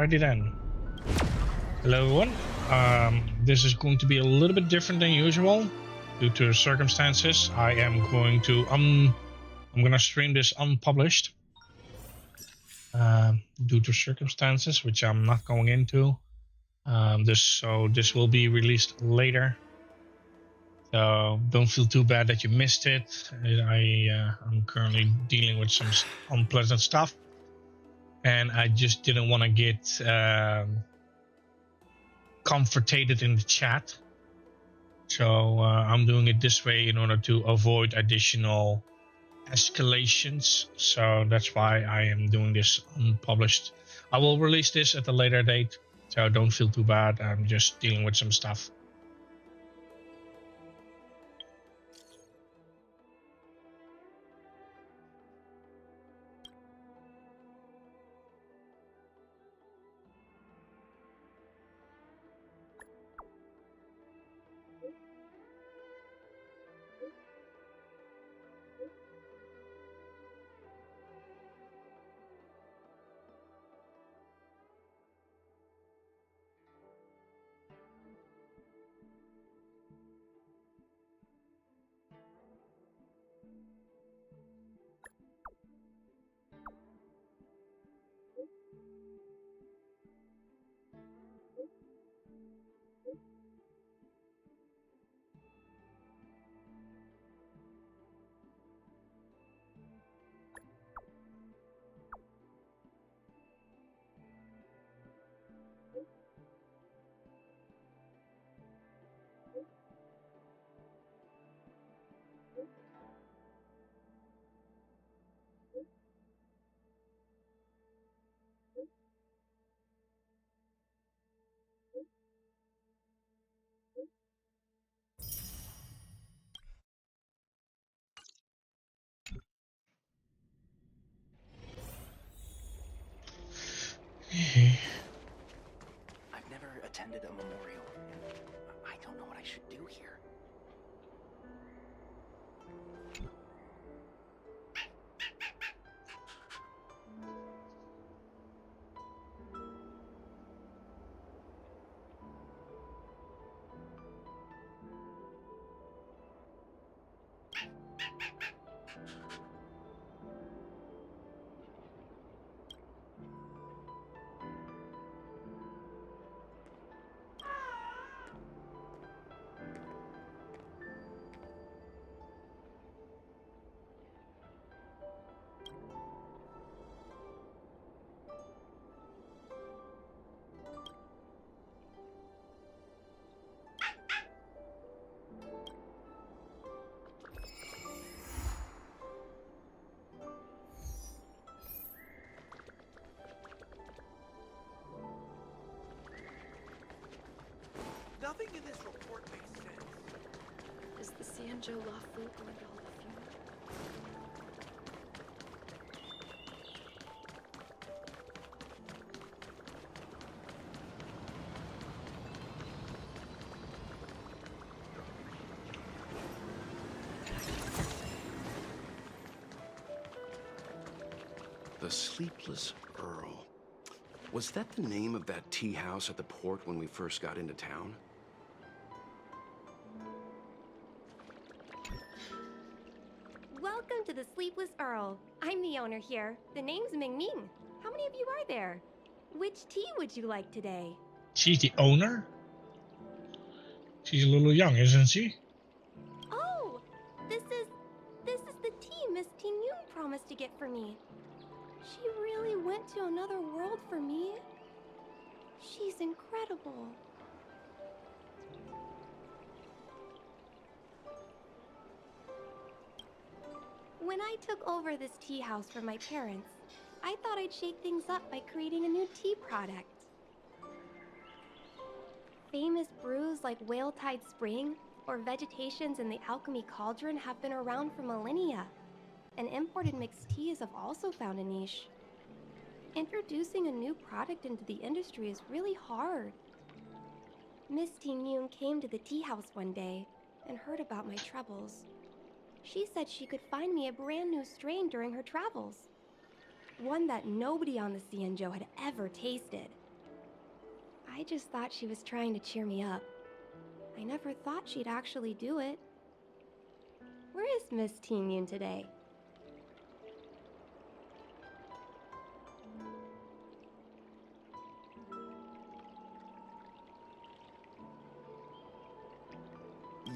Alrighty then. Hello everyone. This is going to be a little bit different than usual due to circumstances. I am going to I'm gonna stream this unpublished due to circumstances which I'm not going into. This will be released later. So don't feel too bad that you missed it. I'm currently dealing with some unpleasant stuff, and I just didn't want to get comforted in the chat. So I'm doing it this way in order to avoid additional escalations. So that's why I am doing this unpublished. I will release this at a later date, so don't feel too bad. I'm just dealing with some stuff. I've never attended a memorial, and I don't know what I should do here. Nothing in this report makes sense. Is the Sanjo Lafu going to hold a funeral? The Sleepless Earl. Was that the name of that tea house at the port when we first got into town? Welcome to the Sleepless Earl. I'm the owner here. The name's Ming Ming. How many of you are there? Which tea would you like today? She's the owner? She's a little young, isn't she? Oh, this is the tea Miss Ting Yun promised to get for me. She really went to another world for me. She's incredible. When I took over this tea house from my parents, I thought I'd shake things up by creating a new tea product. Famous brews like Whale Tide Spring or Vegetations in the Alchemy Cauldron have been around for millennia, and imported mixed teas have also found a niche. Introducing a new product into the industry is really hard. Miss Ting Yun came to the tea house one day and heard about my troubles. She said she could find me a brand new strain during her travels. One that nobody on the Sanjo had ever tasted. I just thought she was trying to cheer me up. I never thought she'd actually do it. Where is Miss Teen Yoon today?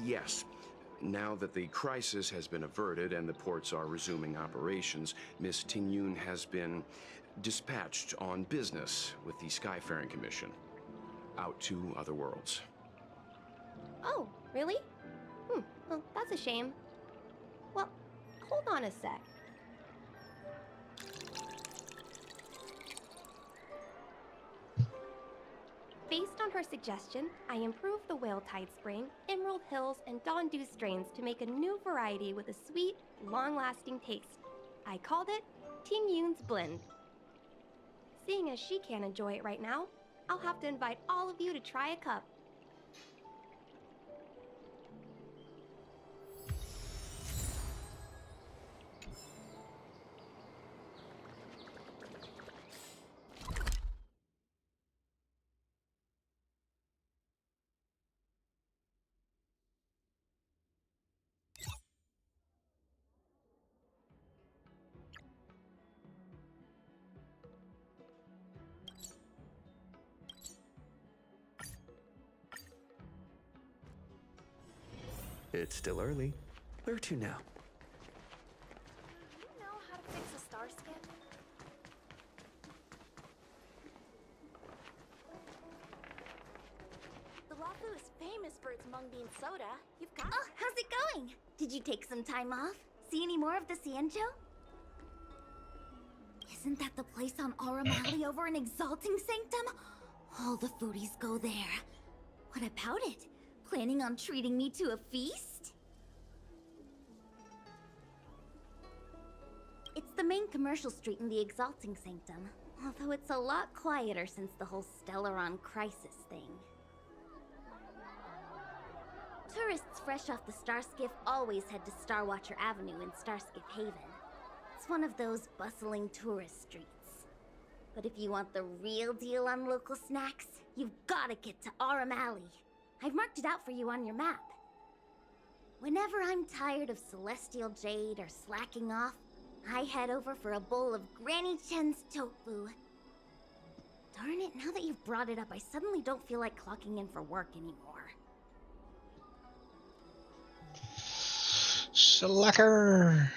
Yes. Now that the crisis has been averted and the ports are resuming operations, Miss Ting Yoon has been dispatched on business with the Skyfaring Commission out to other worlds. Oh, really? Well, that's a shame. Well, hold on a sec. Based on her suggestion, I improved the Whale Tide Spring, Emerald Hills, and Dawn Dew strains to make a new variety with a sweet, long-lasting taste. I called it Ting Yoon's Blend. Seeing as she can't enjoy it right now, I'll have to invite all of you to try a cup. It's still early. Where to now? Do you know how to fix a star skip? The Lafu is famous for its mung bean soda. You've got Oh, how's it going? Did you take some time off? See any more of the Cienjo? Isn't that the place on Auramali over in Exalting Sanctum? All the foodies go there. What about it? Planning on treating me to a feast? It's the main commercial street in the Exalting Sanctum, although it's a lot quieter since the whole Stellaron crisis thing. Tourists fresh off the Starskiff always head to Starwatcher Avenue in Starskiff Haven. It's one of those bustling tourist streets. But if you want the real deal on local snacks, you've gotta get to Auramali. I've marked it out for you on your map. Whenever I'm tired of Celestial Jade or slacking off, I head over for a bowl of Granny Chen's tofu. Darn it, now that you've brought it up, I suddenly don't feel like clocking in for work anymore. Slacker!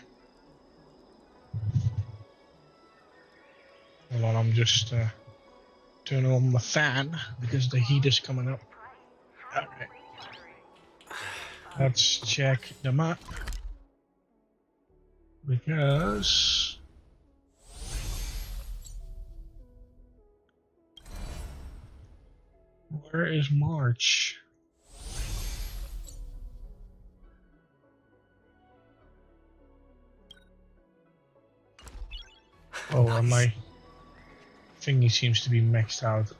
Hold on, I'm just turning on the fan because the heat is coming up. Alright. Let's check the map. Because where is March? Oh, and my thingy seems to be maxed out.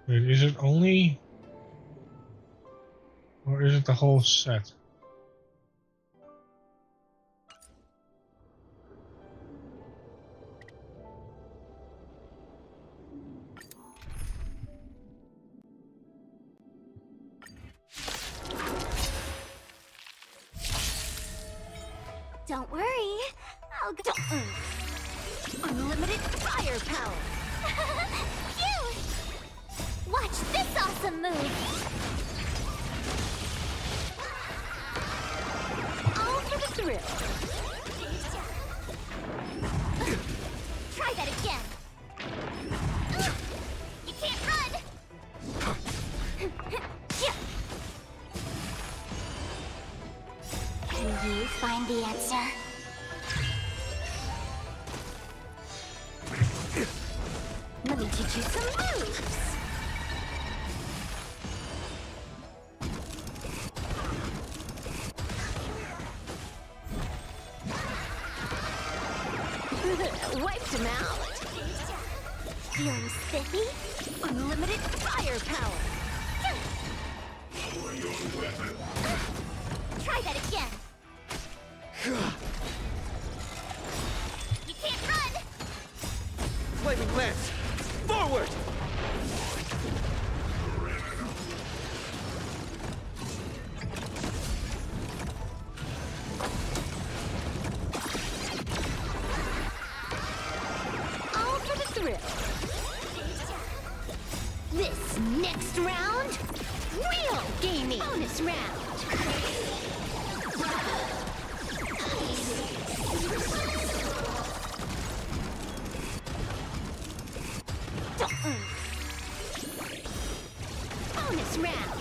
Wait, is it only, or is it the whole set? Don't worry, I'll go. Unlimited firepower. Phew! Watch this awesome move. All for the thrill. Try that again. You can't run. Can you find the answer? Let me teach you some moves. Wiped him out. Feeling spiffy? Unlimited firepower. Try that again. You can't run. Flaming lance! Forward! All for the thrill. This next round, real gaming. Bonus round. Bonus round.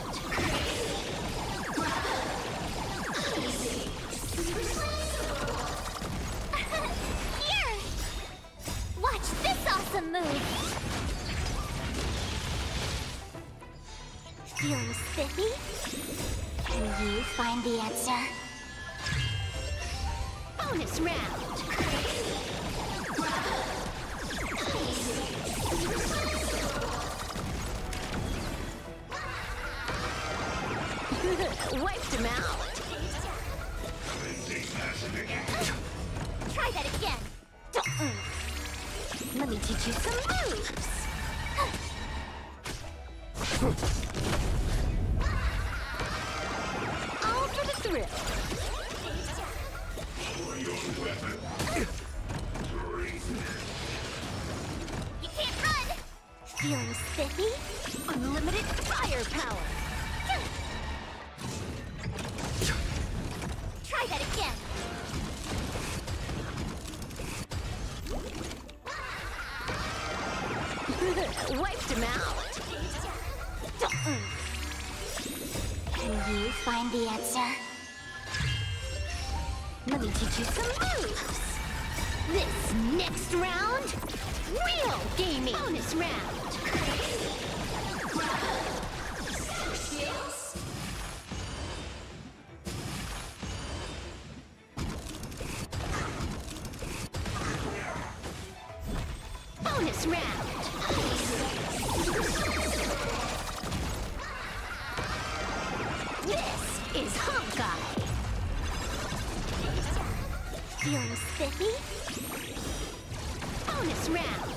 Here! Watch this awesome move! Feeling spiffy? Can you find the answer? Bonus round! Wiped him out. Try that again. Let me teach you some moves. All for the thrill. You can't run. Feeling spiffy? Unlimited firepower. Try that again. Wiped him out. Can you find the answer? Let me teach you some moves. This next round, real gaming. Bonus round. Bonus round. This is Honkai. Feeling spiffy? Bonus round.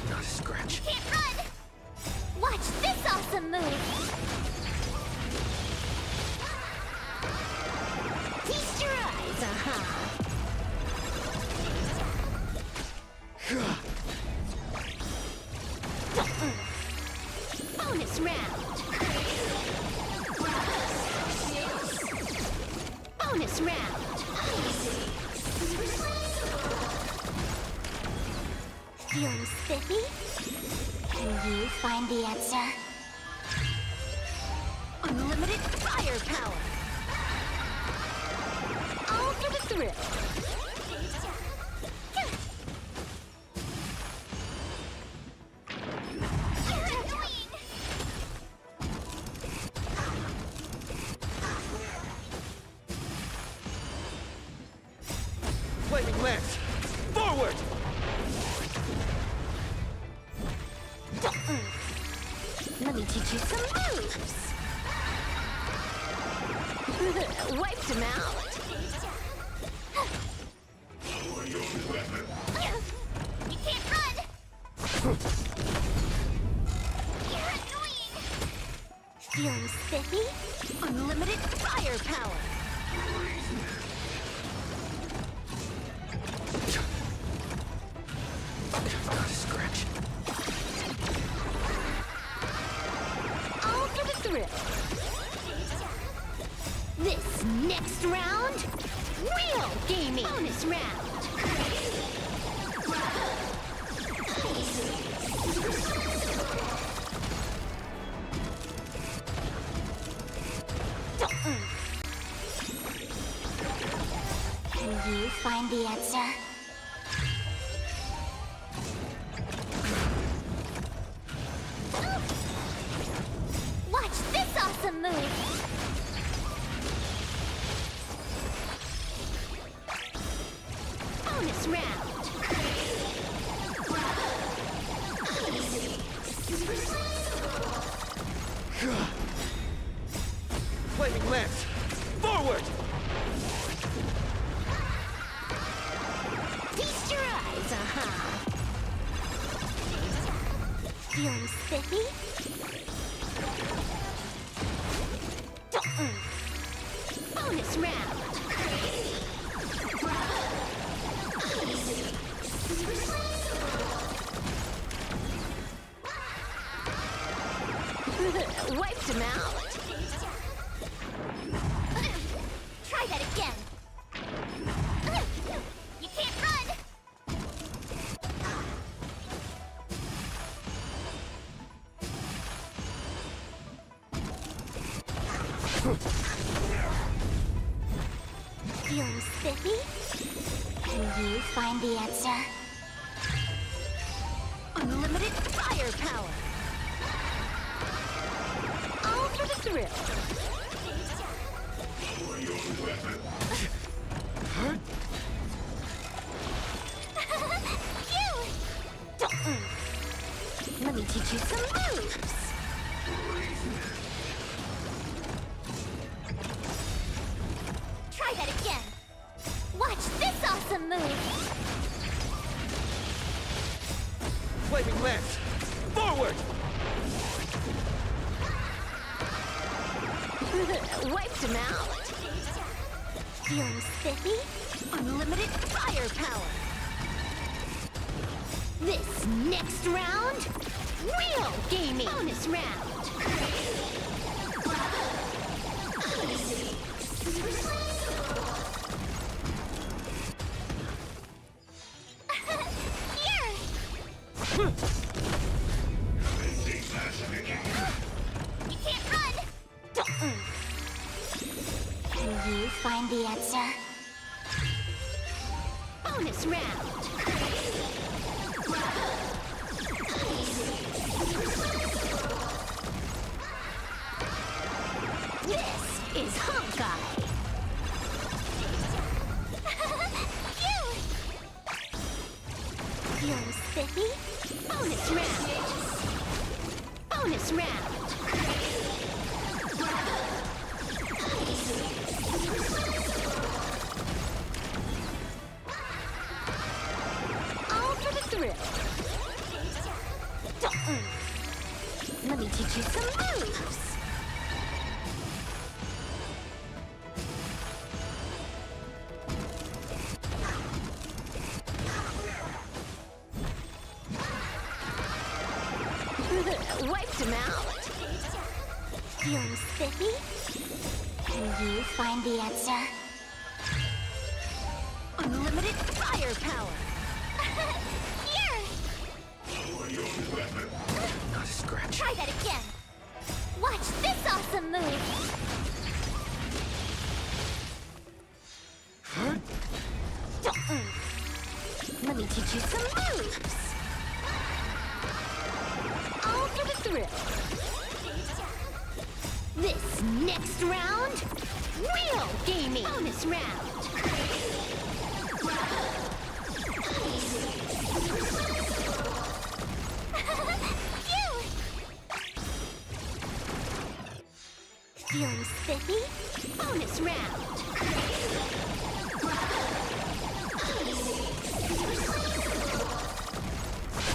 Not a scratch. Can't run. Watch this awesome move. Feast your eyes, Bonus round. Bonus round. Feeling spiffy? Can you find the answer? Unlimited firepower. All for the thrill. Flaming lance! Forward! Let me teach you some moves. Wiped him out. You can't run! You're annoying! Feeling spiffy? Unlimited firepower! Not a scratch. All for the thrill. This next round, real gaming. Bonus round. Can you find the answer? Watch this awesome move! Bonus round! Flaming lance! Forward! Feast your eyes, Feeling spiffy? Bonus round! Wiped him out! Try that again! You can't run! Feeling spiffy? Can you find the answer? Unlimited firepower! All for the thrill! Phew! Let me teach you some moves! Try that again! Watch this awesome move! Flaming lance! Forward! Wiped him out! Feeling spiffy? Unlimited firepower! This next round, real gaming! Bonus round! Here! You can't run! Can you find the answer? Bonus round! This is Honkai! Phew! Feeling spiffy? Bonus round! Bonus round! All for the thrill! Let me teach you some moves! Wiped him out! Feeling spiffy? Can you find the answer? Unlimited firepower! Here! Not a scratch. Try that again! Watch this awesome move! Let me teach you some moves! All for the thrill! This next round, real gaming! Bonus round!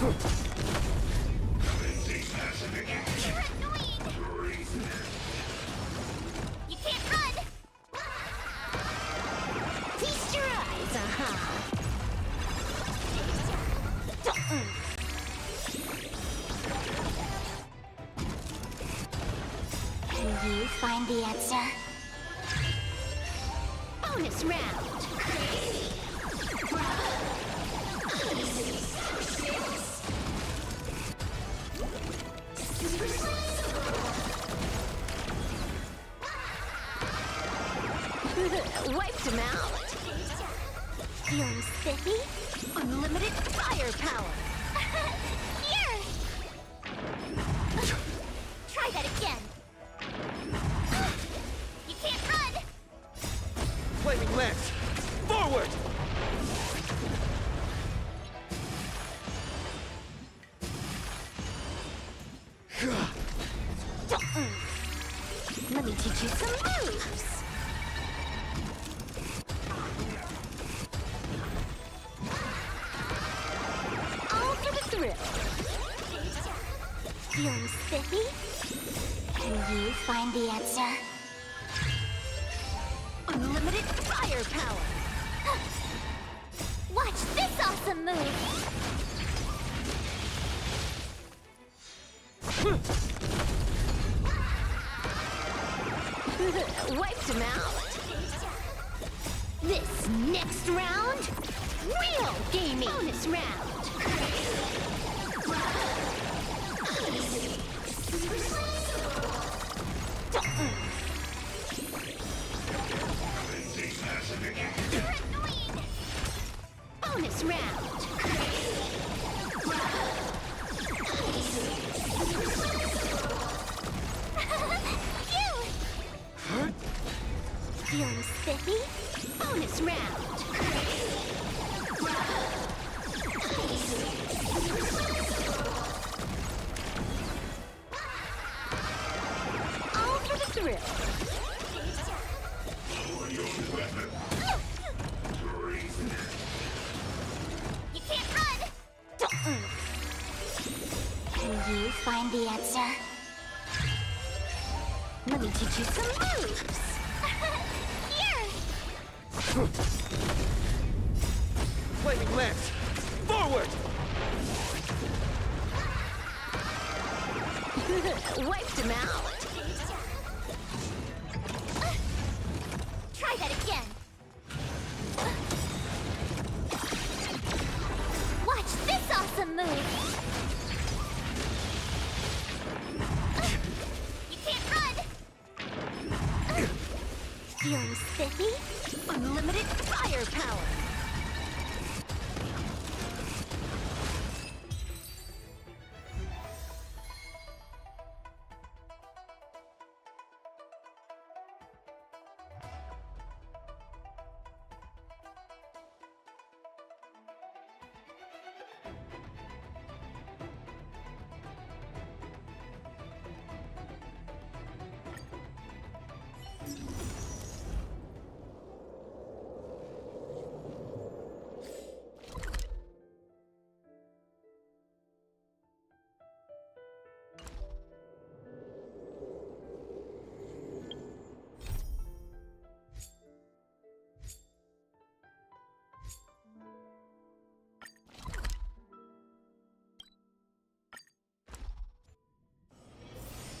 You're annoying! You can't run! Feast your eyes, Can you find the answer? Bonus round! Wiped him out. Feeling spiffy? Unlimited firepower. Here! Try that again. You can't run! Flaming lance! Forward! Let me teach you some moves. All for the thrill. Feeling spiffy? Can you find the answer? Unlimited firepower. Watch this awesome move. Wiped him out. This next round, real gaming. Bonus round. You're annoying. Bonus round. Feeling spiffy? Bonus round. All for the thrill. You can't run! Can you find the answer? Let me teach you some moves. Here! Flaming lance! Forward! Wiped him out. Try that again. Watch this awesome move. You can't run. Feeling spiffy? Unlimited firepower.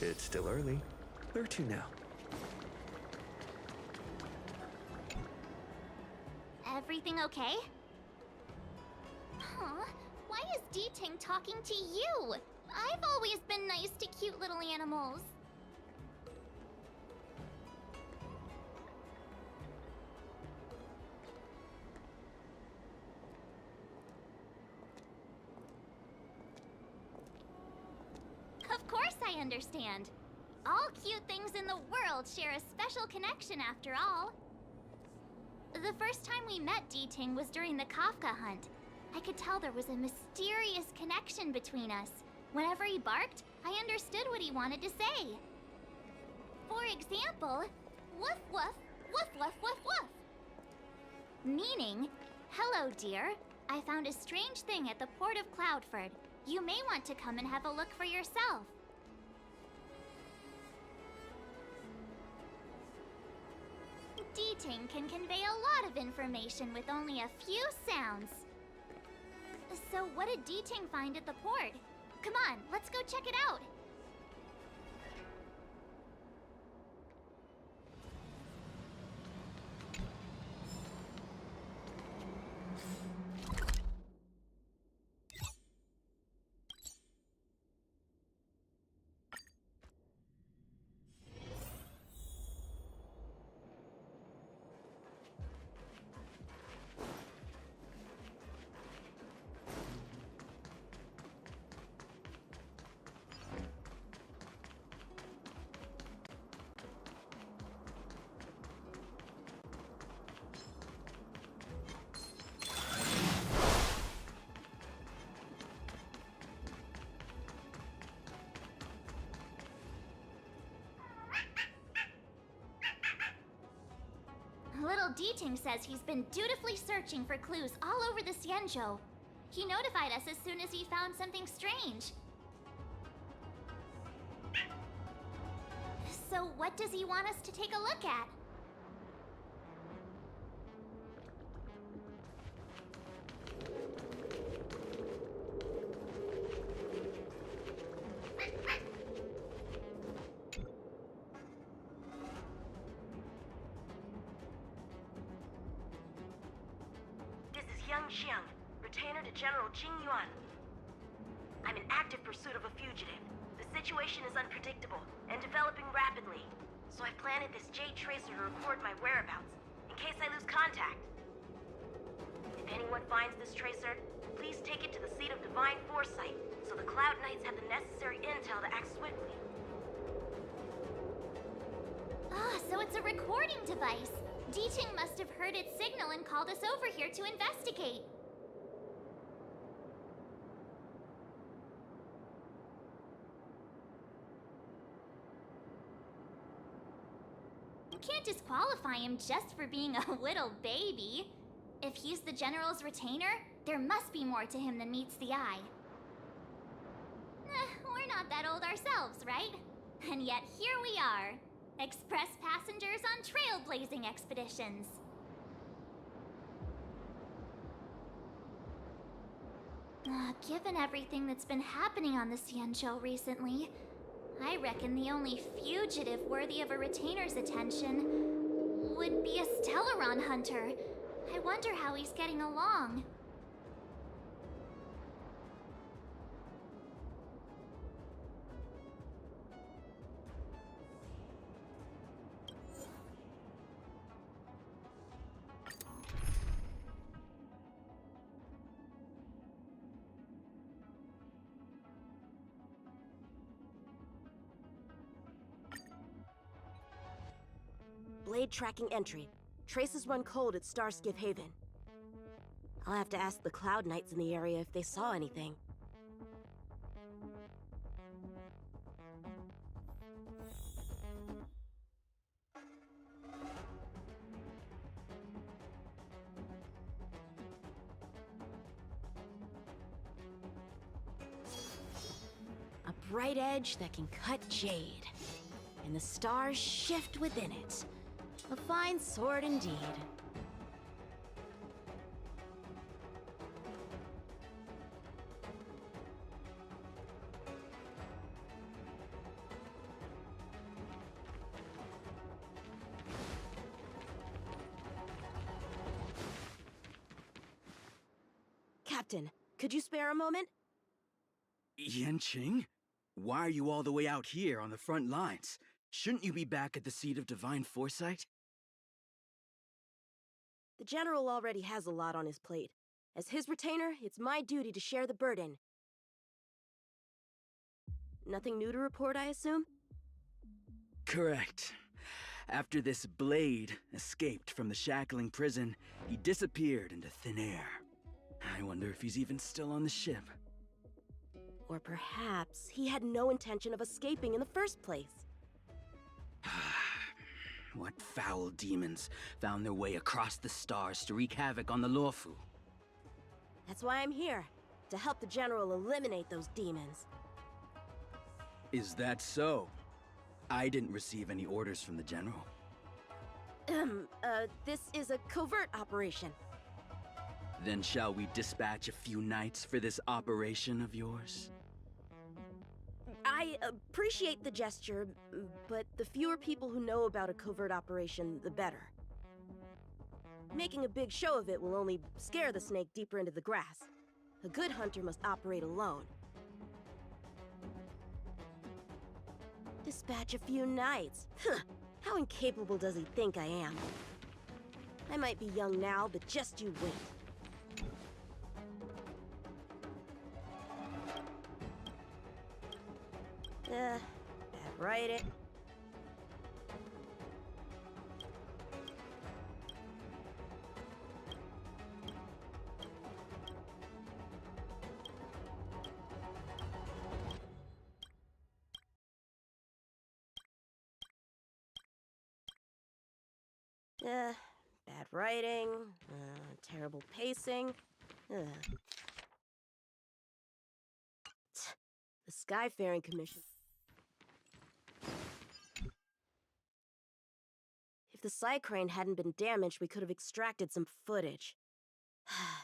It's still early. Where to now? Everything okay? Huh? Why is D-Ting talking to you? I've always been nice to cute little animals. Of course I understand. All cute things in the world share a special connection after all. The first time we met D-Ting was during the Kafka hunt. I could tell there was a mysterious connection between us. Whenever he barked, I understood what he wanted to say. For example, woof woof, woof woof woof woof. Meaning, hello dear, I found a strange thing at the port of Cloudford. You may want to come and have a look for yourself. Deeting can convey a lot of information with only a few sounds. So what did Deeting find at the port? Come on, let's go check it out. Little Deeting says he's been dutifully searching for clues all over the Xianzhou. He notified us as soon as he found something strange. So what does he want us to take a look at? Xiang, retainer to General Jing Yuan. I'm in active pursuit of a fugitive. The situation is unpredictable and developing rapidly, so I've planted this Jade Tracer to record my whereabouts in case I lose contact. If anyone finds this tracer, please take it to the seat of Divine Foresight so the Cloud Knights have the necessary intel to act swiftly. Ah, so it's a recording device. Deeting must have heard its signal and called us over here to investigate. You can't disqualify him just for being a little baby. If he's the General's retainer, there must be more to him than meets the eye. We're not that old ourselves, right? And yet here we are. Express passengers on trailblazing expeditions. Given everything that's been happening on the Xianzhou recently, I reckon the only fugitive worthy of a retainer's attention would be a Stellaron hunter. I wonder how he's getting along. Blade tracking entry. Traces run cold at Starskiff Haven. I'll have to ask the Cloud Knights in the area if they saw anything. A bright edge that can cut jade, and the stars shift within it. A fine sword indeed. Captain, could you spare a moment? Yanqing? Why are you all the way out here on the front lines? Shouldn't you be back at the seat of Divine Foresight? The General already has a lot on his plate. As his retainer, it's my duty to share the burden. Nothing new to report, I assume? Correct. After this Blade escaped from the shackling prison, he disappeared into thin air. I wonder if he's even still on the ship. Or perhaps he had no intention of escaping in the first place. What foul demons found their way across the stars to wreak havoc on the Luofu? That's why I'm here. to help the General eliminate those demons. Is that so? I didn't receive any orders from the General. This is a covert operation. Then shall we dispatch a few knights for this operation of yours? I appreciate the gesture, but the fewer people who know about a covert operation, the better. Making a big show of it will only scare the snake deeper into the grass. A good hunter must operate alone. Dispatch a few knights. Huh. How incapable does he think I am? I might be young now, but just you wait. Bad writing. Bad writing, terrible pacing. The Skyfaring Commission. If the Psycrane hadn't been damaged, we could have extracted some footage.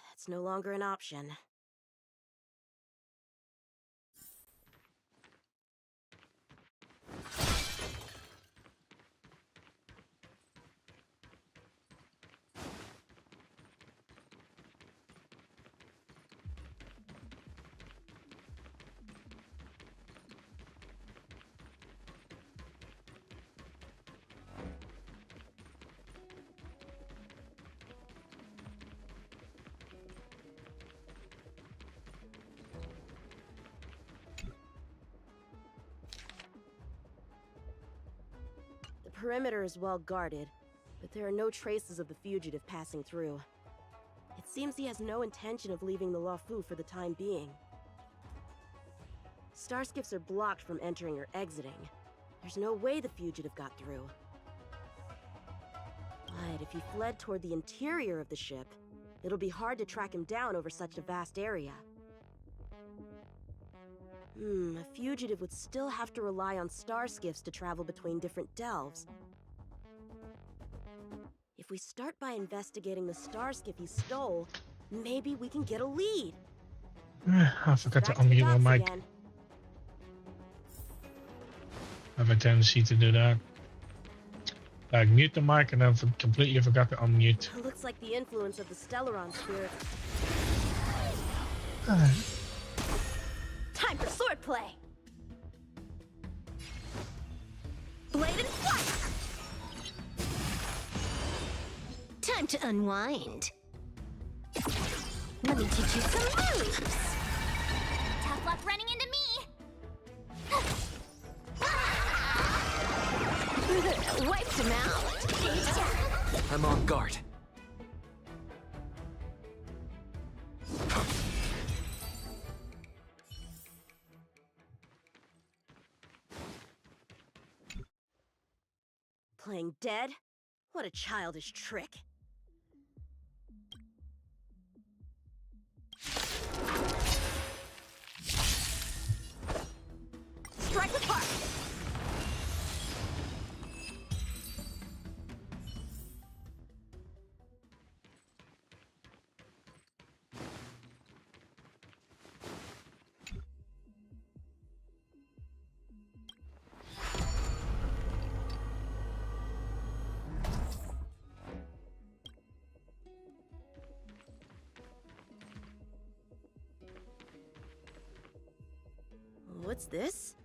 That's no longer an option. The perimeter is well guarded, but there are no traces of the fugitive passing through. It seems he has no intention of leaving the Luofu for the time being. Starskiffs are blocked from entering or exiting. There's no way the fugitive got through. But if he fled toward the interior of the ship, it'll be hard to track him down over such a vast area. A fugitive would still have to rely on starskiffs to travel between different delves. If we start by investigating the starskiff he stole, maybe we can get a lead. I forgot to unmute my mic. Again. I have a tendency to do that. Like mute the mic and then completely forgot to unmute. It looks like the influence of the Stellaron spirit. Time for swordplay! Blade and flight! Time to unwind. Let me teach you some moves! Tough luck running into me! Wiped him out. I'm on guard. Playing dead? What a childish trick. Strike apart! What's this?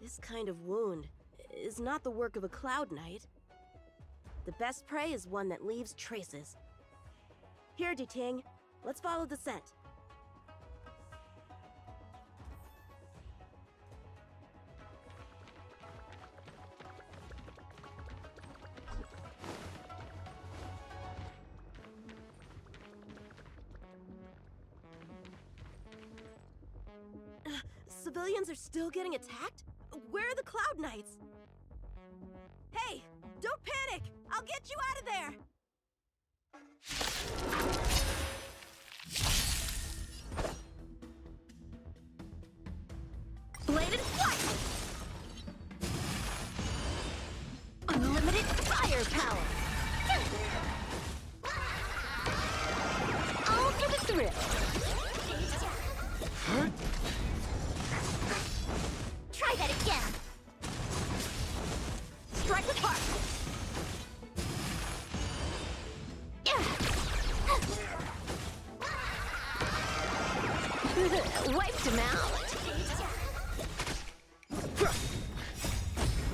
This kind of wound is not the work of a Cloud Knight. The best prey is one that leaves traces. Here, Duting, let's follow the scent. Civilians are still getting attacked? Where are the Cloud Knights? Hey, don't panic! I'll get you out of there! Thrill. Try that again. Strike with heart. Wiped him out.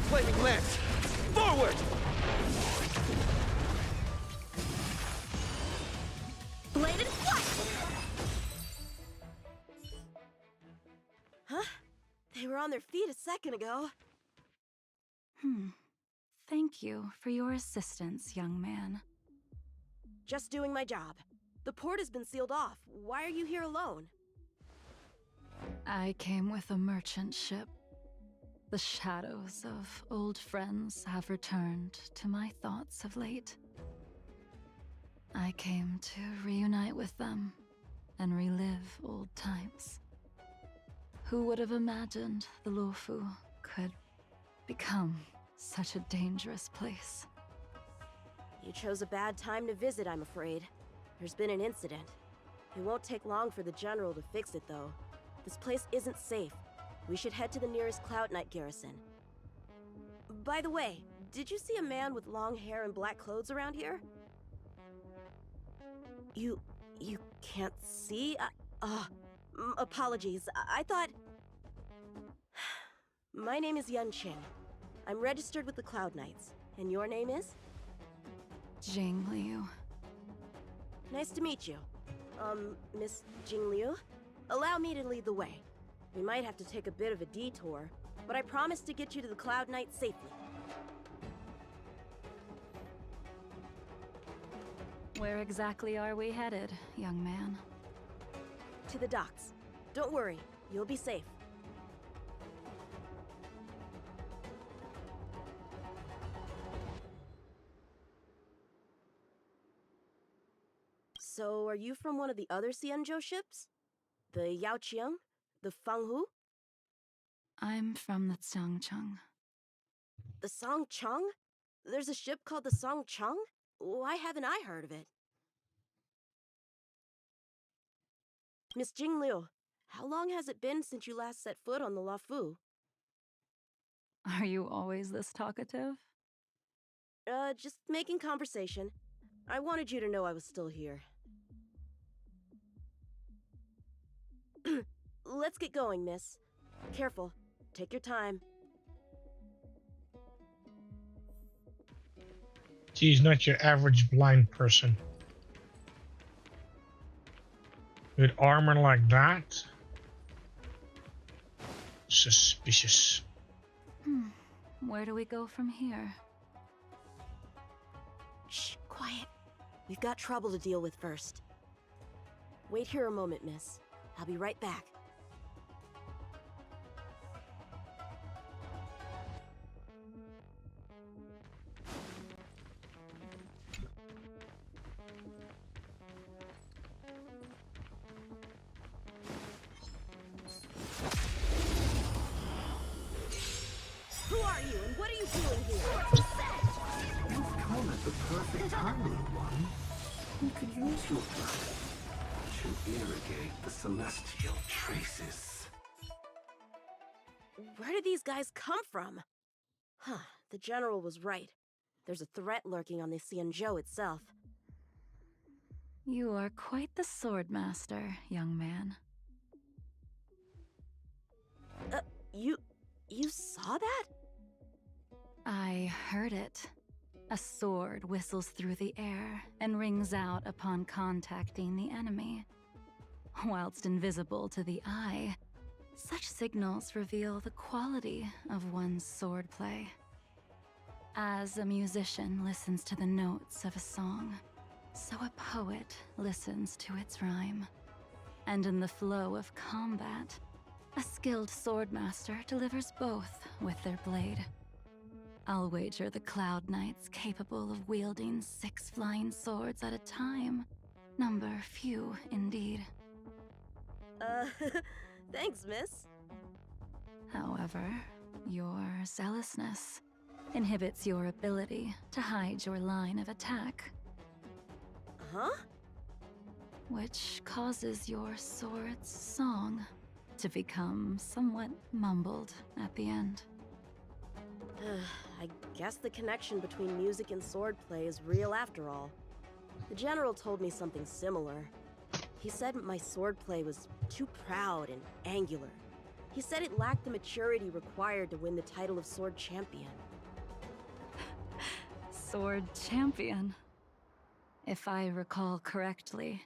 Flaming lance! Forward! Bladed flight. Huh? They were on their feet a second ago. Thank you for your assistance, young man. Just doing my job. The port has been sealed off. Why are you here alone? I came with a merchant ship. The shadows of old friends have returned to my thoughts of late. I came to reunite with them and relive old times. Who would have imagined the Luofu could become such a dangerous place? You chose a bad time to visit, I'm afraid. There's been an incident. It won't take long for the General to fix it, though. This place isn't safe. We should head to the nearest Cloud Knight garrison. By the way, did you see a man with long hair and black clothes around here? You can't see? Apologies. I thought... My name is Yun Ching. I'm registered with the Cloud Knights. And your name is? Jing Liu. Nice to meet you. Miss Jing Liu? Allow me to lead the way. We might have to take a bit of a detour, but I promise to get you to the Cloud Knight safely. Where exactly are we headed, young man? To the docks. Don't worry, you'll be safe. So, are you from one of the other Xianzhou ships? The Yaoqiang? The Fanghu? I'm from the Xiangcheng. The Songcheng? There's a ship called the Songcheng? Why haven't I heard of it? Miss Jing Liu, how long has it been since you last set foot on the Luofu? Are you always this talkative? Just making conversation. I wanted you to know I was still here. Let's get going, miss. Careful. Take your time. She's not your average blind person. With armor like that? Suspicious. Where do we go from here? Shh, quiet. We've got trouble to deal with first. Wait here a moment, miss. I'll be right back. Who are you, and what are you doing here? You've come at the perfect time, little one. We could use your blood to irrigate the celestial traces. Where did these guys come from? Huh, the General was right. There's a threat lurking on the Xianzhou itself. You are quite the sword master, young man. You saw that? I heard it. A sword whistles through the air and rings out upon contacting the enemy. Whilst invisible to the eye, such signals reveal the quality of one's swordplay. As a musician listens to the notes of a song, so a poet listens to its rhyme. And in the flow of combat, a skilled swordmaster delivers both with their blade. I'll wager the Cloud Knights capable of wielding 6 flying swords at a time. Number few, indeed. Thanks, miss. However, your zealousness inhibits your ability to hide your line of attack. Huh? which causes your sword's song to become somewhat mumbled at the end. I guess the connection between music and swordplay is real after all. The general told me something similar. He said my swordplay was too proud and angular. He said it lacked the maturity required to win the title of Sword Champion. Sword Champion. If I recall correctly,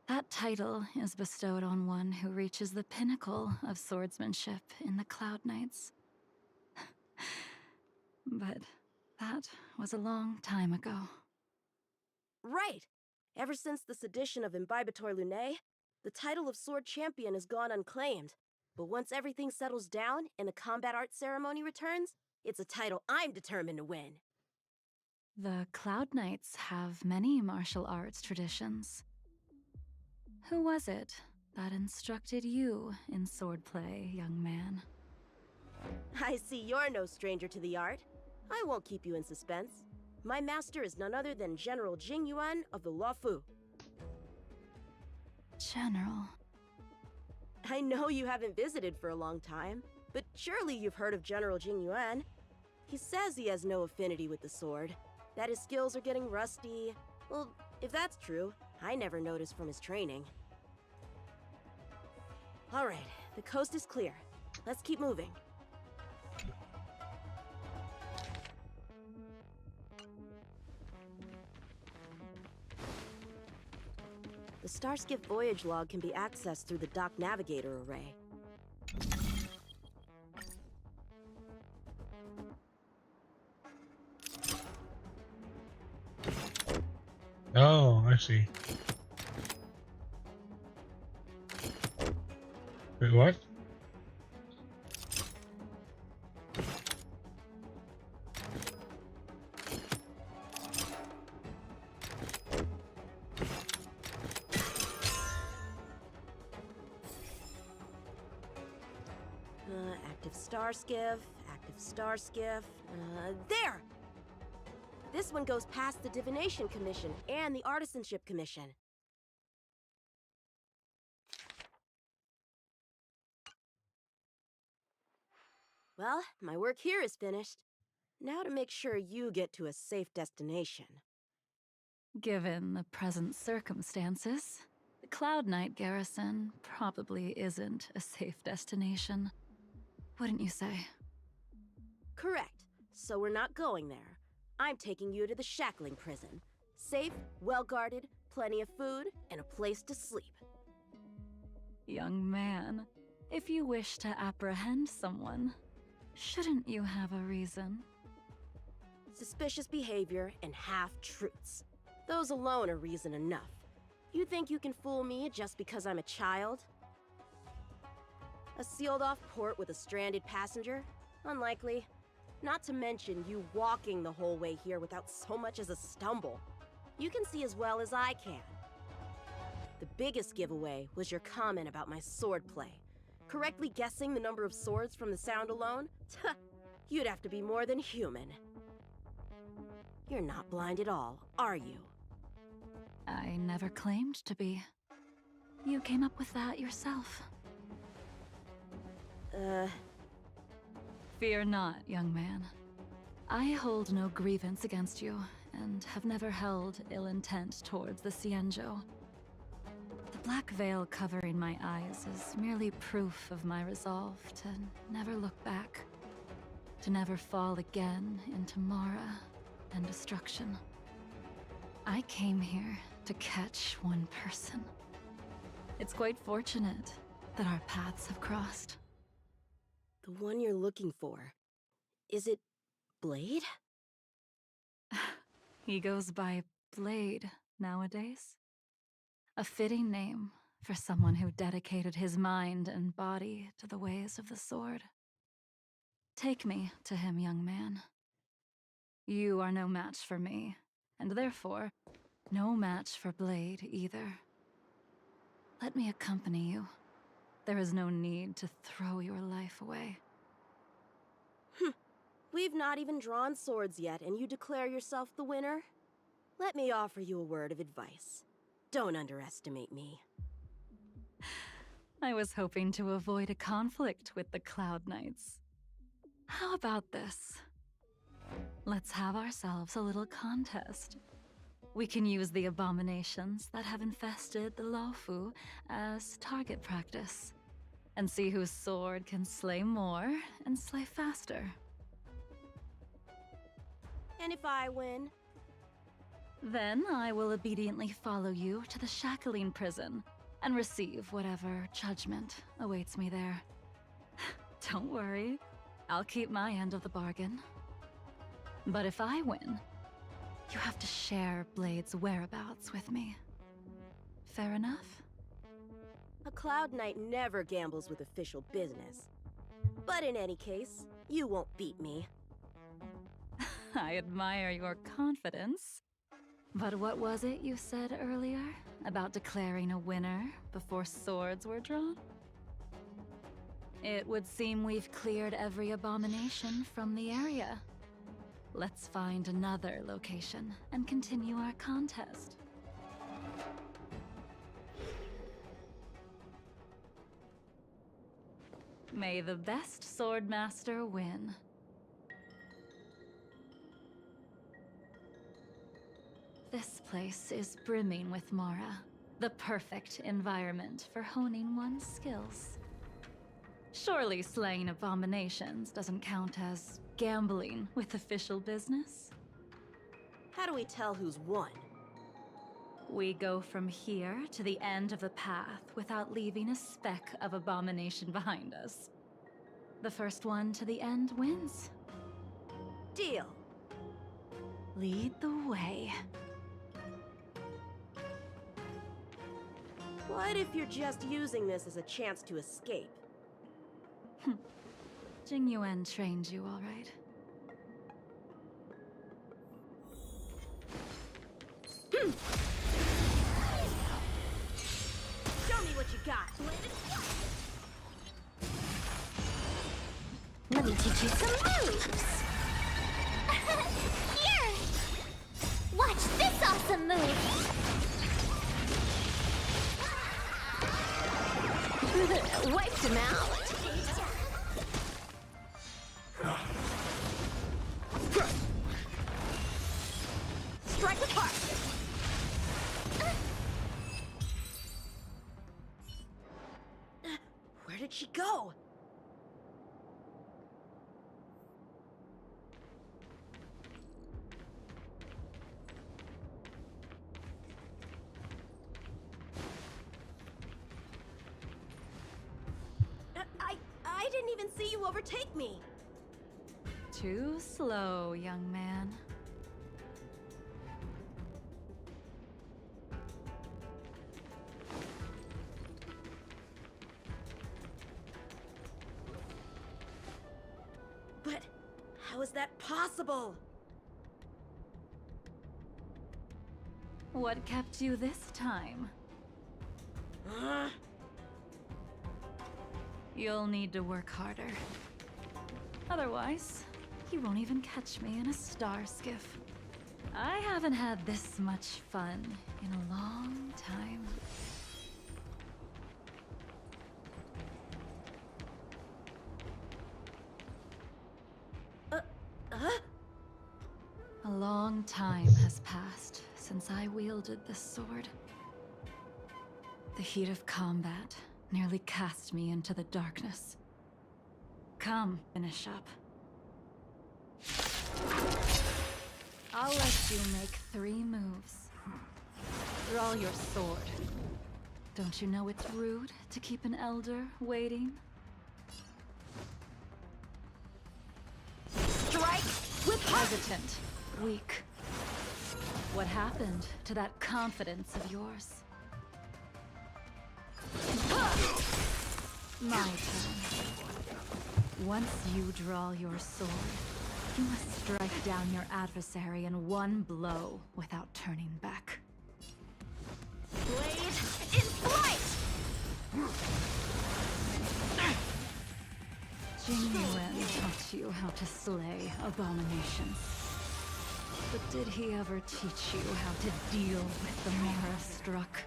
that title is bestowed on one who reaches the pinnacle of swordsmanship in the Cloud Knights. But that was a long time ago. Right! Ever since the sedition of Imbibitor Lunae, the title of Sword Champion has gone unclaimed. But once everything settles down and the combat art ceremony returns, it's a title I'm determined to win. The Cloud Knights have many martial arts traditions. Who was it that instructed you in swordplay, young man? I see you're no stranger to the art. I won't keep you in suspense. My master is none other than General Jing Yuan of the Luofu. General. I know you haven't visited for a long time, but surely you've heard of General Jing Yuan. He says he has no affinity with the sword, that his skills are getting rusty. Well, if that's true, I never noticed from his training. All right, the coast is clear. Let's keep moving. The Starskiff voyage log can be accessed through the dock navigator array. Oh, I see. Wait, what? Active star skiff. There! This one goes past the Divination Commission and the Artisanship Commission. Well, my work here is finished. Now to make sure you get to a safe destination. Given the present circumstances, the Cloud Knight garrison probably isn't a safe destination. Wouldn't you say? Correct. So we're not going there. I'm taking you to the shackling prison. Safe, well-guarded, plenty of food, and a place to sleep. Young man, if you wish to apprehend someone, shouldn't you have a reason? Suspicious behavior and half-truths. Those alone are reason enough. You think you can fool me just because I'm a child? A sealed-off port with a stranded passenger? Unlikely. Not to mention you walking the whole way here without so much as a stumble. You can see as well as I can. The biggest giveaway was your comment about my swordplay. Correctly guessing the number of swords from the sound alone? You'd have to be more than human. You're not blind at all, are you? I never claimed to be. You came up with that yourself. Fear not, young man. I hold no grievance against you, and have never held ill intent towards the Xianzhou. The black veil covering my eyes is merely proof of my resolve to never look back, to never fall again into Mara and destruction. I came here to catch one person. It's quite fortunate that our paths have crossed. The one you're looking for. Is it Blade? He goes by Blade nowadays. A fitting name for someone who dedicated his mind and body to the ways of the sword. Take me to him, young man. You are no match for me, and therefore, no match for Blade either. Let me accompany you. There is no need to throw your life away. We've not even drawn swords yet, and you declare yourself the winner? Let me offer you a word of advice. Don't underestimate me. I was hoping to avoid a conflict with the Cloud Knights. How about this? Let's have ourselves a little contest. We can use the abominations that have infested the Luofu as target practice, and see whose sword can slay more and slay faster. And if I win? Then I will obediently follow you to the Shackling prison and receive whatever judgment awaits me there. Don't worry, I'll keep my end of the bargain. But if I win, you have to share Blade's whereabouts with me. Fair enough? A Cloud Knight never gambles with official business. But in any case, you won't beat me. I admire your confidence. But what was it you said earlier about declaring a winner before swords were drawn? It would seem we've cleared every abomination from the area. Let's find another location and continue our contest. May the best swordmaster win. This place is brimming with Mara, the perfect environment for honing one's skills. Surely slaying abominations doesn't count as gambling with official business? How do we tell who's won? We go from here to the end of the path without leaving a speck of abomination behind us. The first one to the end wins. Deal. Lead the way. What if you're just using this as a chance to escape? Jing Yuan trained you all right. Show me what you got. Let me teach you some moves. Here! Watch this awesome move! Wiped him out. Strike apart. Where did she go? I didn't even see you overtake me. Too slow, young man. But how is that possible? What kept you this time? You'll need to work harder. Otherwise, you won't even catch me in a star skiff. I haven't had this much fun in a long time. A long time has passed since I wielded this sword. The heat of combat nearly cast me into the darkness. Come, finish up. I'll let you make 3 moves. Draw your sword. Don't you know it's rude to keep an elder waiting? Strike with hesitant, weak. What happened to that confidence of yours? My turn. Once you draw your sword, you must strike down your adversary in one blow without turning back. Blade in flight! Jing Yuan taught you how to slay abominations. But did he ever teach you how to deal with the Mara struck?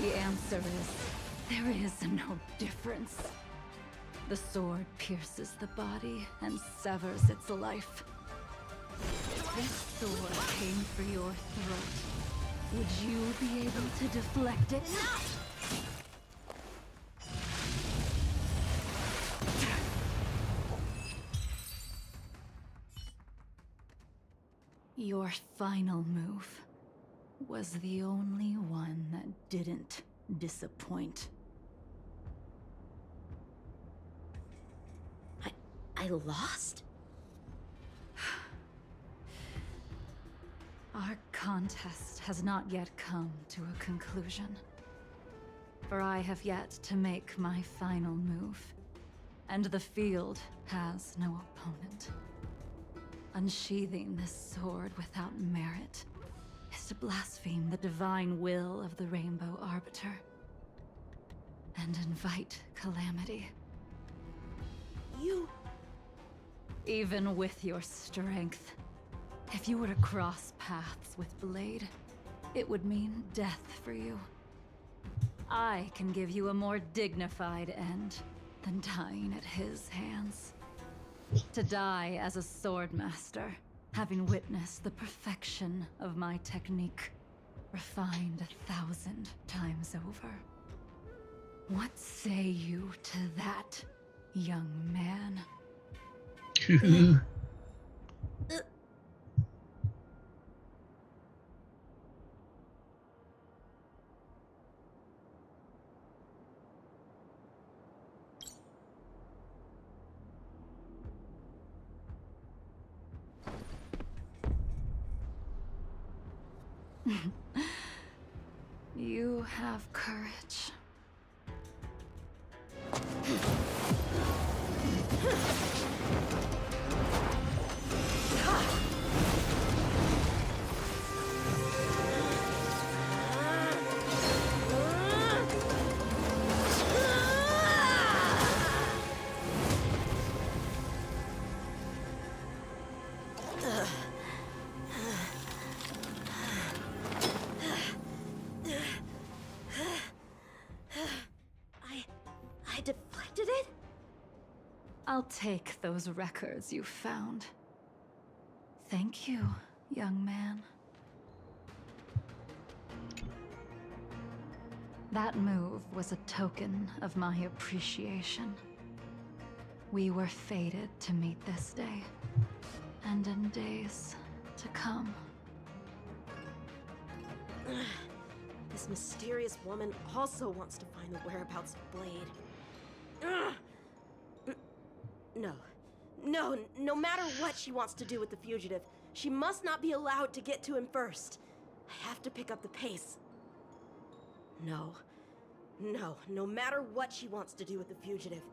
The answer is, there is no difference. The sword pierces the body and severs its life. This sword came for your throat. Would you be able to deflect it? Your final move was the only one that didn't disappoint. I lost? Our contest has not yet come to a conclusion. For I have yet to make my final move, and the field has no opponent. Unsheathing this sword without merit is to blaspheme the divine will of the Rainbow Arbiter and invite calamity. You... Even with your strength, if you were to cross paths with Blade, it would mean death for you. I can give you a more dignified end than dying at his hands. To die as a swordmaster, having witnessed the perfection of my technique, refined 1,000 times over. What say you to that, young man? You have courage. I deflected it? I'll take those records you found. Thank you, young man. That move was a token of my appreciation. We were fated to meet this day, and in days to come. This mysterious woman also wants to find the whereabouts of Blade. No matter what she wants to do with the fugitive, she must not be allowed to get to him first. I have to pick up the pace. No matter what she wants to do with the fugitive,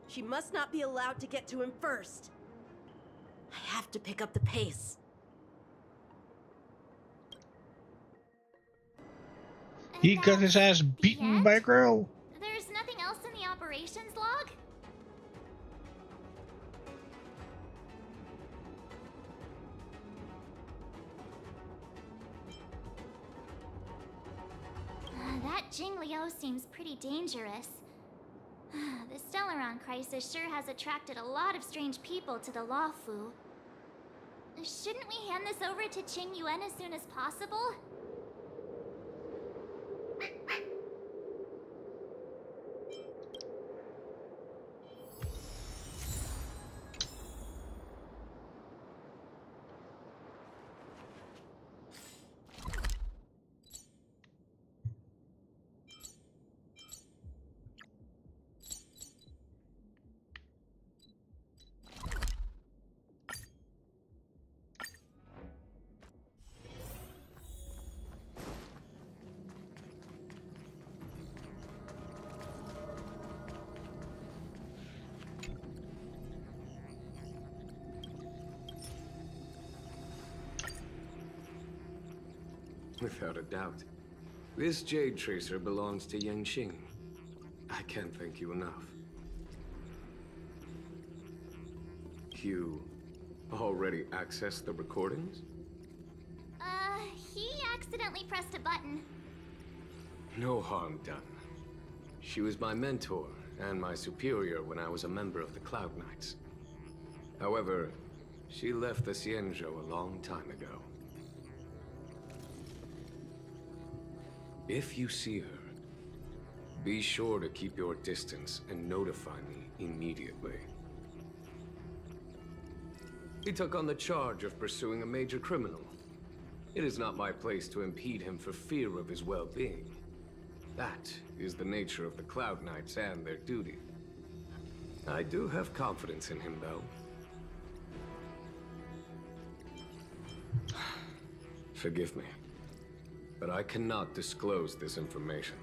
she must not be allowed to get to him first. I have to pick up the pace. He got his ass beaten by a girl. There's nothing else in the operations log? That Jing Liu seems pretty dangerous. The Stellaron crisis sure has attracted a lot of strange people to the Lawfu. Shouldn't we hand this over to Qing Yuan as soon as possible? Without a doubt. This Jade Tracer belongs to Yangqing. I can't thank you enough. You already accessed the recordings? He accidentally pressed a button. No harm done. She was my mentor and my superior when I was a member of the Cloud Knights. However, she left the Xianzhou a long time ago. If you see her, be sure to keep your distance and notify me immediately. He took on the charge of pursuing a major criminal. It is not my place to impede him for fear of his well-being. That is the nature of the Cloud Knights and their duty. I do have confidence in him, though. Forgive me, but I cannot disclose this information.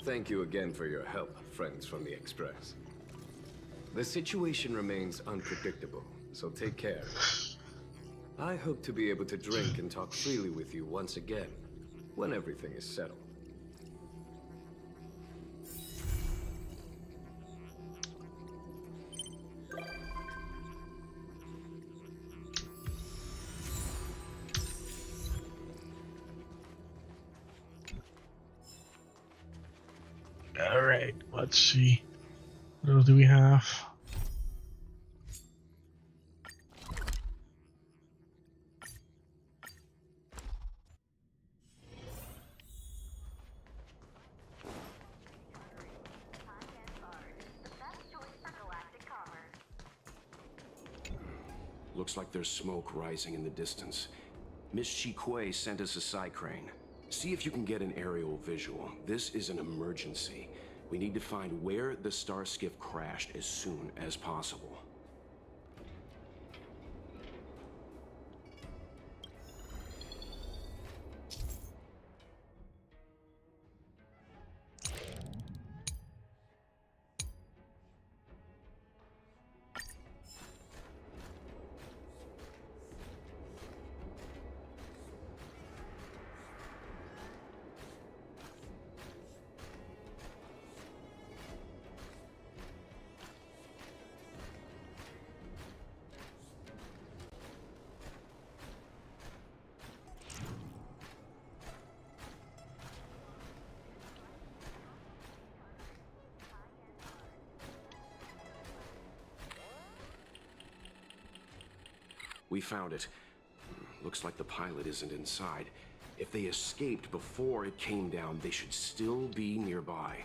Thank you again for your help, friends from the Express. The situation remains unpredictable, so take care. I hope to be able to drink and talk freely with you once again, when everything is settled. All right, let's see. What else do we have? Looks like there's smoke rising in the distance. Miss Shikui sent us a side crane. See if you can get an aerial visual. This is an emergency. We need to find where the star skiff crashed as soon as possible. We found it. Looks like the pilot isn't inside. If they escaped before it came down, they should still be nearby.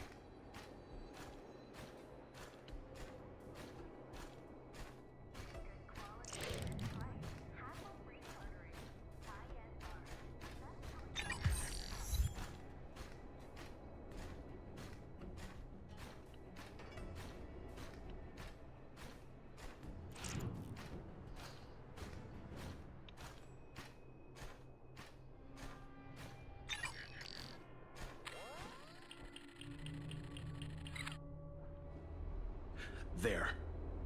There.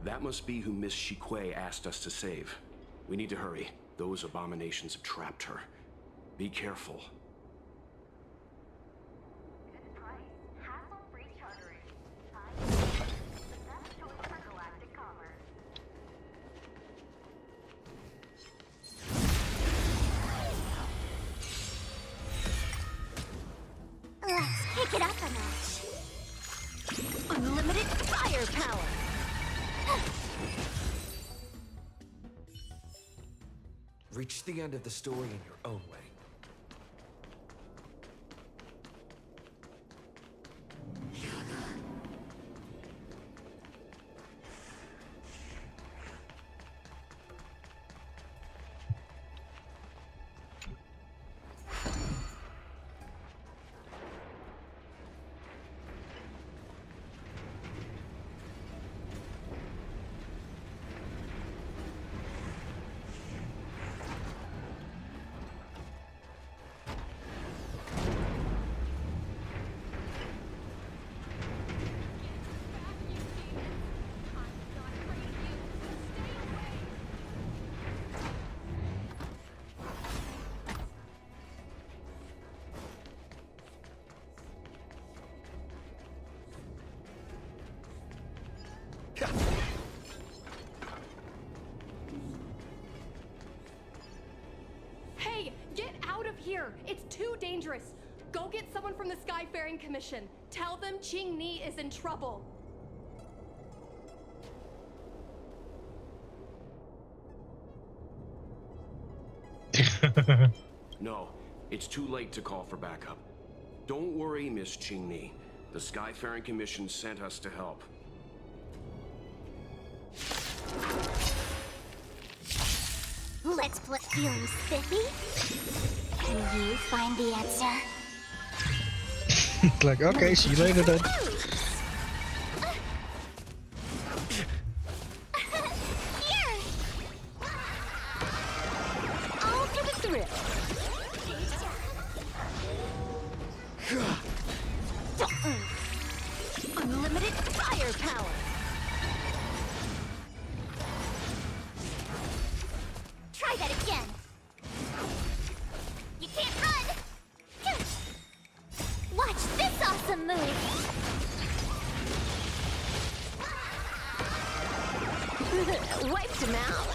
That must be who Miss Shikui asked us to save. We need to hurry. Those abominations have trapped her. Be careful. Let's kick it up a notch. Unlimited firepower. Reach the end of the story in your own way. here. It's too dangerous. Go get someone from the Skyfaring Commission. Tell them Ching Ni is in trouble. No, it's too late to call for backup. Don't worry, Miss Ching Ni. The Skyfaring Commission sent us to help. Let's put feeling spiffy. Can you find the answer? Like, okay, see you later then. Here! All for the thrill. Unlimited firepower. Try that again. You can't run. Watch this awesome move. Wiped him out.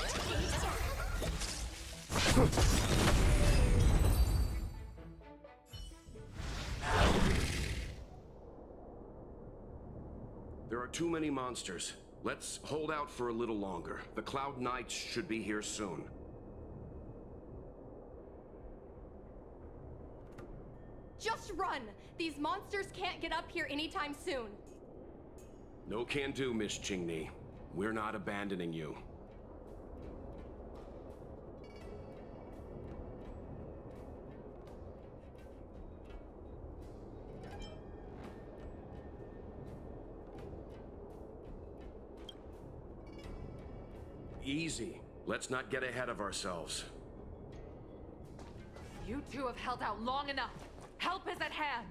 There are too many monsters. Let's hold out for a little longer. The Cloud Knights should be here soon. Just run! These monsters can't get up here anytime soon. No can do, Miss Ching Ni. We're not abandoning you. Easy. Let's not get ahead of ourselves. You two have held out long enough. Help is at hand.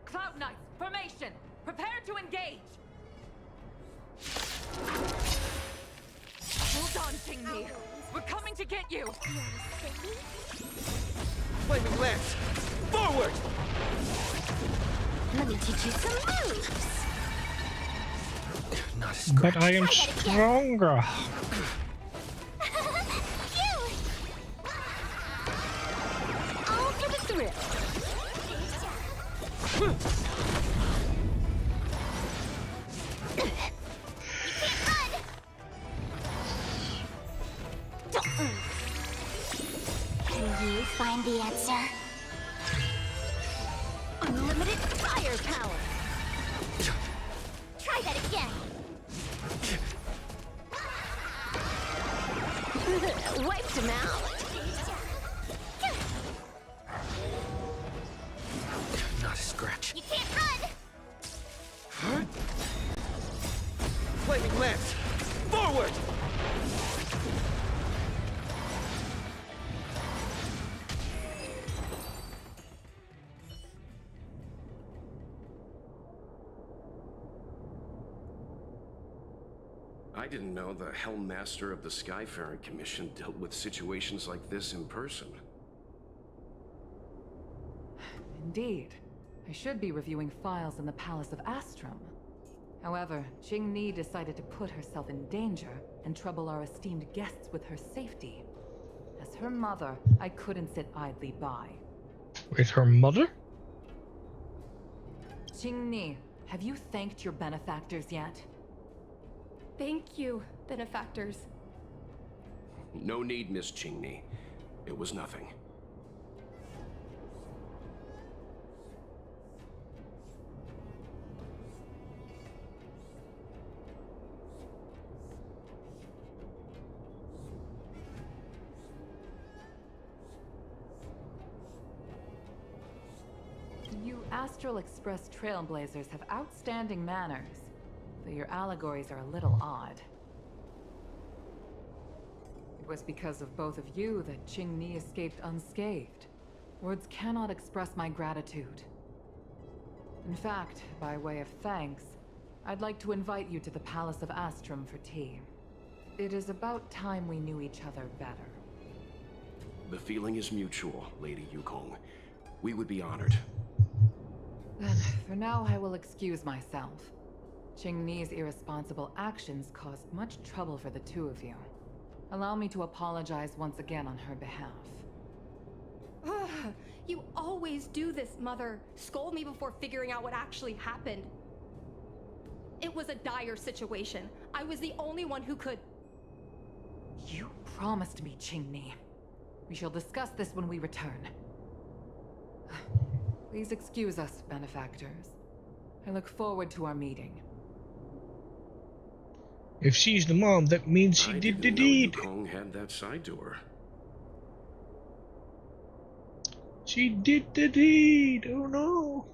Cloud Knights, formation! Prepare to engage! Hold on, Ching Ni. We're coming to get you! Flaming lance! Forward! Let me teach you some moves. Not a scratch. But I am stronger. All for the thrill. You can't run. Can you find the answer? Unlimited firepower. Try that again. Wiped him out. Not a scratch. You can't run. Flaming lance! Forward! I didn't know the Hellmaster of the Skyfaring Commission dealt with situations like this in person. Indeed. I should be reviewing files in the Palace of Astrum. However, Ching Ni decided to put herself in danger and trouble our esteemed guests with her safety. As her mother, I couldn't sit idly by. With her mother? Ching Ni, have you thanked your benefactors yet? Thank you, benefactors. No need, Miss Ching Ni. It was nothing. You Astral Express Trailblazers have outstanding manners, though your allegories are a little odd. It was because of both of you that Ching Ni escaped unscathed. Words cannot express my gratitude. In fact, by way of thanks, I'd like to invite you to the Palace of Astrum for tea. It is about time we knew each other better. The feeling is mutual, Lady Yukong. We would be honored. Then, for now, I will excuse myself. Qingni's irresponsible actions caused much trouble for the two of you. Allow me to apologize once again on her behalf. Ugh, you always do this, Mother. Scold me before figuring out what actually happened. It was a dire situation. I was the only one who could... You promised me, Qingni. We shall discuss this when we return. Please excuse us, benefactors. I look forward to our meeting. If she's the mom, that means she did the deed. Yukong had that side to her. She did the deed. Oh no.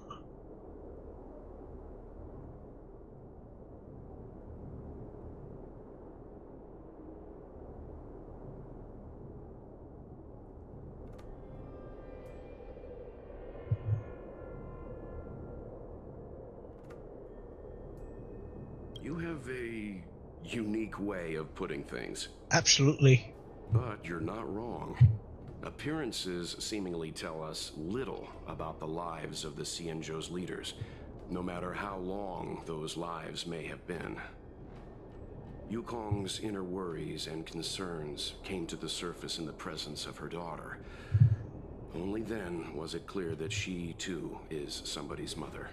You have a unique way of putting things. Absolutely. But you're not wrong. Appearances seemingly tell us little about the lives of the Xianzhou's leaders, no matter how long those lives may have been. Yukong's inner worries and concerns came to the surface in the presence of her daughter. Only then was it clear that she, too, is somebody's mother.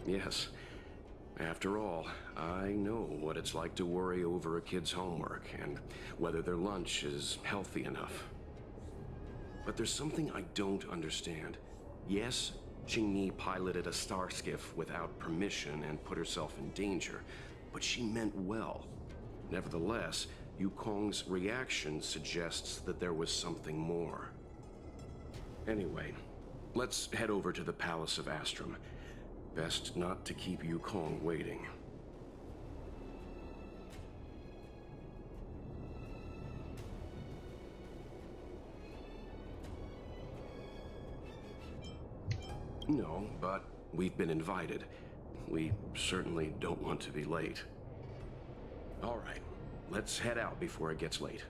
Yes. After all, I know what it's like to worry over a kid's homework and whether their lunch is healthy enough. But there's something I don't understand. Yes, Qingni piloted a star skiff without permission and put herself in danger, but she meant well. Nevertheless, Yukong's reaction suggests that there was something more. Anyway, let's head over to the Palace of Astrum. Best not to keep Yukong waiting. No, but we've been invited. We certainly don't want to be late. All right, let's head out before it gets late.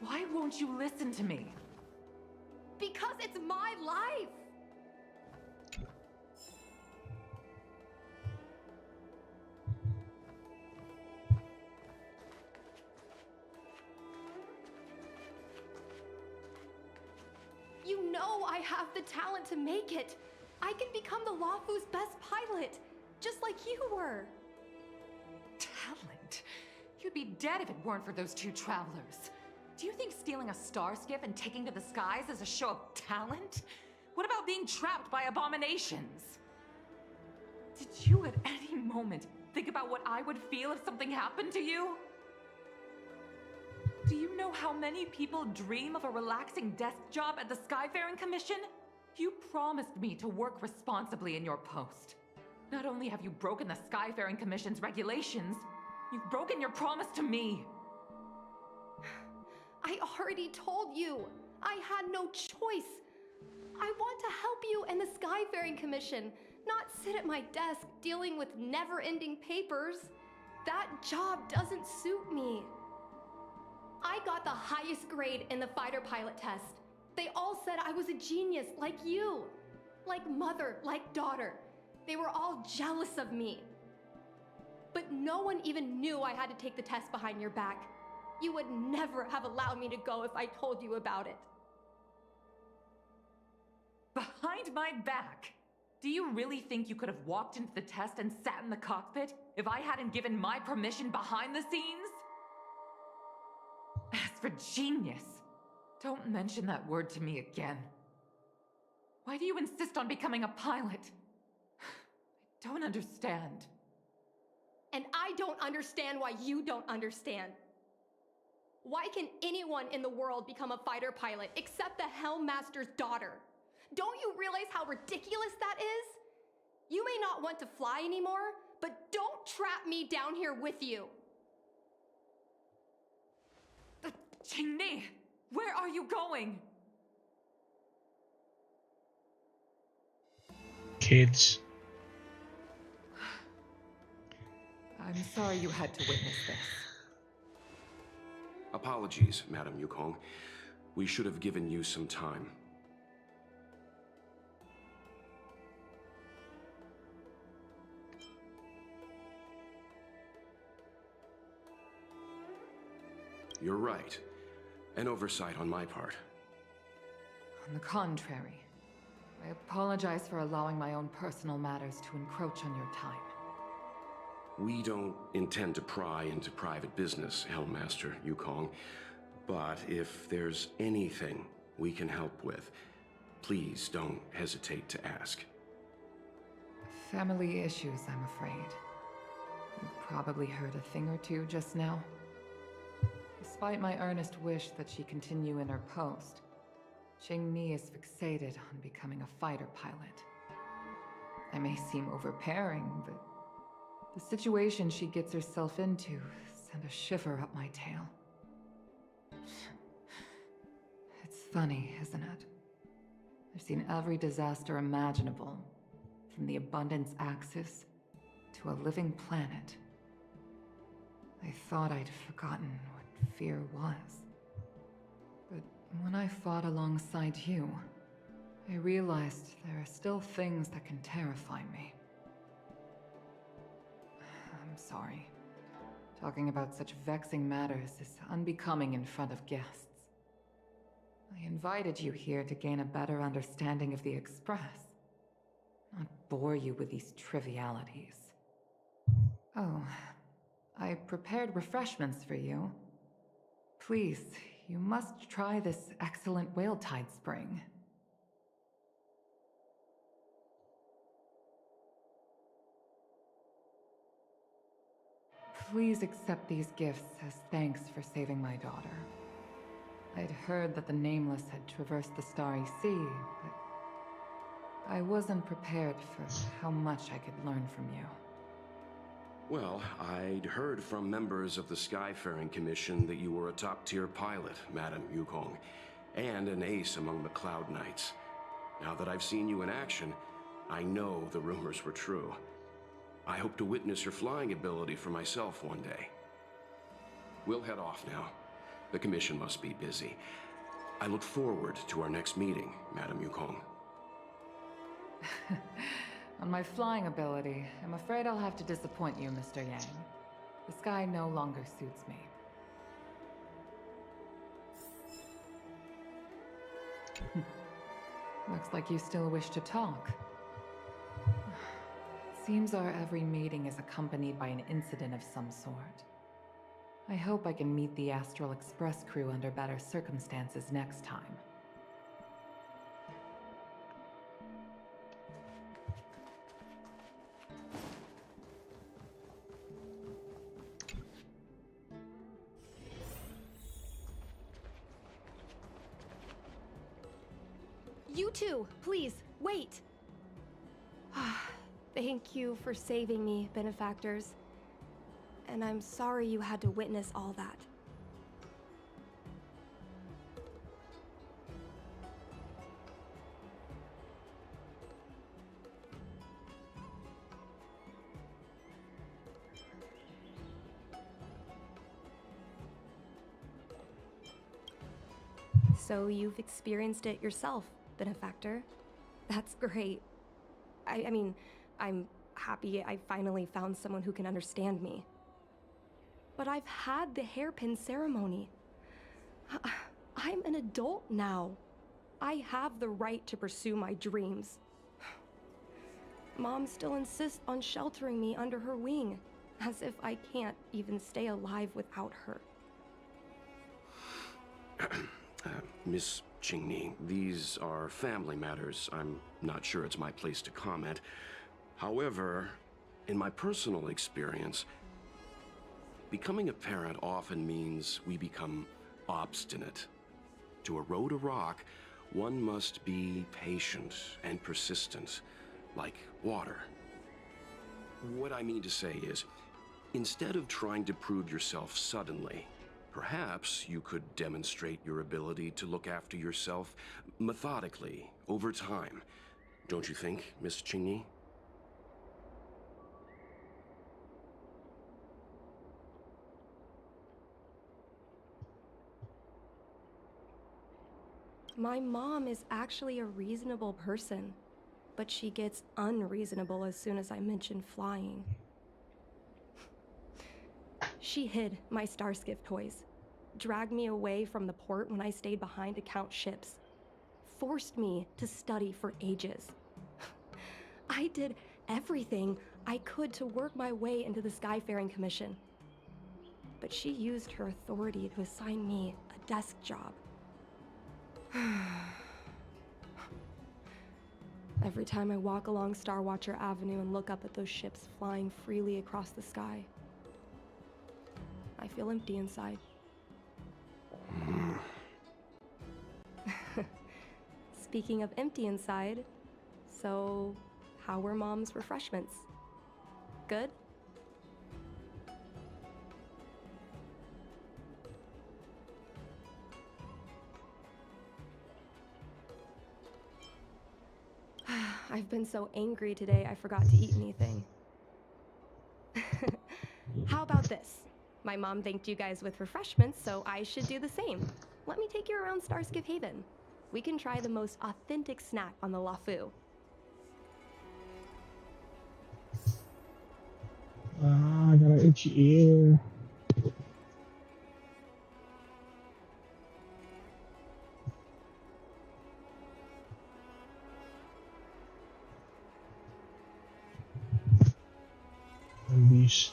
Why won't you listen to me? Because it's my life! You know I have the talent to make it. I can become the Luofu's best pilot, just like you were. Talent? You'd be dead if it weren't for those two travelers. Do you think stealing a star skiff and taking to the skies is a show of talent? What about being trapped by abominations? Did you at any moment think about what I would feel if something happened to you? Do you know how many people dream of a relaxing desk job at the Skyfaring Commission? You promised me to work responsibly in your post. Not only have you broken the Skyfaring Commission's regulations, you've broken your promise to me. I already told you. I had no choice. I want to help you and the Skyfaring Commission, not sit at my desk dealing with never-ending papers. That job doesn't suit me. I got the highest grade in the fighter pilot test. They all said I was a genius, like you. Like mother, like daughter. They were all jealous of me. But no one even knew I had to take the test behind your back. You would never have allowed me to go if I told you about it. Behind my back? Do you really think you could have walked into the test and sat in the cockpit if I hadn't given my permission behind the scenes? As for genius, don't mention that word to me again. Why do you insist on becoming a pilot? I don't understand. And I don't understand why you don't understand. Why can anyone in the world become a fighter pilot except the Helmmaster's daughter? Don't you realize how ridiculous that is? You may not want to fly anymore, but don't trap me down here with you. Qingni, where are you going? Kids. I'm sorry you had to witness this. Apologies, Madam Yukong. We should have given you some time. You're right. An oversight on my part. On the contrary, I apologize for allowing my own personal matters to encroach on your time. We don't intend to pry into private business, Hellmaster Yukong. But if there's anything we can help with, please don't hesitate to ask. Family issues, I'm afraid. You probably heard a thing or two just now. Despite my earnest wish that she continue in her post, Qingni is fixated on becoming a fighter pilot. I may seem overbearing, but the situation she gets herself into sent a shiver up my tail. It's funny, isn't it? I've seen every disaster imaginable, from the abundance axis to a living planet. I thought I'd forgotten what fear was. But when I fought alongside you, I realized there are still things that can terrify me. I'm sorry. Talking about such vexing matters is unbecoming in front of guests. I invited you here to gain a better understanding of the Express, not bore you with these trivialities. Oh, I prepared refreshments for you. Please, you must try this excellent Whaletide Spring. Please accept these gifts as thanks for saving my daughter. I'd heard that the Nameless had traversed the Starry Sea, but I wasn't prepared for how much I could learn from you. Well, I'd heard from members of the Skyfaring Commission that you were a top-tier pilot, Madam Yukong, and an ace among the Cloud Knights. Now that I've seen you in action, I know the rumors were true. I hope to witness your flying ability for myself one day. We'll head off now. The Commission must be busy. I look forward to our next meeting, Madam Yukong. On my flying ability, I'm afraid I'll have to disappoint you, Mr. Yang. The sky no longer suits me. Looks like you still wish to talk. Seems our every meeting is accompanied by an incident of some sort. I hope I can meet the Astral Express crew under better circumstances next time. You two, please, wait! Thank you for saving me, benefactors. And I'm sorry you had to witness all that. So you've experienced it yourself, benefactor. That's great. I mean, I'm happy I finally found someone who can understand me. But I've had the hairpin ceremony. I'm an adult now. I have the right to pursue my dreams. Mom still insists on sheltering me under her wing, as if I can't even stay alive without her. Miss Qingni, these are family matters. I'm not sure it's my place to comment. However, in my personal experience, becoming a parent often means we become obstinate. To erode a rock, one must be patient and persistent, like water. What I mean to say is, instead of trying to prove yourself suddenly, perhaps you could demonstrate your ability to look after yourself methodically, over time. Don't you think, Miss Qingyi? My mom is actually a reasonable person, but she gets unreasonable as soon as I mention flying. She hid my Starskiff toys, dragged me away from the port when I stayed behind to count ships, forced me to study for ages. I did everything I could to work my way into the Skyfaring Commission. But she used her authority to assign me a desk job. Every time I walk along Starwatcher Avenue and look up at those ships flying freely across the sky, I feel empty inside. Speaking of empty inside, so how were Mom's refreshments? Good? I've been so angry today I forgot to eat anything. How about this? My mom thanked you guys with refreshments, so I should do the same. Let me take you around Starskiff Haven. We can try the most authentic snack on the Lafu. I got an itchy ear. And these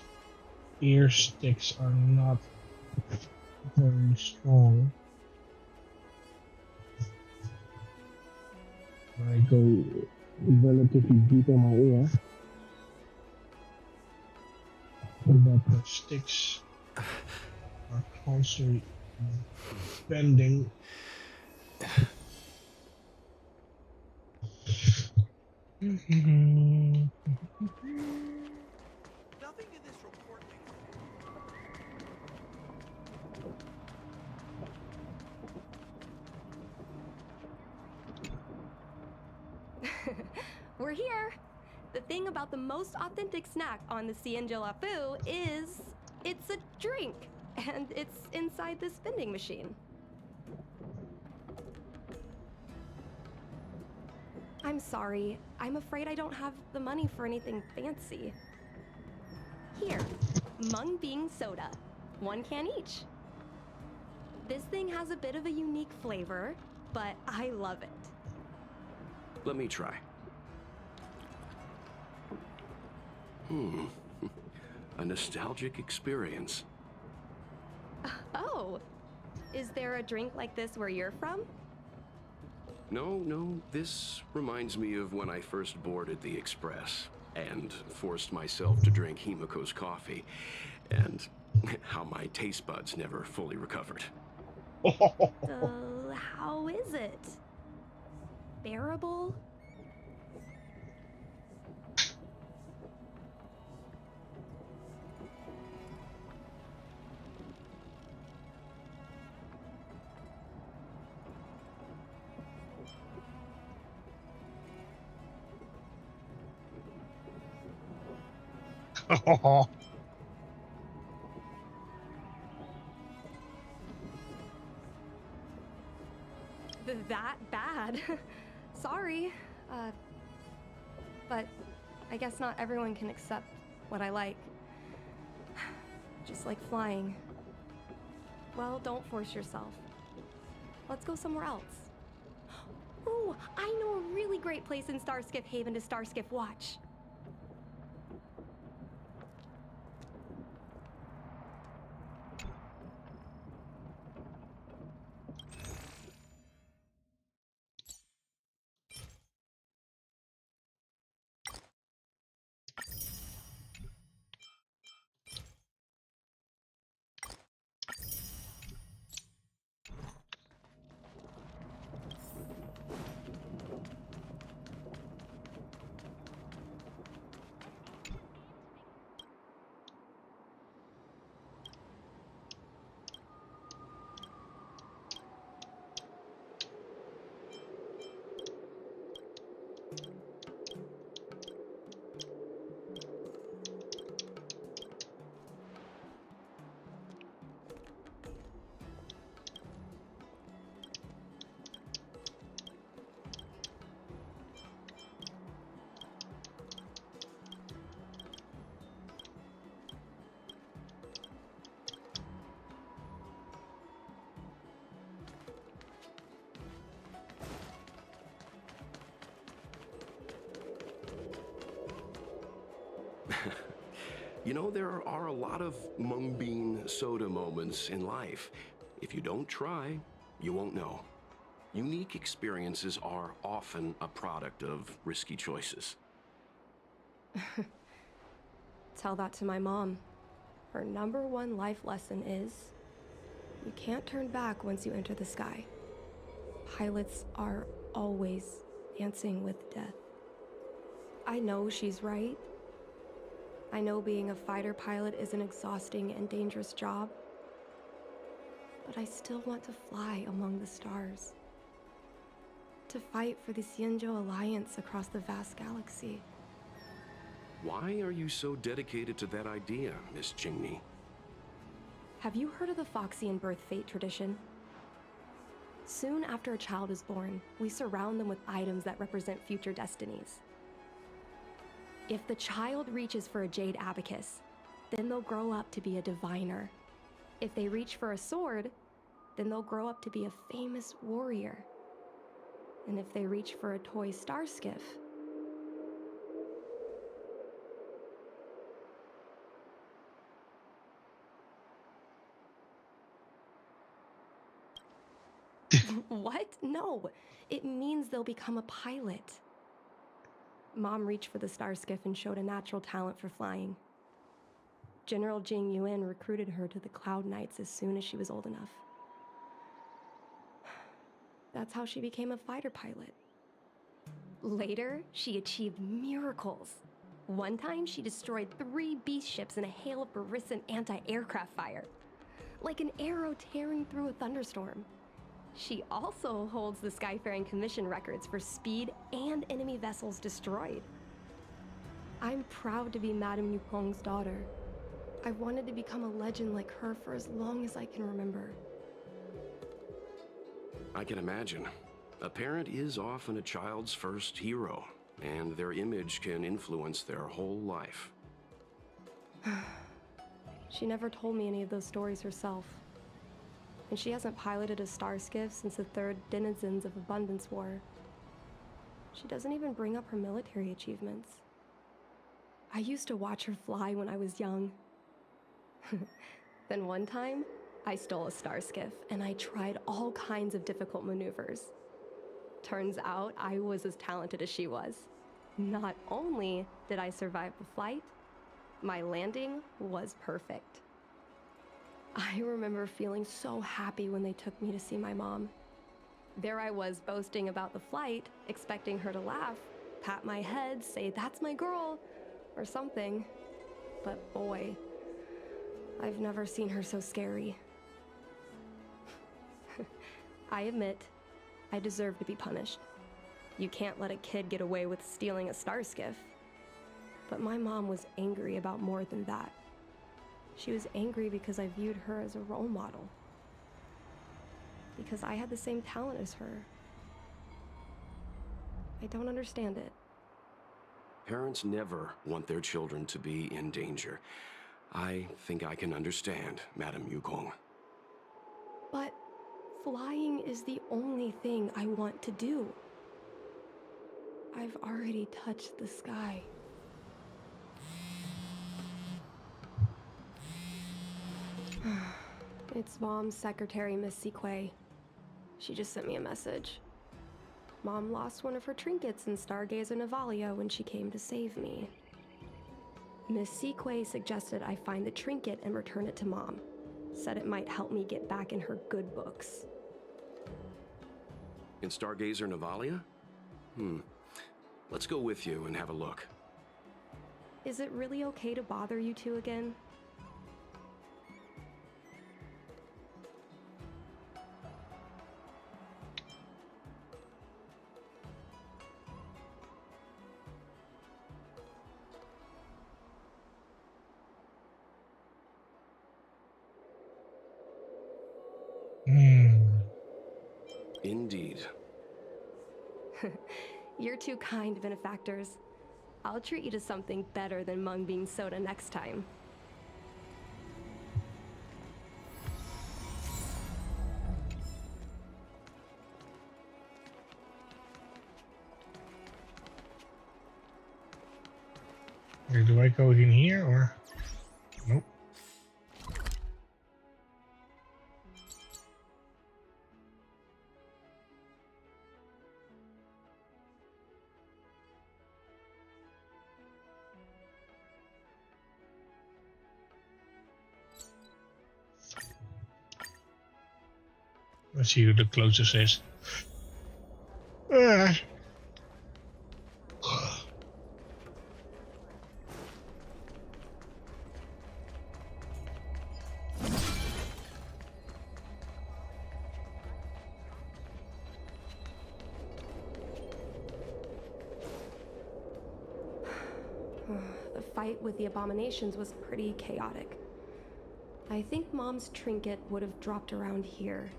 ear sticks are not very strong. I go relatively deep in my ear. But the sticks are constantly bending. Nothing in this report We're here! The thing about the most authentic snack on the Cienjo Lafu is it's a drink, and it's inside this vending machine. I'm sorry. I'm afraid I don't have the money for anything fancy. Here, Mung Bean Soda. 1 can each. This thing has a bit of a unique flavor, but I love it. Let me try. A nostalgic experience. Oh, is there a drink like this where you're from? No, this reminds me of when I first boarded the Express and forced myself to drink Himiko's coffee, and how my taste buds never fully recovered. How is it? Bearable? That bad? Sorry. But I guess not everyone can accept what I like. Just like flying. Well, don't force yourself. Let's go somewhere else. Ooh, I know a really great place in Starskiff Haven to Starskiff watch. You know, there are a lot of mung bean soda moments in life. If you don't try, you won't know. Unique experiences are often a product of risky choices. Tell that to my mom. Her #1 life lesson is, you can't turn back once you enter the sky. Pilots are always dancing with death. I know she's right. I know being a fighter pilot is an exhausting and dangerous job. But I still want to fly among the stars. To fight for the Xianzhou Alliance across the vast galaxy. Why are you so dedicated to that idea, Miss Jingni? Have you heard of the Foxian birth fate tradition? Soon after a child is born, we surround them with items that represent future destinies. If the child reaches for a jade abacus, then they'll grow up to be a diviner. If they reach for a sword, then they'll grow up to be a famous warrior. And if they reach for a toy star skiff, what? No, it means they'll become a pilot. Mom reached for the star skiff and showed a natural talent for flying. General Jing Yuan recruited her to the Cloud Knights as soon as she was old enough. That's how she became a fighter pilot. Later, she achieved miracles. One time, she destroyed 3 beast ships in a hail of Barisan anti-aircraft fire. Like an arrow tearing through a thunderstorm. She also holds the Skyfaring Commission records for speed and enemy vessels destroyed. I'm proud to be Madame Yukong's daughter. I've wanted to become a legend like her for as long as I can remember. I can imagine. A parent is often a child's first hero, and their image can influence their whole life. She never told me any of those stories herself. And she hasn't piloted a star skiff since the 3rd Denizens of Abundance War. She doesn't even bring up her military achievements. I used to watch her fly when I was young. Then one time, I stole a star skiff and I tried all kinds of difficult maneuvers. Turns out I was as talented as she was. Not only did I survive the flight, my landing was perfect. I remember feeling so happy when they took me to see my mom. There I was boasting about the flight, expecting her to laugh, pat my head, say, "That's my girl," or something. But boy, I've never seen her so scary. I admit, I deserve to be punished. You can't let a kid get away with stealing a star skiff. But my mom was angry about more than that. She was angry because I viewed her as a role model. Because I had the same talent as her. I don't understand it. Parents never want their children to be in danger. I think I can understand, Madame Yukong. But flying is the only thing I want to do. I've already touched the sky. It's Mom's secretary, Miss Sequay. She just sent me a message. Mom lost one of her trinkets in Stargazer Navalia when she came to save me. Miss Sequay suggested I find the trinket and return it to Mom. Said it might help me get back in her good books. In Stargazer Navalia? Let's go with you and have a look. Is it really okay to bother you two again? Indeed. You're two kind benefactors. I'll treat you to something better than mung bean soda next time. Do I go in here or? Let's see who the closest is. The fight with the abominations was pretty chaotic. I think Mom's trinket would have dropped around here.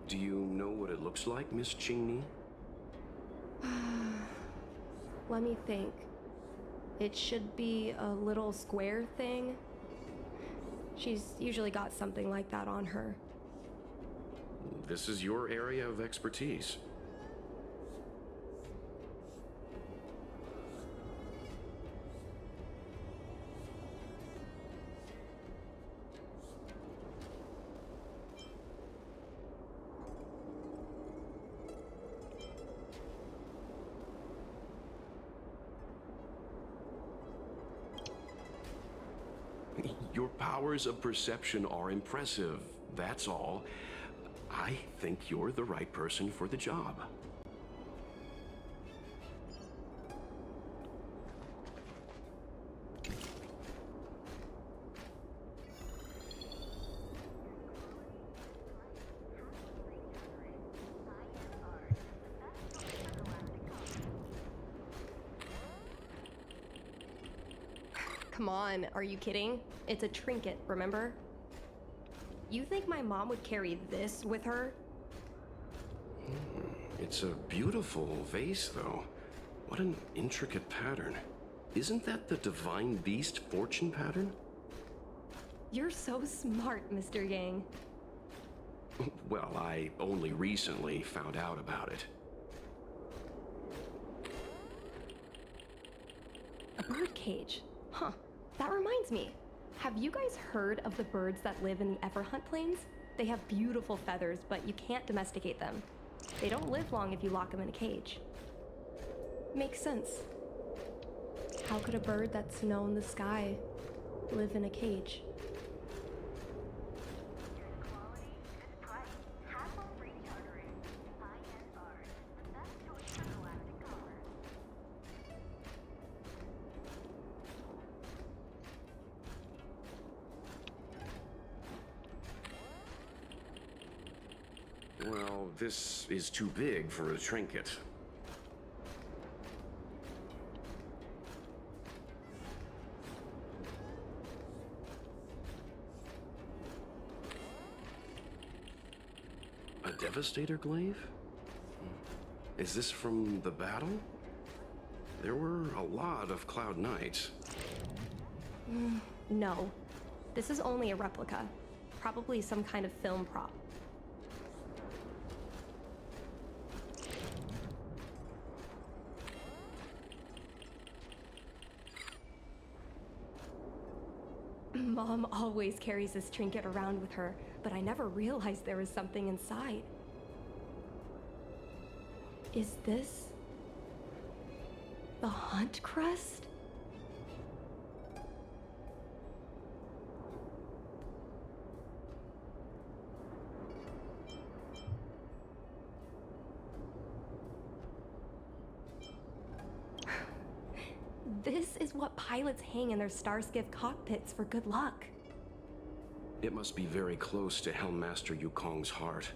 Do you know what it looks like, Miss Qingni? Let me think. It should be a little square thing. She's usually got something like that on her. This is your area of expertise. Your powers of perception are impressive, that's all. I think you're the right person for the job. Come on, are you kidding? It's a trinket, remember? You think my mom would carry this with her? It's a beautiful vase, though. What an intricate pattern. Isn't that the divine beast fortune pattern? You're so smart, Mr. Yang. Well, I only recently found out about it. A birdcage. Huh. That reminds me. Have you guys heard of the birds that live in the Everhunt Plains? They have beautiful feathers, but you can't domesticate them. They don't live long if you lock them in a cage. Makes sense. How could a bird that's known in the sky live in a cage? Well, this is too big for a trinket. A Devastator glaive? Is this from the battle? There were a lot of Cloud Knights. No. This is only a replica. Probably some kind of film prop. Mom always carries this trinket around with her, but I never realized there was something inside. Is this the Hunt Crest? This is what pilots hang in their Starskiff cockpits for good luck. It must be very close to Helmmaster Yukong's heart.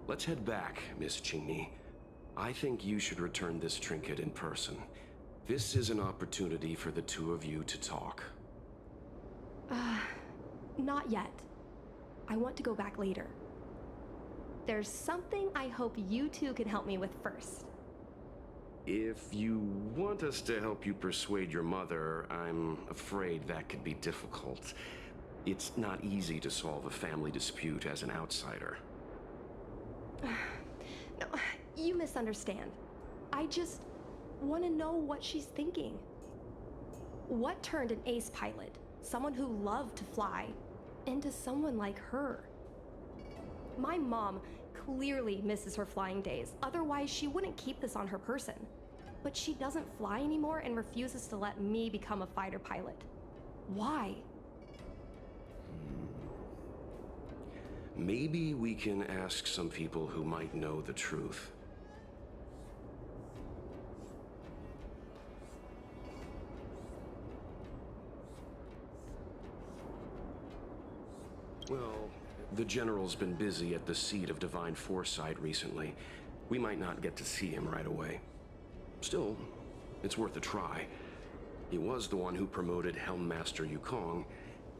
Let's head back, Miss Qingni. I think you should return this trinket in person. This is an opportunity for the two of you to talk. Not yet. I want to go back later. There's something I hope you two can help me with first. If you want us to help you persuade your mother, I'm afraid that could be difficult. It's not easy to solve a family dispute as an outsider. No, you misunderstand. I just want to know what she's thinking. What turned an ace pilot, someone who loved to fly, into someone like her? My mom clearly misses her flying days, otherwise she wouldn't keep this on her person. But she doesn't fly anymore and refuses to let me become a fighter pilot. Why? Maybe we can ask some people who might know the truth. Well, the General's been busy at the seat of Divine Foresight recently. We might not get to see him right away. Still, it's worth a try. He was the one who promoted Helm Master Yukong.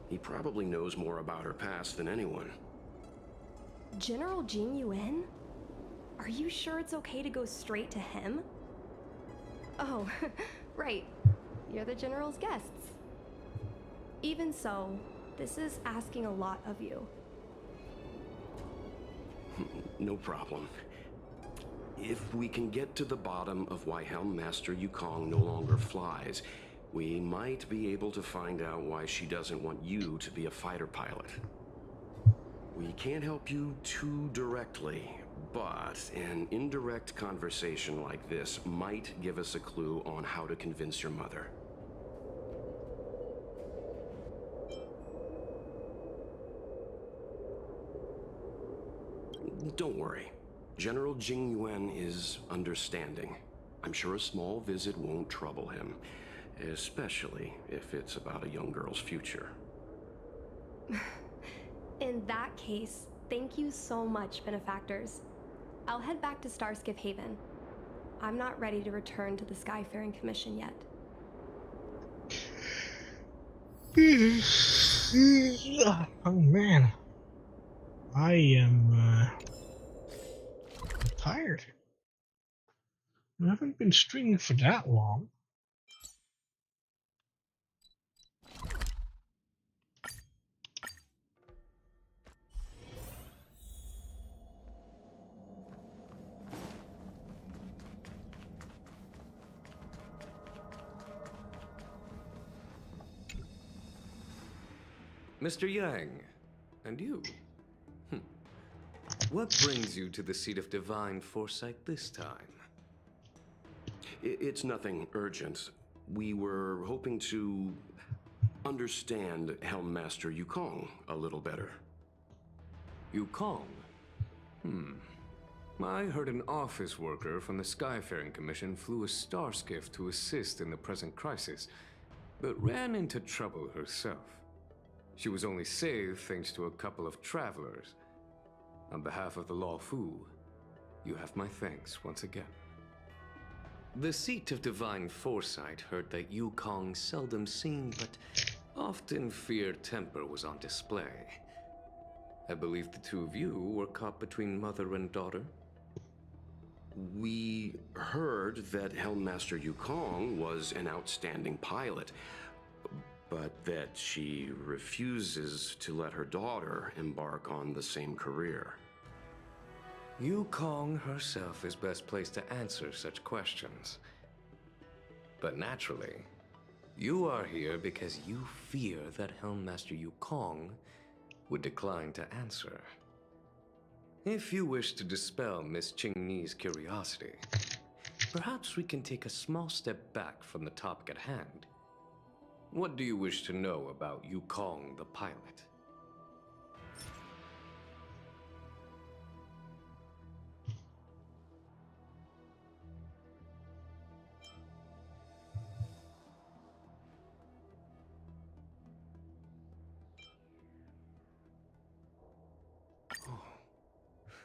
He probably knows more about her past than anyone. General Jing Yuan? Are you sure it's okay to go straight to him? Oh, right. You're the General's guests. Even so, this is asking a lot of you. No problem. If we can get to the bottom of why Helm Master Yukong no longer flies, we might be able to find out why she doesn't want you to be a fighter pilot. We can't help you too directly, but an indirect conversation like this might give us a clue on how to convince your mother. Don't worry. General Jing Yuan is understanding. I'm sure a small visit won't trouble him, especially if it's about a young girl's future. In that case, thank you so much, benefactors. I'll head back to Starskiff Haven. I'm not ready to return to the Skyfaring Commission yet. Oh man. I am tired. I haven't been streaming for that long. Mr. Yang, and you? What brings you to the seat of Divine Foresight this time? It's nothing urgent. We were hoping to understand Helm Master Yukong a little better. Yukong? I heard an office worker from the Skyfaring Commission flew a star skiff to assist in the present crisis, but ran into trouble herself. She was only saved thanks to a couple of travelers. On behalf of the Law Fu, you have my thanks once again. The seat of Divine Foresight heard that Yukong seldom seen, but often feared temper was on display. I believe the two of you were caught between mother and daughter. We heard that Helm Master Yukong was an outstanding pilot, but that she refuses to let her daughter embark on the same career. Yukong herself is best placed to answer such questions. But naturally, you are here because you fear that Helm Master Yukong would decline to answer. If you wish to dispel Miss Qingni's curiosity, perhaps we can take a small step back from the topic at hand. What do you wish to know about Yukong the pilot?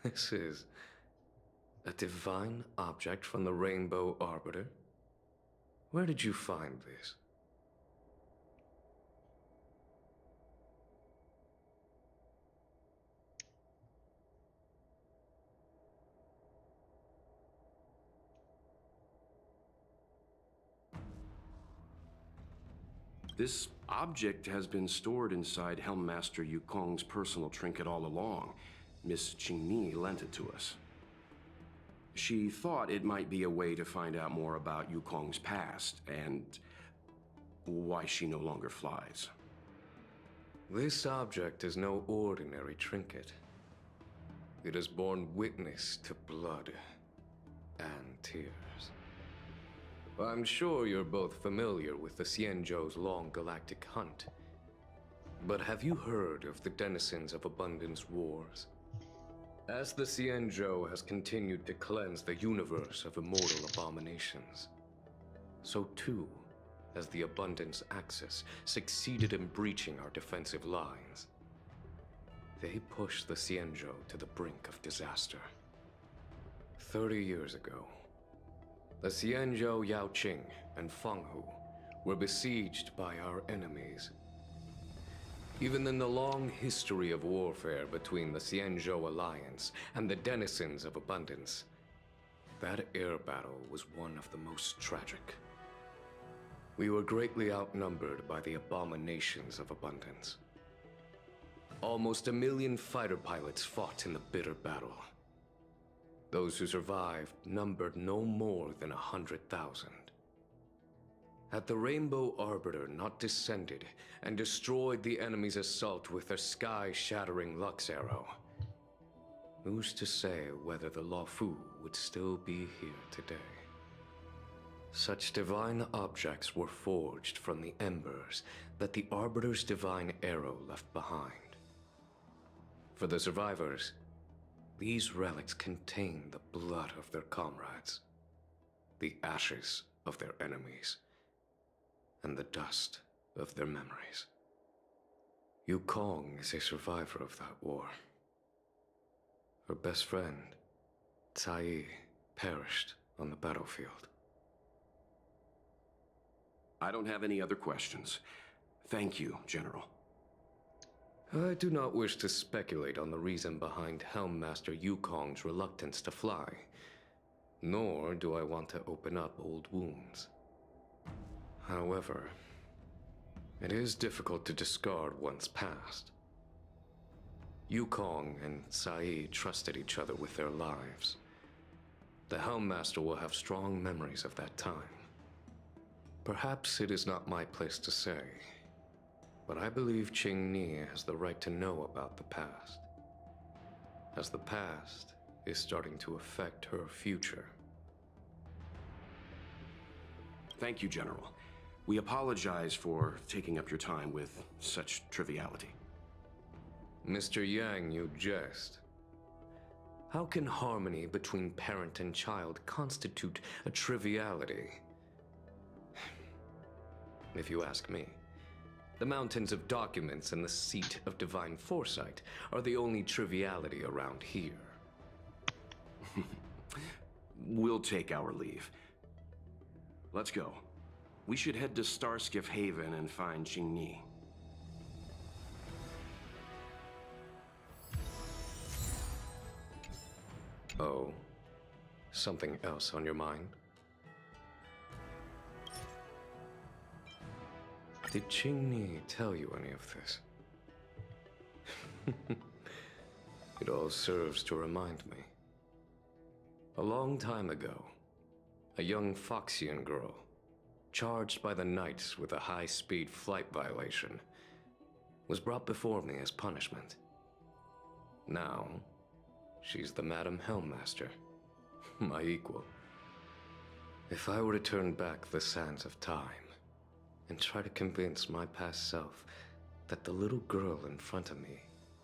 This is a divine object from the Rainbow Arbiter? Where did you find this? This object has been stored inside Helm Master Yukong's personal trinket all along. Miss Qingni lent it to us. She thought it might be a way to find out more about Yukong's past and why she no longer flies. This object is no ordinary trinket. It has borne witness to blood and tears. I'm sure you're both familiar with the Xianzhou's long galactic hunt. But have you heard of the denizens of Abundance Wars? As the Xianzhou has continued to cleanse the universe of immortal abominations, so too has the Abundance Axis succeeded in breaching our defensive lines. They pushed the Xianzhou to the brink of disaster. 30 years ago, the Xianzhou Yaoqing and Fenghu were besieged by our enemies. Even in the long history of warfare between the Xianzhou Alliance and the denizens of Abundance, that air battle was one of the most tragic. We were greatly outnumbered by the abominations of Abundance. Almost 1 million fighter pilots fought in the bitter battle. Those who survived numbered no more than 100,000. Had the Rainbow Arbiter not descended and destroyed the enemy's assault with their sky-shattering Lux Arrow, who's to say whether the Luofu would still be here today? Such divine objects were forged from the embers that the Arbiter's divine arrow left behind. For the survivors, these relics contain the blood of their comrades, the ashes of their enemies, and the dust of their memories. Yukong is a survivor of that war. Her best friend, Cai, perished on the battlefield. I don't have any other questions. Thank you, General. I do not wish to speculate on the reason behind Helmmaster Yukong's reluctance to fly, nor do I want to open up old wounds. However, it is difficult to discard one's past. Yukong and Cai trusted each other with their lives. The Helmmaster will have strong memories of that time. Perhaps it is not my place to say, but I believe Qingni has the right to know about the past, as the past is starting to affect her future. Thank you, General. We apologize for taking up your time with such triviality. Mr. Yang, you jest. How can harmony between parent and child constitute a triviality? If you ask me, the mountains of documents and the seat of divine foresight are the only triviality around here. We'll take our leave. Let's go. We should head to Starskiff Haven and find Qingni. Oh, something else on your mind? Did Qingni tell you any of this? It all serves to remind me. A long time ago, a young Foxian girl, charged by the Knights with a high-speed flight violation, was brought before me as punishment. Now, she's the Madam Helmmaster, my equal. If I were to turn back the sands of time and try to convince my past self that the little girl in front of me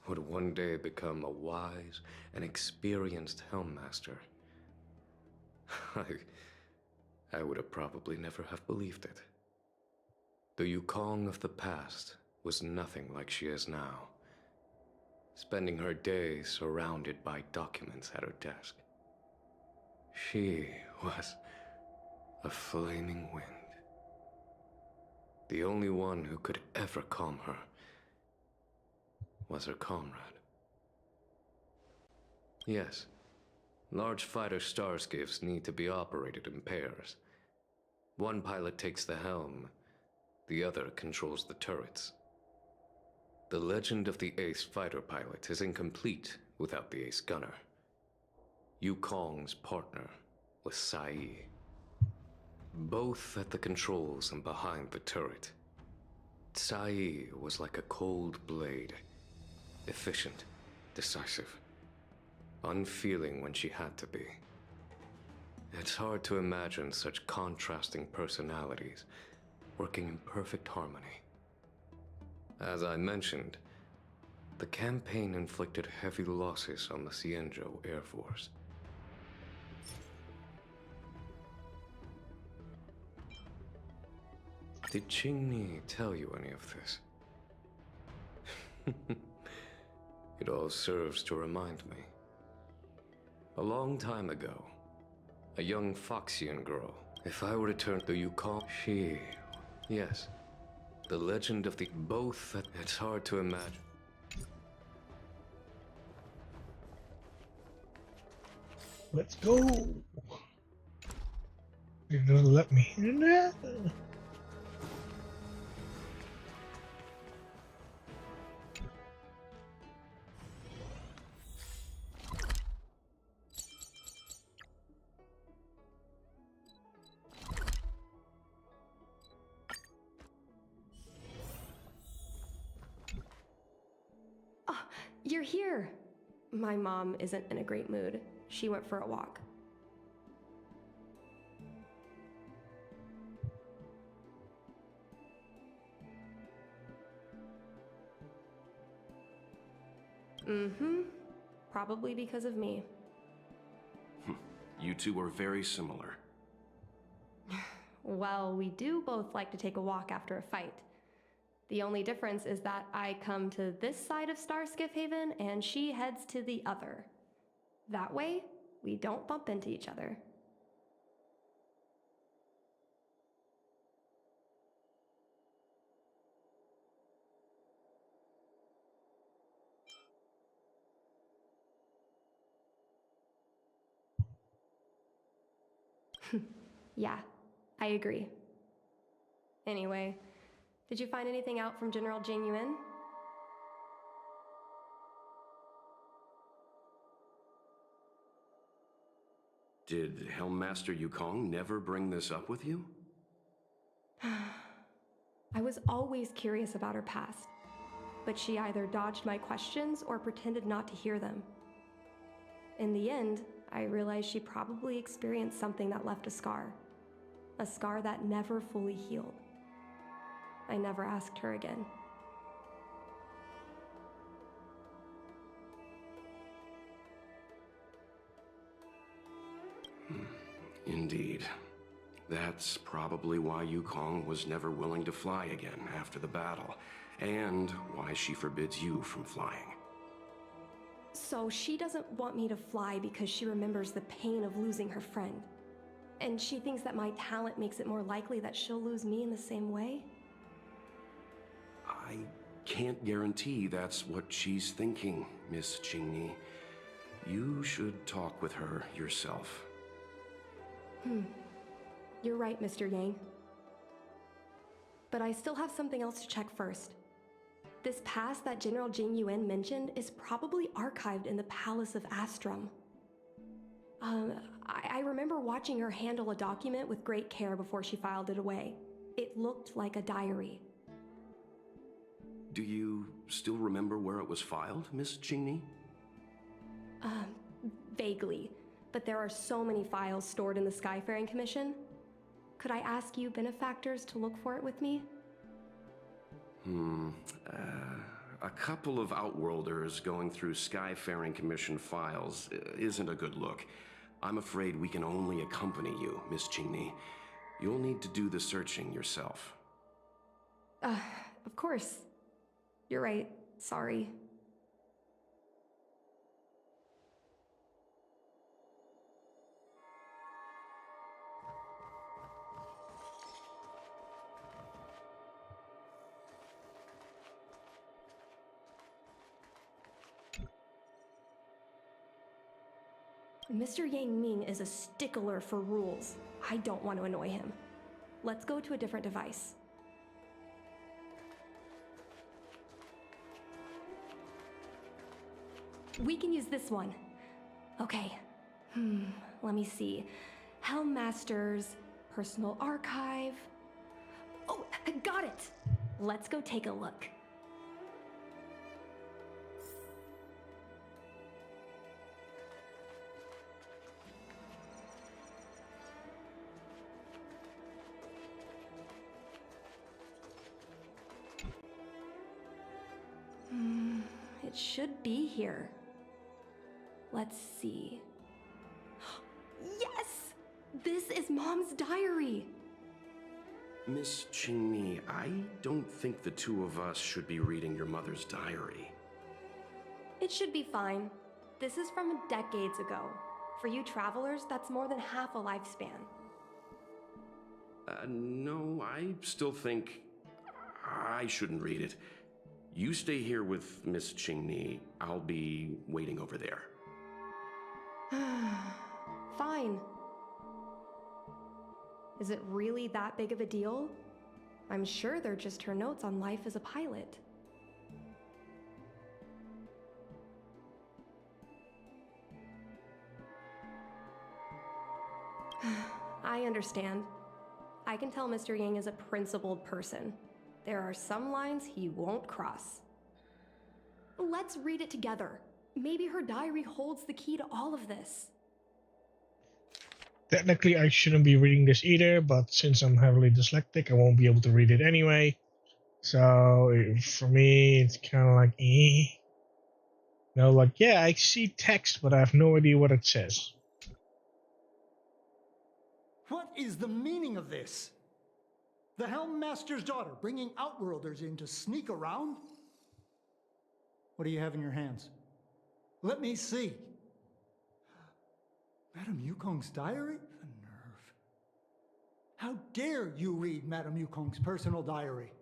would one day become a wise and experienced Helmmaster, I would have probably never have believed it. The Yukong of the past was nothing like she is now, spending her days surrounded by documents at her desk. She was a flaming wind. The only one who could ever calm her was her comrade. Yes, large fighter starskiffs need to be operated in pairs. One pilot takes the helm, the other controls the turrets. The legend of the ace fighter pilot is incomplete without the ace gunner. Yukong's partner was Cai. Both at the controls and behind the turret, Cai was like a cold blade, efficient, decisive, unfeeling when she had to be. It's hard to imagine such contrasting personalities working in perfect harmony. As I mentioned, the campaign inflicted heavy losses on the Cienjo Air Force. Did Qingni tell you any of this? It all serves to remind me. A long time ago, a young Foxian girl. If I were to turn to you call she... Yes. The legend of the both, it's hard to imagine. Let's go. You're gonna let me in there? You're here! My mom isn't in a great mood. She went for a walk. Mm-hmm. Probably because of me. You two are very similar. Well, we do both like to take a walk after a fight. The only difference is that I come to this side of Starskiff Haven and she heads to the other. That way, we don't bump into each other. Yeah, I agree. Anyway, did you find anything out from General Jing Yuan? Did Helmmaster Yukong never bring this up with you? I was always curious about her past, but she either dodged my questions or pretended not to hear them. In the end, I realized she probably experienced something that left a scar that never fully healed. I never asked her again. Indeed. That's probably why Yukong was never willing to fly again after the battle, and why she forbids you from flying. So she doesn't want me to fly because she remembers the pain of losing her friend. And she thinks that my talent makes it more likely that she'll lose me in the same way? I can't guarantee that's what she's thinking, Miss Qingni. You should talk with her yourself. You're right, Mr. Yang. But I still have something else to check first. This pass that General Jing Yuan mentioned is probably archived in the Palace of Astrum. I remember watching her handle a document with great care before she filed it away. It looked like a diary. Do you still remember where it was filed, Miss Qingni? Vaguely. But there are so many files stored in the Skyfaring Commission. Could I ask you benefactors to look for it with me? A couple of Outworlders going through Skyfaring Commission files isn't a good look. I'm afraid we can only accompany you, Miss Qingni. You'll need to do the searching yourself. Of course. You're right. Sorry. Mr. Yang Ming is a stickler for rules. I don't want to annoy him. Let's go to a different device. We can use this one. Okay. Let me see. Helmmaster's personal archive. Oh, I got it! Let's go take a look. It should be here. Let's see. Yes! This is Mom's diary! Miss Qingni, I don't think the two of us should be reading your mother's diary. It should be fine. This is from decades ago. For you travelers, that's more than half a lifespan. No, I still think I shouldn't read it. You stay here with Miss Qingni. I'll be waiting over there. Fine. Is it really that big of a deal? I'm sure they're just her notes on life as a pilot. I understand. I can tell Mr. Yang is a principled person. There are some lines he won't cross. Let's read it together. Maybe her diary holds the key to all of this. Technically, I shouldn't be reading this either, but since I'm heavily dyslexic, I won't be able to read it anyway. So for me, it's kind of like, eh. You know, like, yeah, I see text, but I have no idea what it says. What is the meaning of this? The Helm Master's daughter bringing Outworlders in to sneak around? What do you have in your hands? Let me see. Madame Yukong's diary? The nerve. How dare you read Madame Yukong's personal diary?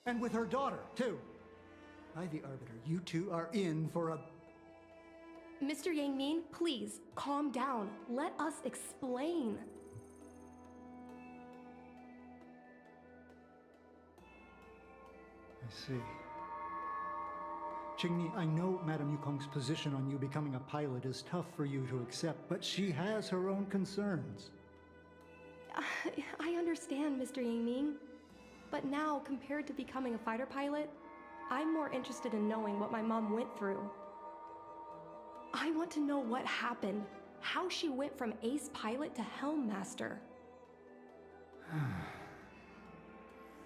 And with her daughter, too. By the Arbiter, you two are in for a... Mr. Yangmin, please, calm down. Let us explain. I see. Qingni, I know Madame Yukong's position on you becoming a pilot is tough for you to accept, but she has her own concerns. I understand, Mr. Yangming. But now, compared to becoming a fighter pilot, I'm more interested in knowing what my mom went through. I want to know what happened, how she went from ace pilot to Helm Master.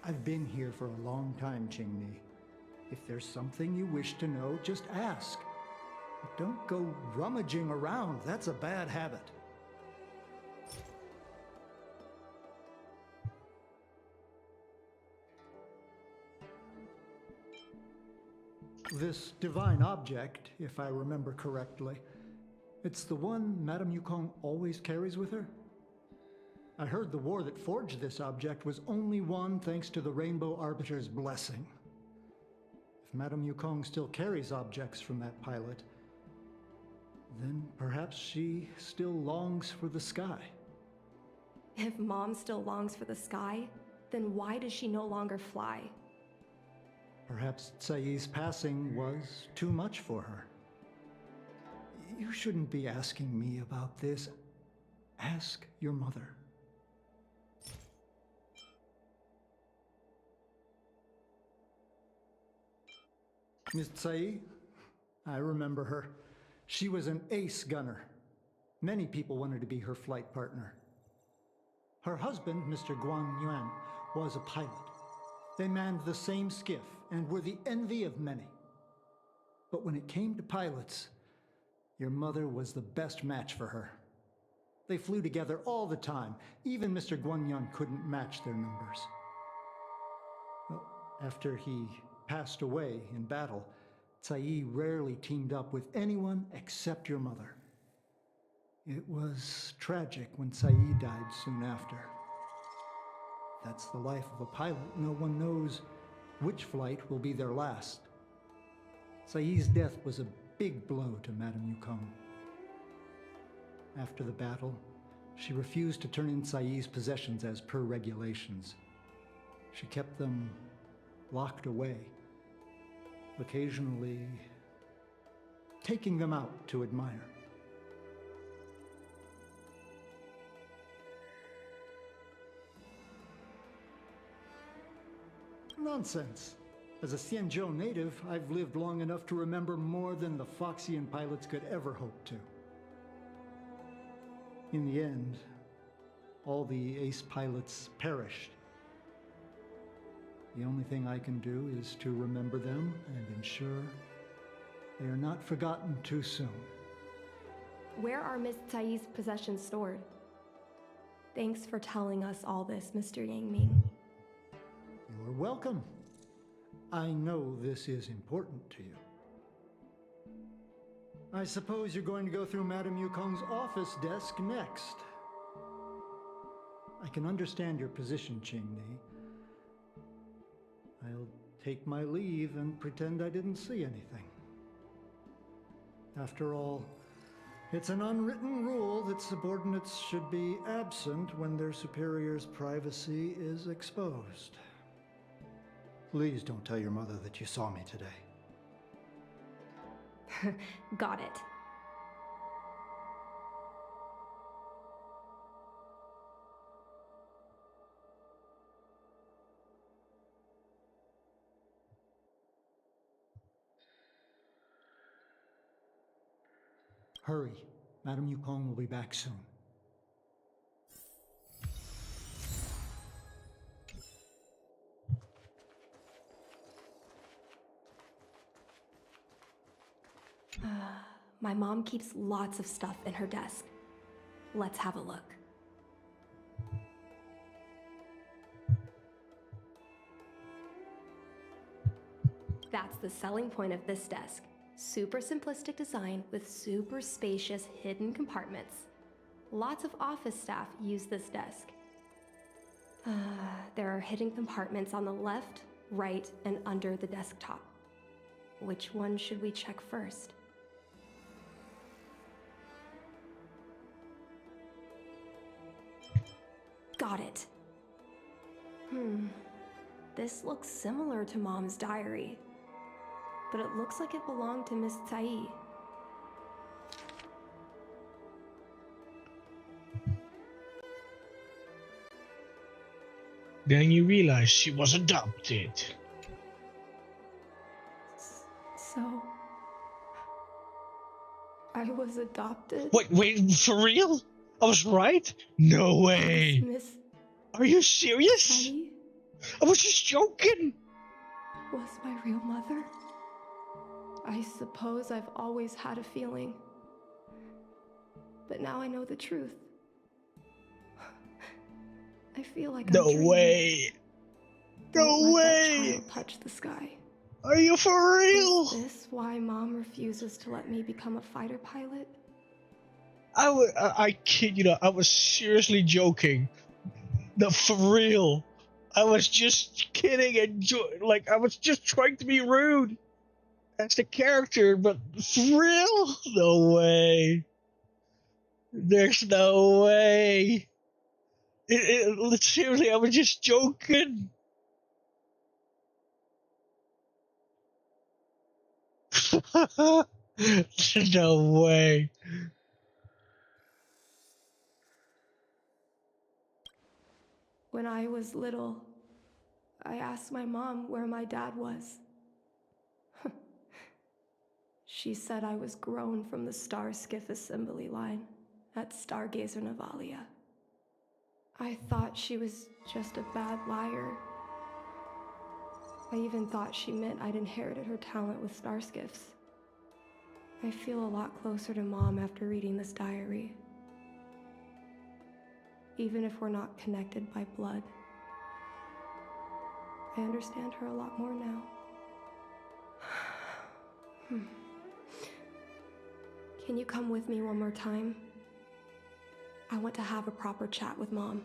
I've been here for a long time, Qingni. If there's something you wish to know, just ask. But don't go rummaging around. That's a bad habit. This divine object, if I remember correctly, it's the one Madame Yukong always carries with her? I heard the war that forged this object was only won thanks to the Rainbow Arbiter's blessing. If Madame Yukong still carries objects from that pilot, then perhaps she still longs for the sky. If Mom still longs for the sky, then why does she no longer fly? Perhaps Tsai's passing was too much for her. You shouldn't be asking me about this. Ask your mother. Miss Tsai, I remember her. She was an ace gunner. Many people wanted to be her flight partner. Her husband, Mr. Guan Yuan, was a pilot. They manned the same skiff and were the envy of many. But when it came to pilots, your mother was the best match for her. They flew together all the time. Even Mr. Guanyan couldn't match their numbers. Well, after he passed away in battle, Tsai rarely teamed up with anyone except your mother. It was tragic when Tsai died soon after. That's the life of a pilot. No one knows which flight will be their last. Tsai's death was a big blow to Madame Yukong. After the battle, she refused to turn in Tsai's possessions as per regulations. She kept them locked away, occasionally taking them out to admire. Nonsense. As a Xianzhou native, I've lived long enough to remember more than the Foxian pilots could ever hope to. In the end, all the ace pilots perished. The only thing I can do is to remember them and ensure They are not forgotten too soon. Where are Miss Tsai's possessions stored? Thanks for telling us all this, Mr. Yang Ming. You are welcome. I know this is important to you. I suppose you're going to go through Madame Yukong's office desk next. I can understand your position, Qingni. I'll take my leave and pretend I didn't see anything. After all, it's an unwritten rule that subordinates should be absent when their superior's privacy is exposed. Please don't tell your mother that you saw me today. Got it. Hurry. Madame Yukong will be back soon. My mom keeps lots of stuff in her desk. Let's have a look. That's the selling point of this desk. Super simplistic design with super spacious hidden compartments. Lots of office staff use this desk. There are hidden compartments on the left, right, and under the desktop. Which one should we check first? Got it. This looks similar to Mom's diary, but it looks like it belonged to Miss Tsai. Then you realize she was adopted. So, I was adopted? Wait, for real? I was right? No way. Miss Are you serious? Tsai I was just joking. was my real mother. I suppose I've always had a feeling. But now I know the truth. I feel like I'm dreaming. No way. Don't No let way. that child touch the sky. Are you for real? Is this why Mom refuses to let me become a fighter pilot? I kid you not, I was seriously joking. No, for real. I was just kidding and I was just trying to be rude. That's the character, but for real? No way. There's no way. Seriously, I was just joking. No way. When I was little, I asked my mom where my dad was. She said I was grown from the Star Skiff assembly line at Stargazer Navalia. I thought she was just a bad liar. I even thought she meant I'd inherited her talent with star skiffs. I feel a lot closer to Mom after reading this diary. Even if we're not connected by blood. I understand her a lot more now. Can you come with me one more time? I want to have a proper chat with Mom.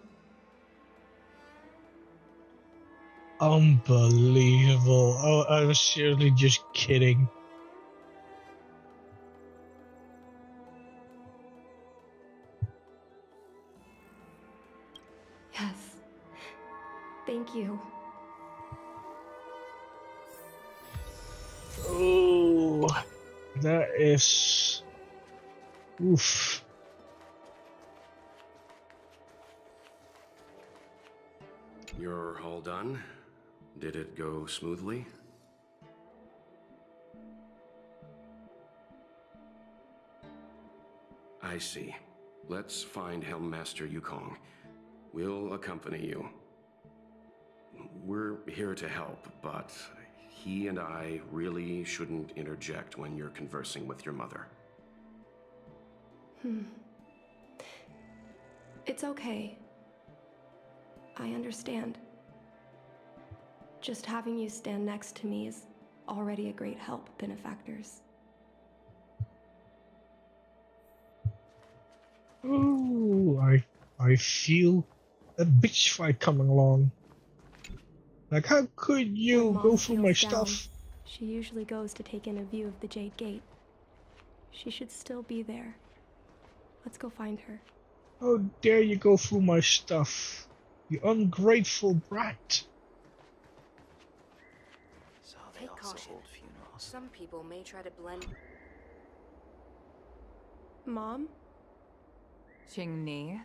Unbelievable. I was seriously just kidding. Yes. Thank you. Oh, that is... Oof. You're all done? Did it go smoothly? I see. Let's find Helmmaster Yukong. We'll accompany you. We're here to help, but he and I really shouldn't interject when you're conversing with your mother. It's okay. I understand. Just having you stand next to me is already a great help, benefactors. Oh, I feel a bitch fight coming along. Like, how could you When Mom go through my feels down, stuff? she usually goes to take in a view of the Jade Gate. She should still be there. Let's go find her. How dare you go through my stuff? You ungrateful brat. So they Take also caution. hold funerals. Some people may try to blend. Mom? Qingni,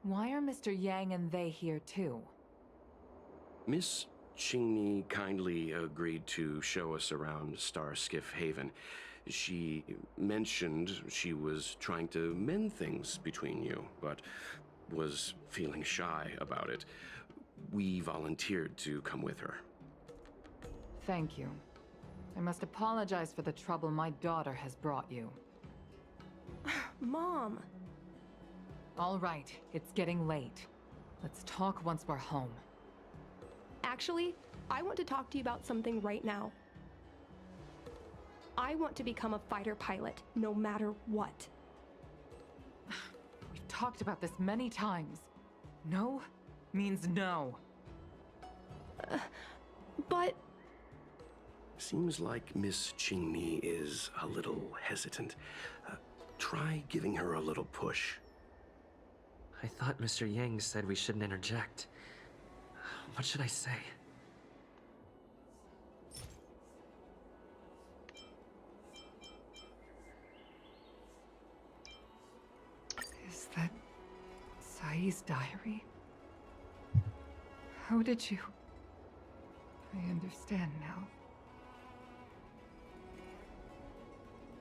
why are Mr. Yang and they here too? Miss Qingni kindly agreed to show us around Starskiff Haven. She mentioned she was trying to mend things between you, but was feeling shy about it. We volunteered to come with her. Thank you. I must apologize for the trouble my daughter has brought you. Mom! All right, it's getting late. Let's talk once we're home. Actually, I want to talk to you about something right now. I want to become a fighter pilot, no matter what. We've talked about this many times. No means no. But... Seems like Miss Qingni is a little hesitant. Try giving her a little push. I thought Mr. Yang said we shouldn't interject. What should I say? Is that Sai's diary? How did you... I understand now.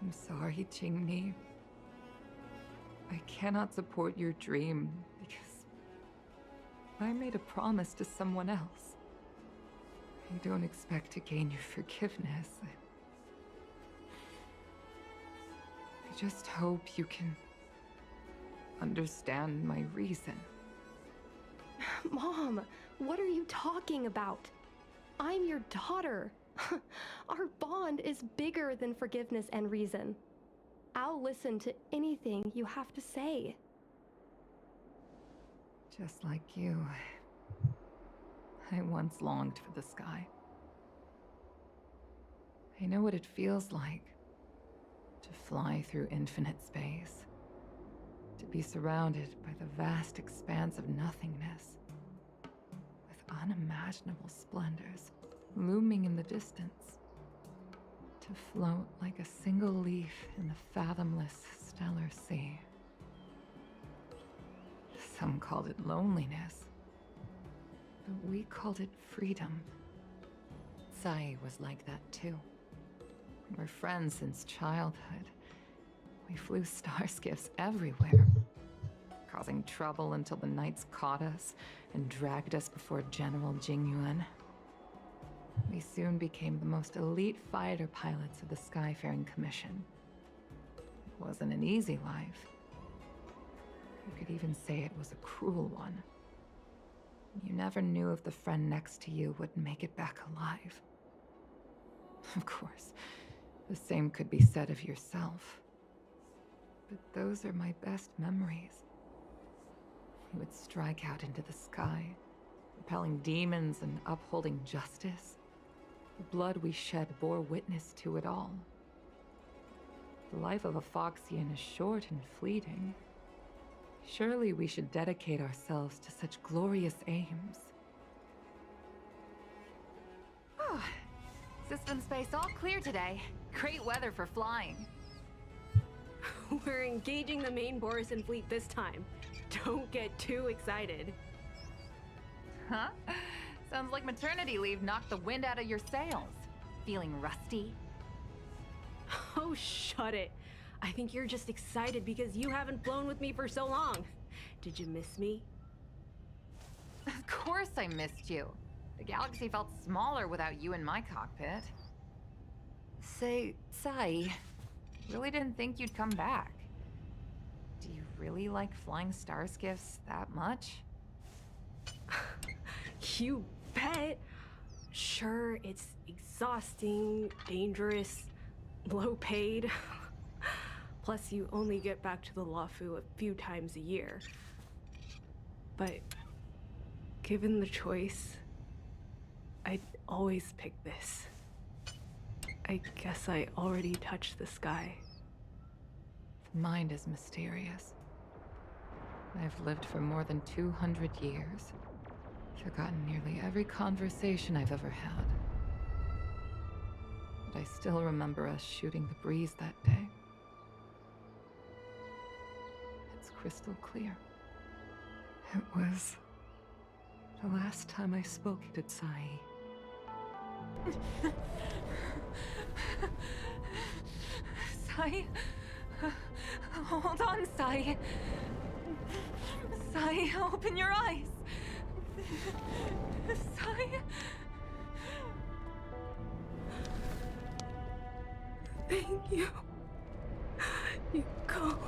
I'm sorry, Qingni. I cannot support your dream because I made a promise to someone else. I don't expect to gain your forgiveness. I just hope you can understand my reason. Mom, what are you talking about? I'm your daughter. Our bond is bigger than forgiveness and reason. I'll listen to anything you have to say. Just like you, I once longed for the sky. I know what it feels like to fly through infinite space, to be surrounded by the vast expanse of nothingness, with unimaginable splendors looming in the distance, to float like a single leaf in the fathomless stellar sea. Some called it loneliness, but we called it freedom. Sai was like that too. We're friends since childhood. We flew starskiffs everywhere, causing trouble until the knights caught us and dragged us before General Jingyuan. We soon became the most elite fighter pilots of the Skyfaring Commission. It wasn't an easy life. You could even say it was a cruel one. You never knew if the friend next to you would make it back alive. Of course, the same could be said of yourself. But those are my best memories. We would strike out into the sky, repelling demons and upholding justice. The blood we shed bore witness to it all. The life of a Foxian is short and fleeting. Surely we should dedicate ourselves to such glorious aims. Oh, system space all clear today. Great weather for flying. We're engaging the main Borison fleet this time. Don't get too excited. Huh? Sounds like maternity leave knocked the wind out of your sails. Feeling rusty? Oh, shut it. I think you're just excited because you haven't flown with me for so long. Did you miss me? Of course I missed you. The galaxy felt smaller without you in my cockpit. Say, Sai, really didn't think you'd come back. Do you really like flying star skiffs that much? You bet. Sure, it's exhausting, dangerous, low paid. Plus, you only get back to the Lafu a few times a year. But given the choice, I'd always pick this. I guess I already touched the sky. The mind is mysterious. I've lived for more than 200 years. Forgotten nearly every conversation I've ever had. But I still remember us shooting the breeze that day. It's crystal clear. It was the last time I spoke to Sai. Sai? Hold on, Sai. Sai, open your eyes. Sai? Thank you. You go.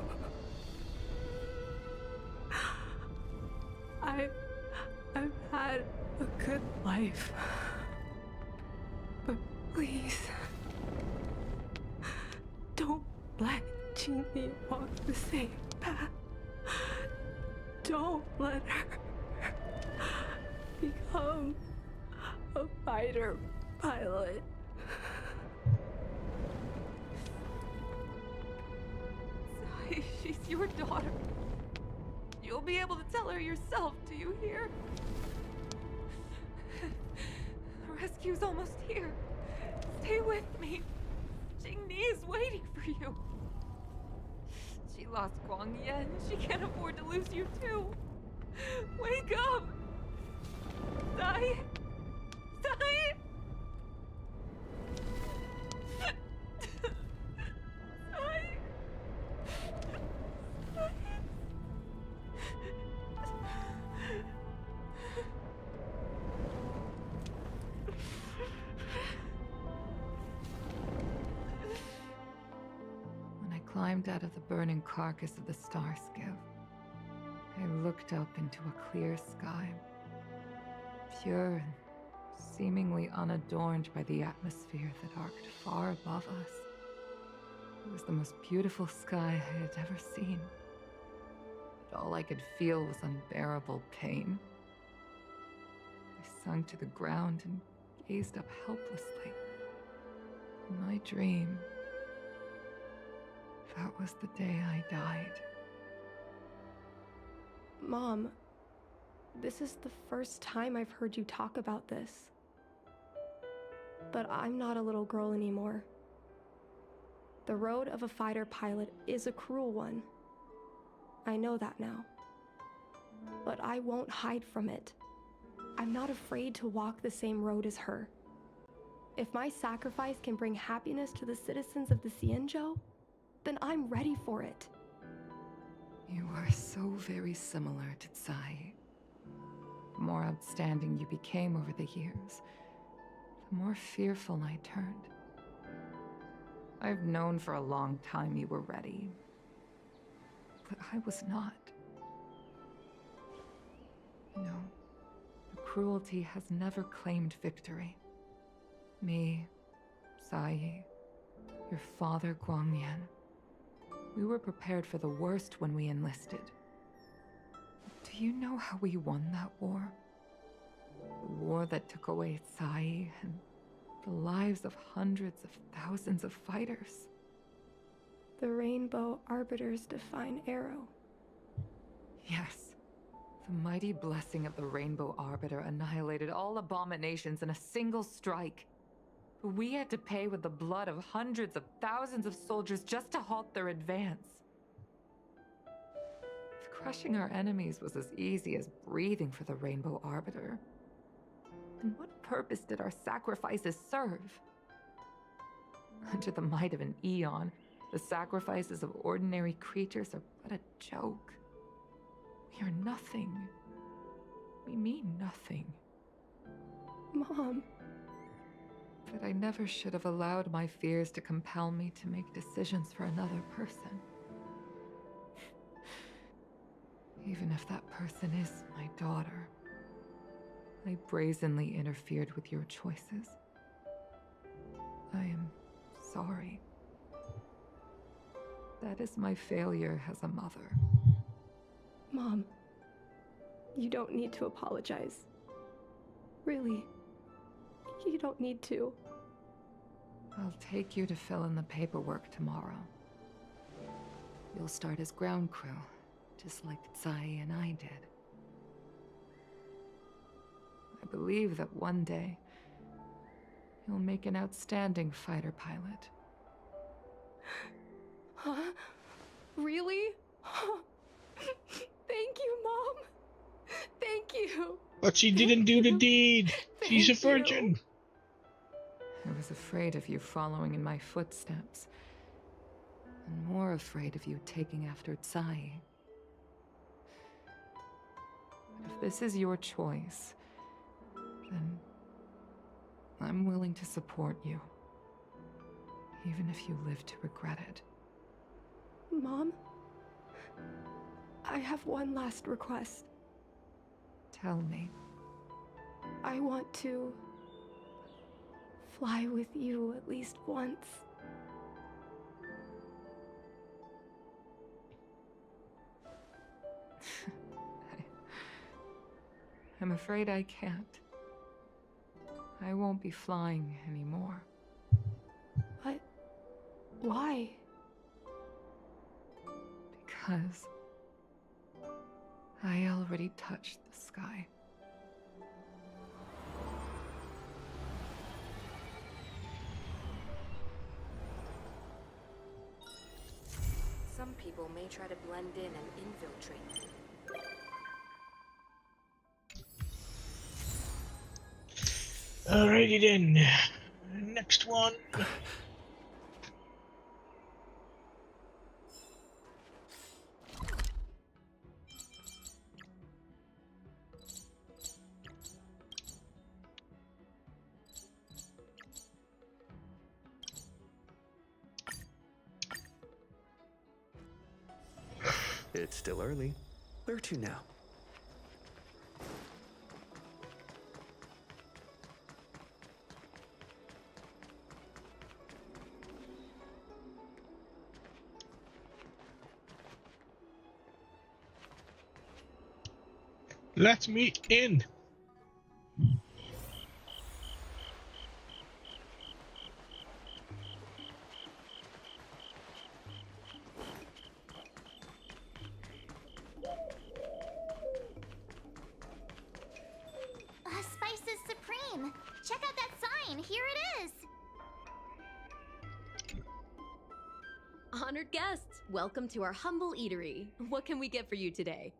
I've had a good life. But please, don't let Jinni walk the same path. Don't let her become a fighter pilot. Sai, she's your daughter. You'll be able to tell her yourself, do you hear? The rescue's almost here. Stay with me. Jingni is waiting for you. She lost Guang Yan. She can't afford to lose you too. Wake up! Sai? Sai? Sai? When I climbed out of the burning carcass of the star skiff, I looked up into a clear sky, pure and seemingly unadorned by the atmosphere that arced far above us. It was the most beautiful sky I had ever seen. But all I could feel was unbearable pain. I sunk to the ground and gazed up helplessly. In my dream, that was the day I died. Mom, this is the first time I've heard you talk about this. But I'm not a little girl anymore. The road of a fighter pilot is a cruel one. I know that now. But I won't hide from it. I'm not afraid to walk the same road as her. If my sacrifice can bring happiness to the citizens of the Xianzhou, then I'm ready for it. You are so very similar to Tsai. The more outstanding you became over the years, the more fearful I turned. I've known for a long time you were ready, but I was not. No, the cruelty has never claimed victory. Me, Sai, your father Guangyan. We were prepared for the worst when we enlisted. Do you know how we won that war? The war that took away Tsai and the lives of hundreds of thousands of fighters. The Rainbow Arbiter's divine arrow. Yes. The mighty blessing of the Rainbow Arbiter annihilated all abominations in a single strike. We had to pay with the blood of hundreds of thousands of soldiers just to halt their advance. If crushing our enemies was as easy as breathing for the Rainbow Arbiter, then what purpose did our sacrifices serve? Under the might of an eon, the sacrifices of ordinary creatures are but a joke. We are nothing. We mean nothing. Mom. That I never should have allowed my fears to compel me to make decisions for another person. Even if that person is my daughter, I brazenly interfered with your choices. I am sorry. That is my failure as a mother. Mom, you don't need to apologize. Really, you don't need to. I'll take you to fill in the paperwork tomorrow. You'll start as ground crew, just like Tsai and I did. I believe that one day, you'll make an outstanding fighter pilot. Huh? Really? Thank you, Mom. Thank you. But she didn't do the deed. She's a virgin. I was afraid of you following in my footsteps. And more afraid of you taking after Tsai. But if this is your choice, then I'm willing to support you. Even if you live to regret it. Mom, I have one last request. Tell me. I want to fly with you at least once. I'm afraid I can't. I won't be flying anymore. But why? Because I already touched the sky. Some people may try to blend in and infiltrate. Alrighty then. Next one. It's still early. Where to now? Let me in. Spice is supreme. Check out that sign. Here it is. Honored guests, welcome to our humble eatery. What can we get for you today?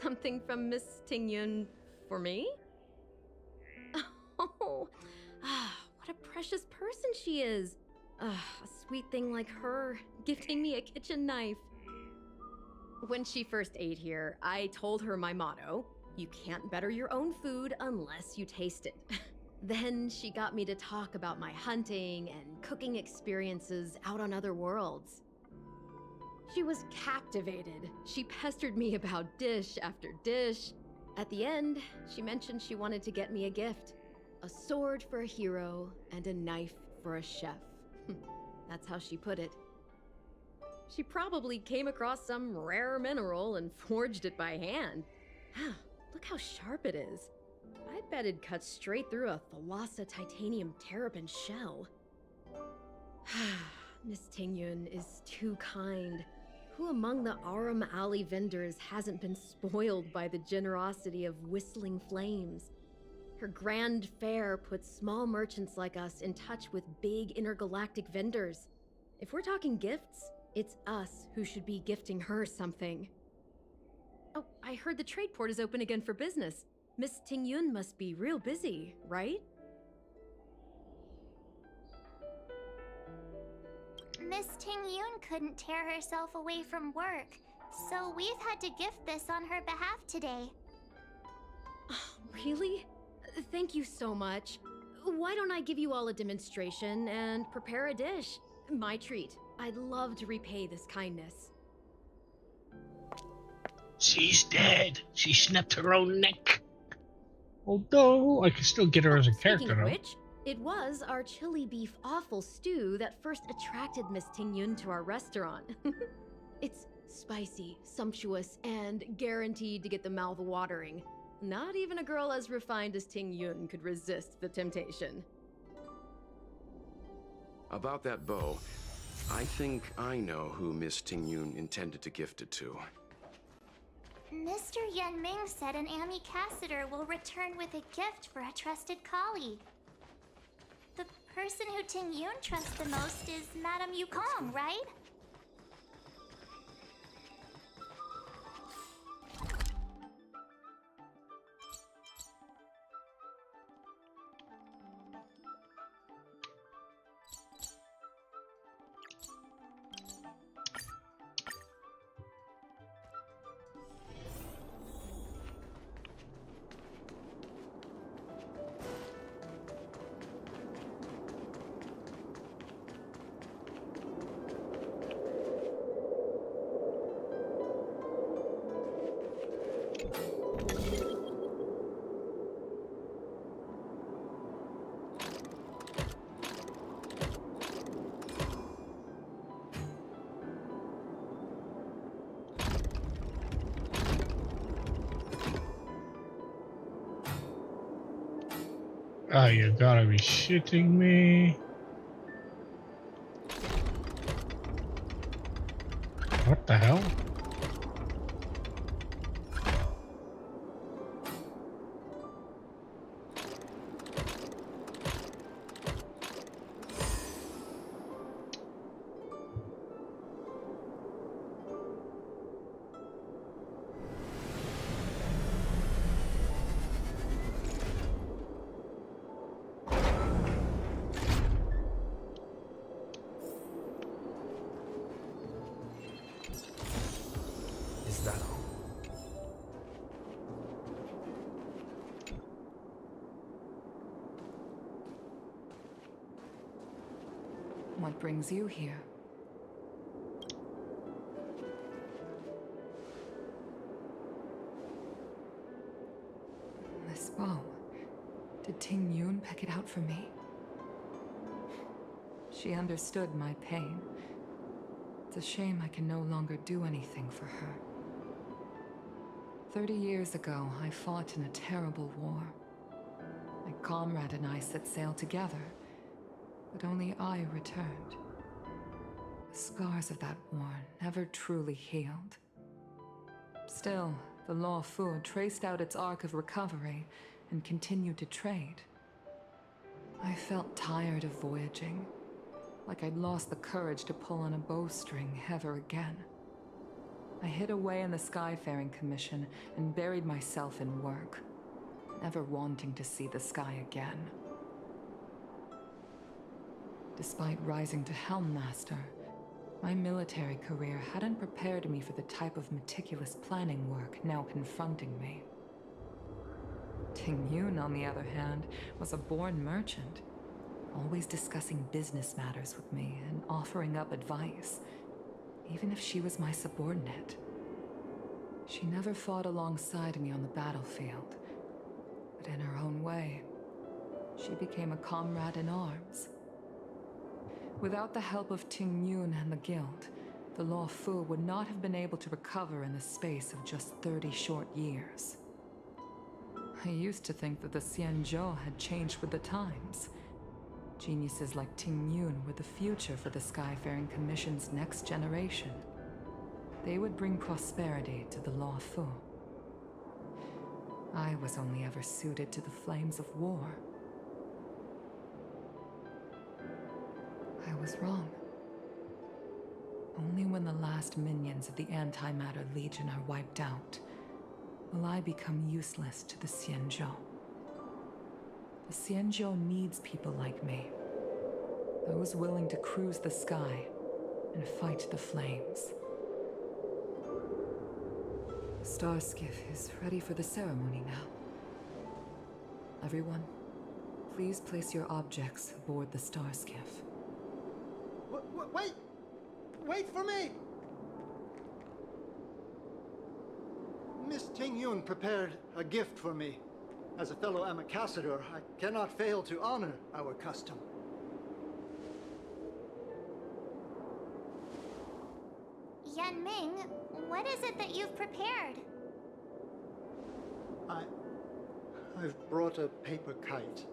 Something from Miss Tingyun for me? Oh, what a precious person she is. A sweet thing like her, gifting me a kitchen knife. When she first ate here, I told her my motto, you can't better your own food unless you taste it. Then she got me to talk about my hunting and cooking experiences out on other worlds. She was captivated. She pestered me about dish after dish. At the end, she mentioned she wanted to get me a gift. A sword for a hero and a knife for a chef. That's how she put it. She probably came across some rare mineral and forged it by hand. Look how sharp it is. I bet it'd cut straight through a Thalassa titanium terrapin shell. Miss Tingyun is too kind. Who among the Aram Alley vendors hasn't been spoiled by the generosity of whistling flames? Her grand fare puts small merchants like us in touch with big intergalactic vendors. If we're talking gifts, it's us who should be gifting her something. Oh, I heard the trade port is open again for business. Miss Tingyun must be real busy, right? Miss Tingyun couldn't tear herself away from work, so we've had to gift this on her behalf today. Really? Thank you so much. Why don't I give you all a demonstration and prepare a dish? My treat. I'd love to repay this kindness. She's dead. She snapped her own neck. Although I can still get her as a Speaking character of though. which, it was our chili beef offal stew that first attracted Miss Tingyun to our restaurant. It's spicy, sumptuous, and guaranteed to get the mouth watering. Not even a girl as refined as Tingyun could resist the temptation. About that bow, I think I know who Miss Tingyun intended to gift it to. Mr. Yenming said an ambassador will return with a gift for a trusted colleague. The person who Tingyun trusts the most is Madame Yukong, right? Oh, you gotta be shitting me. What the hell? Is that all? What brings you here? This bow. Did Tingyun pick it out for me? She understood my pain. It's a shame I can no longer do anything for her. 30 years ago, I fought in a terrible war. My comrade and I set sail together, but only I returned. The scars of that war never truly healed. Still, the Law Fu traced out its arc of recovery and continued to trade. I felt tired of voyaging, like I'd lost the courage to pull on a bowstring ever again. I hid away in the Skyfaring Commission and buried myself in work, never wanting to see the sky again. Despite rising to Helm Master, my military career hadn't prepared me for the type of meticulous planning work now confronting me. Tingyun, on the other hand, was a born merchant, always discussing business matters with me and offering up advice, even if she was my subordinate. She never fought alongside me on the battlefield, but in her own way, she became a comrade in arms. Without the help of Tingyun and the Guild, the Law Fu would not have been able to recover in the space of just 30 short years. I used to think that the Xianzhou had changed with the times. Geniuses like Tingyun were the future for the Skyfaring Commission's next generation. They would bring prosperity to the Law Fu. I was only ever suited to the flames of war. I was wrong. Only when the last minions of the Antimatter Legion are wiped out will I become useless to the Xianzhou. The Xianzhou needs people like me. Those willing to cruise the sky and fight the flames. The star skiff is ready for the ceremony now. Everyone, please place your objects aboard the star skiff. Wait! Wait for me! Miss Ting-Yun prepared a gift for me. As a fellow ambassador, I cannot fail to honor our custom. Yan Ming, what is it that you've prepared? I've brought a paper kite.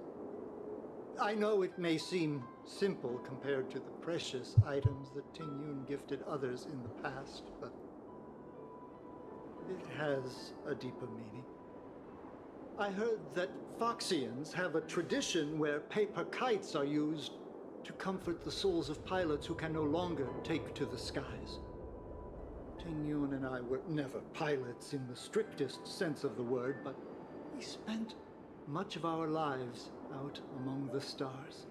I know it may seem simple compared to the precious items that Ting-Yun gifted others in the past, but it has a deeper meaning. I heard that Foxians have a tradition where paper kites are used to comfort the souls of pilots who can no longer take to the skies. Ting-Yun and I were never pilots in the strictest sense of the word, but we spent much of our lives out among the stars.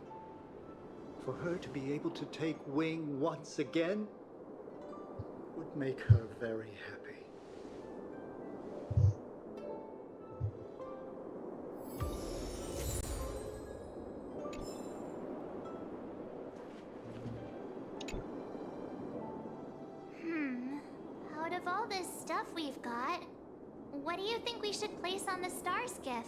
For her to be able to take wing once again would make her very happy. Out of all this stuff we've got, what do you think we should place on the star skiff?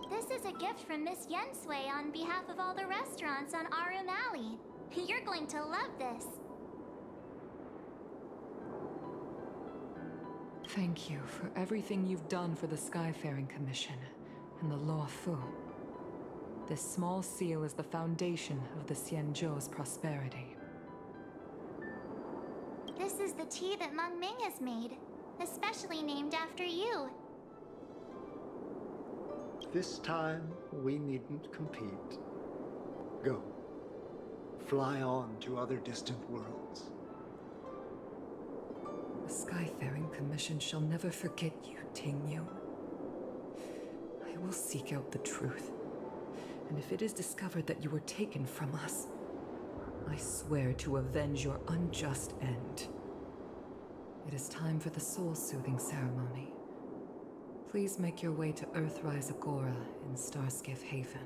This is a gift from Miss Yensui on behalf of all the restaurants on Arum Alley. You're going to love this. Thank you for everything you've done for the Skyfaring Commission and the Law Fu. This small seal is the foundation of the Xianzhou's prosperity. This is the tea that Meng Ming has made, especially named after you. This time, we needn't compete. Go. Fly on to other distant worlds. The Skyfaring Commission shall never forget you, Ting-Yun. I will seek out the truth. And if it is discovered that you were taken from us, I swear to avenge your unjust end. It is time for the soul-soothing ceremony. Please make your way to Earthrise Agora in Starskiff Haven.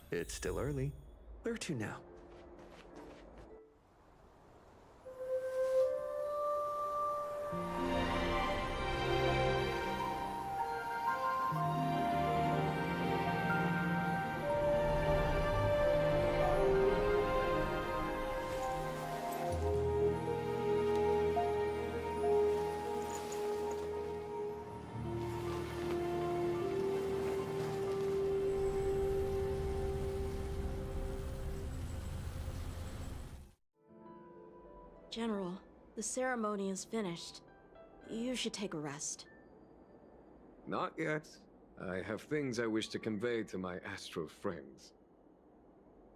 It's still early. Where to now? General, the ceremony is finished. You should take a rest. Not yet. I have things I wish to convey to my astral friends.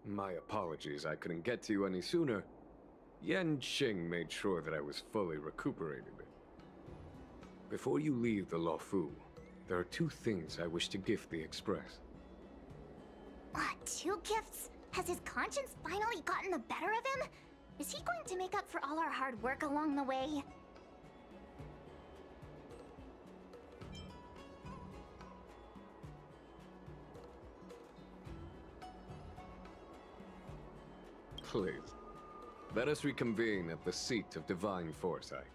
My apologies I couldn't get to you any sooner. Yan Qing made sure that I was fully recuperated. Before you leave the Luofu, there are two things I wish to gift the Express. What, 2 gifts? Has his conscience finally gotten the better of him? Is he going to make up for all our hard work along the way? Please, let us reconvene at the seat of divine foresight.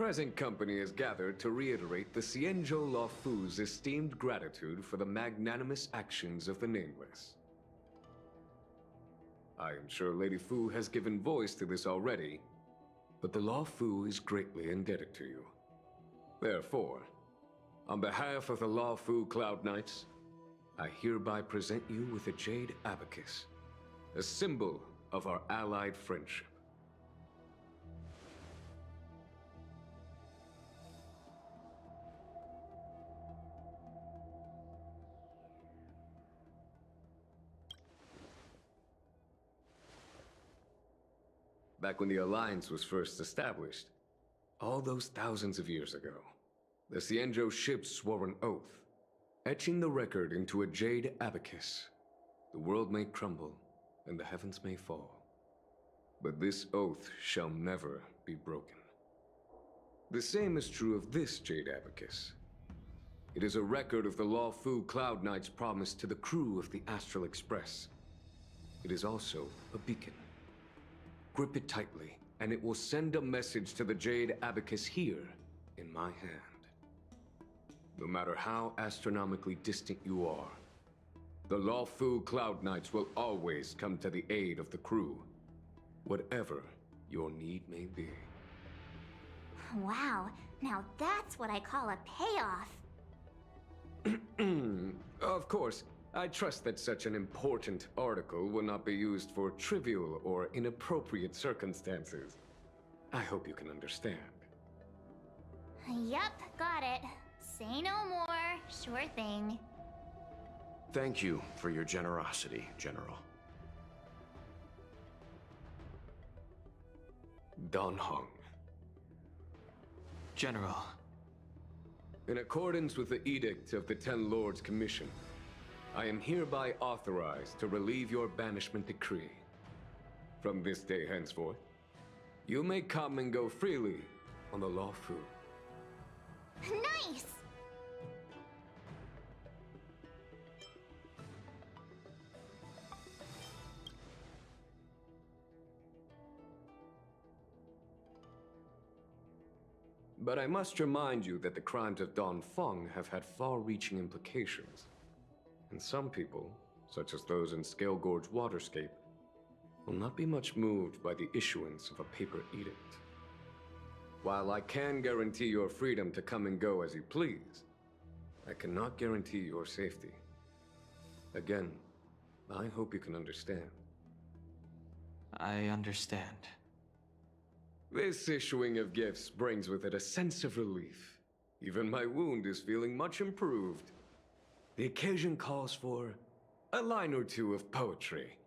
present company is gathered to reiterate the Xianzhou Luofu's esteemed gratitude for the magnanimous actions of the Nameless. I am sure Lady Fu has given voice to this already, but the Luofu is greatly indebted to you. Therefore, on behalf of the Luofu Cloud Knights, I hereby present you with a Jade Abacus, a symbol of our allied friendship. Back when the Alliance was first established, all those thousands of years ago, the Xianzhou ships swore an oath, etching the record into a Jade Abacus. The world may crumble, and the heavens may fall, but this oath shall never be broken. The same is true of this Jade Abacus. It is a record of the Luofu Cloud Knight's promise to the crew of the Astral Express. It is also a beacon. Grip it tightly, and it will send a message to the Jade Abacus here, in my hand. No matter how astronomically distant you are, the Luofu Cloud Knights will always come to the aid of the crew, whatever your need may be. Wow, now that's what I call a payoff. Of course, I trust that such an important article will not be used for trivial or inappropriate circumstances. I hope you can understand. Yep, got it. Say no more. Sure thing. Thank you for your generosity, General. Dan Heng. General. In accordance with the Edict of the Ten Lords Commission, I am hereby authorized to relieve your banishment decree. From this day henceforth, you may come and go freely on the Luofu. Nice! But I must remind you that the crimes of Don Feng have had far-reaching implications. And some people, such as those in Scale Gorge Waterscape, will not be much moved by the issuance of a paper edict. While I can guarantee your freedom to come and go as you please, I cannot guarantee your safety. Again, I hope you can understand. I understand. This issuing of gifts brings with it a sense of relief. Even my wound is feeling much improved. The occasion calls for a line or two of poetry.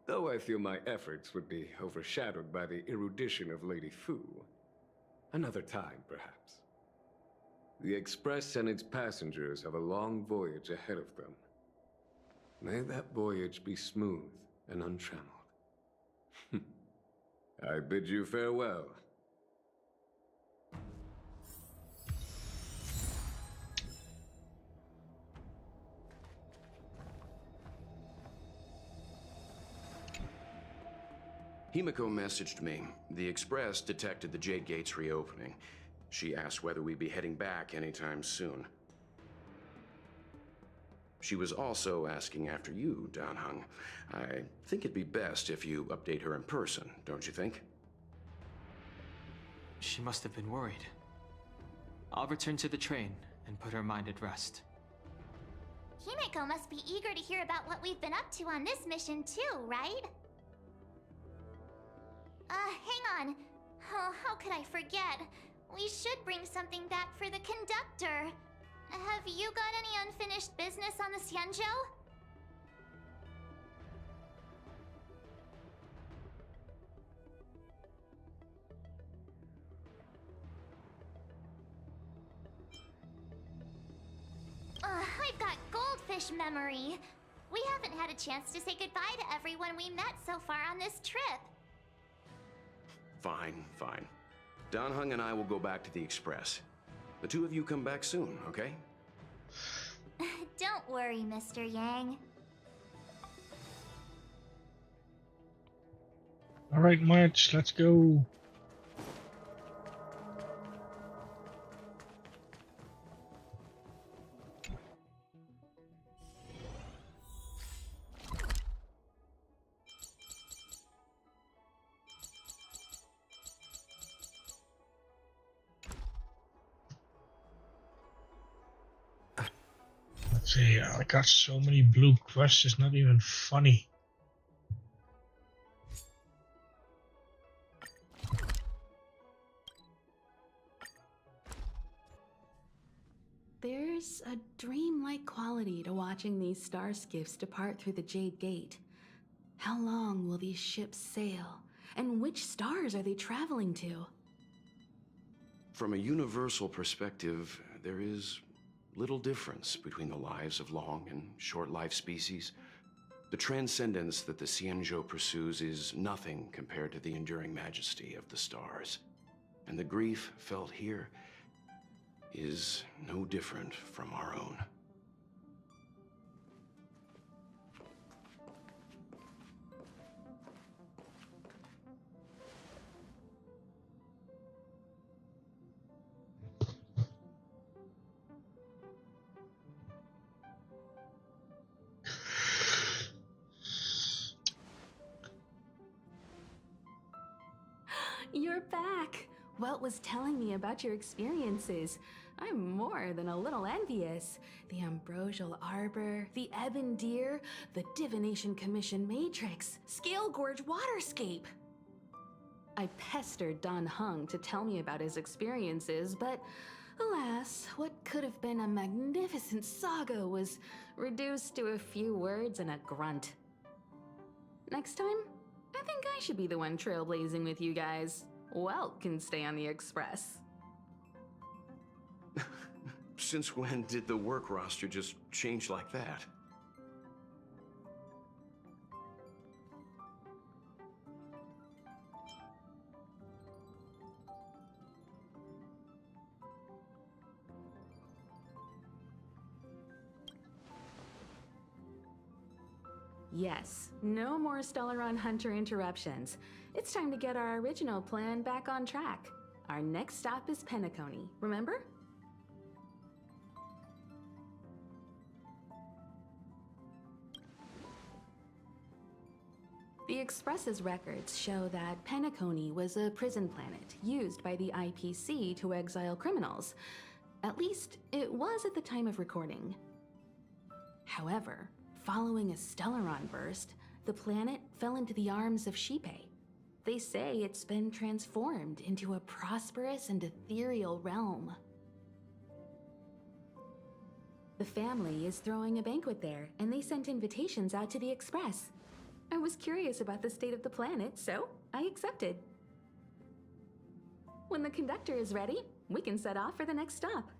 Though I feel my efforts would be overshadowed by the erudition of Lady Fu. Another time, perhaps. The Express and its passengers have a long voyage ahead of them. May that voyage be smooth and untrammeled. I bid you farewell. Himiko messaged me. The Express detected the Jade Gates reopening. She asked whether we'd be heading back anytime soon. She was also asking after you, Dan Heng. I think it'd be best if you update her in person, don't you think? She must have been worried. I'll return to the train and put her mind at rest. Himiko must be eager to hear about what we've been up to on this mission too, right? Hang on. Oh, how could I forget? We should bring something back for the conductor. Have you got any unfinished business on the Xianzhou? I've got goldfish memory. We haven't had a chance to say goodbye to everyone we met so far on this trip. Fine, fine. Dan Heng and I will go back to the Express. The two of you come back soon, okay? Don't worry, Mr. Yang. All right, March, let's go. Let's see, I got so many blue quests, it's not even funny. There's a dreamlike quality to watching these star skiffs depart through the Jade Gate. How long will these ships sail? And which stars are they traveling to? From a universal perspective, there is little difference between the lives of long and short-lived species. The transcendence that the Xianzhou pursues is nothing compared to the enduring majesty of the stars. And the grief felt here is no different from our own. You're back! Welt was telling me about your experiences. I'm more than a little envious. The Ambrosial Arbor, the Ebon Deer, the Divination Commission Matrix, Scale Gorge Waterscape. I pestered Don Hung to tell me about his experiences, but alas, what could have been a magnificent saga was reduced to a few words and a grunt. Next time, I think I should be the one trailblazing with you guys. Welt can stay on the Express. Since when did the work roster just change like that? Yes, no more Stellaron Hunter interruptions. It's time to get our original plan back on track. Our next stop is Penacony, remember? The Express's records show that Penacony was a prison planet used by the IPC to exile criminals. At least, it was at the time of recording. However, following a Stellaron burst, the planet fell into the arms of Shipe. They say it's been transformed into a prosperous and ethereal realm. The family is throwing a banquet there, and they sent invitations out to the Express. I was curious about the state of the planet, so I accepted. When the conductor is ready, we can set off for the next stop.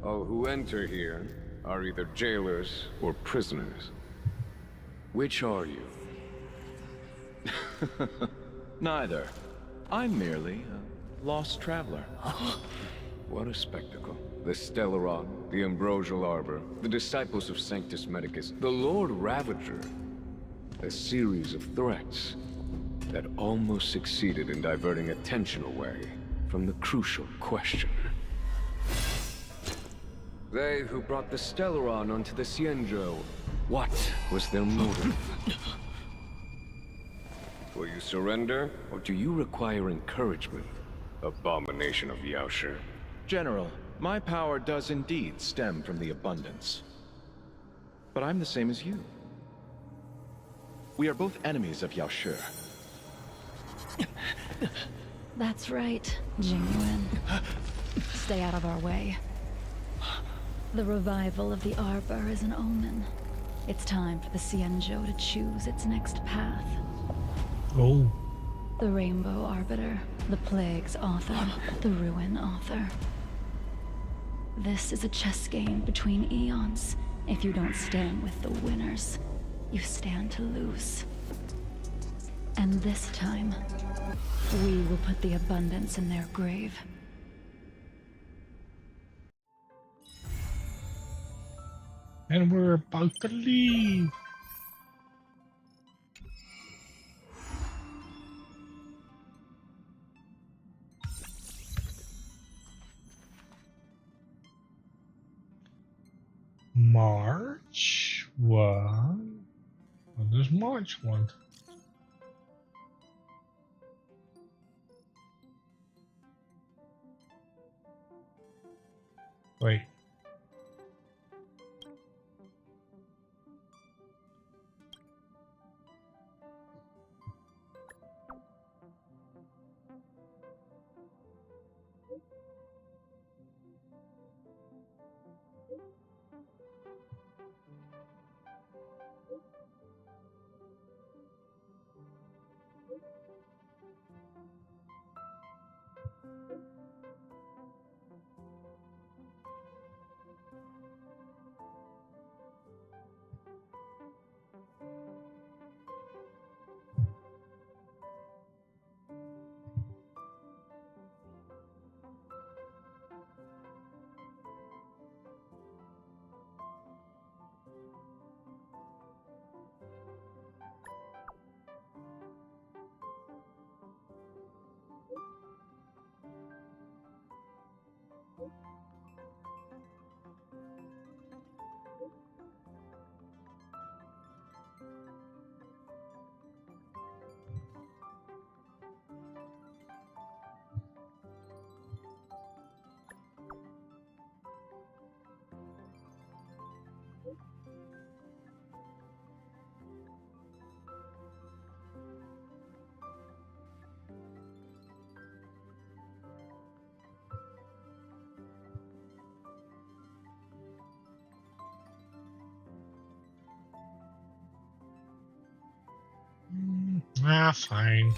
All who enter here are either jailers or prisoners. Which are you? Neither. I'm merely a lost traveler. What a spectacle. The Stellaron, the Ambrosial Arbor, the Disciples of Sanctus Medicus, the Lord Ravager. A series of threats that almost succeeded in diverting attention away from the crucial question. They who brought the Stellaron onto the Xianzhou, what was their motive? Will you surrender, or do you require encouragement? Abomination of Yaoshi. General, my power does indeed stem from the abundance. But I'm the same as you. We are both enemies of Yaoshi. That's right, Jingwen. Stay out of our way. The revival of the Arbor is an omen. It's time for the Xianzhou to choose its next path. Oh. The Rainbow Arbiter, the Plague's author, the Ruin author. This is a chess game between eons. If you don't stand with the winners, you stand to lose. And this time, we will put the abundance in their grave. And we're about to leave. March 1. What does March want? Wait. Ah, fine.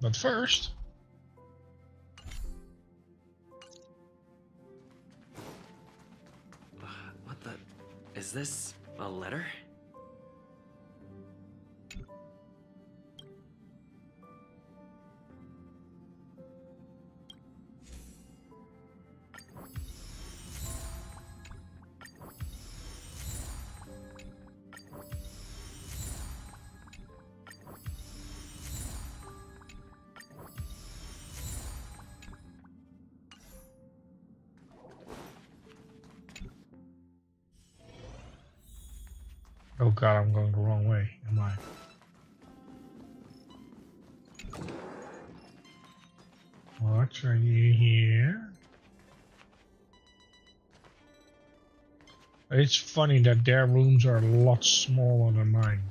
But first, What the? Is this a letter? oh god, I'm going the wrong way. Am I? What are you here? It's funny that their rooms are a lot smaller than mine.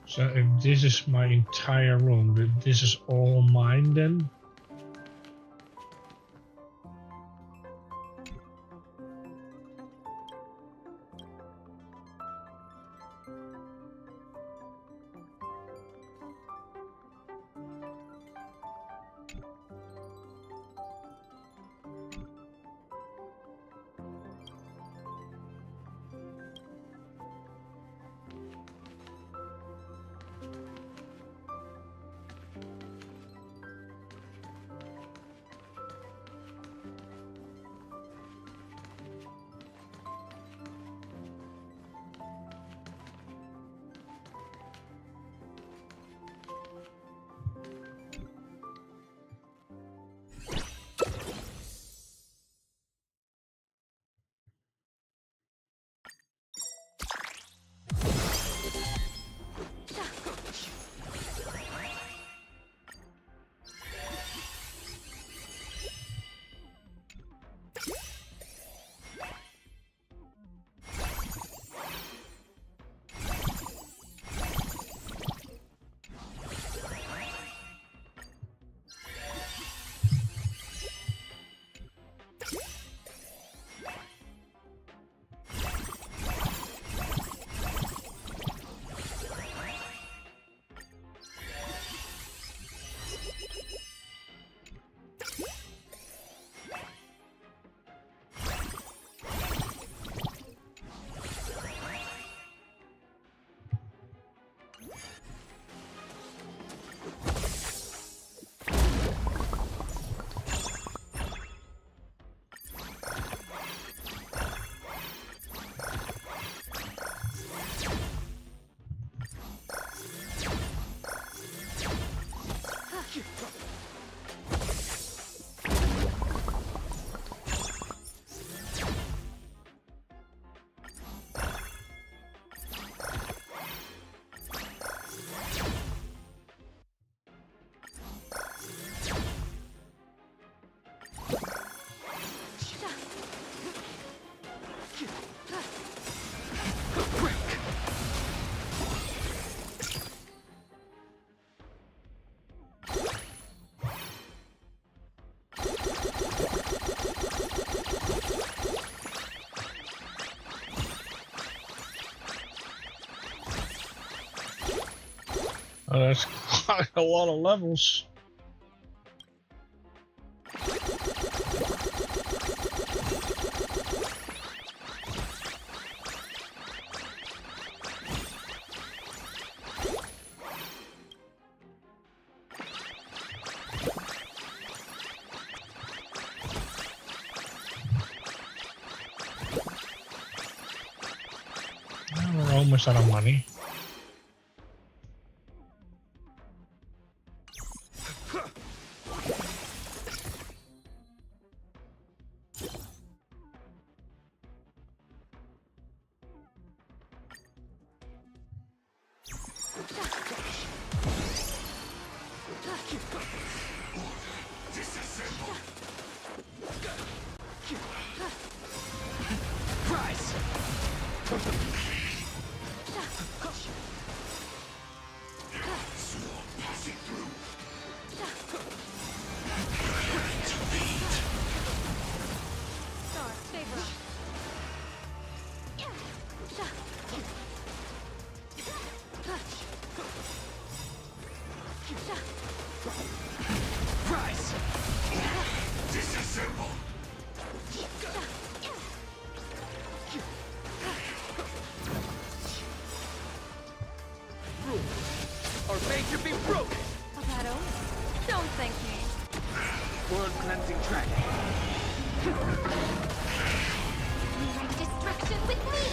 So if this is my entire room, this is all mine then? Oh, that's quite a lot of levels. We're almost out of money. Are made to be broken. Potato, don't thank me. Blood cleansing track. Like destruction with me!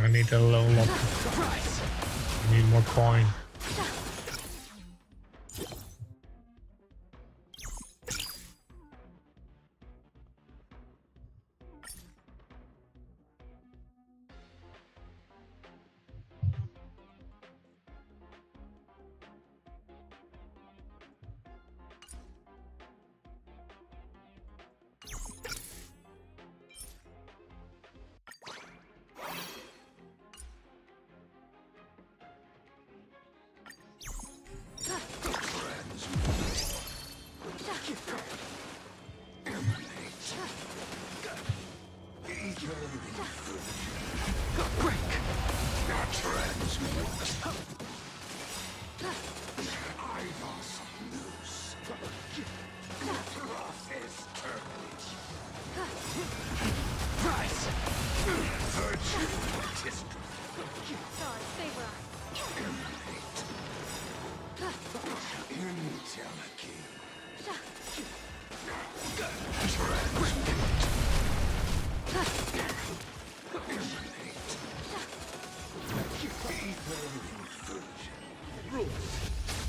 I need a level up. I need more coin.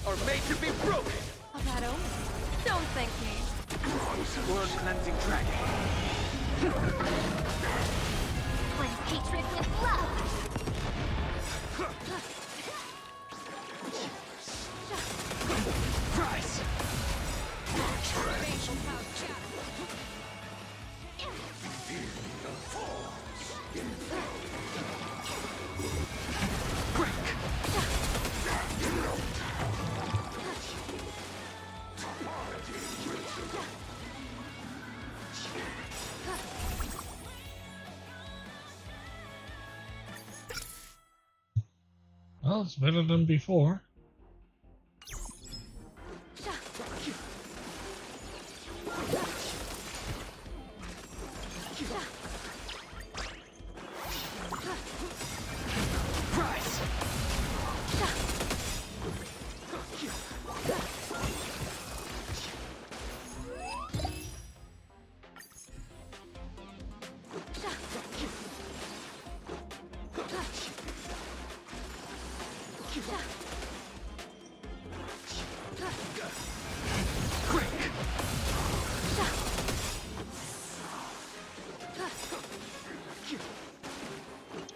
Are made to be broken. Of that omen. Don't thank me. Word cleansing dragon. Bring hatred with love! Price. Well, it's better than before.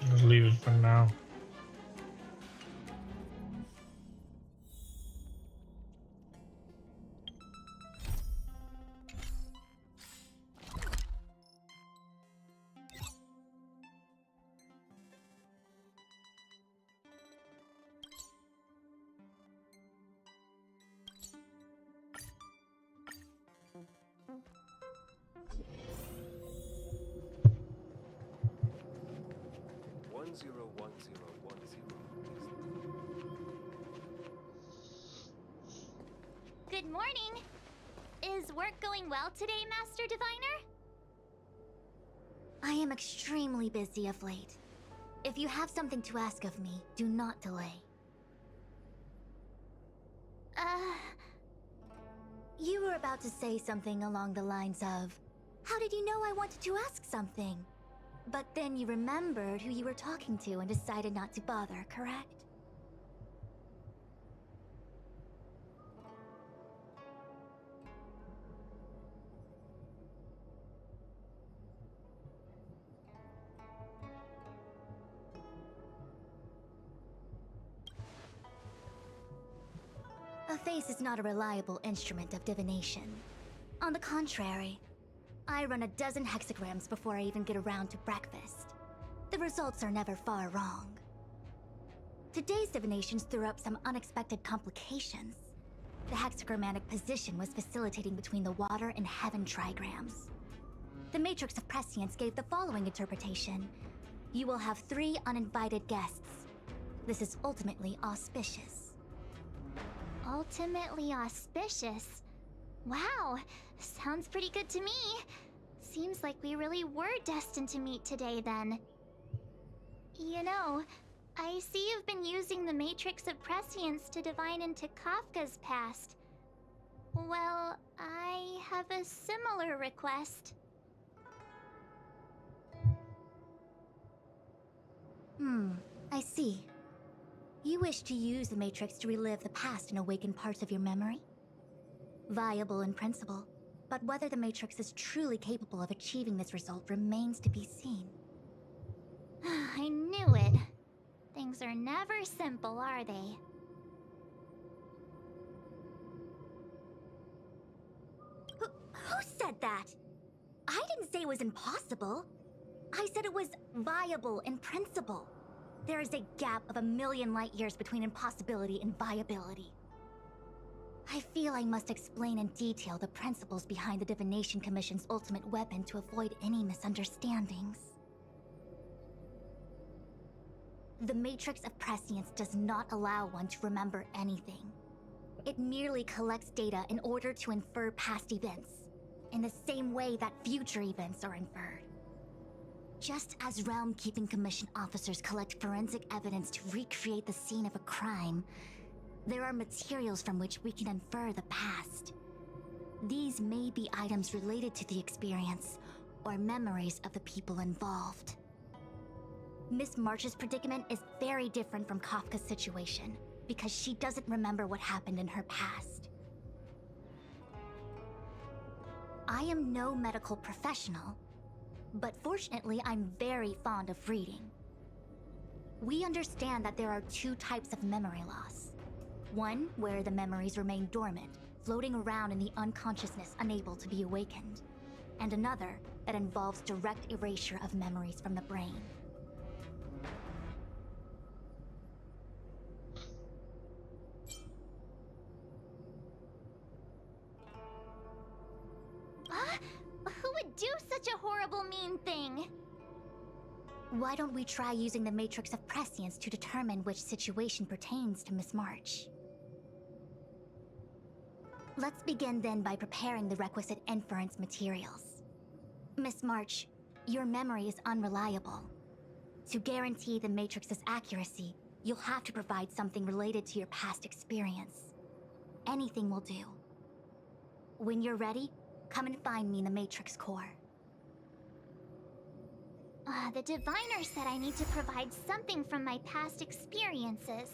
Just leave it for now. Good morning! Is work going well today, Master Diviner? I am extremely busy of late. If you have something to ask of me, do not delay. You were about to say something along the lines of, how did you know I wanted to ask something? But then you remembered who you were talking to and decided not to bother, correct? A face is not a reliable instrument of divination. On the contrary, I run a dozen hexagrams before I even get around to breakfast. The results are never far wrong. Today's divinations threw up some unexpected complications. The hexagrammatic position was facilitating between the water and heaven trigrams. The Matrix of Prescience gave the following interpretation. You will have 3 uninvited guests. This is ultimately auspicious. Ultimately auspicious? Wow, sounds pretty good to me. Seems like we really were destined to meet today then. You know, I see you've been using the Matrix of Prescience to divine into Kafka's past. Well, I have a similar request. I see. You wish to use the Matrix to relive the past and awaken parts of your memory? Viable in principle, but whether the Matrix is truly capable of achieving this result remains to be seen. I knew it. Things are never simple, are they? Who said that? I didn't say it was impossible. I said it was viable in principle. There is a gap of 1,000,000 light years between impossibility and viability. I feel I must explain in detail the principles behind the Divination Commission's ultimate weapon to avoid any misunderstandings. The Matrix of Prescience does not allow one to remember anything. It merely collects data in order to infer past events, in the same way that future events are inferred. Just as Realm-Keeping Commission officers collect forensic evidence to recreate the scene of a crime, there are materials from which we can infer the past. These may be items related to the experience, or memories of the people involved. Miss March's predicament is very different from Kafka's situation, because she doesn't remember what happened in her past. I am no medical professional, but fortunately I'm very fond of reading. We understand that there are two types of memory loss. One where the memories remain dormant, floating around in the unconsciousness unable to be awakened, and another that involves direct erasure of memories from the brain. Who would do such a horrible, mean thing? Why don't we try using the Matrix of Prescience to determine which situation pertains to Miss March? Let's begin then by preparing the requisite inference materials. Miss March, your memory is unreliable. To guarantee the Matrix's accuracy, you'll have to provide something related to your past experience. Anything will do. When you're ready, come and find me in the Matrix core. The diviner said I need to provide something from my past experiences.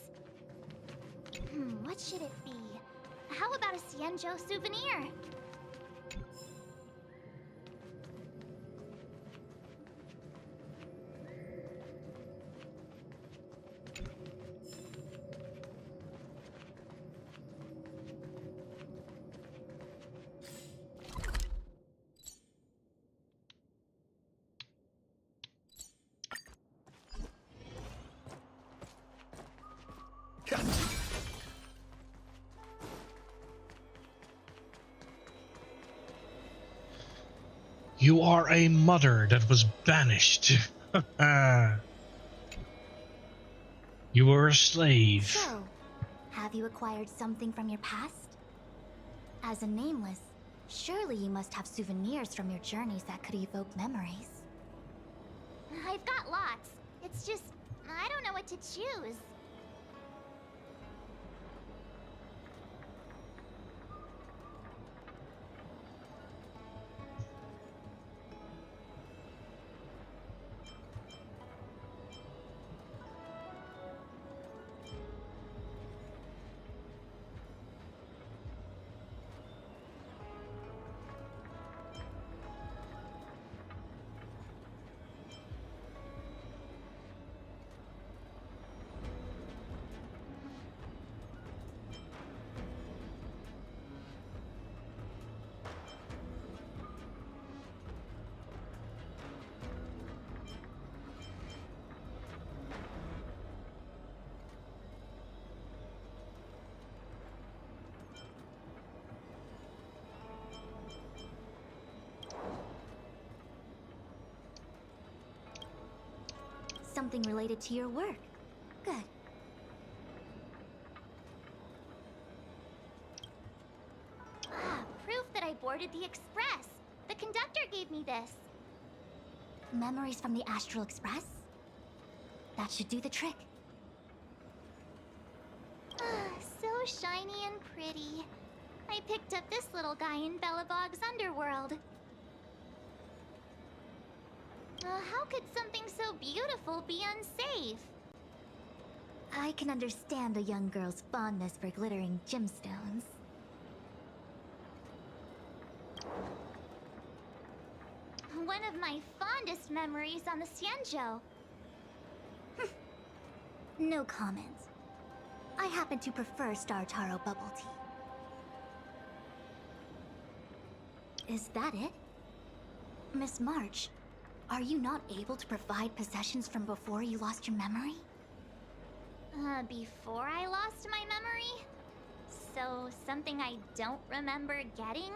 What should it be? How about a Xianzhou souvenir? You are a mother that was banished. You were a slave. So, have you acquired something from your past? As a nameless, surely you must have souvenirs from your journeys that could evoke memories. I've got lots. It's just, I don't know what to choose. Something related to your work. Good. Proof that I boarded the express. The conductor gave me this. Memories from the Astral Express? That should do the trick. So shiny and pretty. I picked up this little guy in Belobog's underworld. How could something so beautiful be unsafe? I can understand a young girl's fondness for glittering gemstones. One of my fondest memories on the Xianzhou. No comment. I happen to prefer Star Taro bubble tea. Is that it? Miss March, are you not able to provide possessions from before you lost your memory? Before I lost my memory? So, something I don't remember getting?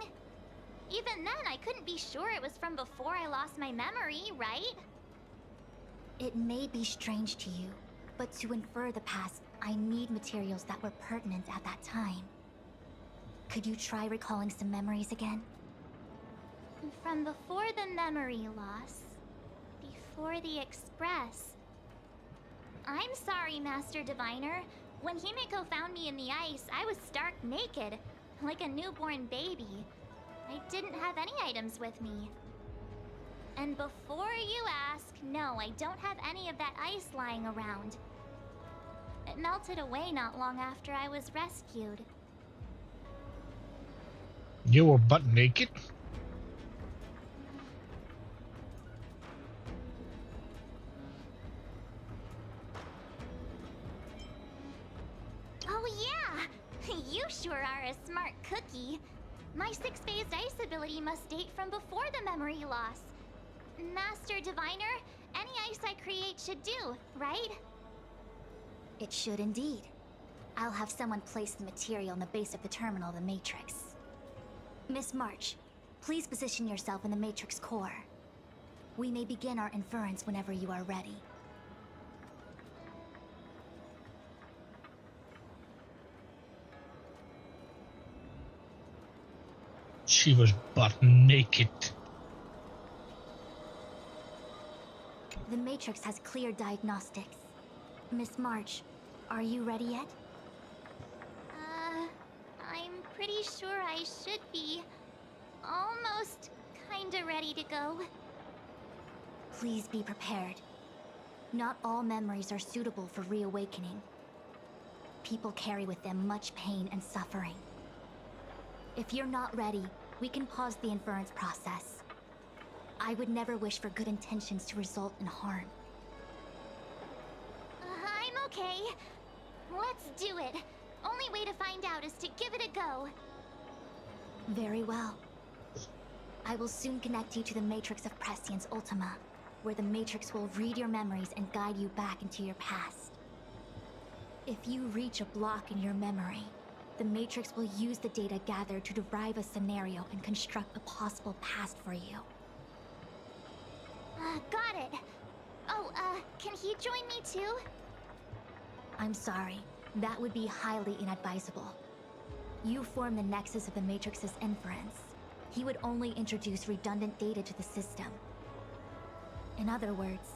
Even then, I couldn't be sure it was from before I lost my memory, right? It may be strange to you, but to infer the past, I need materials that were pertinent at that time. Could you try recalling some memories again? From before the memory loss, before the Express. I'm sorry, Master Diviner. When Himiko found me in the ice, I was stark naked, like a newborn baby. I didn't have any items with me. And before you ask, no, I don't have any of that ice lying around. It melted away not long after I was rescued. You were butt naked? Oh yeah! You sure are a smart cookie. My 6-phased ice ability must date from before the memory loss. Master Diviner, any ice I create should do, right? It should indeed. I'll have someone place the material in the base of the terminal of the Matrix. Miss March, please position yourself in the Matrix core. We may begin our inference whenever you are ready. She was butt naked. The Matrix has clear diagnostics. Miss March, are you ready yet? I'm pretty sure I should be. Almost kinda ready to go. Please be prepared. Not all memories are suitable for reawakening. People carry with them much pain and suffering. If you're not ready, we can pause the inference process. I would never wish for good intentions to result in harm. I'm okay. Let's do it. Only way to find out is to give it a go. Very well. I will soon connect you to the Matrix of Prescience Ultima, where the Matrix will read your memories and guide you back into your past. If you reach a block in your memory, the Matrix will use the data gathered to derive a scenario and construct a possible past for you. Got it. Oh, can he join me too? I'm sorry. That would be highly inadvisable. You form the nexus of the Matrix's inference. He would only introduce redundant data to the system. In other words,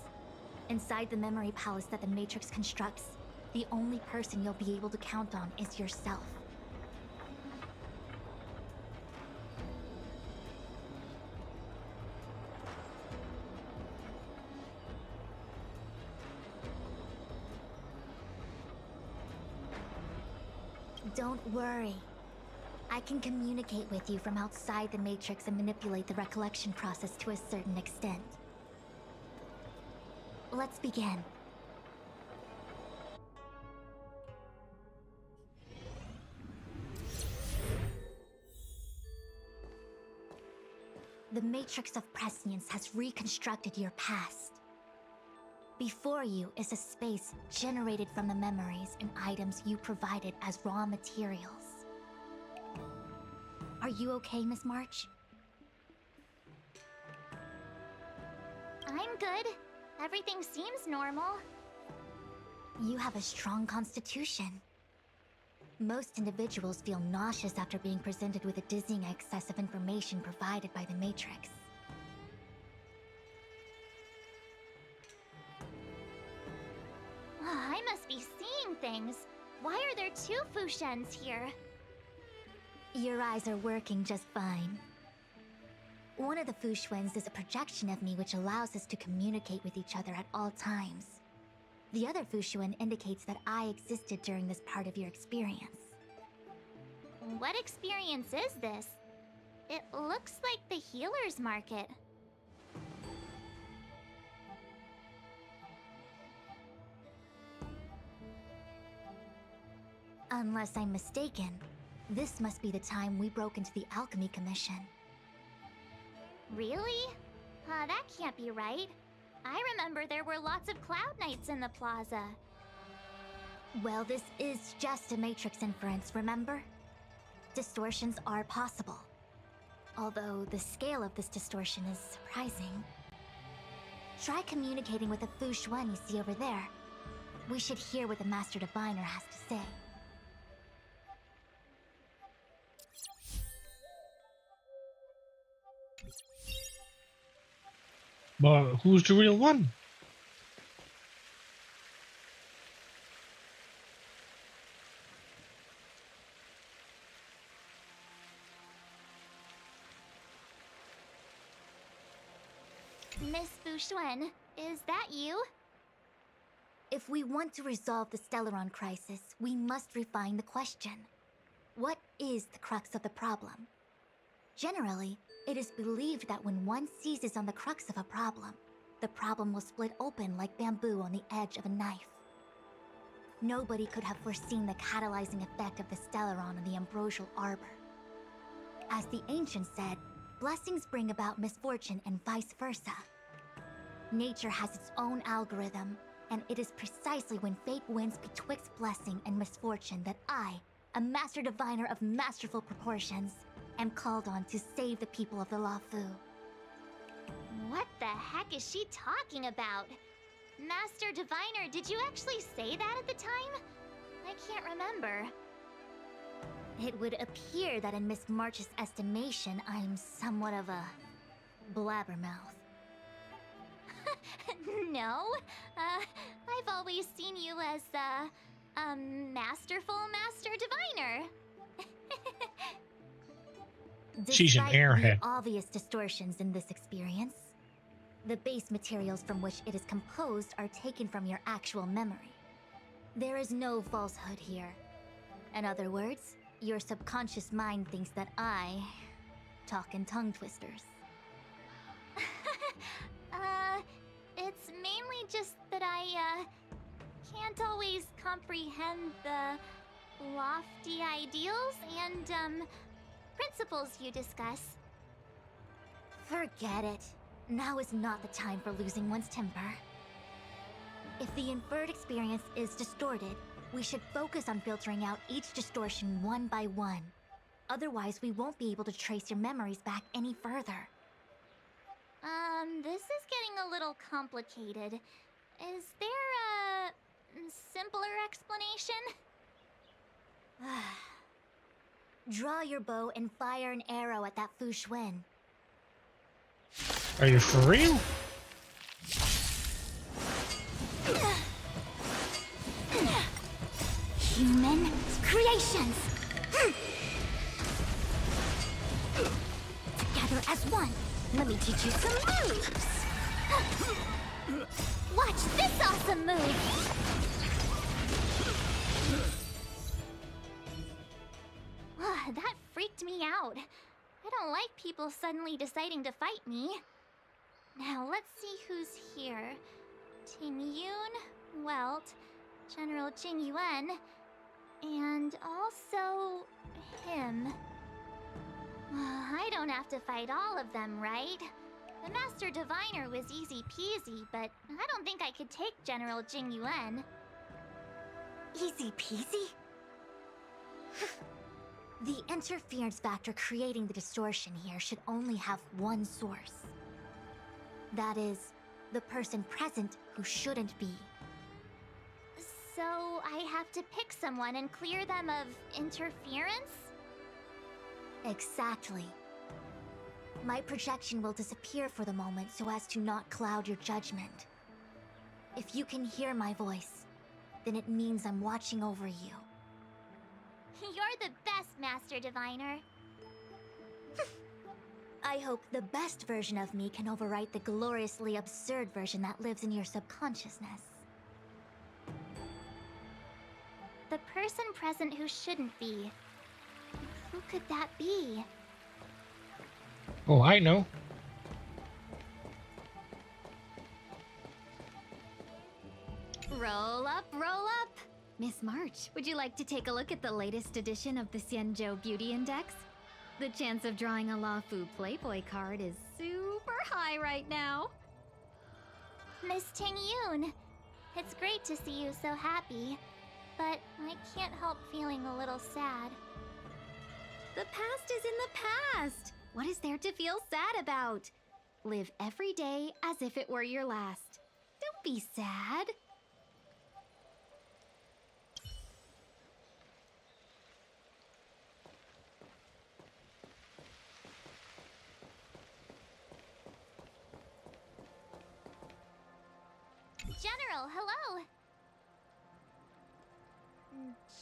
inside the memory palace that the Matrix constructs, the only person you'll be able to count on is yourself. Don't worry. I can communicate with you from outside the Matrix and manipulate the recollection process to a certain extent. Let's begin. The Matrix of Prescience has reconstructed your past. Before you is a space generated from the memories and items you provided as raw materials. Are you okay, Miss March? I'm good. Everything seems normal. You have a strong constitution. Most individuals feel nauseous after being presented with a dizzying excess of information provided by the Matrix. I must be seeing things. Why are there two Fushens here? Your eyes are working just fine. One of the Fushens is a projection of me which allows us to communicate with each other at all times. The other Fushuan indicates that I existed during this part of your experience. What experience is this? It looks like the healer's market. Unless I'm mistaken, this must be the time we broke into the Alchemy Commission. Really? That can't be right. I remember there were lots of Cloud Knights in the plaza. Well, this is just a Matrix inference, remember? Distortions are possible. Although the scale of this distortion is surprising. Try communicating with the Fushuan you see over there. We should hear what the Master Diviner has to say. But who's the real one? Miss Fushuan, is that you? If we want to resolve the Stellaron crisis, we must refine the question. What is the crux of the problem? Generally, it is believed that when one seizes on the crux of a problem, the problem will split open like bamboo on the edge of a knife. Nobody could have foreseen the catalyzing effect of the Stellaron on the ambrosial arbor. As the ancients said, blessings bring about misfortune and vice versa. Nature has its own algorithm, and it is precisely when fate wins betwixt blessing and misfortune that I, a master diviner of masterful proportions, am called on to save the people of the Luofu. What the heck is she talking about? Master Diviner, did you actually say that at the time? I can't remember. It would appear that in Miss March's estimation, I'm somewhat of a blabbermouth. No, I've always seen you as a masterful Master Diviner. She's an airhead. The obvious distortions in this experience, the base materials from which it is composed are taken from your actual memory. There is no falsehood here. In other words, your subconscious mind thinks that I talk in tongue twisters. It's mainly just that I can't always comprehend the lofty ideals and principles you discuss. Forget it. Now is not the time for losing one's temper. If the inferred experience is distorted, we should focus on filtering out each distortion one by one. Otherwise, we won't be able to trace your memories back any further. This is getting a little complicated. Is there a simpler explanation? Draw your bow and fire an arrow at that Fushuan. Are you for real? Human creations! Together as one, let me teach you some moves! Watch this awesome move! That freaked me out. I don't like people suddenly deciding to fight me. Now let's see who's here. Ting Yun, Welt, General Jing Yuan, and also him. I don't have to fight all of them, right? The Master Diviner was easy peasy, but I don't think I could take General Jing Yuan. Easy peasy? The interference factor creating the distortion here should only have one source. That is, the person present who shouldn't be. So I have to pick someone and clear them of interference? Exactly. My projection will disappear for the moment so as to not cloud your judgment. If you can hear my voice, then it means I'm watching over you. You're the best, Master Diviner. I hope the best version of me can overwrite the gloriously absurd version that lives in your subconsciousness. The person present who shouldn't be. Who could that be? Oh, I know. Roll up, roll up! Miss March, would you like to take a look at the latest edition of the Xianzhou Beauty Index? The chance of drawing a Luofu Playboy card is super high right now. Miss Tingyun, it's great to see you so happy, but I can't help feeling a little sad. The past is in the past! What is there to feel sad about? Live every day as if it were your last. Don't be sad. General, hello!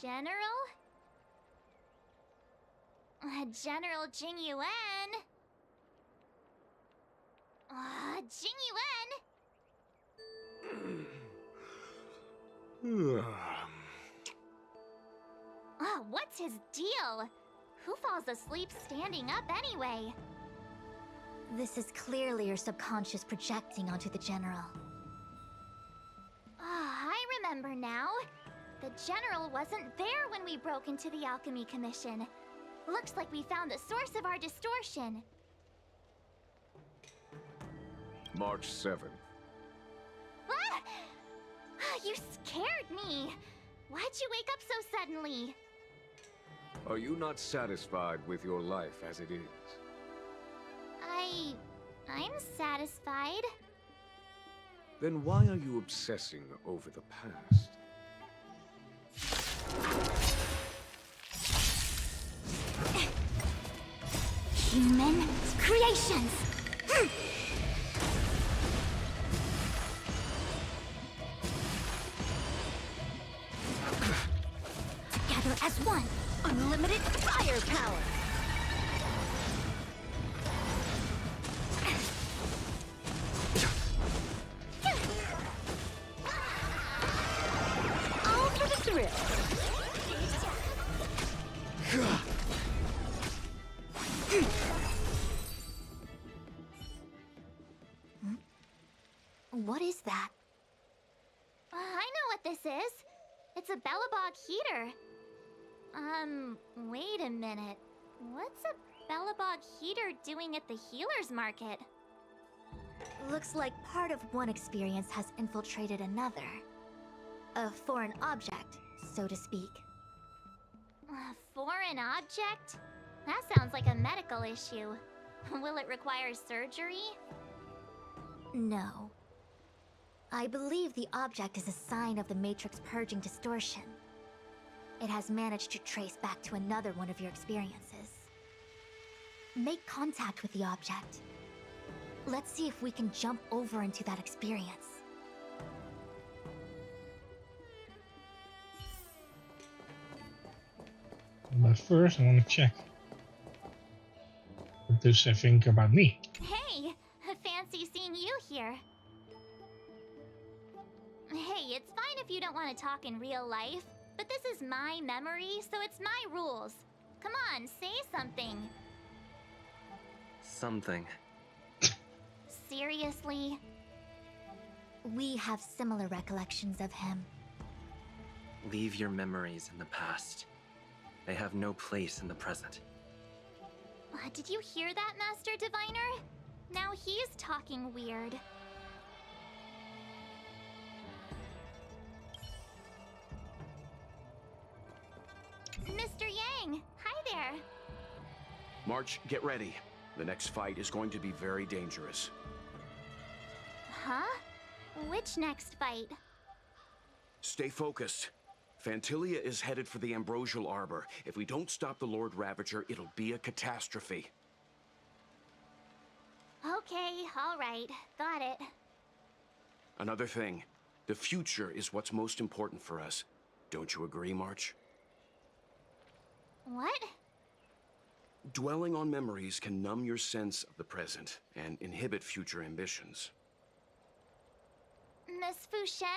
General? General Jing Yuan? Jing Yuan? What's his deal? Who falls asleep standing up anyway? This is clearly your subconscious projecting onto the General. I remember now. The General wasn't there when we broke into the Alchemy Commission. Looks like we found the source of our distortion. March 7th. Ah! You scared me. Why'd you wake up so suddenly? Are you not satisfied with your life as it is? I'm satisfied. Then why are you obsessing over the past? Human creations! Together as one, unlimited firepower! All for the thrill! What is that? I know what this is. It's a Bellabog heater. Wait a minute. What's a Bellabog heater doing at the healer's market? Looks like part of one experience has infiltrated another. A foreign object, so to speak. A foreign object? That sounds like a medical issue. Will it require surgery? No. I believe the object is a sign of the Matrix purging distortion. It has managed to trace back to another one of your experiences. Make contact with the object. Let's see if we can jump over into that experience. But first, I want to check. What does I think about me? Hey! Fancy seeing you here. Hey, it's fine if you don't want to talk in real life, but this is my memory, so it's my rules. Come on, say something. Something. Seriously? We have similar recollections of him. Leave your memories in the past. They have no place in the present. Did you hear that, Master Diviner? Now he's talking weird. Mr. Yang, hi there. March, get ready. The next fight is going to be very dangerous. Huh? Which next fight? Stay focused. Phantilia is headed for the Ambrosial Arbor. If we don't stop the Lord Ravager, it'll be a catastrophe. Okay, all right. Got it. Another thing, the future is what's most important for us. Don't you agree, March? What? Dwelling on memories can numb your sense of the present and inhibit future ambitions. Miss Fu Shen,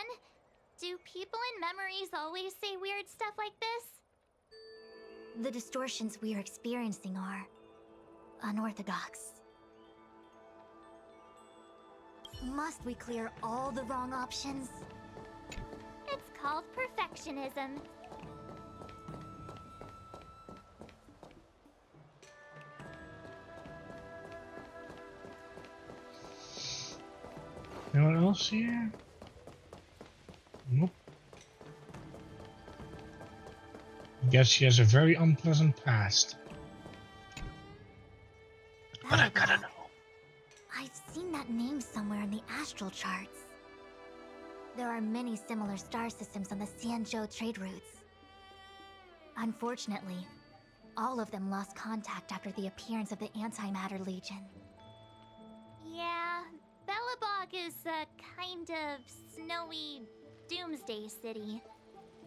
Do people in memories always say weird stuff like this? The distortions we are experiencing are unorthodox. Must we clear all the wrong options? It's called perfectionism. Anyone else here? Nope. I guess she has a very unpleasant past. But I gotta know. I've seen that name somewhere in the astral charts. There are many similar star systems on the Xianzhou trade routes. Unfortunately, all of them lost contact after the appearance of the Antimatter Legion. Yeah, Belobog is a kind of snowy doomsday city.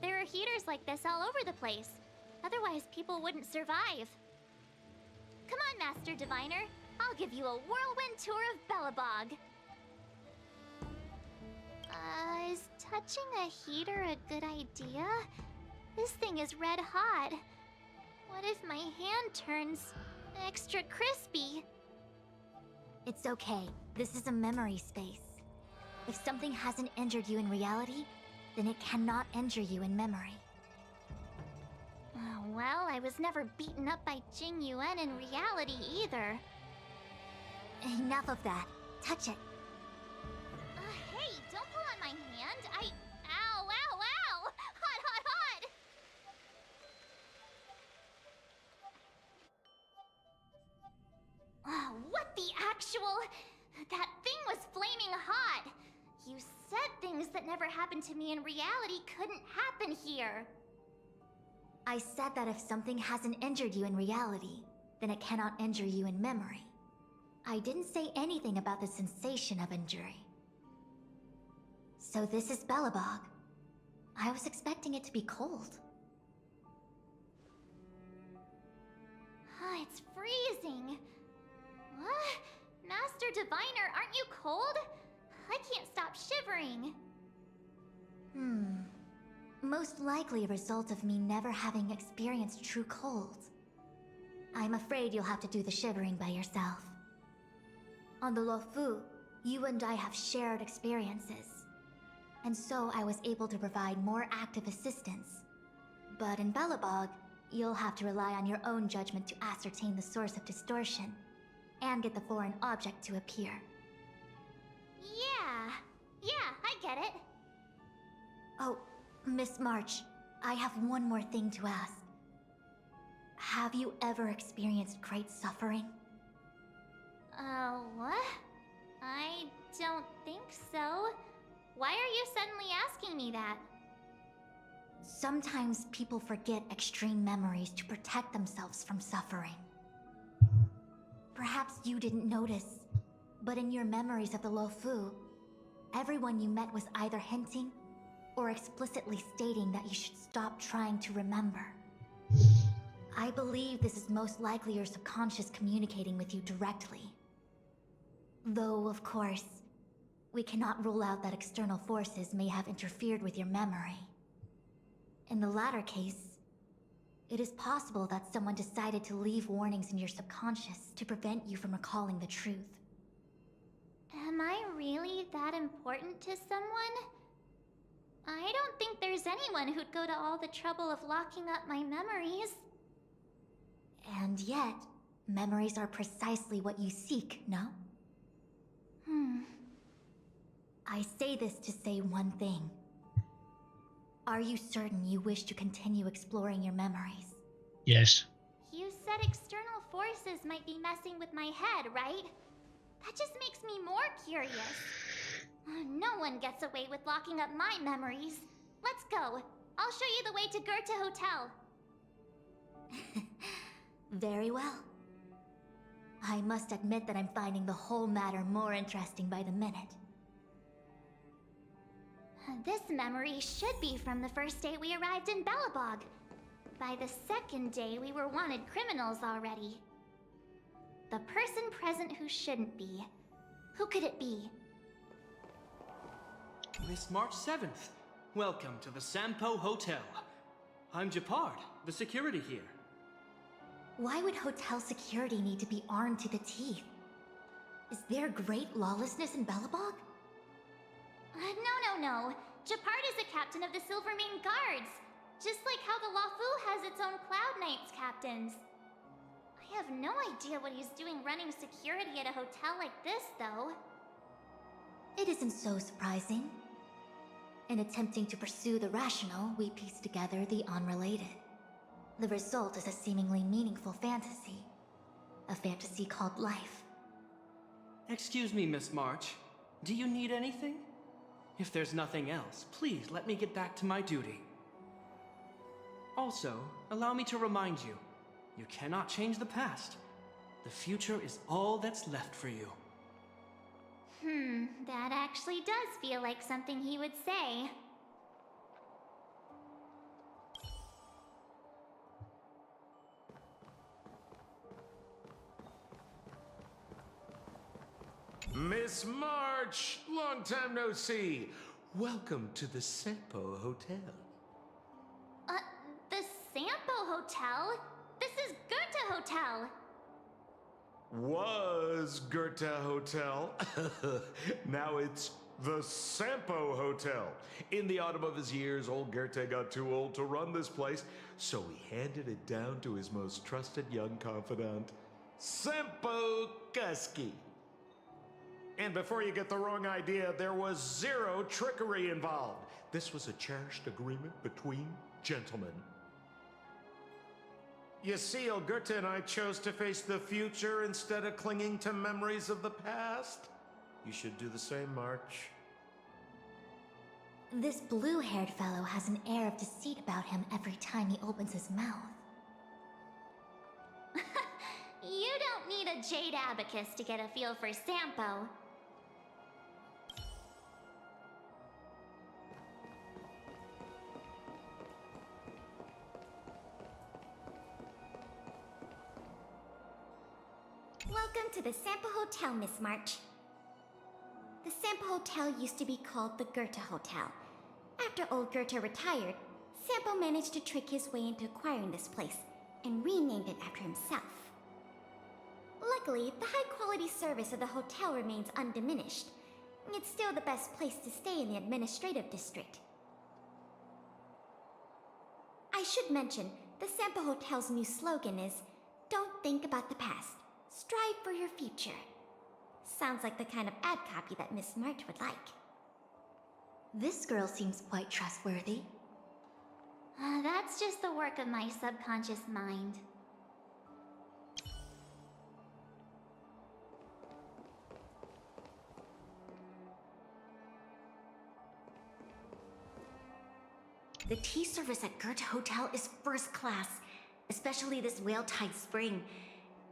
There are heaters like this all over the place. Otherwise, people wouldn't survive. Come on, Master Diviner. I'll give you a whirlwind tour of Belobog. Is touching a heater a good idea? This thing is red hot. What if my hand turns extra crispy? It's okay. This is a memory space. If something hasn't injured you in reality, then it cannot injure you in memory. Well, I was never beaten up by Jing Yuan in reality either. Enough of that. Touch it. Hey, don't pull on my hand. Ow, ow, ow! Hot, hot, hot! What the actual... That thing was flaming hot! You said things that never happened to me in reality couldn't happen here. I said that if something hasn't injured you in reality, then it cannot injure you in memory. I didn't say anything about the sensation of injury. So this is Belobog. I was expecting it to be cold. It's freezing. What? Master Diviner, aren't you cold? I can't stop shivering. Most likely a result of me never having experienced true cold. I'm afraid you'll have to do the shivering by yourself. On the Luofu, you and I have shared experiences, and so I was able to provide more active assistance. But in Belobog, you'll have to rely on your own judgment to ascertain the source of distortion, and get the foreign object to appear. Yeah, I get it. Oh, Miss March, I have one more thing to ask. Have you ever experienced great suffering? What? I don't think so. Why are you suddenly asking me that? Sometimes people forget extreme memories to protect themselves from suffering. Perhaps you didn't notice, but in your memories of the Luofu, everyone you met was either hinting or explicitly stating that you should stop trying to remember. I believe this is most likely your subconscious communicating with you directly. Though, of course, we cannot rule out that external forces may have interfered with your memory. In the latter case, it is possible that someone decided to leave warnings in your subconscious to prevent you from recalling the truth. Am I really that important to someone? I don't think there's anyone who'd go to all the trouble of locking up my memories. And yet, memories are precisely what you seek, no? I say this to say one thing. Are you certain you wish to continue exploring your memories? Yes. You said external forces might be messing with my head, right? That just makes me more curious. No one gets away with locking up my memories. Let's go. I'll show you the way to Goethe Hotel. Very well. I must admit that I'm finding the whole matter more interesting by the minute. This memory should be from the first day we arrived in Belobog. By the second day, we were wanted criminals already. The person present who shouldn't be. Who could it be? Miss March 7th. Welcome to the Sampo Hotel. I'm Japard, the security here. Why would hotel security need to be armed to the teeth? Is there great lawlessness in Belobog? No. Japard is the captain of the Silvermane Guards. Just like how the Lafu has its own Cloud Knights captains. I have no idea what he's doing running security at a hotel like this, though. It isn't so surprising. In attempting to pursue the rational, we piece together the unrelated. The result is a seemingly meaningful fantasy. A fantasy called life. Excuse me, Miss March. Do you need anything? If there's nothing else, please let me get back to my duty. Also, allow me to remind you, you cannot change the past. The future is all that's left for you. That actually does feel like something he would say. Miss March, long time no see. Welcome to the Sampo Hotel. The Sampo Hotel? This is Goethe Hotel. Was Goethe Hotel. Now it's the Sampo Hotel. In the autumn of his years, old Goethe got too old to run this place, so he handed it down to his most trusted young confidant, Sampo Kuski. And before you get the wrong idea, there was zero trickery involved. This was a cherished agreement between gentlemen. You see, old Goethe and I chose to face the future instead of clinging to memories of the past. You should do the same, March. This blue-haired fellow has an air of deceit about him every time he opens his mouth. You don't need a jade abacus to get a feel for Sampo. Welcome to the Sampo Hotel, Miss March. The Sampo Hotel used to be called the Goethe Hotel. After old Goethe retired, Sampo managed to trick his way into acquiring this place and renamed it after himself. Luckily, the high-quality service of the hotel remains undiminished. It's still the best place to stay in the administrative district. I should mention, the Sampo Hotel's new slogan is, "Don't think about the past. Strive for your future." Sounds like the kind of ad copy that Miss March would like. This girl seems quite trustworthy. That's just the work of my subconscious mind. The tea service at Goethe Hotel is first class, especially this Whale-Tide Spring.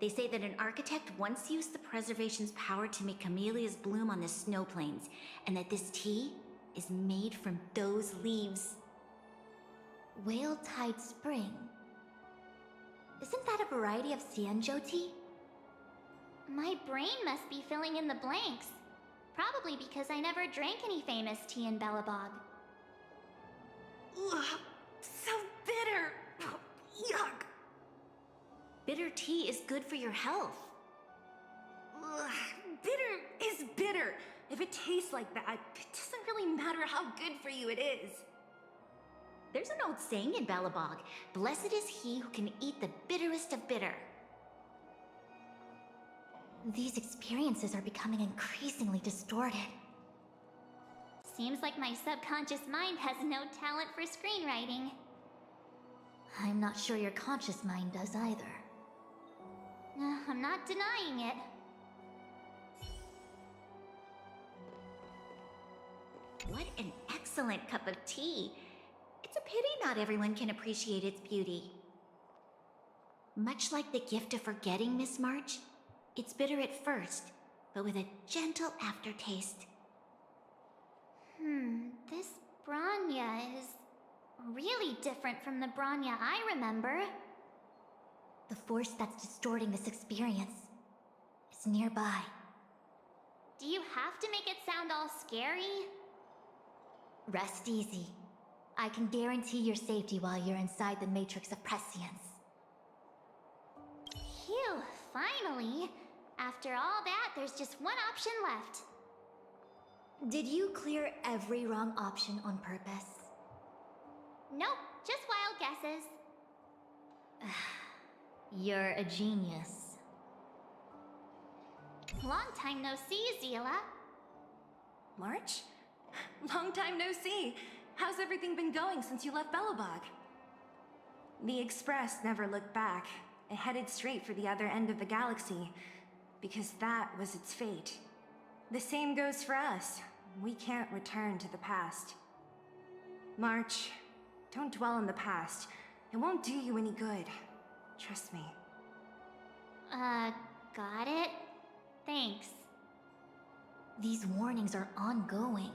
They say that an architect once used the preservation's power to make camellias bloom on the snow plains, and that this tea is made from those leaves. Whale-Tide Spring. Isn't that a variety of Xianzhou tea? My brain must be filling in the blanks. Probably because I never drank any famous tea in Belobog. Ugh, so bitter! Yuck! Bitter tea is good for your health. Ugh, bitter is bitter. If it tastes like that, it doesn't really matter how good for you it is. There's an old saying in Belobog, "Blessed is he who can eat the bitterest of bitter." These experiences are becoming increasingly distorted. Seems like my subconscious mind has no talent for screenwriting. I'm not sure your conscious mind does either. I'm not denying it. What an excellent cup of tea. It's a pity not everyone can appreciate its beauty. Much like the gift of forgetting, Miss March, it's bitter at first, but with a gentle aftertaste. This Bronya is really different from the Bronya I remember. The force that's distorting this experience is nearby. Do you have to make it sound all scary? Rest easy. I can guarantee your safety while you're inside the Matrix of Prescience. Phew, finally. After all that, there's just one option left. Did you clear every wrong option on purpose? Nope, just wild guesses. You're a genius. Long time no see, Zila. March? Long time no see. How's everything been going since you left Belobog? The Express never looked back. It headed straight for the other end of the galaxy, because that was its fate. The same goes for us. We can't return to the past. March, don't dwell on the past. It won't do you any good. Trust me. Got it? Thanks. These warnings are ongoing.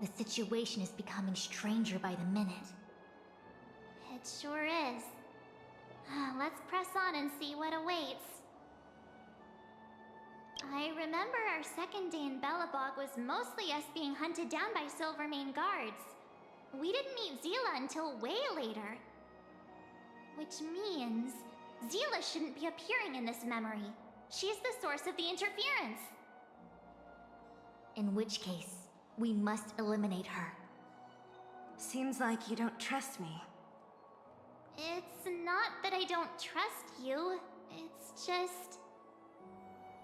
The situation is becoming stranger by the minute. It sure is. Let's press on and see what awaits. I remember our second day in Belobog was mostly us being hunted down by Silvermane guards. We didn't meet Zila until way later. Which means Zila shouldn't be appearing in this memory. She's the source of the interference. In which case, we must eliminate her. Seems like you don't trust me. It's not that I don't trust you. It's just...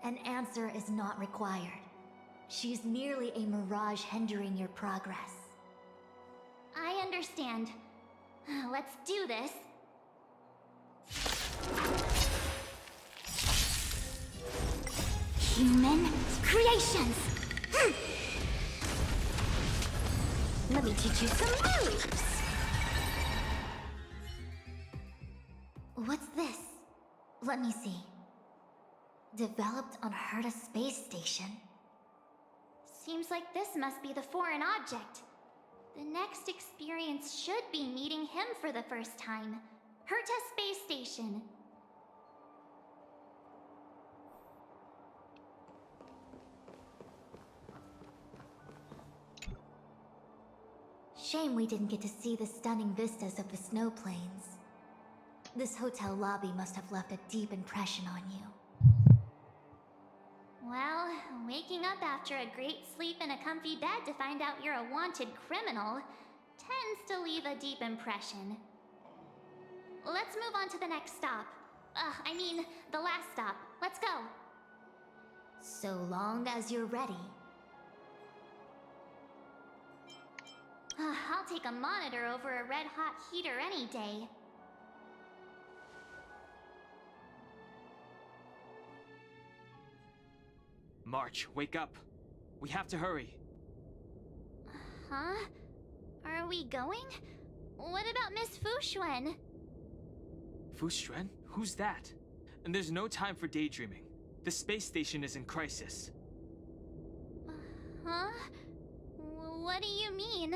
An answer is not required. She's merely a mirage hindering your progress. I understand. Let's do this. Human creations! Let me teach you some moves! What's this? Let me see. Developed on Herta space station. Seems like this must be the foreign object. The next experience should be meeting him for the first time. Herta space station. Shame we didn't get to see the stunning vistas of the snow plains. This hotel lobby must have left a deep impression on you. Well, waking up after a great sleep in a comfy bed to find out you're a wanted criminal tends to leave a deep impression. Let's move on to the next stop. I mean, the last stop. Let's go. So long as you're ready. I'll take a monitor over a red-hot heater any day. March, wake up. We have to hurry. Huh? Are we going? What about Miss Fushuen? Fushuen? Who's that? And there's no time for daydreaming. The space station is in crisis. Huh? What do you mean?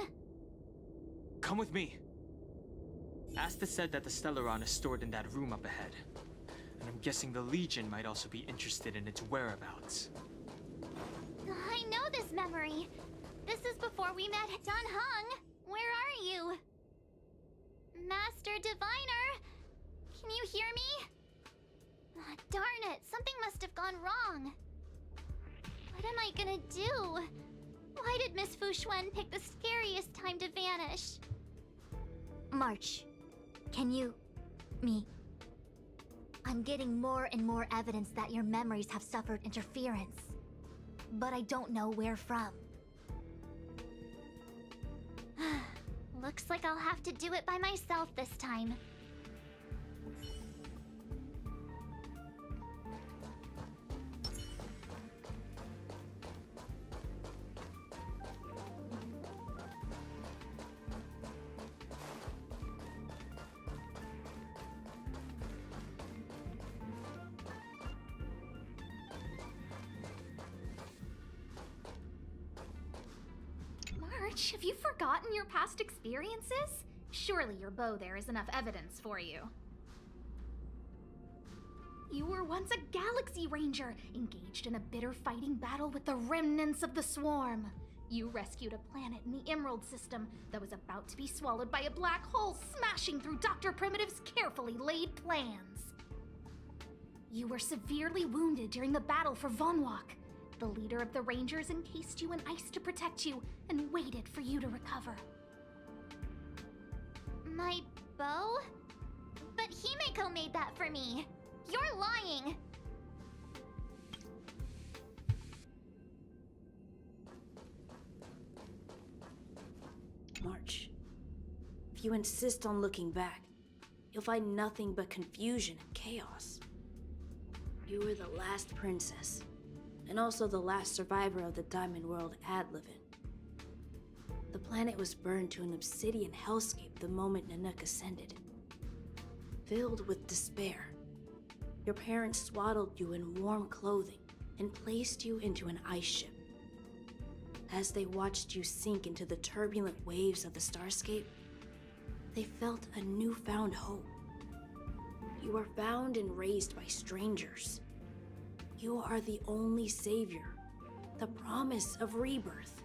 Come with me. Asta said that the Stellaron is stored in that room up ahead. And I'm guessing the Legion might also be interested in its whereabouts. I know this memory. This is before we met Dun Hung. Where are you? Master Diviner? Can you hear me? Darn it, something must have gone wrong. What am I gonna do? Why did Miss Fushuen pick the scariest time to vanish? March, can you... I'm getting more and more evidence that your memories have suffered interference. But I don't know where from. Looks like I'll have to do it by myself this time. March, have you forgotten your past experiences? Surely your bow there is enough evidence for you. You were once a Galaxy Ranger, engaged in a bitter fighting battle with the remnants of the Swarm. You rescued a planet in the Emerald System that was about to be swallowed by a black hole, smashing through Dr. Primitive's carefully laid plans. You were severely wounded during the battle for Vonwalk. The leader of the Rangers encased you in ice to protect you and waited for you to recover. My bow? But Himeko made that for me. You're lying. March, if you insist on looking back, you'll find nothing but confusion and chaos. You were the last princess, and also the last survivor of the Diamond World Adlivin. The planet was burned to an obsidian hellscape the moment Nanook ascended. Filled with despair, your parents swaddled you in warm clothing and placed you into an ice ship. As they watched you sink into the turbulent waves of the starscape, they felt a newfound hope. You were found and raised by strangers. You are the only savior, the promise of rebirth.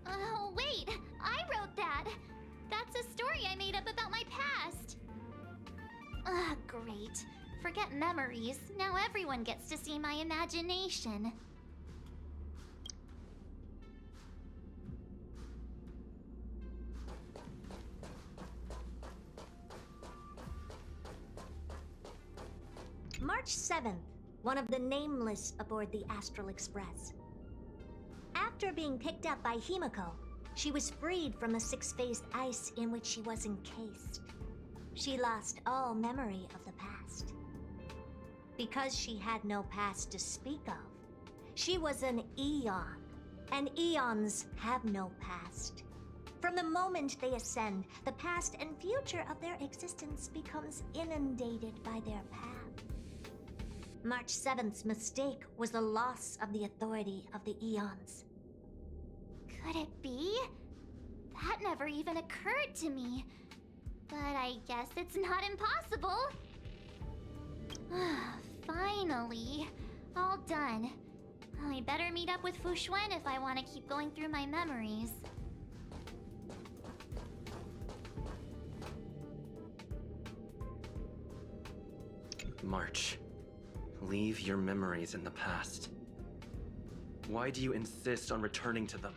Oh, wait! I wrote that! That's a story I made up about my past! Ugh, great. Forget memories. Now everyone gets to see my imagination. March 7th, one of the Nameless aboard the Astral Express. After being picked up by Himeko, she was freed from the six-phased ice in which she was encased. She lost all memory of the past. Because she had no past to speak of, she was an Eon, and Eons have no past. From the moment they ascend, the past and future of their existence becomes inundated by their path. March 7th's mistake was the loss of the authority of the Eons. Could it be? That never even occurred to me. But I guess it's not impossible. Finally. All done. I better meet up with Fushuen if I want to keep going through my memories. March. Leave your memories in the past. Why do you insist on returning to them?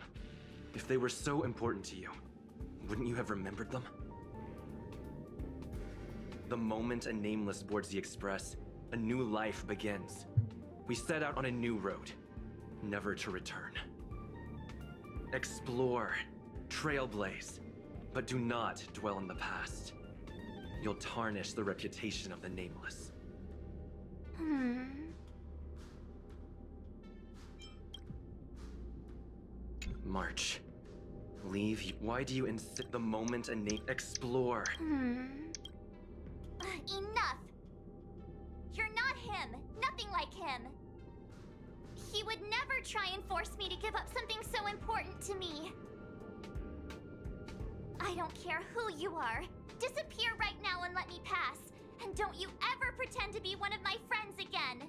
If they were so important to you, wouldn't you have remembered them? The moment a Nameless boards the Express, a new life begins. We set out on a new road, never to return. Explore, trailblaze, but do not dwell in the past. You'll tarnish the reputation of the Nameless. March. Leave you. Why do you insist? The moment a explore. Enough! You're not him. Nothing like him. He would never try and force me to give up something so important to me. I don't care who you are. Disappear right now and let me pass. And don't you ever pretend to be one of my friends again.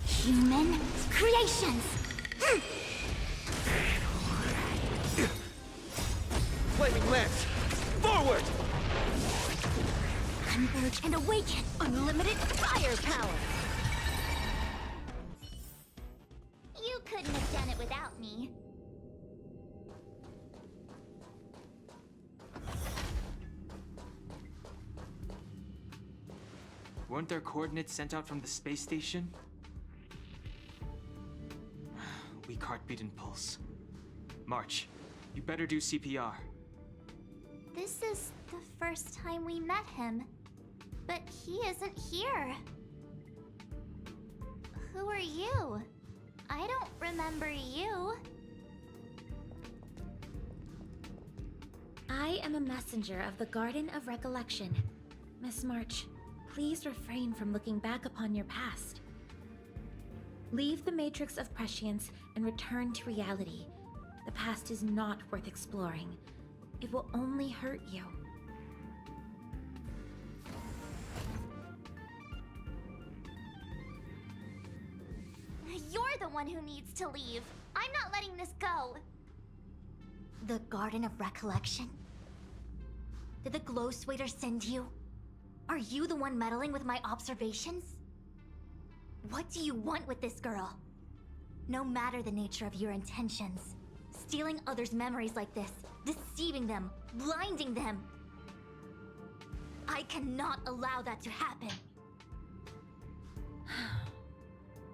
Human creations! Flaming lance! Forward! Converge and awaken! Unlimited firepower! You couldn't have done it without me. Weren't there coordinates sent out from the space station? Weak heartbeat and pulse. March, you better do CPR. This is the first time we met him, but he isn't here. Who are you? I don't remember you. I am a messenger of the Garden of Recollection. Miss March, please refrain from looking back upon your past. Leave the matrix of prescience and return to reality. The past is not worth exploring. It will only hurt you. You're the one who needs to leave. I'm not letting this go. The Garden of Recollection? Did the Glow Swader send you? Are you the one meddling with my observations? What do you want with this girl? No matter the nature of your intentions, stealing others' memories like this, deceiving them, blinding them, I cannot allow that to happen.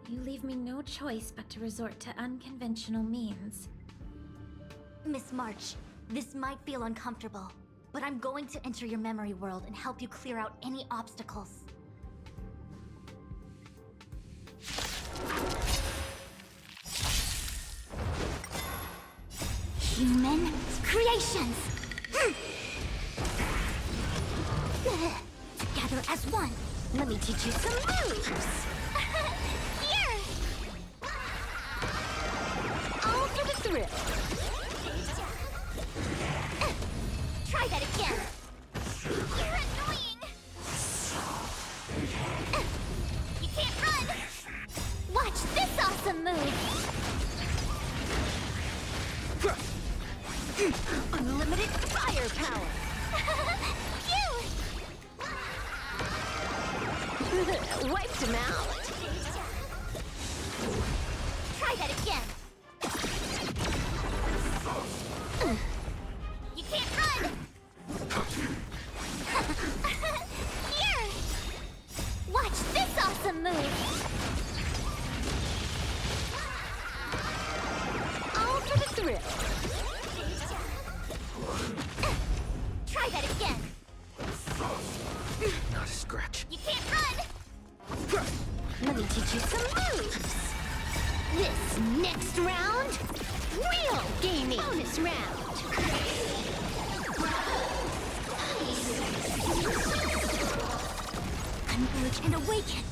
You leave me no choice but to resort to unconventional means. Miss March, this might feel uncomfortable, but I'm going to enter your memory world and help you clear out any obstacles. Human creations! Together as one, let me teach you some moves! Here! All for the thrill! Try that again! You're annoying! You can't run! Watch this awesome move! Unlimited firepower! Phew! Wiped him out! Try that again! You can't run! Here! Watch this awesome move! All for the thrill! Try that again! Not a scratch. You can't run! Let me teach you some moves! This next round, real gaming! Bonus round! Converge and awaken!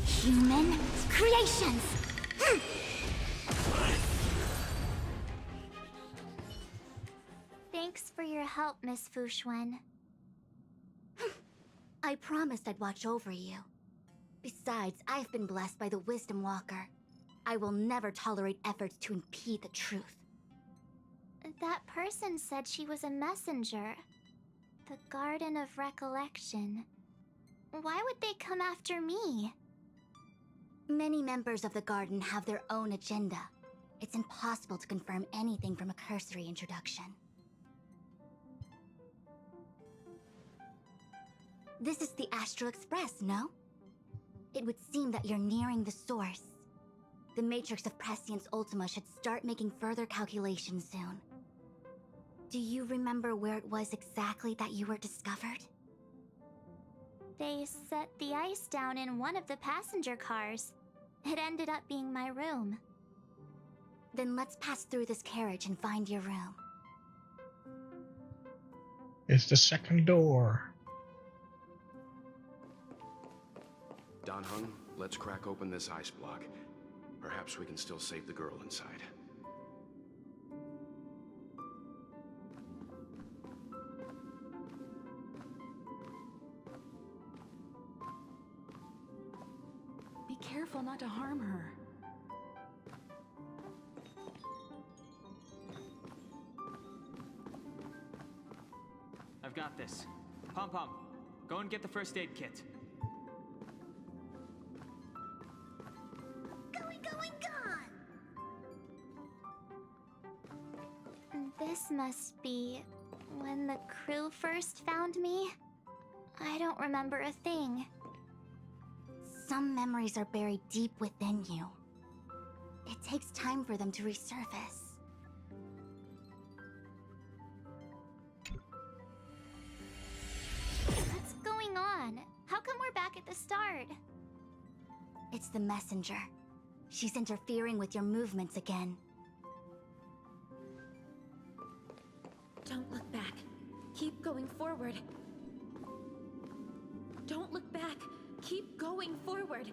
Human creations! Thanks for your help, Miss Fushuen. I promised I'd watch over you. Besides, I've been blessed by the Wisdom Walker. I will never tolerate efforts to impede the truth. That person said she was a messenger. The Garden of Recollection. Why would they come after me? Many members of the Garden have their own agenda. It's impossible to confirm anything from a cursory introduction. This is the Astral Express, no? It would seem that you're nearing the source. The Matrix of Prescience Ultima should start making further calculations soon. Do you remember where it was exactly that you were discovered? They set the ice down in one of the passenger cars. It ended up being my room. Then let's pass through this carriage and find your room. It's the second door. Don Hung, let's crack open this ice block. Perhaps we can still save the girl inside. Be careful not to harm her. I've got this. Pom-Pom, go and get the first aid kit. This must be when the crew first found me. I don't remember a thing. Some memories are buried deep within you. It takes time for them to resurface. What's going on? How come we're back at the start? It's the messenger. She's interfering with your movements again. Don't look back. Keep going forward. Don't look back. Keep going forward.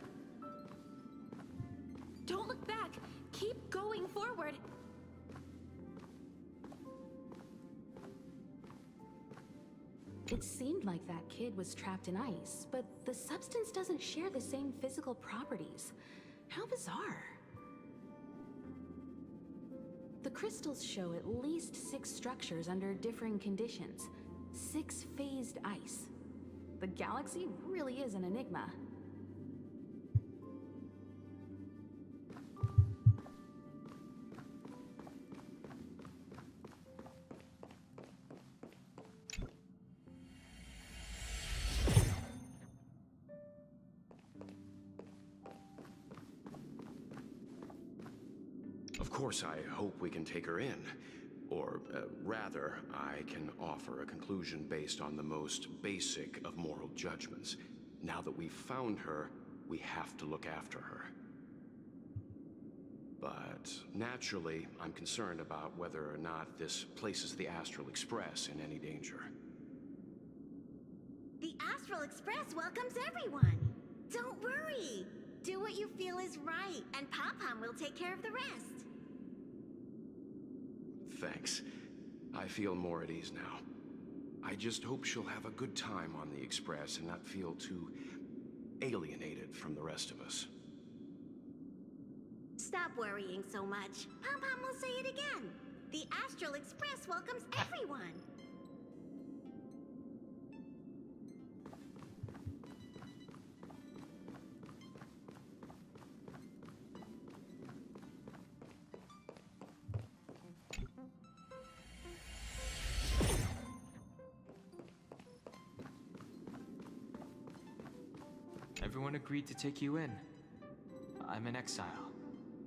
Don't look back. Keep going forward. It seemed like that kid was trapped in ice, but the substance doesn't share the same physical properties. How bizarre. The crystals show at least 6 structures under differing conditions. 6-phased ice. The galaxy really is an enigma. Of course, I hope we can take her in. Or, rather, I can offer a conclusion based on the most basic of moral judgments. Now that we've found her, we have to look after her. But, naturally, I'm concerned about whether or not this places the Astral Express in any danger. The Astral Express welcomes everyone. Don't worry. Do what you feel is right, and Pop-Pom will take care of the rest. Thanks. I feel more at ease now. I just hope she'll have a good time on the Express and not feel too alienated from the rest of us. Stop worrying so much. Pom-Pom will say it again. The Astral Express welcomes everyone. Everyone agreed to take you in. I'm in exile.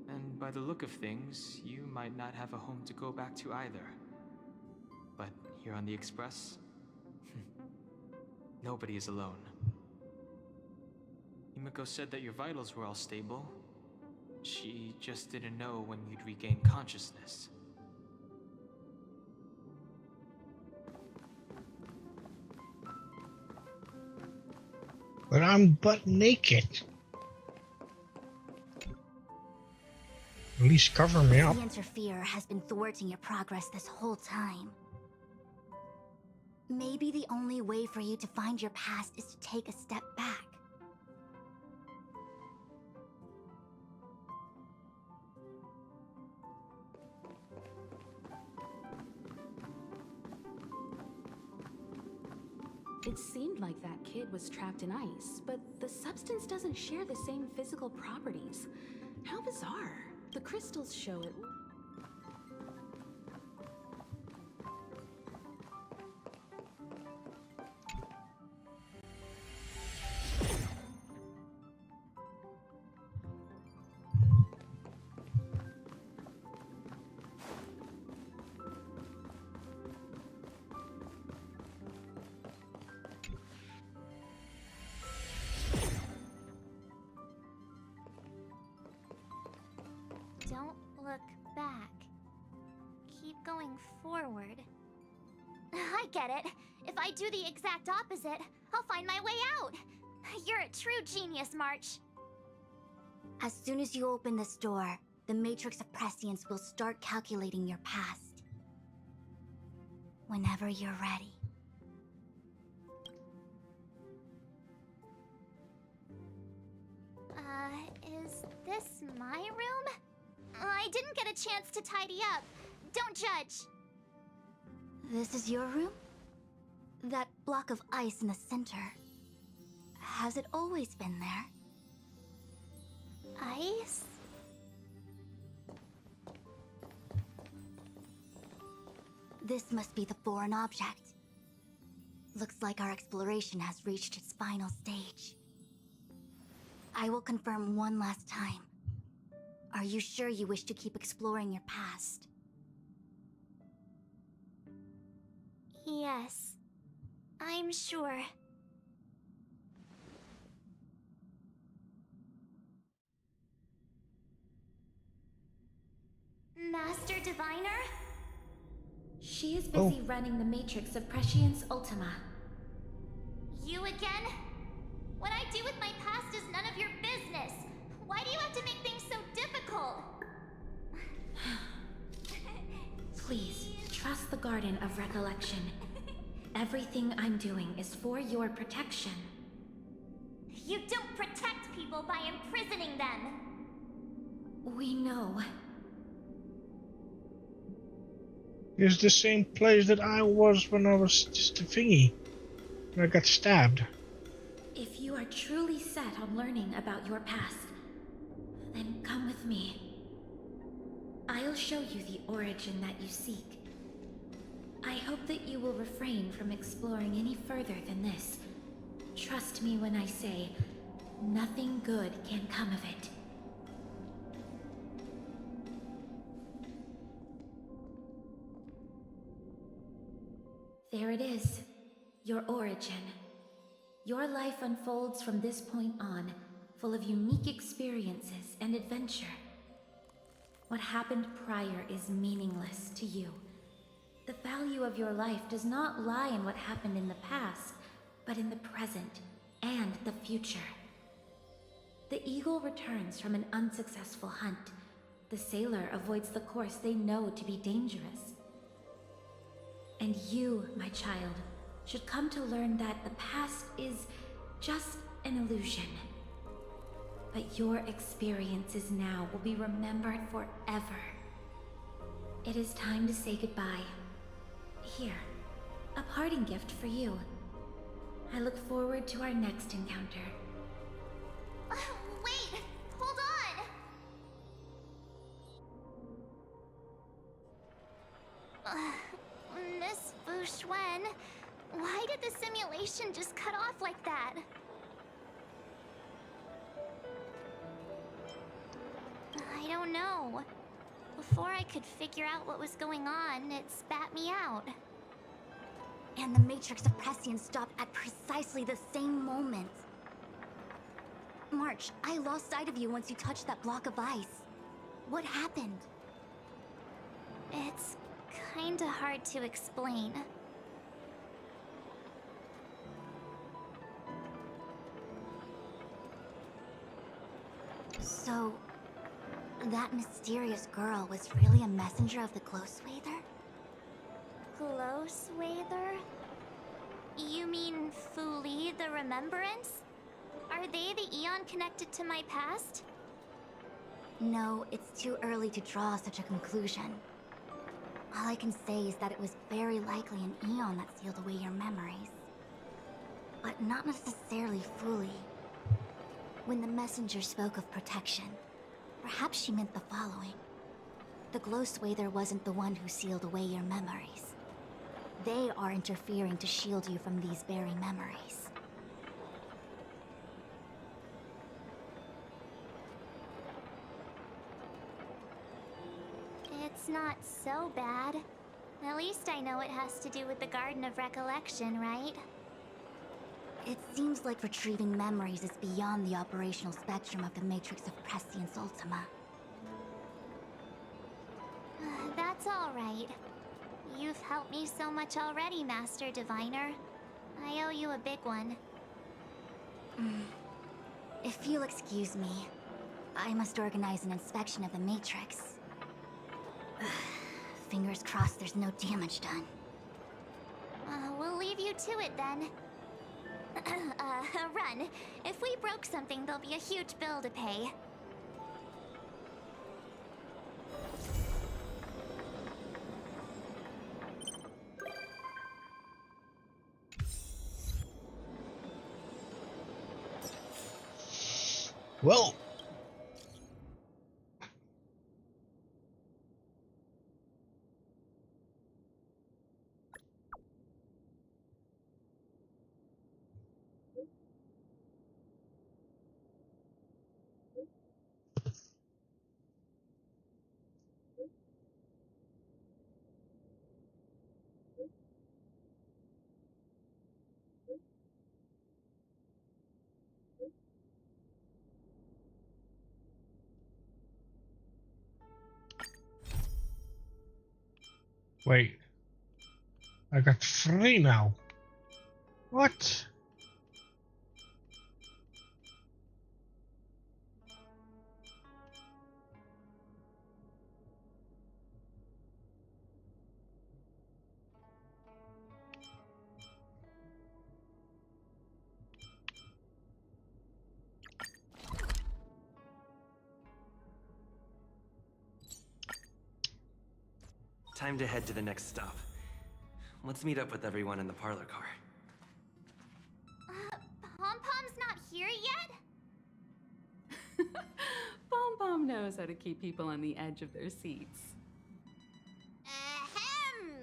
And by the look of things, you might not have a home to go back to either. But here on the Express, nobody is alone. Himiko said that your vitals were all stable. She just didn't know when you'd regain consciousness. But I'm butt naked. At least cover me up. The Interfere has been thwarting your progress this whole time. Maybe the only way for you to find your past is to take a step back. It seemed like that kid was trapped in ice, but the substance doesn't share the same physical properties. How bizarre. The crystals show it. Don't look back. Keep going forward. I get it. If I do the exact opposite, I'll find my way out. You're a true genius, March. As soon as you open this door, the Matrix of Prescience will start calculating your past. Whenever you're ready. Is this my room? I didn't get a chance to tidy up. Don't judge. This is your room? That block of ice in the center. Has it always been there? Ice? This must be the foreign object. Looks like our exploration has reached its final stage. I will confirm one last time. Are you sure you wish to keep exploring your past? Yes. I'm sure. Master Diviner? She is busy running the Matrix of Prescience Ultima. You again? What I do with my past is none of your business. Why do you have to make things so difficult? Please, trust the Garden of Recollection. Everything I'm doing is for your protection. You don't protect people by imprisoning them. We know. It's the same place that I was when I was just a thingy. When I got stabbed. If you are truly set on learning about your past, then come with me. I'll show you the origin that you seek. I hope that you will refrain from exploring any further than this. Trust me when I say, nothing good can come of it. There it is, your origin. Your life unfolds from this point on, full of unique experiences and adventure. What happened prior is meaningless to you. The value of your life does not lie in what happened in the past, but in the present and the future. The eagle returns from an unsuccessful hunt. The sailor avoids the course they know to be dangerous. And you, my child, should come to learn that the past is just an illusion. But your experiences now will be remembered forever. It is time to say goodbye. Here, a parting gift for you. I look forward to our next encounter. Wait! Hold on! Miss Fu Xuan, why did the simulation just cut off like that? I don't know. Before I could figure out what was going on, it spat me out. And the Matrix of Prescience stopped at precisely the same moment. March, I lost sight of you once you touched that block of ice. What happened? It's kinda hard to explain. So, that mysterious girl was really a messenger of the Glow Swather? Glow Swather? You mean Fu Li, the Remembrance? Are they the Eon connected to my past? No, it's too early to draw such a conclusion. All I can say is that it was very likely an Eon that sealed away your memories. But not necessarily fully. When the messenger spoke of protection, perhaps she meant the following. The Glow Swather wasn't the one who sealed away your memories. They are interfering to shield you from these very memories. It's not so bad. At least I know it has to do with the Garden of Recollection, right? It seems like retrieving memories is beyond the operational spectrum of the Matrix of Prescience Ultima. That's all right. You've helped me so much already, Master Diviner. I owe you a big one. If you'll excuse me, I must organize an inspection of the Matrix. Fingers crossed there's no damage done. We'll leave you to it then. Run. If we broke something, there'll be a huge bill to pay. Well. Wait. I got 3 now. What? Time to head to the next stop. Let's meet up with everyone in the parlor car. Pom-Pom's not here yet? Pom Pom knows how to keep people on the edge of their seats. Ahem!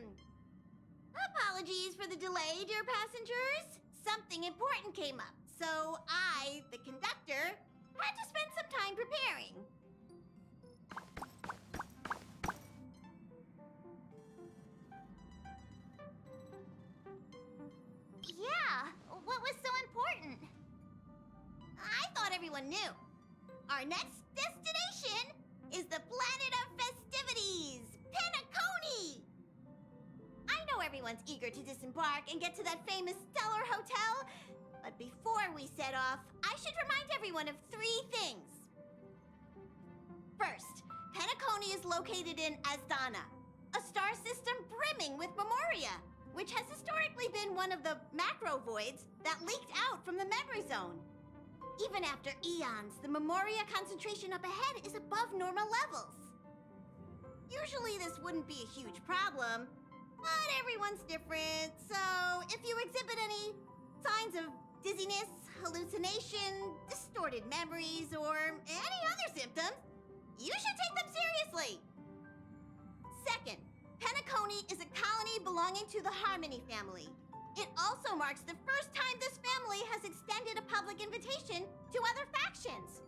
Apologies for the delay, dear passengers. Something important came up, so I, the conductor, had to spend some time preparing. Yeah, what was so important? I thought everyone knew. Our next destination is the planet of festivities, Penacony! I know everyone's eager to disembark and get to that famous Stellar Hotel, but before we set off, I should remind everyone of 3 things. First, Penacony is located in Asdana, a star system brimming with Memoria, which has historically been one of the macro voids that leaked out from the memory zone. Even after eons, the Memoria concentration up ahead is above normal levels. Usually this wouldn't be a huge problem, but everyone's different, so if you exhibit any signs of dizziness, hallucination, distorted memories, or any other symptoms, you should take them seriously. Second, Penacony is a colony belonging to the Harmony family. It also marks the first time this family has extended a public invitation to other factions.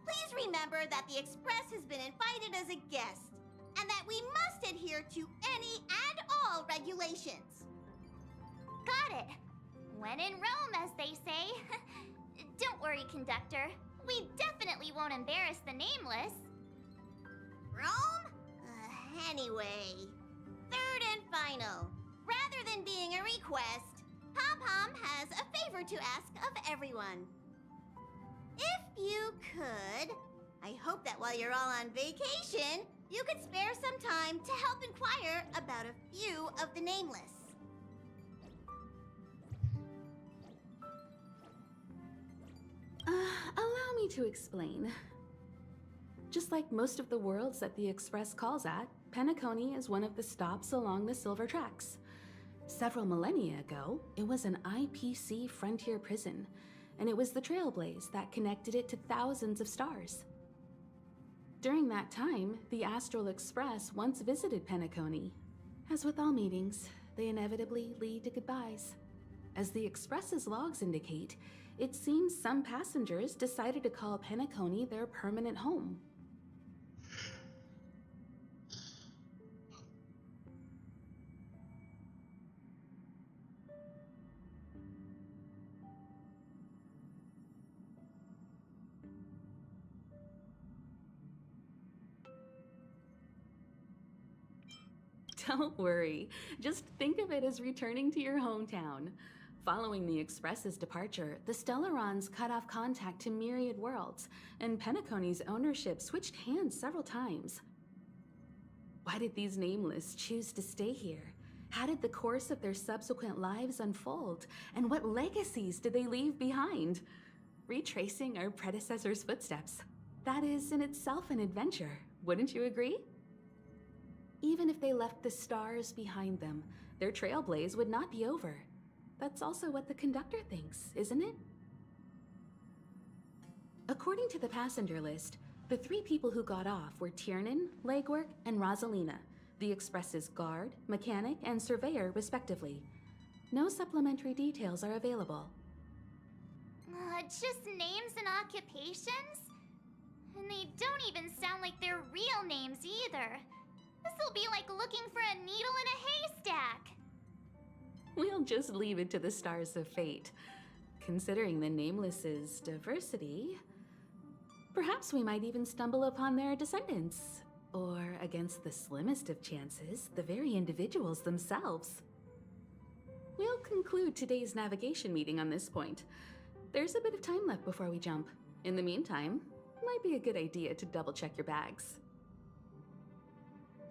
Please remember that the Express has been invited as a guest, and that we must adhere to any and all regulations. Got it. When in Rome, as they say. Don't worry, conductor. We definitely won't embarrass the nameless. Rome? Anyway, third and final. Rather than being a request, Pom-Pom has a favor to ask of everyone. If you could, I hope that while you're all on vacation, you could spare some time to help inquire about a few of the nameless. Allow me to explain. Just like most of the worlds that the Express calls at, Penacony is one of the stops along the Silver Tracks. Several millennia ago, it was an IPC frontier prison, and it was the Trailblaze that connected it to thousands of stars. During that time, the Astral Express once visited Penacony. As with all meetings, they inevitably lead to goodbyes. As the Express's logs indicate, it seems some passengers decided to call Penacony their permanent home. Don't worry, just think of it as returning to your hometown. Following the Express's departure, the Stellarons cut off contact to myriad worlds, and Penacony's ownership switched hands several times. Why did these nameless choose to stay here? How did the course of their subsequent lives unfold? And what legacies did they leave behind? Retracing our predecessors' footsteps. That is in itself an adventure, wouldn't you agree? Even if they left the stars behind them, their trailblaze would not be over. That's also what the conductor thinks, isn't it? According to the passenger list, the 3 people who got off were Tiernan, Legwork, and Rosalina, the Express's guard, mechanic, and surveyor, respectively. No supplementary details are available. Just names and occupations? And they don't even sound like their real names either. This'll be like looking for a needle in a haystack. We'll just leave it to the stars of fate. Considering the Nameless's diversity, perhaps we might even stumble upon their descendants. Or, against the slimmest of chances, the very individuals themselves. We'll conclude today's navigation meeting on this point. There's a bit of time left before we jump. In the meantime, might be a good idea to double-check your bags.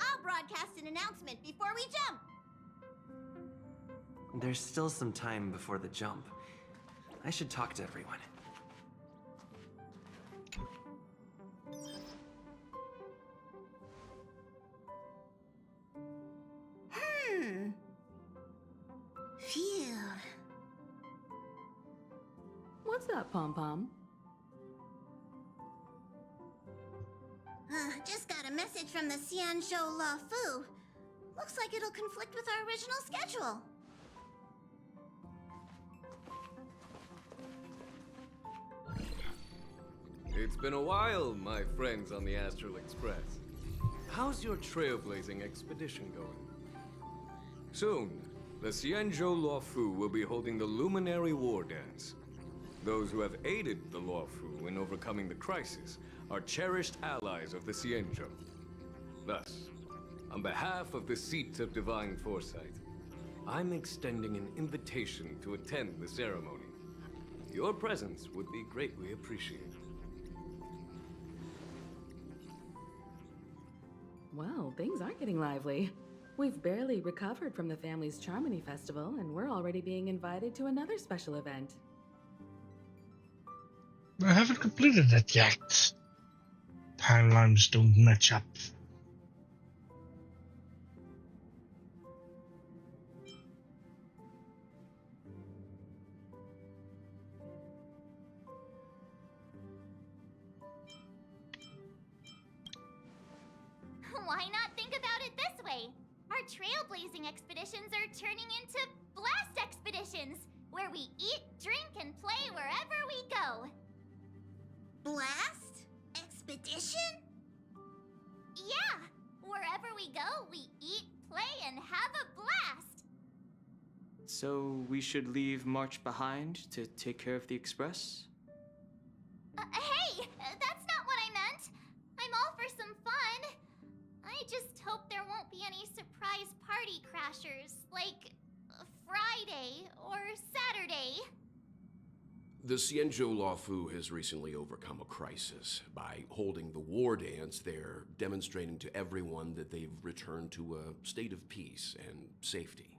I'll broadcast an announcement before we jump. There's still some time before the jump. I should talk to everyone. What's up, Pom Pom? Just got a message from the Xianzhou La Fu. Looks like it'll conflict with our original schedule. It's been a while, my friends on the Astral Express. How's your trailblazing expedition going? Soon, the Xianzhou Luofu will be holding the Luminary War Dance. Those who have aided the Luofu in overcoming the crisis are cherished allies of the Xianzhou. Thus, on behalf of the Seat of Divine Foresight, I'm extending an invitation to attend the ceremony. Your presence would be greatly appreciated. Well, things are getting lively. We've barely recovered from the family's Charmony Festival, and we're already being invited to another special event. I haven't completed it yet. Timelines don't match up. Why not think about it this way? Our trailblazing expeditions are turning into blast expeditions, where we eat, drink, and play wherever we go. Blast? Expedition? Yeah, wherever we go, we eat, play, and have a blast. So we should leave March behind to take care of the Express? Hey, that's not what I meant. I'm all for some fun. I just hope there won't be any surprise party crashers, like Friday or Saturday. The Xianzhou Luofu has recently overcome a crisis. By holding the war dance, they're demonstrating to everyone that they've returned to a state of peace and safety.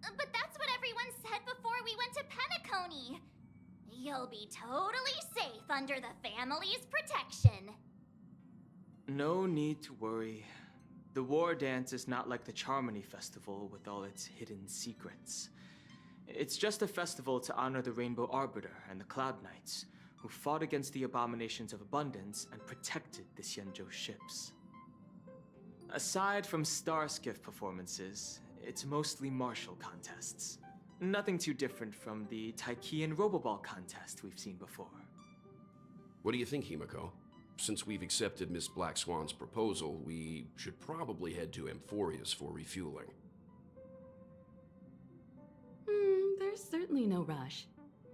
But that's what everyone said before we went to Penacony. You'll be totally safe under the family's protection. No need to worry. The War Dance is not like the Charmony Festival with all its hidden secrets. It's just a festival to honor the Rainbow Arbiter and the Cloud Knights, who fought against the abominations of abundance and protected the Xianzhou ships. Aside from Star Skiff performances, it's mostly martial contests. Nothing too different from the Taiki and Roboball contest we've seen before. What do you think, Himiko? Since we've accepted Miss Black Swan's proposal, we should probably head to Amphorius for refueling. There's certainly no rush.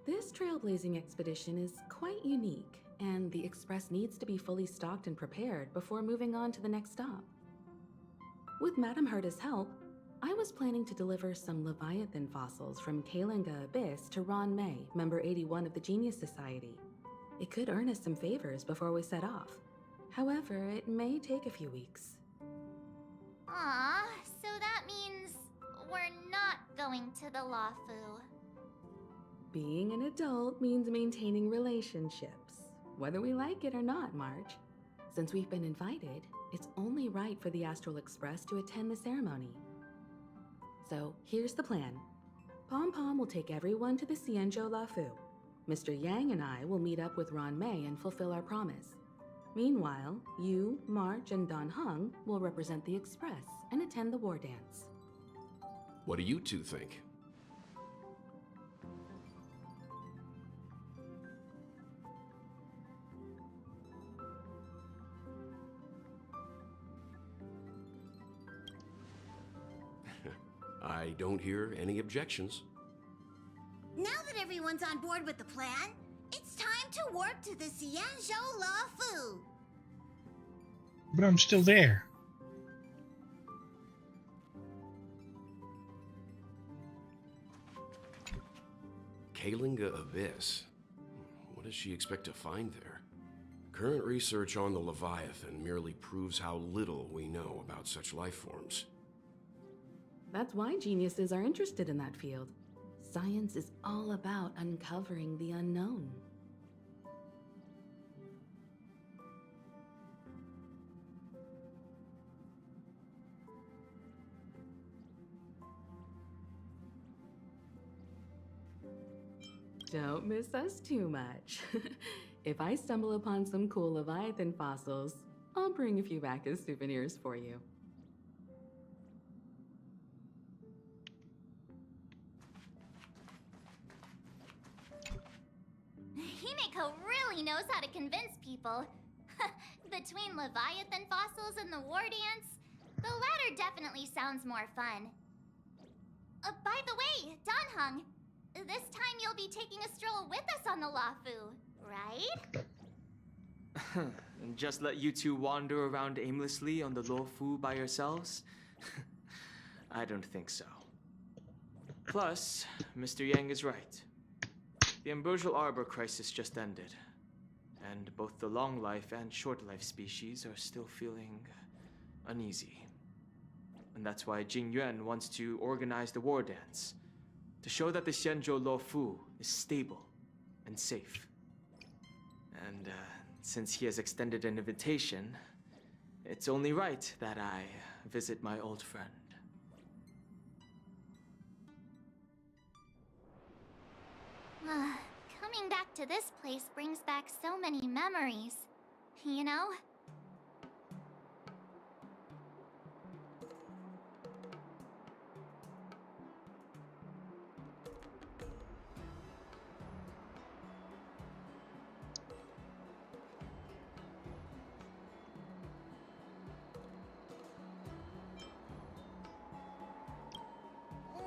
This trailblazing expedition is quite unique, and the Express needs to be fully stocked and prepared before moving on to the next stop. With Madame Herta's help, I was planning to deliver some Leviathan fossils from Kalinga Abyss to Ron May, member 81 of the Genius Society. It could earn us some favors before we set off. However, it may take a few weeks. Aw, so that means we're not going to the Luofu. Being an adult means maintaining relationships, whether we like it or not, March. Since we've been invited, it's only right for the Astral Express to attend the ceremony. So here's the plan. Pom Pom will take everyone to the Xianzhou Luofu. Mr. Yang and I will meet up with Ron May and fulfill our promise. Meanwhile, you, March, and Don Hung will represent the Express and attend the war dance. What do you two think? I don't hear any objections. Now that everyone's on board with the plan, it's time to warp to the Xianzhou Luofu. But I'm still there. Kalinga Abyss. What does she expect to find there? Current research on the Leviathan merely proves how little we know about such life forms. That's why geniuses are interested in that field. Science is all about uncovering the unknown. Don't miss us too much. If I stumble upon some cool Leviathan fossils, I'll bring a few back as souvenirs for you. Himeko really knows how to convince people. Between Leviathan fossils and the war dance, the latter definitely sounds more fun. By the way, Danhung, this time you'll be taking a stroll with us on the Lafu, right? And just let you two wander around aimlessly on the Luofu by yourselves? I don't think so. Plus, Mr. Yang is right. The Ambrosial Arbor crisis just ended, and both the long life and short life species are still feeling uneasy. And that's why Jing Yuan wants to organize the war dance, to show that the Xianzhou Luofu is stable and safe. And since he has extended an invitation, it's only right that I visit my old friend. Coming back to this place brings back so many memories, you know?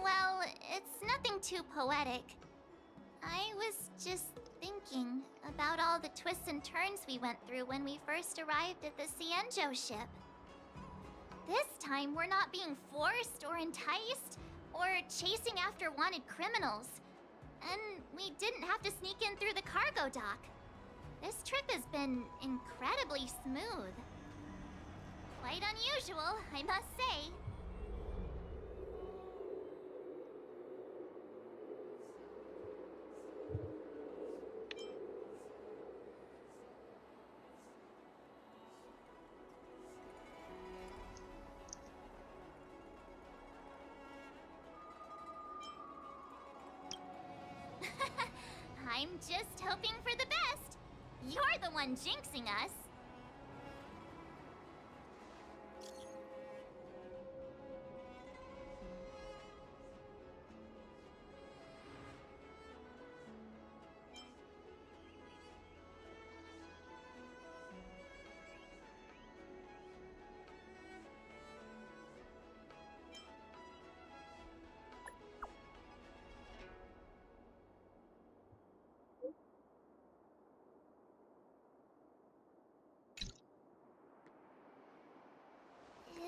Well, it's nothing too poetic. I was just thinking about all the twists and turns we went through when we first arrived at the Xianzhou ship. This time, we're not being forced or enticed or chasing after wanted criminals. And we didn't have to sneak in through the cargo dock. This trip has been incredibly smooth. Quite unusual, I must say. I'm just hoping for the best. You're the one jinxing us.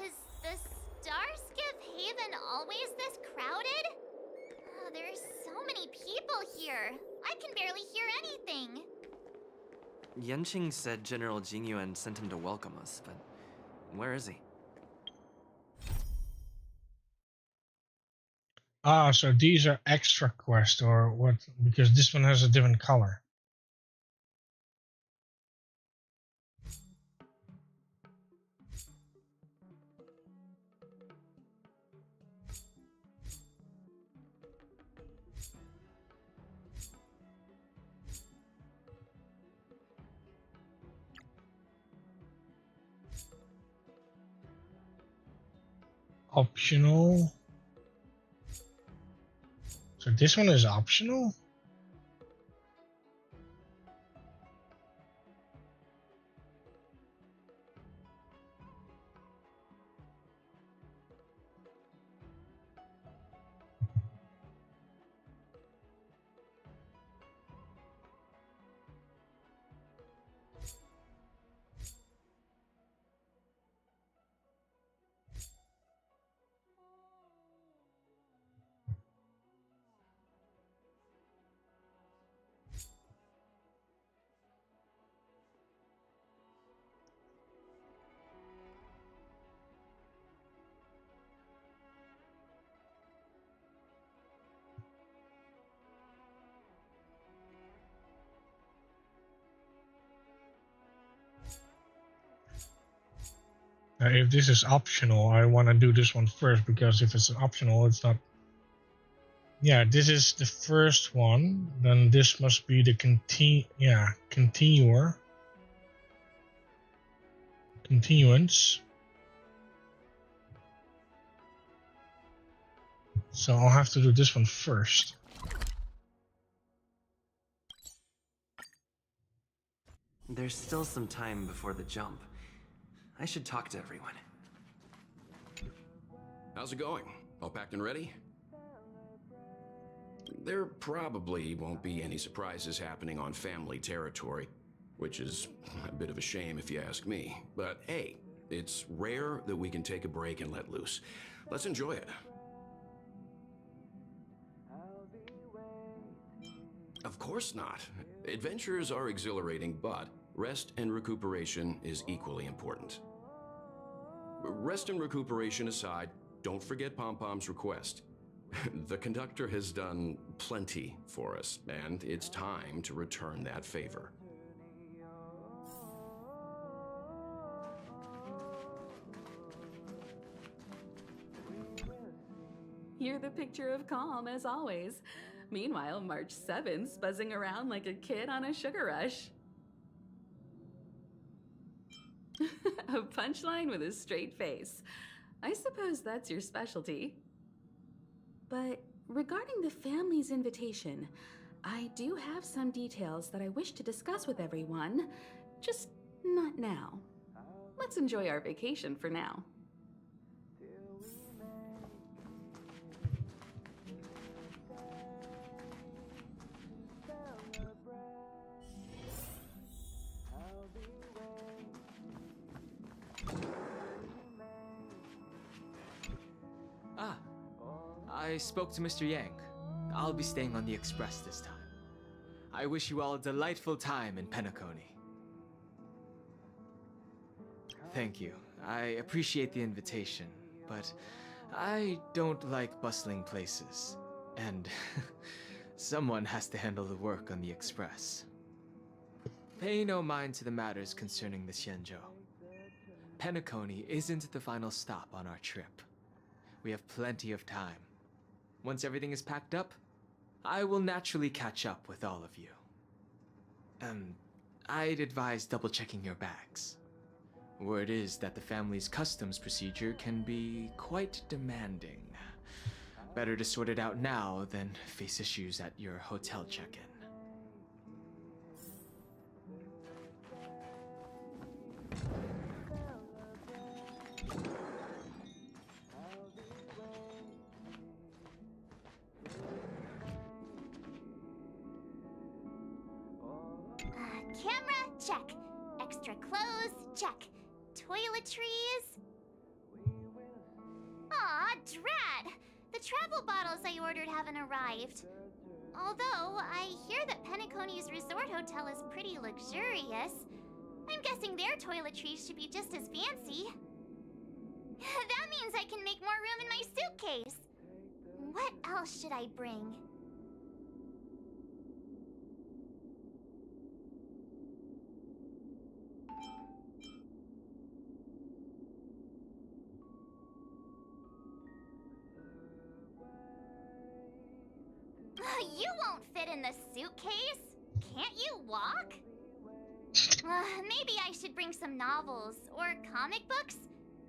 Is the Starskiff Haven always this crowded? There's so many people here. I can barely hear anything. Yanqing said General Jingyuan sent him to welcome us, but where is he? So these are extra quests or what? Because this one has a different color. Optional. So this one is optional? If this is optional, I want to do this one first because if it's optional, it's not Yeah, this is the first one. Then this must be the continuance. So I'll have to do this one first. There's still some time before the jump. I should talk to everyone. How's it going? All packed and ready? There probably won't be any surprises happening on family territory, which is a bit of a shame if you ask me. But hey, it's rare that we can take a break and let loose. Let's enjoy it. Of course not. Adventures are exhilarating, but rest and recuperation is equally important. Rest and recuperation aside, don't forget Pom-Pom's request. The conductor has done plenty for us, and it's time to return that favor. You're the picture of calm, as always. Meanwhile, March 7th's buzzing around like a kid on a sugar rush. A punchline with a straight face. I suppose that's your specialty. But regarding the family's invitation, I do have some details that I wish to discuss with everyone, just not now. Let's enjoy our vacation for now. I spoke to Mr. Yang. I'll be staying on the express this time. I wish you all a delightful time in Penacony. Thank you. I appreciate the invitation, but I don't like bustling places. And someone has to handle the work on the express. Pay no mind to the matters concerning the Xianzhou. Penacony isn't the final stop on our trip. We have plenty of time. Once everything is packed up, I will naturally catch up with all of you. I'd advise double-checking your bags. Word is that the family's customs procedure can be quite demanding. Better to sort it out now than face issues at your hotel check-in. Camera, check. Extra clothes, check. Toiletries. Aw, drat! The travel bottles I ordered haven't arrived. Although, I hear that Penacony's resort hotel is pretty luxurious. I'm guessing their toiletries should be just as fancy. That means I can make more room in my suitcase. What else should I bring? You won't fit in the suitcase. Can't you walk? Maybe I should bring some novels or comic books.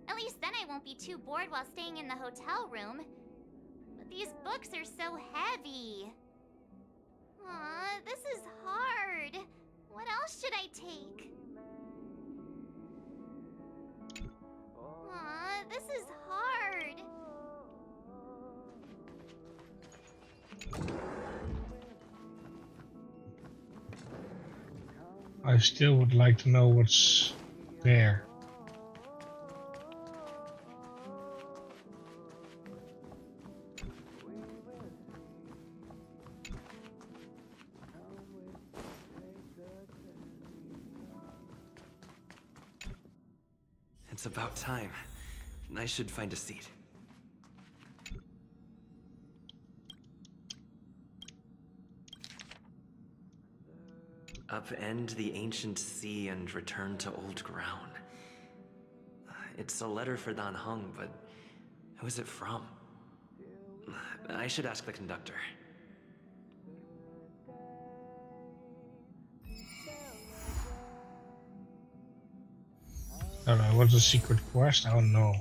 At least then I won't be too bored while staying in the hotel room. But these books are so heavy. Aw, this is hard. What else should I take? Aw, this is hard. I still would like to know what's there. It's about time. I should find a seat. Upend the ancient sea and return to old ground. It's a letter for Dan Heng, but who is it from? I should ask the conductor. I don't know, what's a secret quest? I don't know.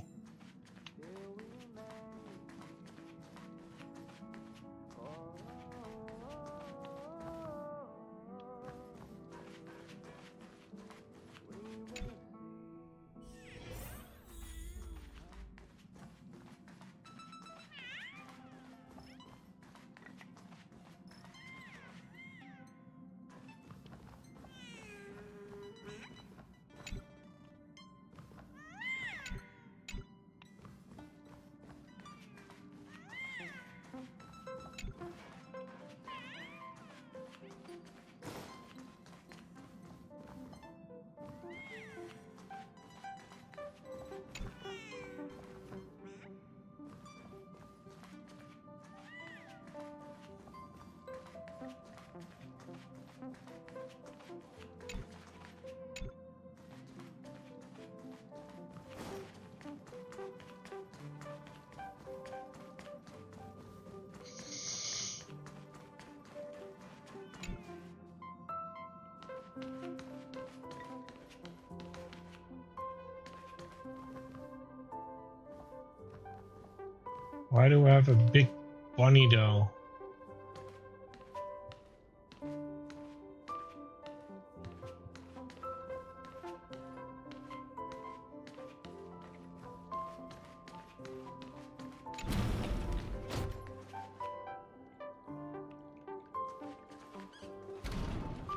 Why do I have a big bunny though?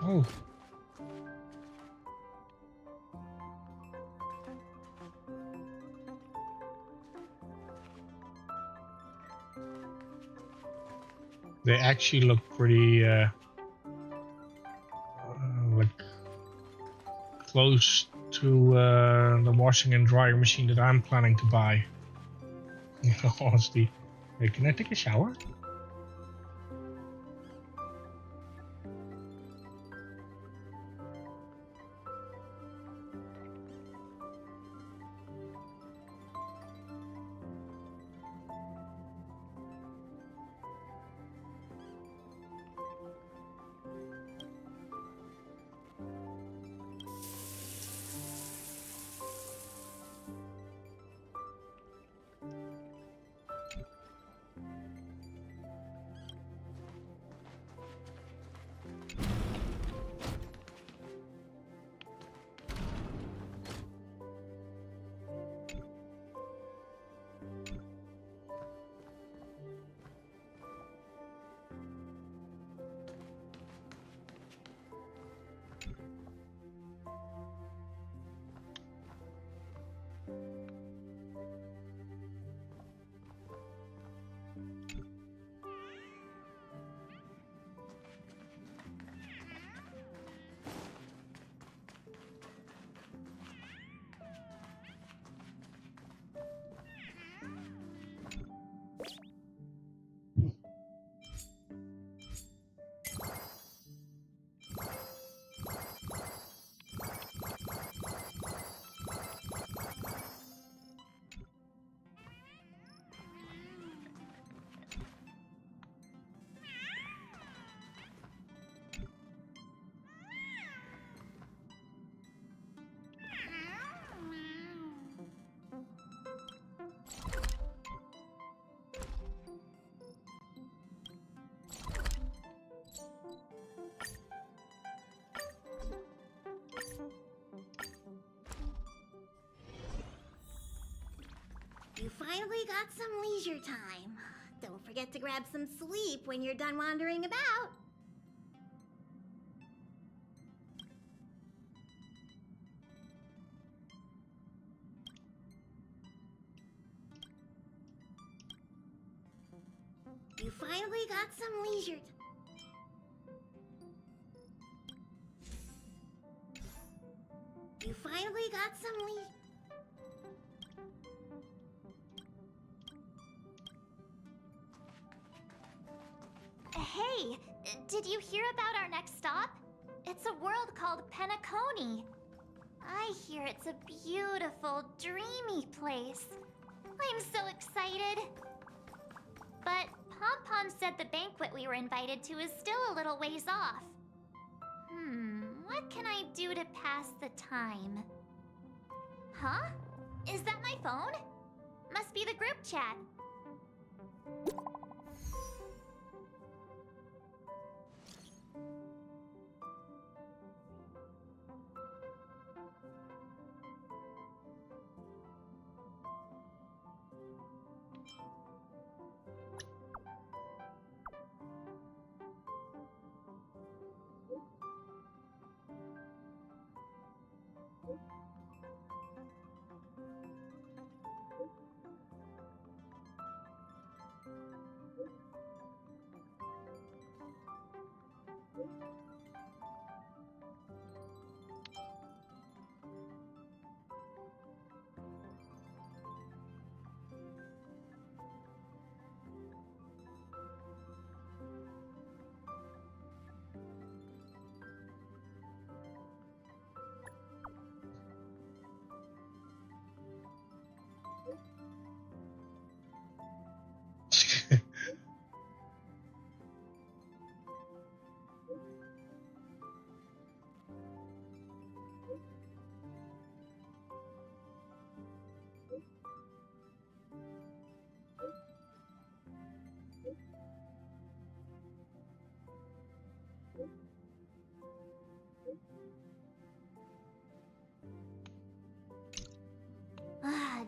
Oh. They actually look pretty like close to the washing and dryer machine that I'm planning to buy. Honestly. Hey, can I take a shower? You finally got some leisure time. Don't forget to grab some sleep when you're done wandering about. You finally got some leisure You finally got some leisure. Hey, did you hear about our next stop? It's a world called Penacony. I hear it's a beautiful, dreamy place. I'm so excited. But Pom-Pom said the banquet we were invited to is still a little ways off. What can I do to pass the time? Huh? Is that my phone? Must be the group chat.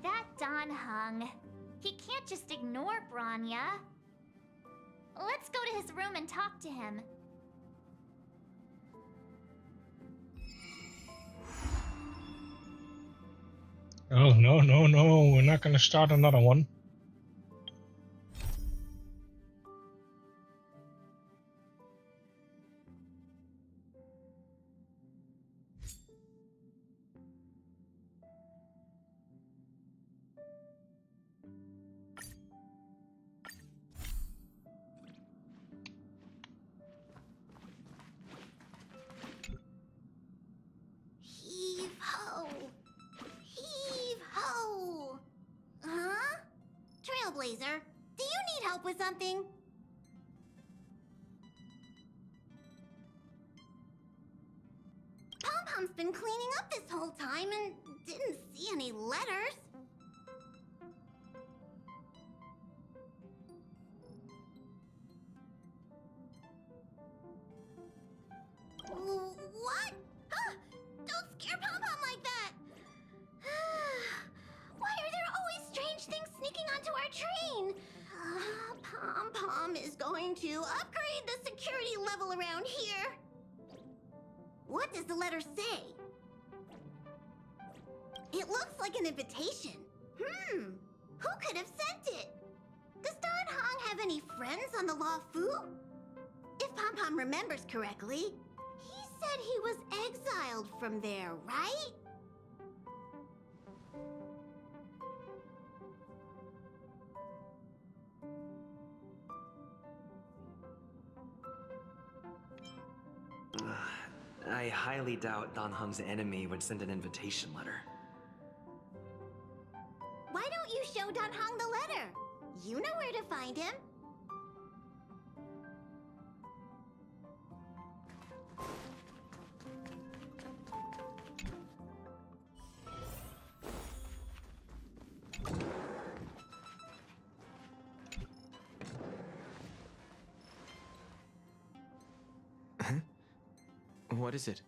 That Don Hung. He can't just ignore Branya. Let's go to his room and talk to him. Oh, no, no, no. We're not gonna start another one. Heave ho! Heave ho! Huh? Trailblazer, do you need help with something? Pom-Pom's been cleaning up this whole time and didn't see any letters. What? Don't scare Pom-Pom like that! Why are there always strange things sneaking onto our train? Pom-Pom is going to upgrade the security level around here. What does the letter say? It looks like an invitation. Who could have sent it? Does Don Hong have any friends on the Law Fu? If Pom-Pom remembers correctly, he said he was exiled from there, right? I highly doubt Don Hung's enemy would send an invitation letter. Why don't you show Don Hong the letter? You know where to find him. What is it?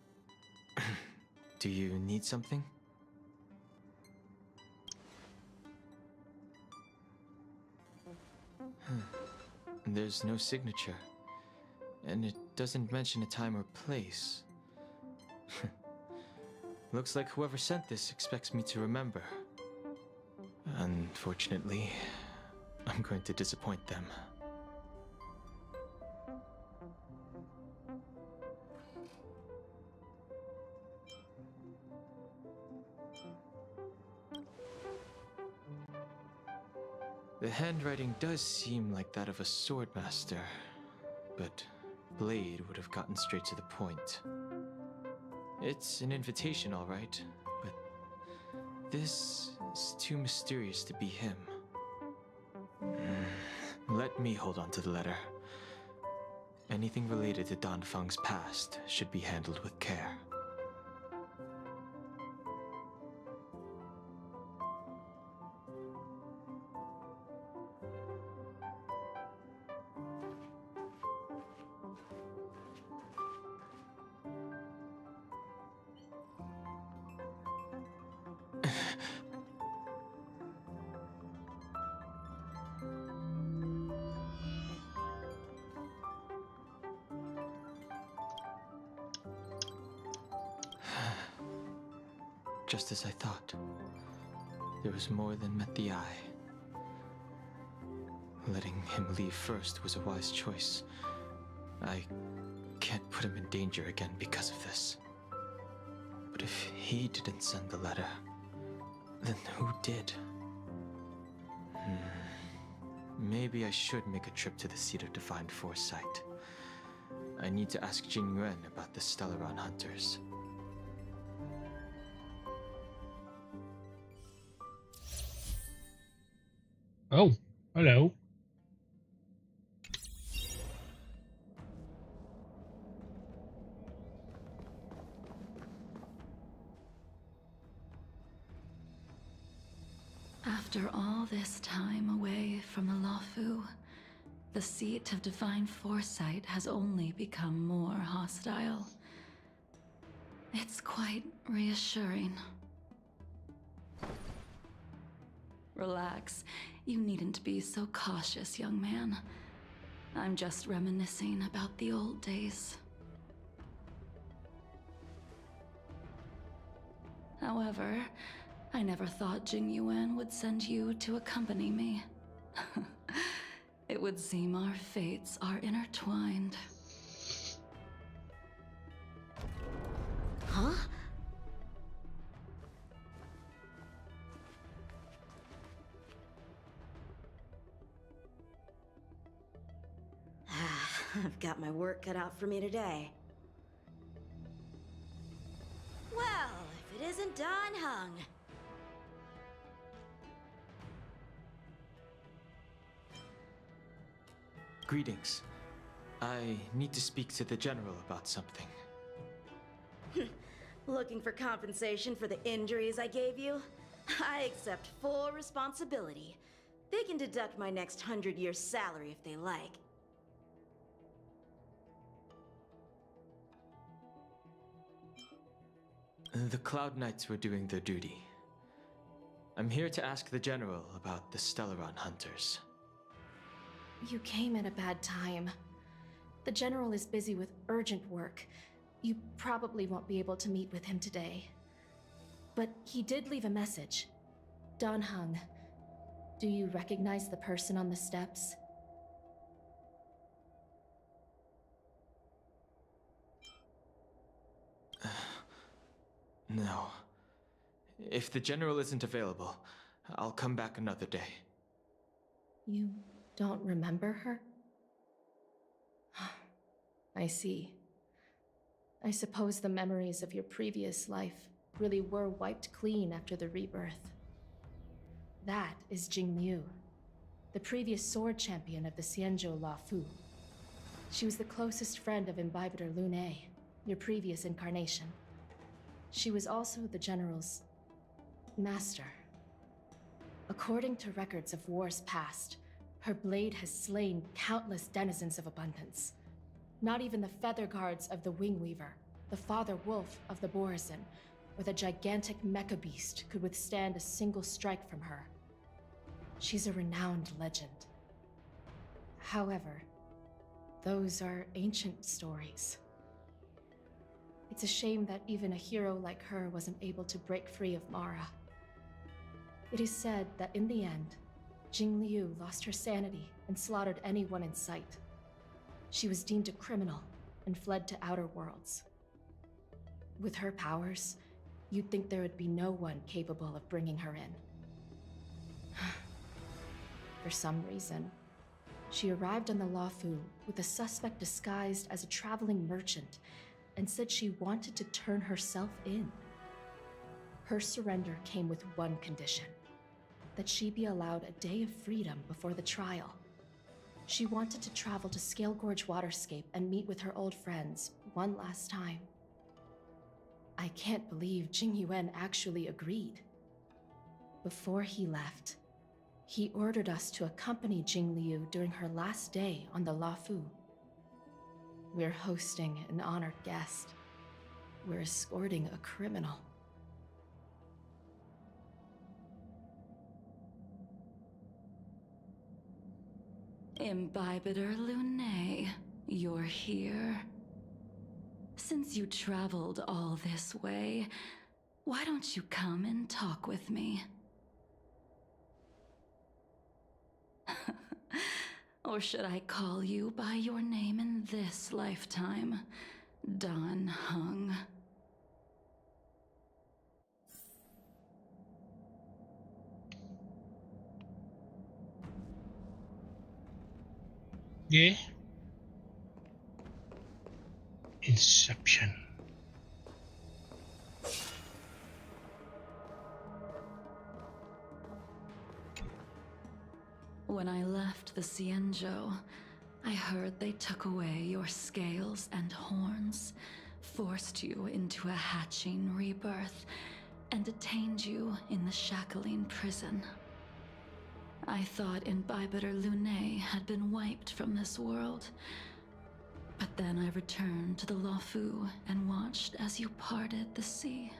Do you need something? There's no signature, and it doesn't mention a time or place. Looks like whoever sent this expects me to remember. Unfortunately, I'm going to disappoint them. The handwriting does seem like that of a swordmaster, but Blade would have gotten straight to the point. It's an invitation, all right, but this is too mysterious to be him. let me hold on to the letter. Anything related to Danfeng's past should be handled with care. Just as I thought. There was more than met the eye. Letting him leave first was a wise choice. I can't put him in danger again because of this. But if he didn't send the letter, then who did? Maybe I should make a trip to the seat of divine foresight. I need to ask Jing Yuan about the Stellaron hunters. Oh, hello. After all this time away from the Luofu, the seat of divine foresight has only become more hostile. It's quite reassuring. Relax. You needn't be so cautious, young man. I'm just reminiscing about the old days. However, I never thought Jing Yuan would send you to accompany me. It would seem our fates are intertwined. Huh? I've got my work cut out for me today. Well, if it isn't Dan Heng. Greetings. I need to speak to the General about something. Looking for compensation for the injuries I gave you? I accept full responsibility. They can deduct my next 100-year salary if they like. The Cloud Knights were doing their duty. I'm here to ask the General about the Stellaron hunters. You came at a bad time. The General is busy with urgent work. You probably won't be able to meet with him today. But he did leave a message. Dan Heng, do you recognize the person on the steps? No. If the General isn't available, I'll come back another day. You don't remember her? I see. I suppose the memories of your previous life really were wiped clean after the rebirth. That is Jing Liu, the previous sword champion of the Xianzhou Luofu. She was the closest friend of Imbibitor Lune, your previous incarnation. She was also the General's master. According to records of wars past, her blade has slain countless denizens of abundance. Not even the feather guards of the Wingweaver, the father wolf of the Borazon, or the gigantic mecha beast could withstand a single strike from her. She's a renowned legend. However, those are ancient stories. It's a shame that even a hero like her wasn't able to break free of Mara. It is said that in the end, Jing Liu lost her sanity and slaughtered anyone in sight. She was deemed a criminal and fled to outer worlds. With her powers, you'd think there would be no one capable of bringing her in. For some reason, she arrived on the Luofu with a suspect disguised as a traveling merchant and said she wanted to turn herself in. Her surrender came with one condition: that she be allowed a day of freedom before the trial. She wanted to travel to Scale Gorge Waterscape and meet with her old friends one last time. I can't believe Jing Yuan actually agreed. Before he left, he ordered us to accompany Jing Liu during her last day on the Luofu. We're hosting an honored guest. We're escorting a criminal. Imbibitor Lunae, you're here. Since you traveled all this way, why don't you come and talk with me? Or should I call you by your name in this lifetime? Dan Heng. Yeah. Inception. When I left the Xianzhou, I heard they took away your scales and horns, forced you into a hatching rebirth, and detained you in the shackling prison. I thought Imbibitor Lunae had been wiped from this world. But then I returned to the Luofu and watched as you parted the sea.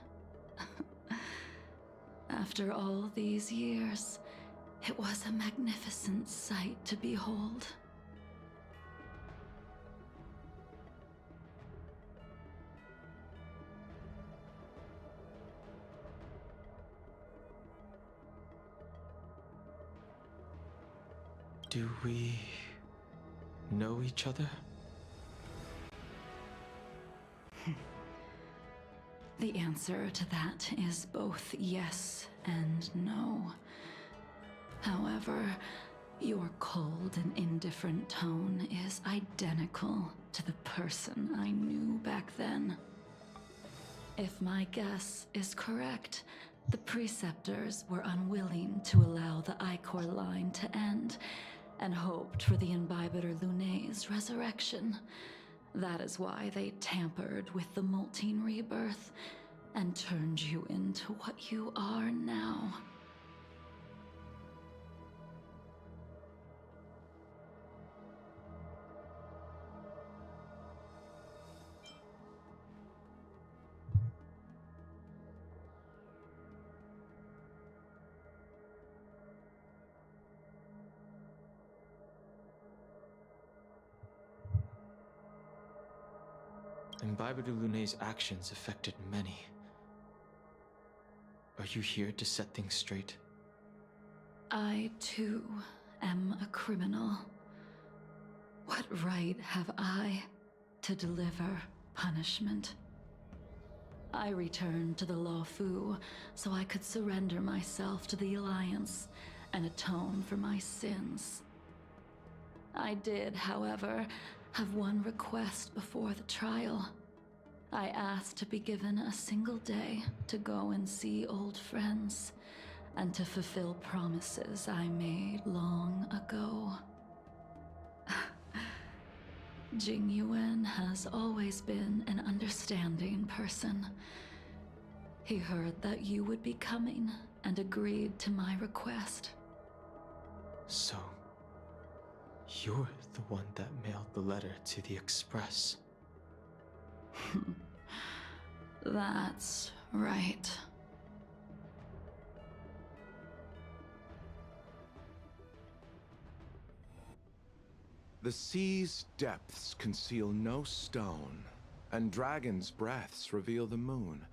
After all these years, it was a magnificent sight to behold. Do we know each other? The answer to that is both yes and no. However, your cold and indifferent tone is identical to the person I knew back then. If my guess is correct, the Preceptors were unwilling to allow the Ichor line to end, and hoped for the Imbibitor Lunae's resurrection. That is why they tampered with the molting rebirth and turned you into what you are now. Imbibitor Lunae's actions affected many. Are you here to set things straight? I, too, am a criminal. What right have I to deliver punishment? I returned to the Luofu so I could surrender myself to the Alliance and atone for my sins. I did, however, have one request before the trial. I asked to be given a single day to go and see old friends, and to fulfill promises I made long ago. Jing Yuan has always been an understanding person. He heard that you would be coming and agreed to my request. So, you're the one that mailed the letter to the Express. That's right. The sea's depths conceal no stone, and dragons' breaths reveal the moon.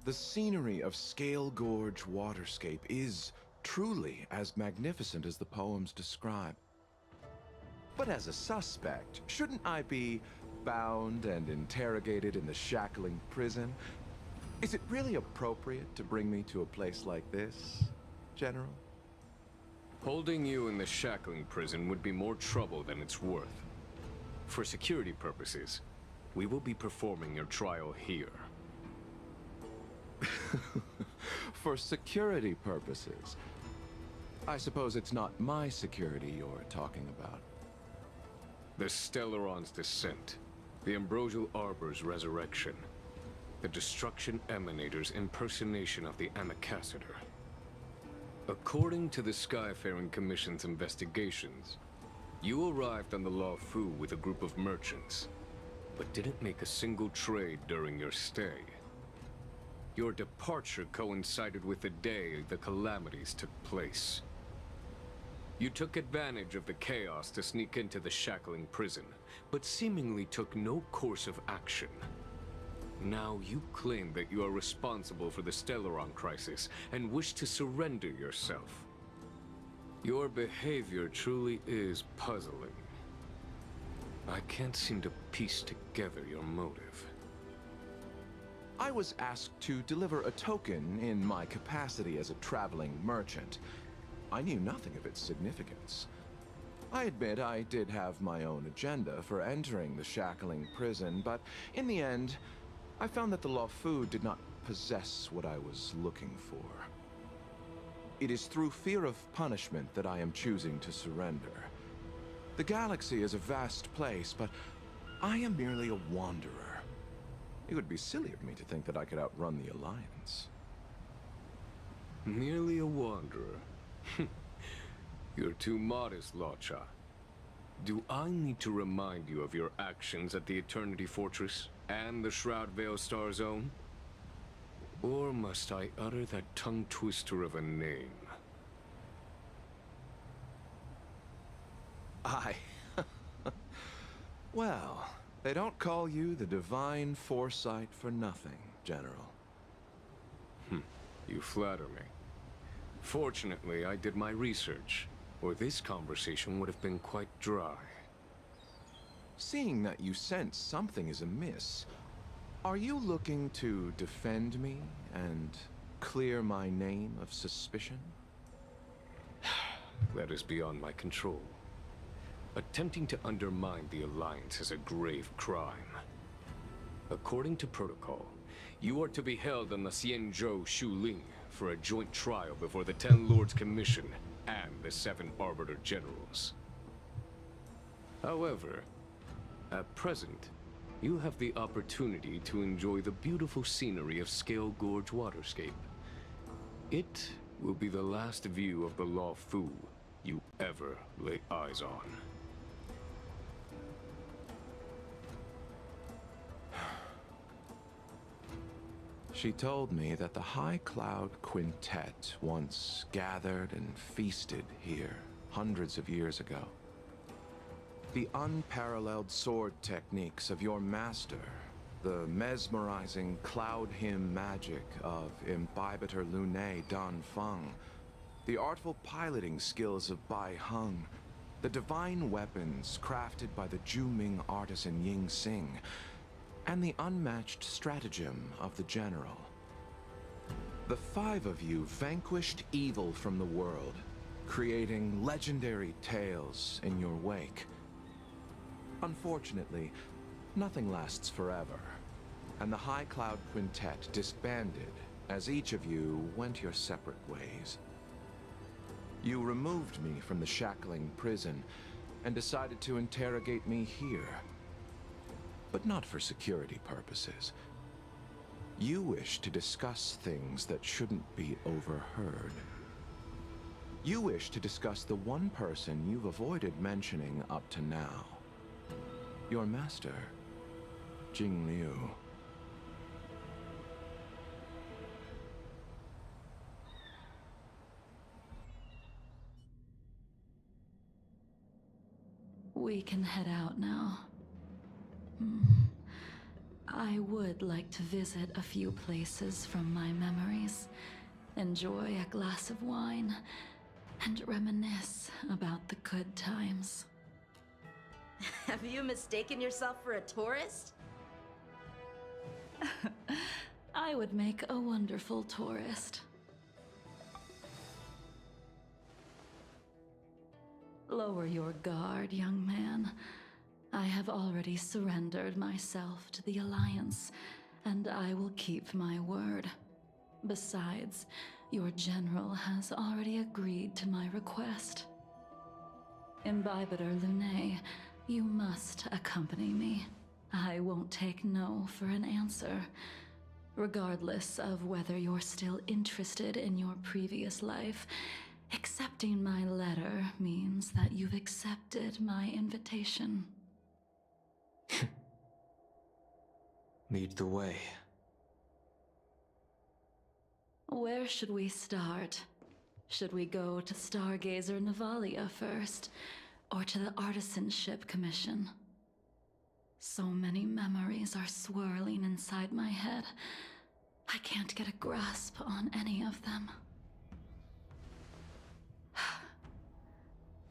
The scenery of Scale Gorge Waterscape is truly as magnificent as the poems describe. But as a suspect, shouldn't I be bound and interrogated in the shackling prison? Is it really appropriate to bring me to a place like this, General? Holding you in the shackling prison would be more trouble than it's worth. For security purposes, we will be performing your trial here. For security purposes? I suppose it's not my security you're talking about. The Stellaron's descent, the Ambrosial Arbor's resurrection, the Destruction Emanator's impersonation of the Amicassator. According to the Skyfaring Commission's investigations, you arrived on the Law Fu with a group of merchants, but didn't make a single trade during your stay. Your departure coincided with the day the calamities took place. You took advantage of the chaos to sneak into the shackling prison, but seemingly took no course of action. Now you claim that you are responsible for the Stellaron crisis and wish to surrender yourself. Your behavior truly is puzzling. I can't seem to piece together your motive. I was asked to deliver a token in my capacity as a traveling merchant. I knew nothing of its significance. I admit I did have my own agenda for entering the shackling prison, but in the end, I found that the Law Fu did not possess what I was looking for. It is through fear of punishment that I am choosing to surrender. The galaxy is a vast place, but I am merely a wanderer. It would be silly of me to think that I could outrun the Alliance. Merely a wanderer? You're too modest, Locha. Do I need to remind you of your actions at the Eternity Fortress and the Shroud Veil Star Zone? Or must I utter that tongue twister of a name? Well, they don't call you the Divine Foresight for nothing, General. You flatter me. Fortunately, I did my research, or this conversation would have been quite dry. Seeing that you sense something is amiss, are you looking to defend me and clear my name of suspicion? That is beyond my control. Attempting to undermine the Alliance is a grave crime. According to protocol, you are to be held on the Xianzhou Shuling for a joint trial before the 10 Lords Commission and the 7 Arbiter Generals. However, at present, you have the opportunity to enjoy the beautiful scenery of Scale Gorge Waterscape. It will be the last view of the Law Fu you ever lay eyes on. She told me that the High Cloud Quintet once gathered and feasted here hundreds of years ago. The unparalleled sword techniques of your master, the mesmerizing cloud hymn magic of Imbibitor Lunae Dan Feng, the artful piloting skills of Bai Heng, the divine weapons crafted by the Ju-Ming artisan Ying Xing, and the unmatched stratagem of the General. The 5 of you vanquished evil from the world, creating legendary tales in your wake. Unfortunately, nothing lasts forever, and the High Cloud Quintet disbanded as each of you went your separate ways. You removed me from the shackling prison and decided to interrogate me here. But not for security purposes. You wish to discuss things that shouldn't be overheard. You wish to discuss the one person you've avoided mentioning up to now. Your master, Jing Liu. We can head out now. I would like to visit a few places from my memories, enjoy a glass of wine, and reminisce about the good times. Have you mistaken yourself for a tourist? I would make a wonderful tourist. Lower your guard, young man. I have already surrendered myself to the Alliance, and I will keep my word. Besides, your general has already agreed to my request. Imbibitor Lunae, You must accompany me. I won't take no for an answer, regardless of whether you're still interested in your previous life. Accepting my letter means that you've accepted my invitation. Lead the way. Where should we start? Should we go to Stargazer Navalia first, or to the Artisanship Commission? So many memories are swirling inside my head. I can't get a grasp on any of them.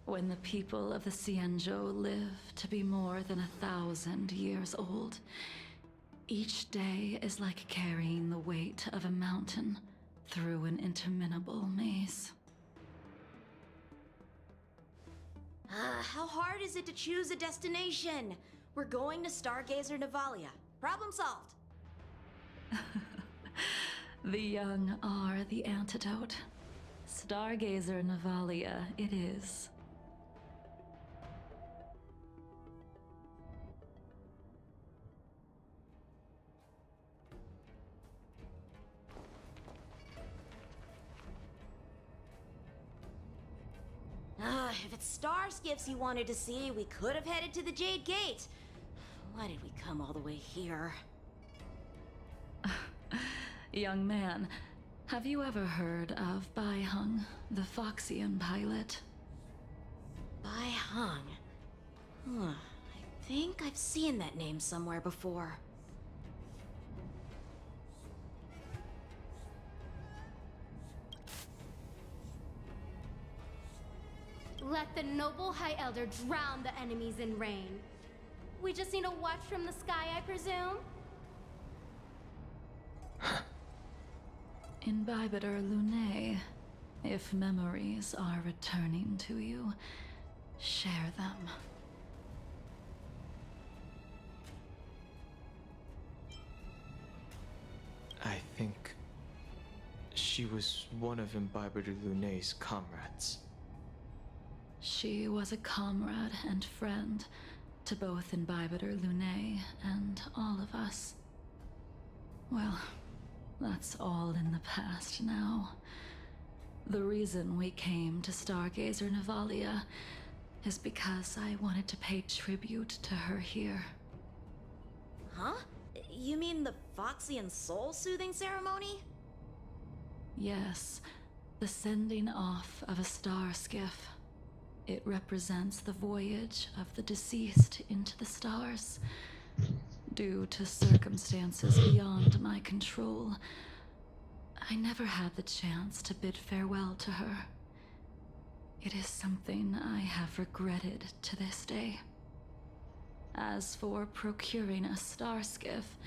When the people of the Xianzhou live to be more than 1,000 years old, each day is like carrying the weight of a mountain through an interminable maze. How hard is it to choose a destination? We're going to Stargazer Navalia. Problem solved. The young are the antidote. Stargazer Navalia it is. If it's star skiffs you wanted to see, we could have headed to the Jade Gate. Why did we come all the way here? Young man, have you ever heard of Bai Hung, the Foxian pilot? Bai Hung? I think I've seen that name somewhere before. Let the noble High Elder drown the enemies in rain. We just need a watch from the sky, I presume? Imbibiter Lunae, if memories are returning to you, share them. I think she was one of Imbibiter Lunae's comrades. She was a comrade and friend to both Imbibiter Lunae and all of us. Well, that's all in the past now. The reason we came to Stargazer Navalia is because I wanted to pay tribute to her here. Huh? You mean the Foxian soul-soothing ceremony? Yes, the sending off of a star skiff. It represents the voyage of the deceased into the stars. Due to circumstances beyond my control, I never had the chance to bid farewell to her. It is something I have regretted to this day. As for procuring a star skiff,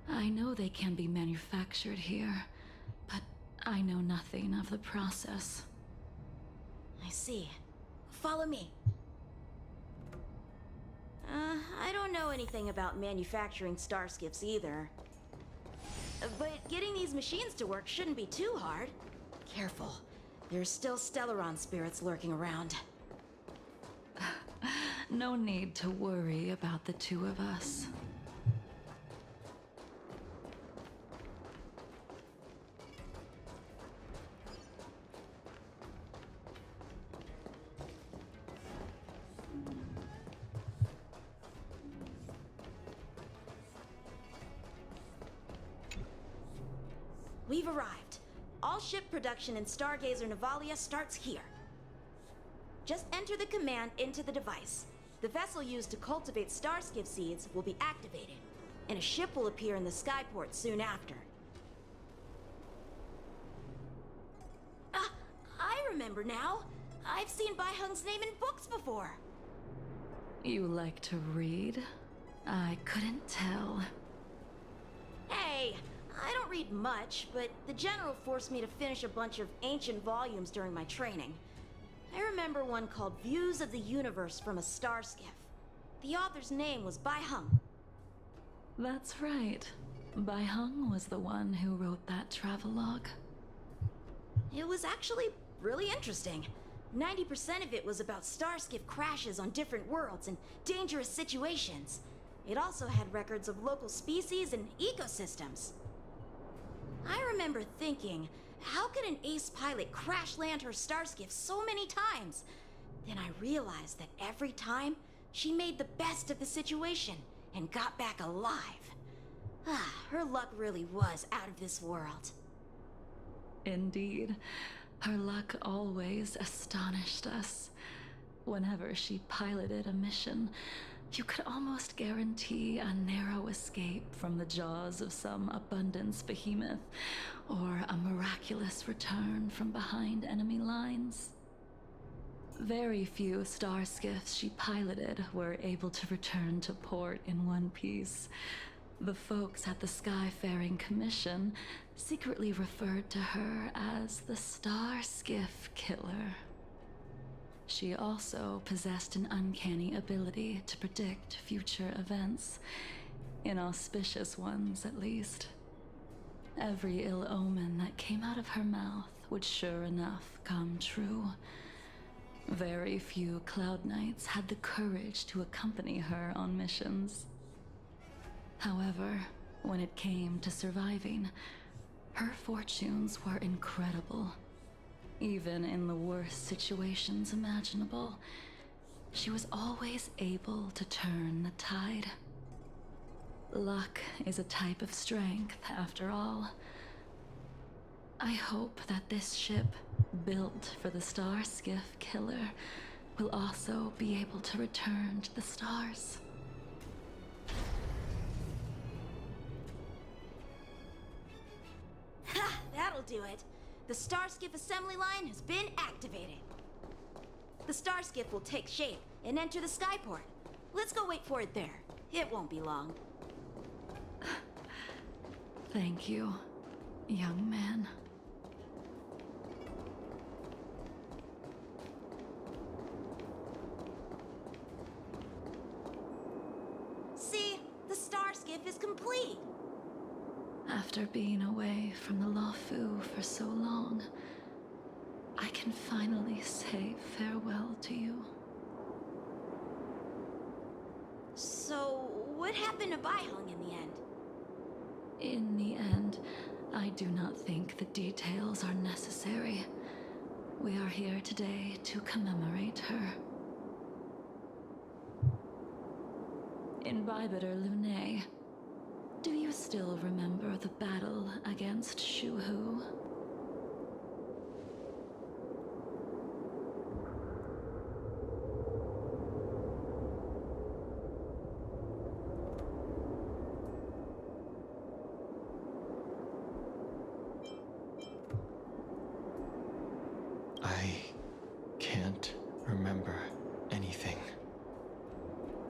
I know they can be manufactured here, but I know nothing of the process. I see. Follow me. I don't know anything about manufacturing star skiffs either. But getting these machines to work shouldn't be too hard. Careful. There's still Stellaron spirits lurking around. No need to worry about the two of us. We've arrived. All ship production in Stargazer Navalia starts here. Just enter the command into the device. The vessel used to cultivate starskiff seeds will be activated, and a ship will appear in the skyport soon after. I remember now. I've seen Bai Hung's name in books before. You like to read? I couldn't tell. Hey, I don't read much, but the General forced me to finish a bunch of ancient volumes during my training. I remember one called Views of the Universe from a Star Skiff. The author's name was Bai Hung. That's right. Bai Hung was the one who wrote that travelogue. It was actually really interesting. 90% of it was about starskiff crashes on different worlds and dangerous situations. It also had records of local species and ecosystems. I remember thinking, how could an ace pilot crash land her starskiff so many times? Then I realized that every time, she made the best of the situation and got back alive. Her luck really was out of this world. Indeed. Her luck always astonished us. Whenever she piloted a mission, you could almost guarantee a narrow escape from the jaws of some abundance behemoth, or a miraculous return from behind enemy lines. Very few starskiffs she piloted were able to return to port in one piece. The folks at the Skyfaring Commission secretly referred to her as the Starskiff Killer. She also possessed an uncanny ability to predict future events, inauspicious ones at least. Every ill omen that came out of her mouth would sure enough come true. Very few Cloud Knights had the courage to accompany her on missions. However, when it came to surviving, her fortunes were incredible. Even in the worst situations imaginable, she was always able to turn the tide. Luck is a type of strength, after all. I hope that this ship, built for the Starskiff Killer, will also be able to return to the stars. Ha! That'll do it. The Starskiff assembly line has been activated. The Starskiff will take shape and enter the skyport. Let's go wait for it there. It won't be long. Thank you, young man. See? The Starskiff is complete! After being away from the Lawfu for so long, I can finally say farewell to you. So, what happened to Baihung in the end? In the end, I do not think the details are necessary. We are here today to commemorate her. Imbibitor Lunae, do you still remember the battle against Shuhu? I can't remember anything.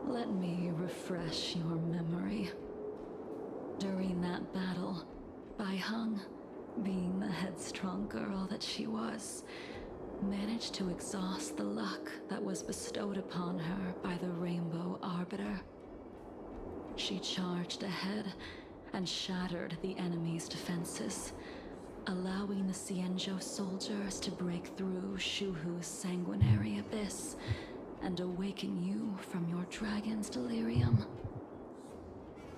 Let me refresh your memory. During that battle, Baihung, being the headstrong girl that she was, managed to exhaust the luck that was bestowed upon her by the Rainbow Arbiter. She charged ahead and shattered the enemy's defenses, allowing the Xianzhou soldiers to break through Shuhu's sanguinary abyss and awaken you from your dragon's delirium.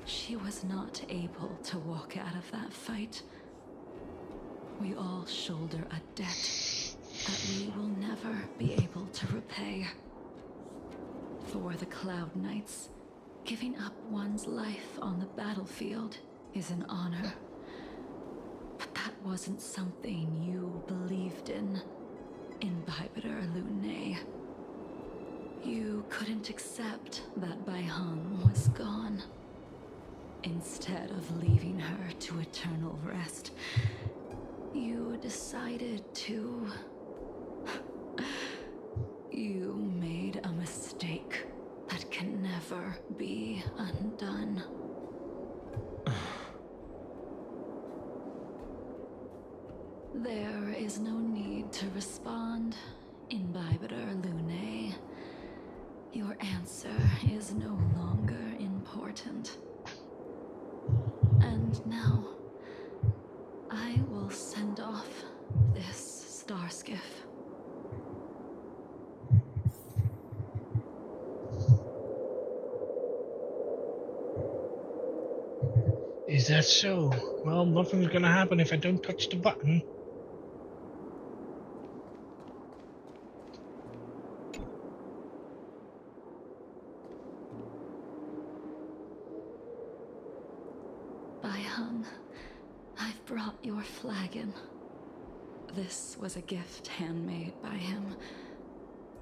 She was not able to walk out of that fight. We all shoulder a debt that we will never be able to repay. For the Cloud Knights, giving up one's life on the battlefield is an honor. But that wasn't something you believed in, Imbibitor Lunae. You couldn't accept that Baihung was gone. Instead of leaving her to eternal rest, you decided to... You made a mistake that can never be undone. There is no need to respond, Imbibitor Lunae. Your answer is no longer important. And now, I will send off this Starskiff. Is that so? Well, nothing's gonna happen if I don't touch the button. Baihang, I've brought your flagon. This was a gift handmade by him,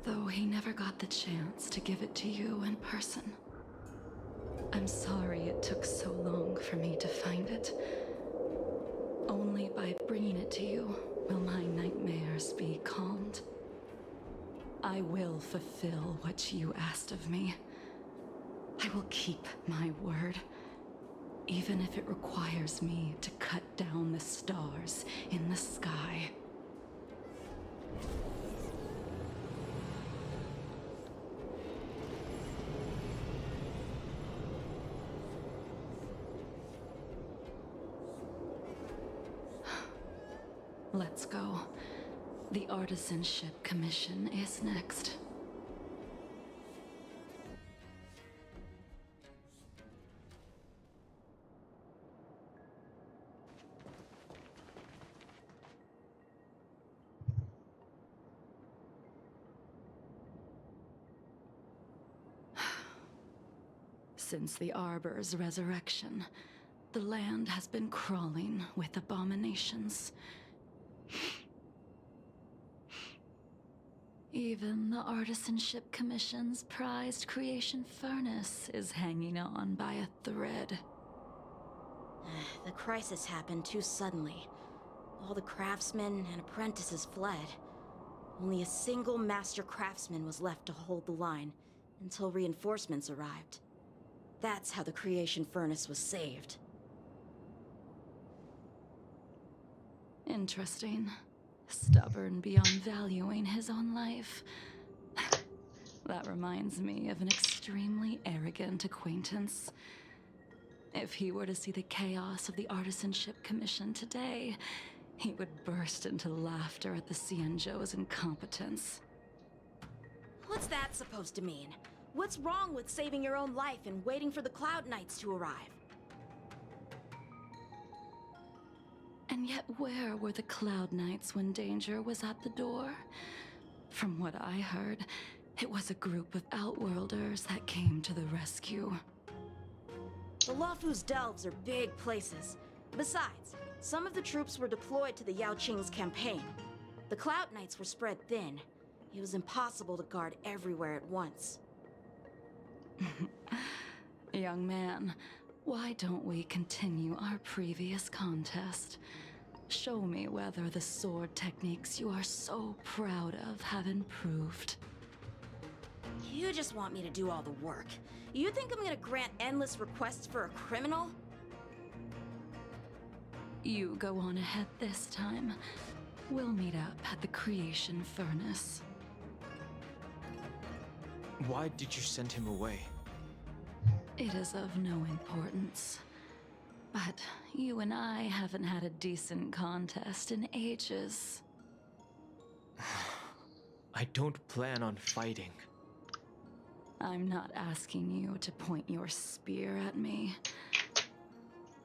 though he never got the chance to give it to you in person. I'm sorry it took so long for me to find it. Only by bringing it to you will my nightmares be calmed. I will fulfill what you asked of me. I will keep my word, even if it requires me to cut down the stars in the sky. Let's go. The Artisanship Commission is next. Since the Arbor's resurrection, the land has been crawling with abominations. Even the Artisanship Commission's prized creation furnace is hanging on by a thread. The crisis happened too suddenly. All the craftsmen and apprentices fled. Only a single master craftsman was left to hold the line until reinforcements arrived. That's how the creation furnace was saved. Interesting. Stubborn beyond valuing his own life. That reminds me of an extremely arrogant acquaintance. If he were to see the chaos of the Artisanship Commission today, he would burst into laughter at the Xianzhou's incompetence. What's that supposed to mean? What's wrong with saving your own life and waiting for the Cloud Knights to arrive? And yet where were the Cloud Knights when danger was at the door? From what I heard, it was a group of Outworlders that came to the rescue. The Luofu's delves are big places. Besides, some of the troops were deployed to the Yaoqing's campaign. The Cloud Knights were spread thin. It was impossible to guard everywhere at once. Young man, why don't we continue our previous contest? Show me whether the sword techniques you are so proud of have improved. You just want me to do all the work. You think I'm gonna grant endless requests for a criminal? You go on ahead this time. We'll meet up at the creation furnace. Why did you send him away? It is of no importance. But you and I haven't had a decent contest in ages. I don't plan on fighting. I'm not asking you to point your spear at me.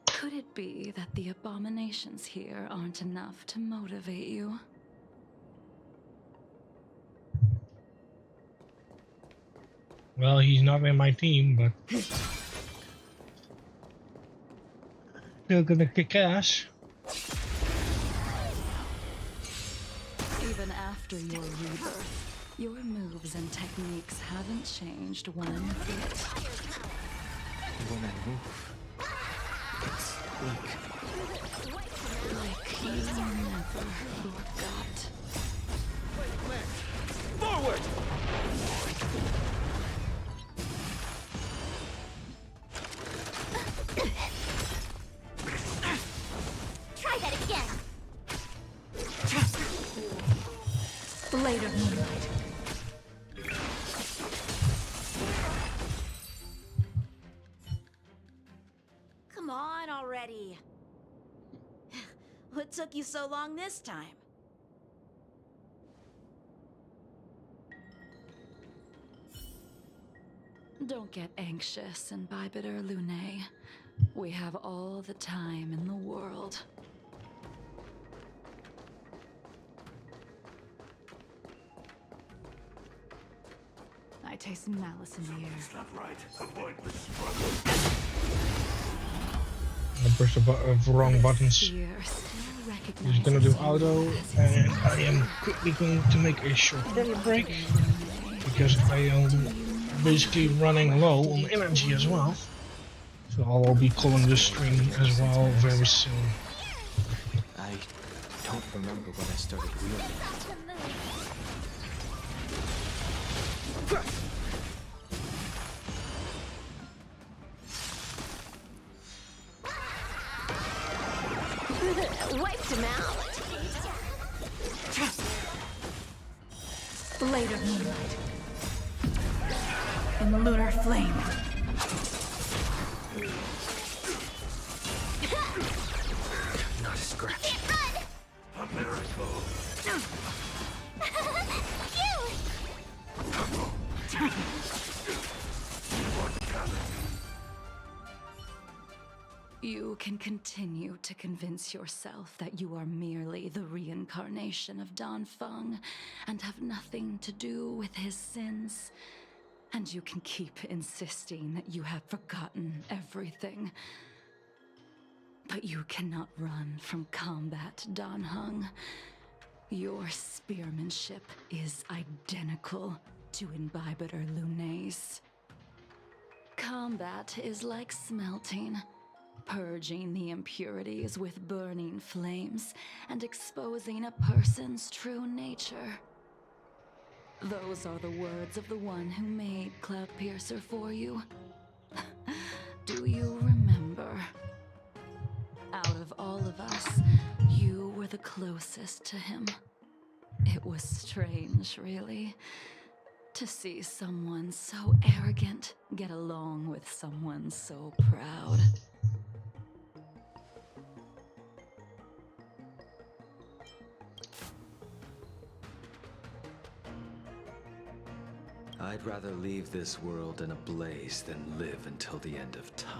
Could it be that the abominations here aren't enough to motivate you? Well, he's not in my team, but still gonna kick ass. Even after your rebirth, your moves and techniques haven't changed one bit. When I move, it's like you never forgot. Forward! Try that again. Blade of Moonlight. Come on already. What took you so long this time? Don't get anxious, Imbibitor Lunae. We have all the time in the world. I taste malice in the air. It's not right. Avoid the struggle. I pushed the wrong buttons. He's gonna do auto, and I am quickly going to make a short toilet break because I am basically running low on energy as well. So I will be calling the stream as well very soon. I don't remember when I started wheeling. Wiped him out. Later moonlight. In the lunar flame. Not a scratch. A miracle. You can continue to convince yourself that you are merely the reincarnation of Dan Feng and have nothing to do with his sins. And you can keep insisting that you have forgotten everything. But you cannot run from combat, Dan Heng. Your spearmanship is identical to Imbibiter Lunay's. Combat is like smelting, purging the impurities with burning flames and exposing a person's true nature. Those are the words of the one who made Cloudpiercer for you. Do you remember? Out of all of us, you were the closest to him. It was strange, really, to see someone so arrogant get along with someone so proud. I'd rather leave this world in a blaze than live until the end of time.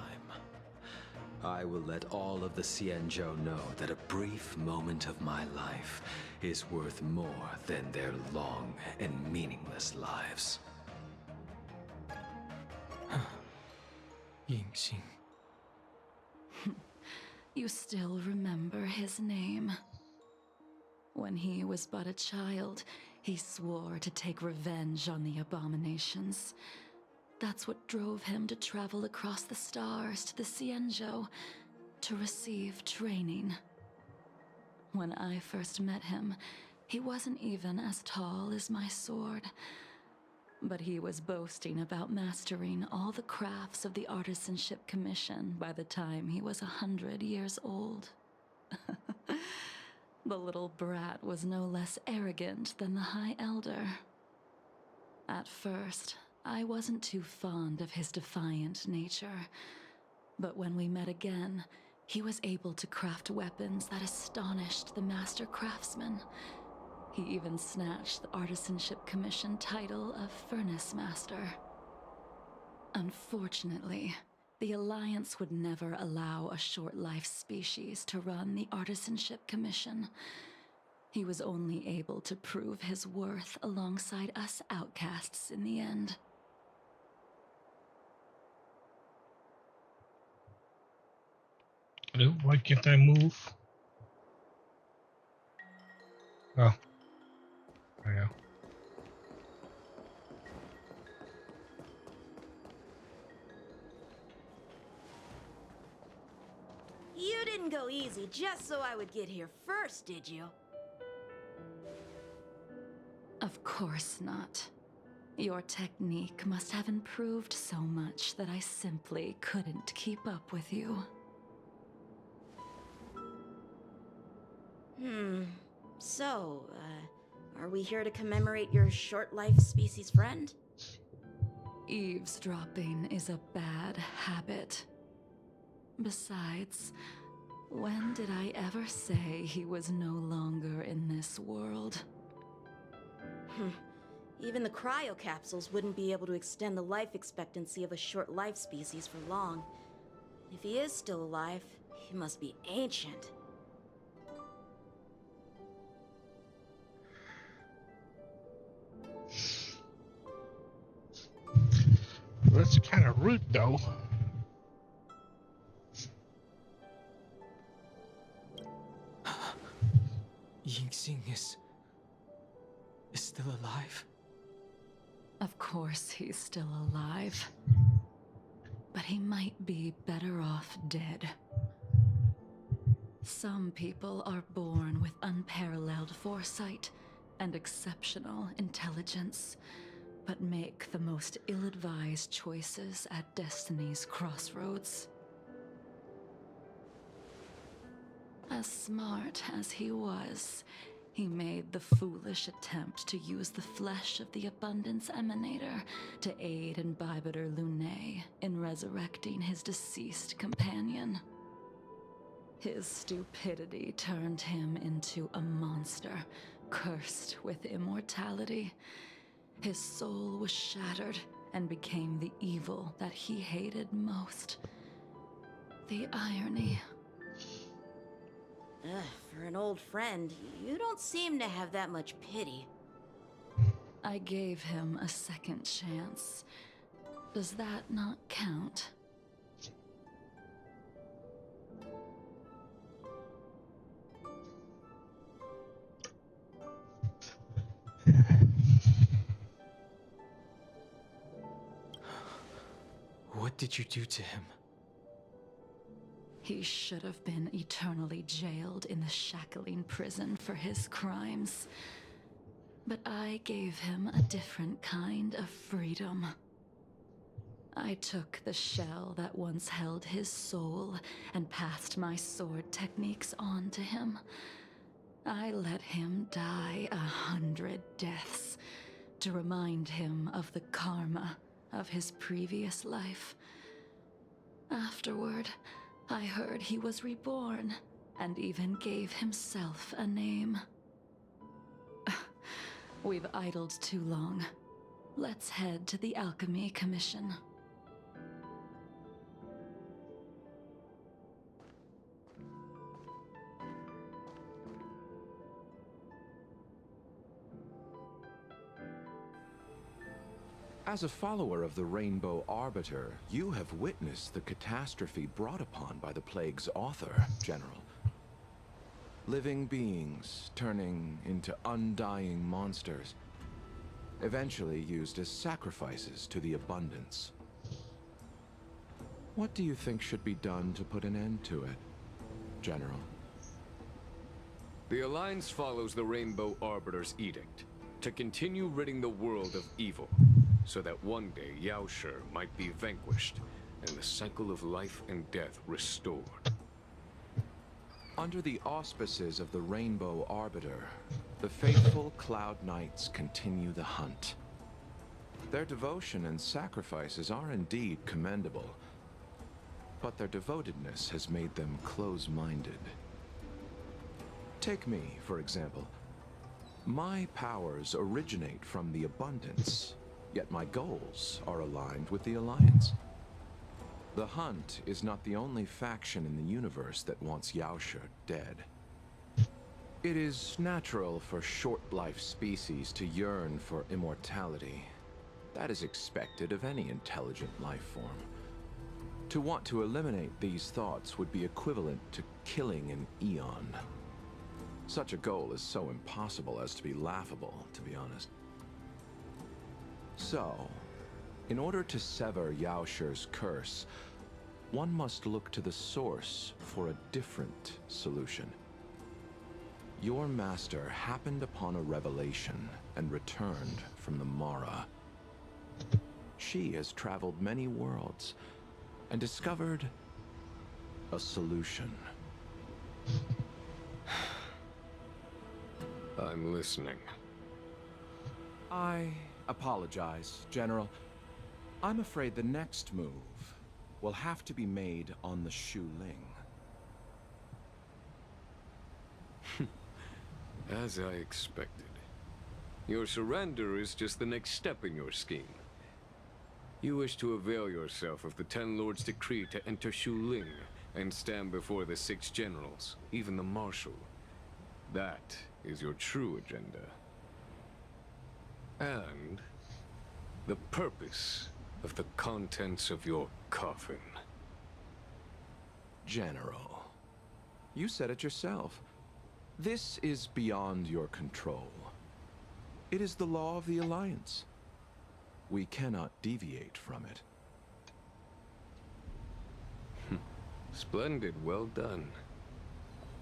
I will let all of the Xianzhou know that a brief moment of my life is worth more than their long and meaningless lives. Yingxing. You still remember his name. When he was but a child, he swore to take revenge on the abominations. That's what drove him to travel across the stars to the Xianzhou to receive training. When I first met him, he wasn't even as tall as my sword. But he was boasting about mastering all the crafts of the Artisanship Commission by the time he was 100 years old. The little brat was no less arrogant than the High Elder. At first, I wasn't too fond of his defiant nature, but when we met again, he was able to craft weapons that astonished the Master Craftsman. He even snatched the Artisanship Commission title of Furnace Master. Unfortunately, the Alliance would never allow a short-life species to run the Artisanship Commission. He was only able to prove his worth alongside us outcasts in the end. Hello, why can't I move? Oh. There you go. You didn't go easy just so I would get here first, did you? Of course not. Your technique must have improved so much that I simply couldn't keep up with you. So, are we here to commemorate your short-life species friend? Eavesdropping is a bad habit. Besides, when did I ever say he was no longer in this world? Even the cryocapsules wouldn't be able to extend the life expectancy of a short-life species for long. If he is still alive, he must be ancient. That's kind of rude, though. Yingxing is still alive? Of course he's still alive. But he might be better off dead. Some people are born with unparalleled foresight and exceptional intelligence, but make the most ill-advised choices at destiny's crossroads. As smart as he was, he made the foolish attempt to use the flesh of the Abundance Emanator to aid Imbibitor Lunae in resurrecting his deceased companion. His stupidity turned him into a monster, cursed with immortality. His soul was shattered and became the evil that he hated most. The irony. Ugh, for an old friend, you don't seem to have that much pity. I gave him a second chance. Does that not count? What did you do to him? He should have been eternally jailed in the shackling prison for his crimes. But I gave him a different kind of freedom. I took the shell that once held his soul and passed my sword techniques on to him. I let him die 100 deaths to remind him of the karma of his previous life. Afterward, I heard he was reborn and even gave himself a name. We've idled too long. Let's head to the Alchemy Commission. As a follower of the Rainbow Arbiter, you have witnessed the catastrophe brought upon by the plague's author, General. Living beings turning into undying monsters, eventually used as sacrifices to the Abundance. What do you think should be done to put an end to it, General? The Alliance follows the Rainbow Arbiter's edict to continue ridding the world of evil, so that one day Yaoshi might be vanquished and the cycle of life and death restored. Under the auspices of the Rainbow Arbiter, the faithful Cloud Knights continue the hunt. Their devotion and sacrifices are indeed commendable, but their devotedness has made them close-minded. Take me, for example. My powers originate from the Abundance, yet my goals are aligned with the Alliance. The Hunt is not the only faction in the universe that wants Yaoshi dead. It is natural for short-life species to yearn for immortality. That is expected of any intelligent life form. To want to eliminate these thoughts would be equivalent to killing an eon. Such a goal is so impossible as to be laughable, to be honest. So, in order to sever Yaoshi's curse, one must look to the source for a different solution. Your master happened upon a revelation and returned from the Mara. She has traveled many worlds and discovered a solution. I'm listening. I apologize, General. I'm afraid the next move will have to be made on the Shu Ling. As I expected. Your surrender is just the next step in your scheme. You wish to avail yourself of the Ten Lords' decree to enter Shuling and stand before the 6 generals, even the Marshal. That is your true agenda. And the purpose of the contents of your coffin. General, you said it yourself. This is beyond your control. It is the law of the Alliance. We cannot deviate from it. Splendid, well done.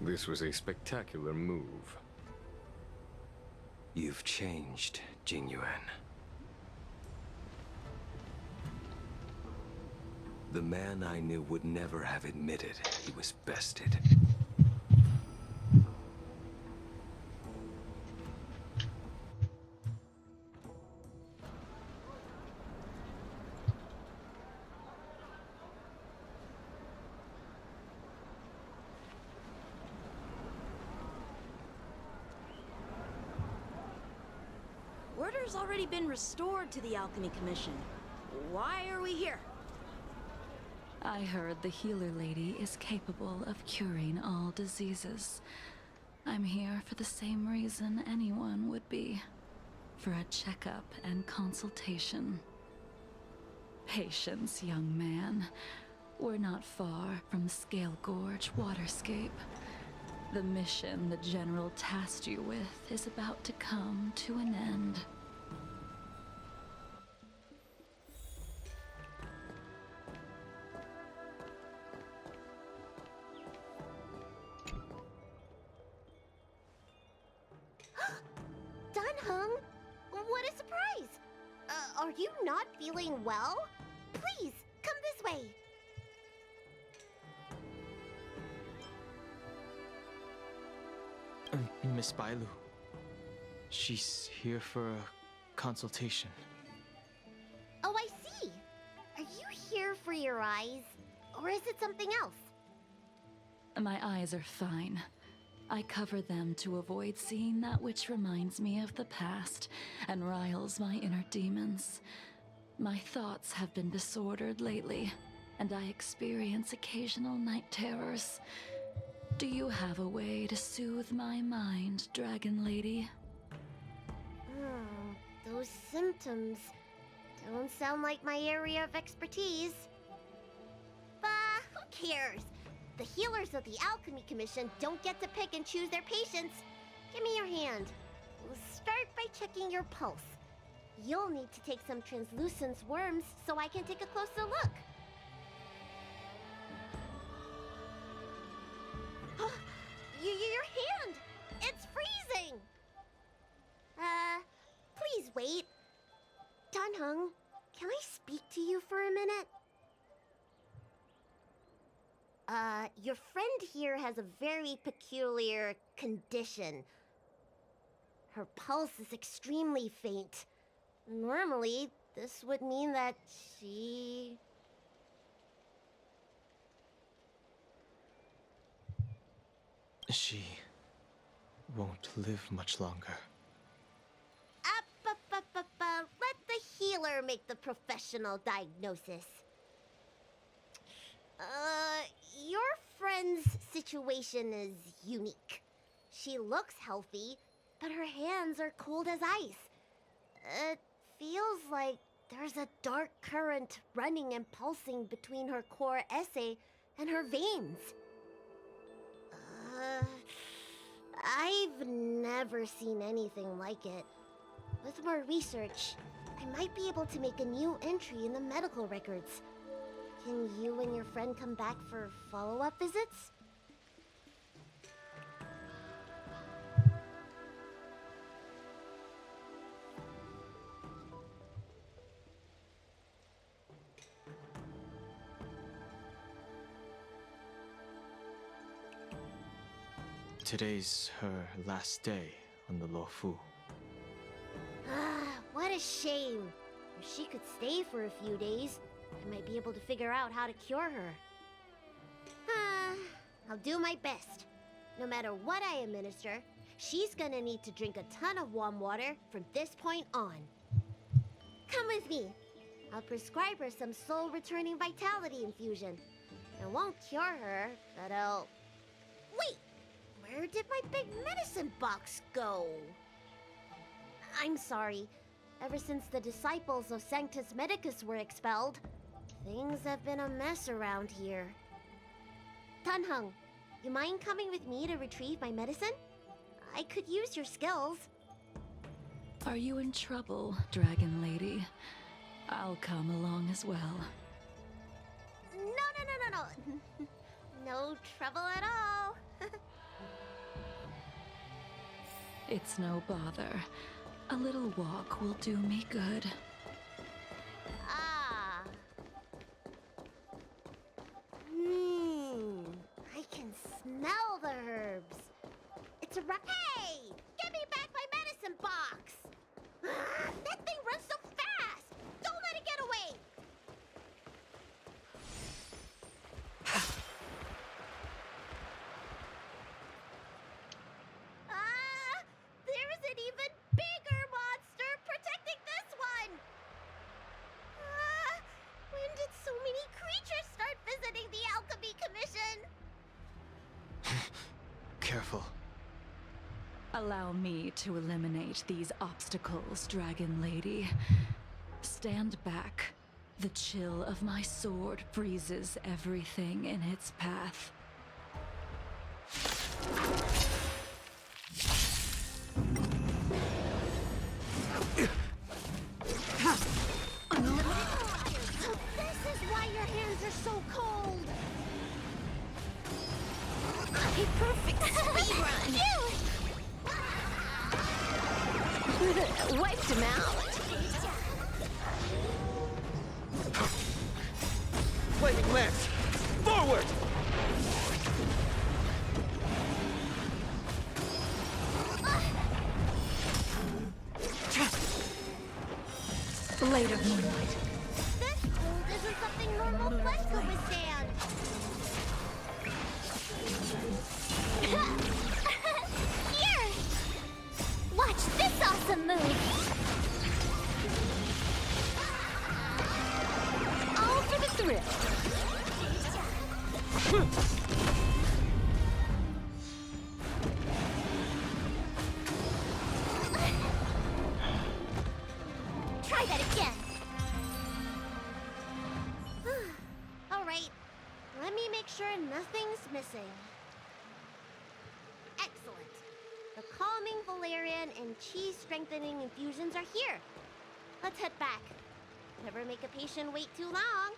This was a spectacular move. You've changed, Jingyuan. The man I knew would never have admitted he was bested. Order's already been restored to the Alchemy Commission. Why are we here? I heard the healer lady is capable of curing all diseases. I'm here for the same reason anyone would be. For a checkup and consultation. Patience, young man. We're not far from Scale Gorge Waterscape. The mission the General tasked you with is about to come to an end. Dunhung, what a surprise! Are you not feeling well? Please, come this way. Miss Bailu. She's here for a consultation. Oh, I see. Are you here for your eyes? Or is it something else? My eyes are fine. I cover them to avoid seeing that which reminds me of the past and riles my inner demons. My thoughts have been disordered lately, and I experience occasional night terrors. Do you have a way to soothe my mind, Dragon Lady? Those symptoms don't sound like my area of expertise. But who cares? The healers of the Alchemy Commission don't get to pick and choose their patients. Give me your hand. We'll start by checking your pulse. You'll need to take some translucence worms so I can take a closer look. Your hand! It's freezing! Please wait. Dunhung, can I speak to you for a minute? Your friend here has a very peculiar condition. Her pulse is extremely faint. Normally, this would mean that she... She won't live much longer. Let the healer make the professional diagnosis. Your friend's situation is unique. She looks healthy, but her hands are cold as ice. It feels like there's a dark current running and pulsing between her core esse and her veins. I've never seen anything like it. With more research, I might be able to make a new entry in the medical records. Can you and your friend come back for follow-up visits? Today's her last day on the Luofu. What a shame. If she could stay for a few days, I might be able to figure out how to cure her. I'll do my best. No matter what I administer, she's gonna need to drink a ton of warm water from this point on. Come with me. I'll prescribe her some soul-returning vitality infusion. It won't cure her, but it'll... Wait! Where did my big medicine box go? I'm sorry. Ever since the disciples of Sanctus Medicus were expelled, things have been a mess around here. Tanhung, you mind coming with me to retrieve my medicine? I could use your skills. Are you in trouble, Dragon Lady? I'll come along as well. No. No trouble at all. It's no bother. A little walk will do me good. Ah. I can smell the herbs. It's a Hey! Give me back my medicine box! That thing runs so fast! Don't let it get away! There's an even bigger monster protecting this one! When did so many creatures start visiting the Alchemy Commission? Careful. Allow me to eliminate these obstacles, Dragon Lady. Stand back. The chill of my sword freezes everything in its path. So this is why your hands are so cold! A perfect speed run! Wiped him out. Flaming lance! Forward! Blade of Moonlight. This cold isn't something normal flesh could withstand. Here! Watch this awesome move! All for the thrill. Try that again. All right. Let me make sure nothing's missing. Excellent. The calming valerian and chi strengthening infusions are here. Let's head back. Never make a patient wait too long.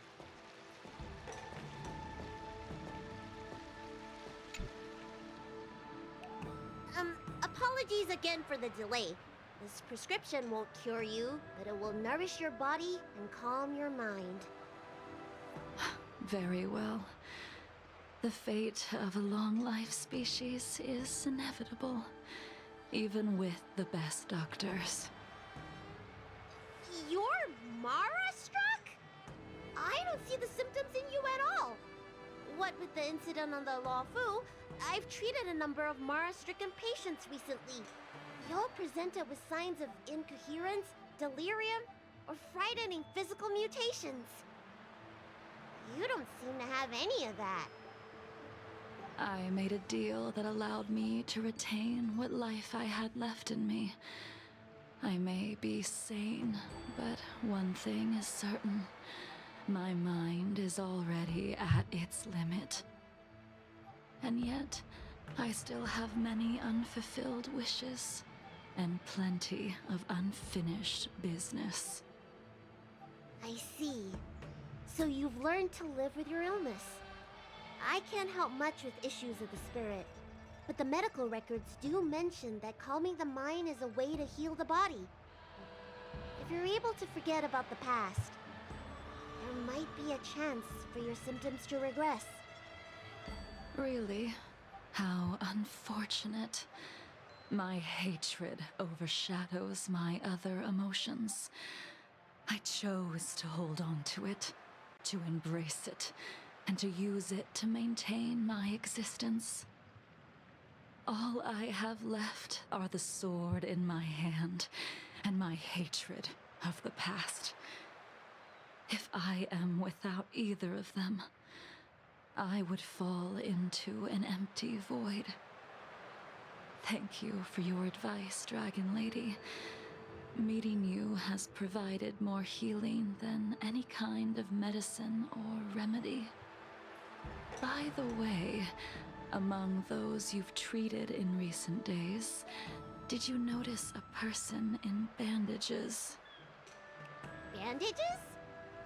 Apologies again for the delay. This prescription won't cure you, but it will nourish your body and calm your mind. Very well. The fate of a long-life species is inevitable, even with the best doctors. You're Mara-struck? I don't see the symptoms in you at all. What with the incident on the Law Fu, I've treated a number of Mara-stricken patients recently. Y'all presented with signs of incoherence, delirium, or frightening physical mutations. You don't seem to have any of that. I made a deal that allowed me to retain what life I had left in me. I may be sane, but one thing is certain. My mind is already at its limit. And yet, I still have many unfulfilled wishes, and plenty of unfinished business. I see. So you've learned to live with your illness. I can't help much with issues of the spirit, but the medical records do mention that calming the mind is a way to heal the body. If you're able to forget about the past, there might be a chance for your symptoms to regress. Really? How unfortunate. My hatred overshadows my other emotions. I chose to hold on to it, to embrace it, and to use it to maintain my existence. All I have left are the sword in my hand and my hatred of the past. If I am without either of them, I would fall into an empty void. Thank you for your advice, Dragon Lady. Meeting you has provided more healing than any kind of medicine or remedy. By the way, among those you've treated in recent days, did you notice a person in bandages? Bandages?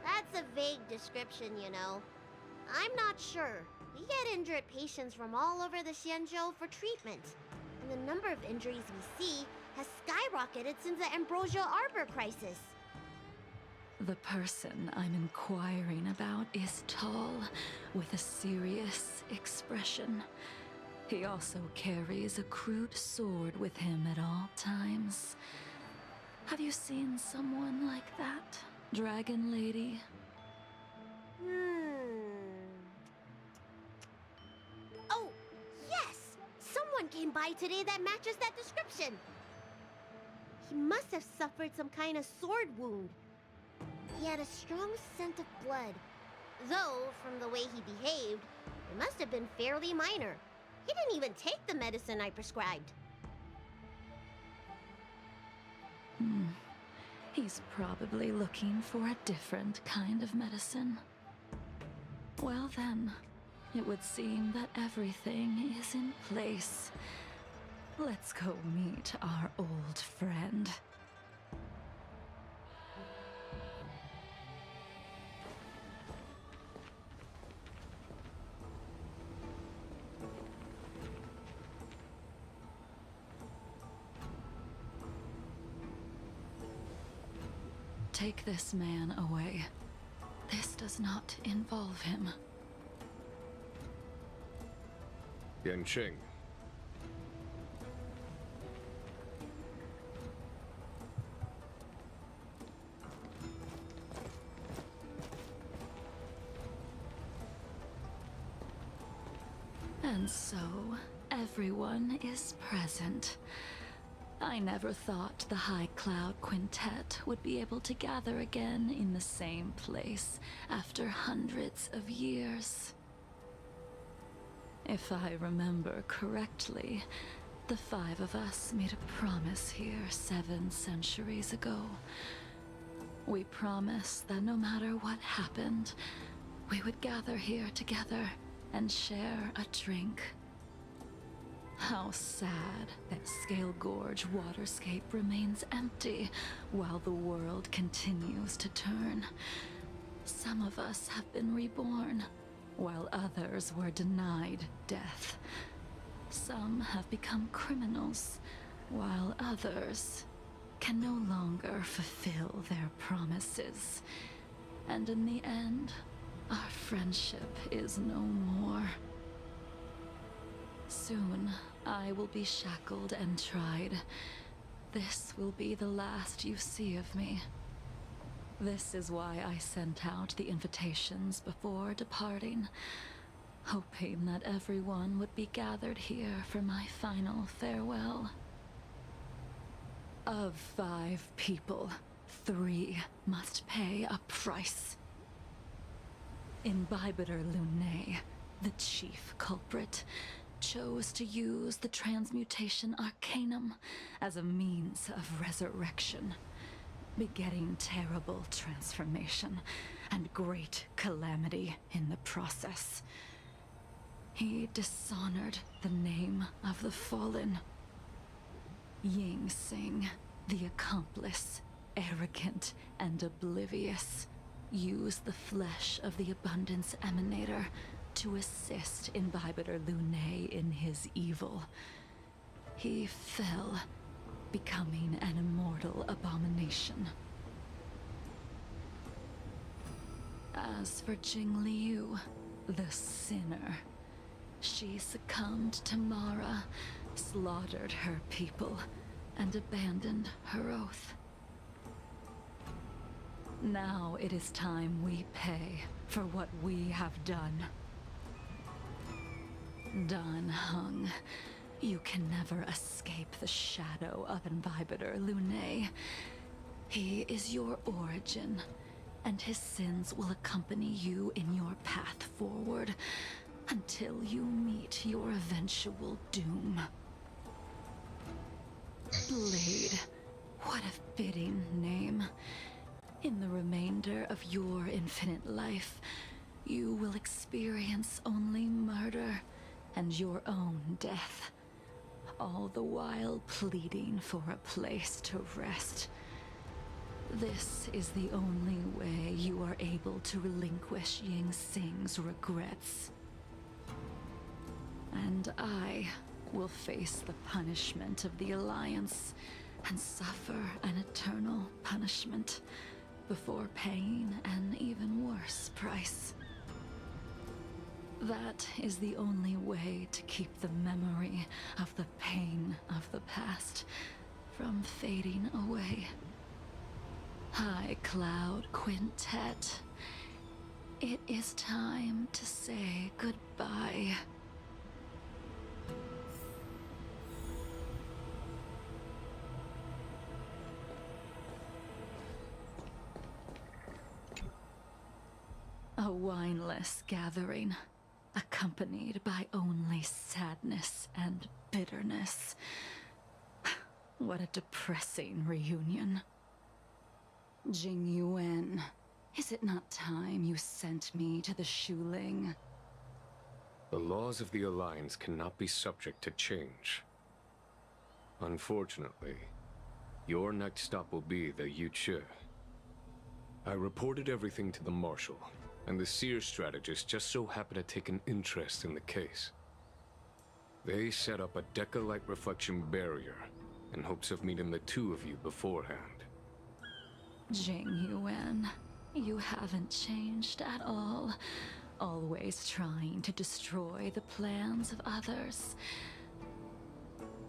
That's a vague description, you know. I'm not sure. We get injured patients from all over the Xianzhou for treatment, and the number of injuries we see has skyrocketed since the Ambrosial Arbor crisis. The person I'm inquiring about is tall, with a serious expression. He also carries a crude sword with him at all times. Have you seen someone like that, Dragon Lady? Oh, yes! Someone came by today that matches that description. He must have suffered some kind of sword wound. He had a strong scent of blood. Though, from the way he behaved, it must have been fairly minor. He didn't even take the medicine I prescribed. He's probably looking for a different kind of medicine. Well then, it would seem that everything is in place. Let's go meet our old friend. Take this man away. This does not involve him. Yanqing. And so, everyone is present. I never thought the High Cloud Quintet would be able to gather again in the same place after hundreds of years. If I remember correctly, the 5 of us made a promise here 7 centuries ago. We promised that no matter what happened, we would gather here together and share a drink. How sad that Scale Gorge waterscape remains empty while the world continues to turn. Some of us have been reborn, while others were denied death. Some have become criminals, while others can no longer fulfill their promises. And in the end, our friendship is no more. Soon, I will be shackled and tried. This will be the last you see of me. This is why I sent out the invitations before departing, hoping that everyone would be gathered here for my final farewell. Of 5 people, 3 must pay a price. Imbibitor Lunae, the chief culprit, chose to use the transmutation arcanum as a means of resurrection, begetting terrible transformation and great calamity in the process. He dishonored the name of the fallen. Ying Sing, the accomplice, arrogant and oblivious, used the flesh of the Abundance Emanator to assist Imbibitor Lunae in his evil. He fell, becoming an immortal abomination. As for Jing Liu, the sinner, she succumbed to Mara, slaughtered her people, and abandoned her oath. Now it is time we pay for what we have done. Dan Heng, you can never escape the shadow of Imbibitor Lunae. He is your origin, and his sins will accompany you in your path forward until you meet your eventual doom. Blade, what a fitting name. In the remainder of your infinite life, you will experience only murder and your own death, all the while pleading for a place to rest. This is the only way you are able to relinquish Ying Sing's regrets. And I will face the punishment of the Alliance and suffer an eternal punishment before paying an even worse price. That is the only way to keep the memory of the pain of the past from fading away. High Cloud Quintet, it is time to say goodbye. A wineless gathering, accompanied by only sadness and bitterness. What a depressing reunion. Jing Yuan, is it not time you sent me to the Shuling? The laws of the Alliance cannot be subject to change. Unfortunately, your next stop will be the Yuchi. I reported everything to the Marshal, and the Seer strategist just so happened to take an interest in the case. They set up a Deca-light reflection barrier in hopes of meeting the two of you beforehand. Jing Yuan, you haven't changed at all. Always trying to destroy the plans of others.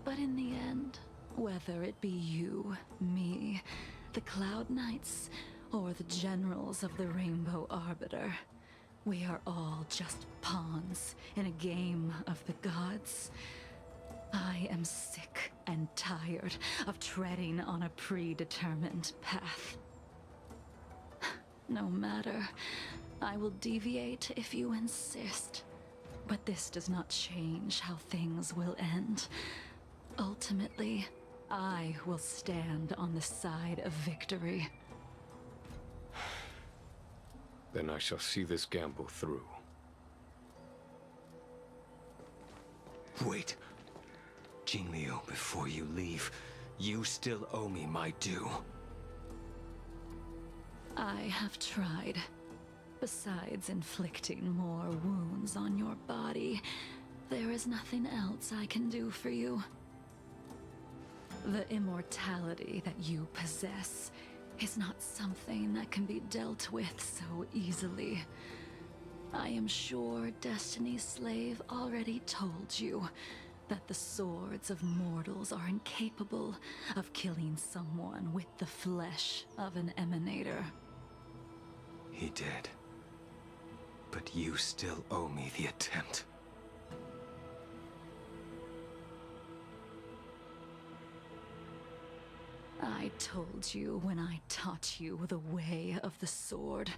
But in the end, whether it be you, me, the Cloud Knights, or the generals of the Rainbow Arbiter, we are all just pawns in a game of the gods. I am sick and tired of treading on a predetermined path. No matter, I will deviate if you insist. But this does not change how things will end. Ultimately, I will stand on the side of victory. Then I shall see this gamble through. Wait. Jingliu, before you leave, you still owe me my due. I have tried. Besides inflicting more wounds on your body, there is nothing else I can do for you. The immortality that you possess is not something that can be dealt with so easily. I am sure Destiny's Slave already told you that the swords of mortals are incapable of killing someone with the flesh of an emanator. He did. But you still owe me the attempt. I told you when I taught you the way of the sword.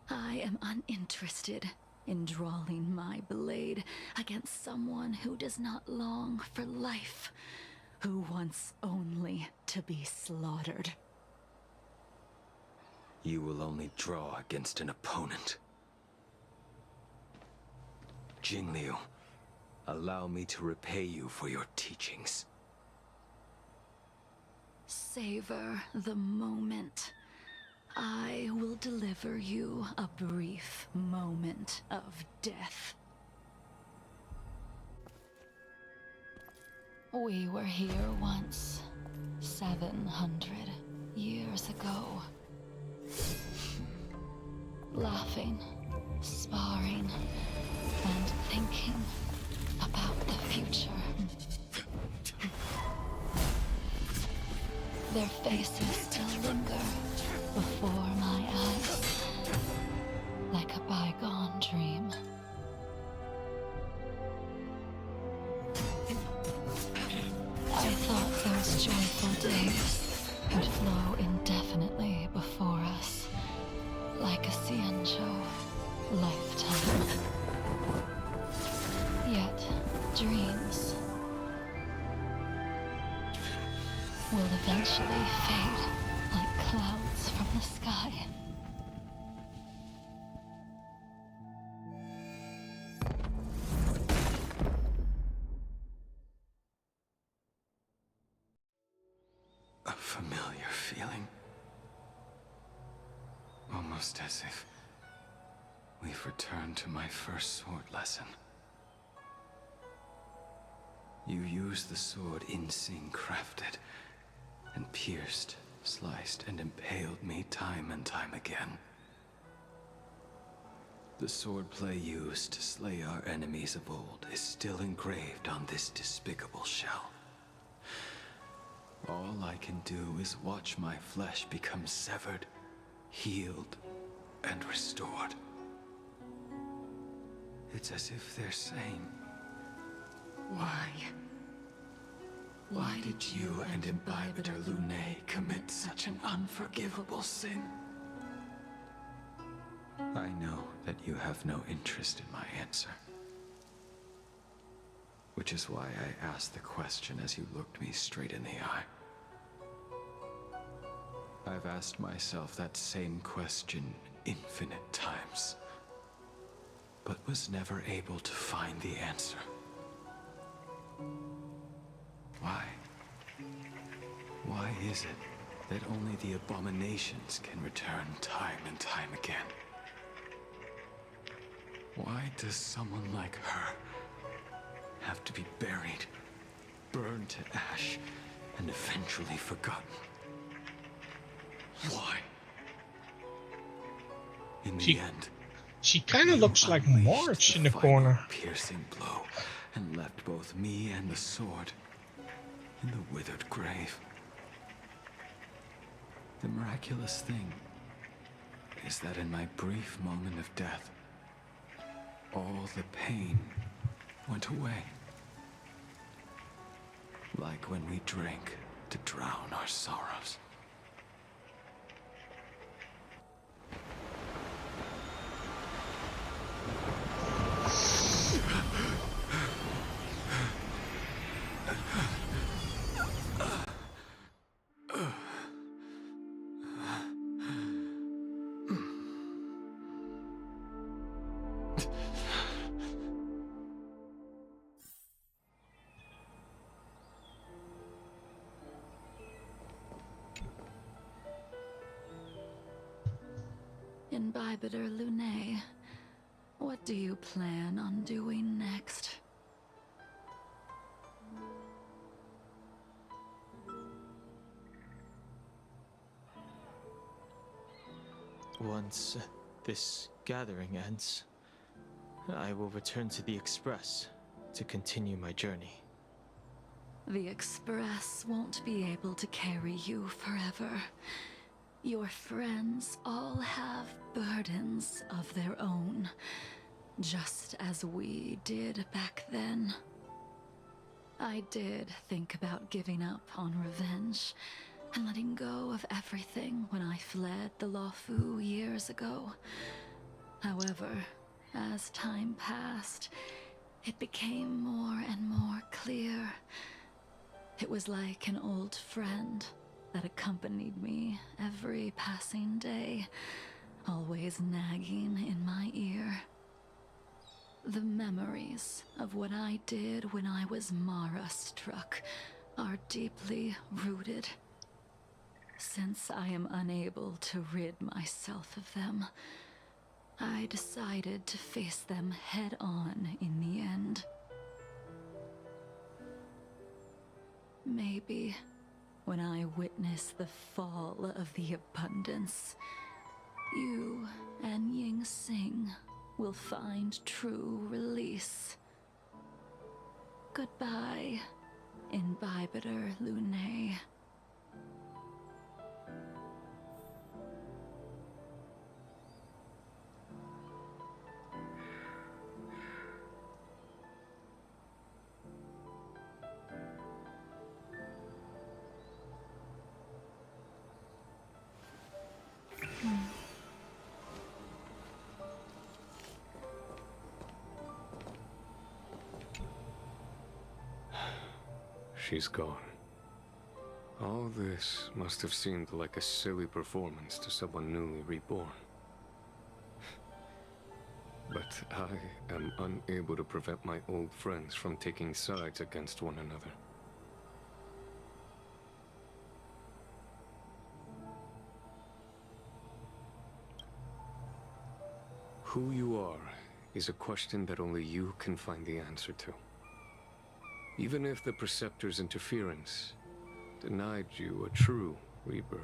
I am uninterested in drawing my blade against someone who does not long for life, who wants only to be slaughtered. You will only draw against an opponent. Jingliu, allow me to repay you for your teachings. Savor the moment. I will deliver you a brief moment of death. We were here once, 700 years ago. Laughing, sparring, and thinking about the future. Their faces still linger before my eyes, like a bygone dream. I thought those joyful days would flow indefinitely before us, Almost as if we've returned to my first sword lesson. You used the sword Insing crafted, and pierced, sliced, and impaled me time and time again. The swordplay used to slay our enemies of old is still engraved on this despicable shell. All I can do is watch my flesh become severed, healed, and restored. It's as if they're saying, why? Why did you and Imbibitor Lunae commit such an unforgivable sin? I know that you have no interest in my answer. Which is why I asked the question as you looked me straight in the eye. I've asked myself that same question infinite times, but was never able to find the answer. Why? Why is it that only the abominations can return time and time again? Why does someone like her have to be buried, burned to ash, and eventually forgotten? Why? In the end, she kind of looks like March in the corner. Piercing blow, and left both me and the sword in the withered grave. The miraculous thing is that in my brief moment of death, all the pain went away. Like when we drink to drown our sorrows. Imbibitor Lunae, what do you plan on doing next? Once this gathering ends, I will return to the Express to continue my journey. The Express won't be able to carry you forever. Your friends all have burdens of their own, just as we did back then. I did think about giving up on revenge and letting go of everything when I fled the Luofu years ago. However, as time passed, it became more and more clear. It was like an old friend that accompanied me every passing day, always nagging in my ear. The memories of what I did when I was Mara-struck are deeply rooted. Since I am unable to rid myself of them, I decided to face them head-on in the end. Maybe when I witness the fall of the abundance, you and Ying Sing will find true release. Goodbye, Imbibitor Lunae. She's gone. All this must have seemed like a silly performance to someone newly reborn. But I am unable to prevent my old friends from taking sides against one another. Who you are is a question that only you can find the answer to. Even if the Preceptor's interference denied you a true rebirth.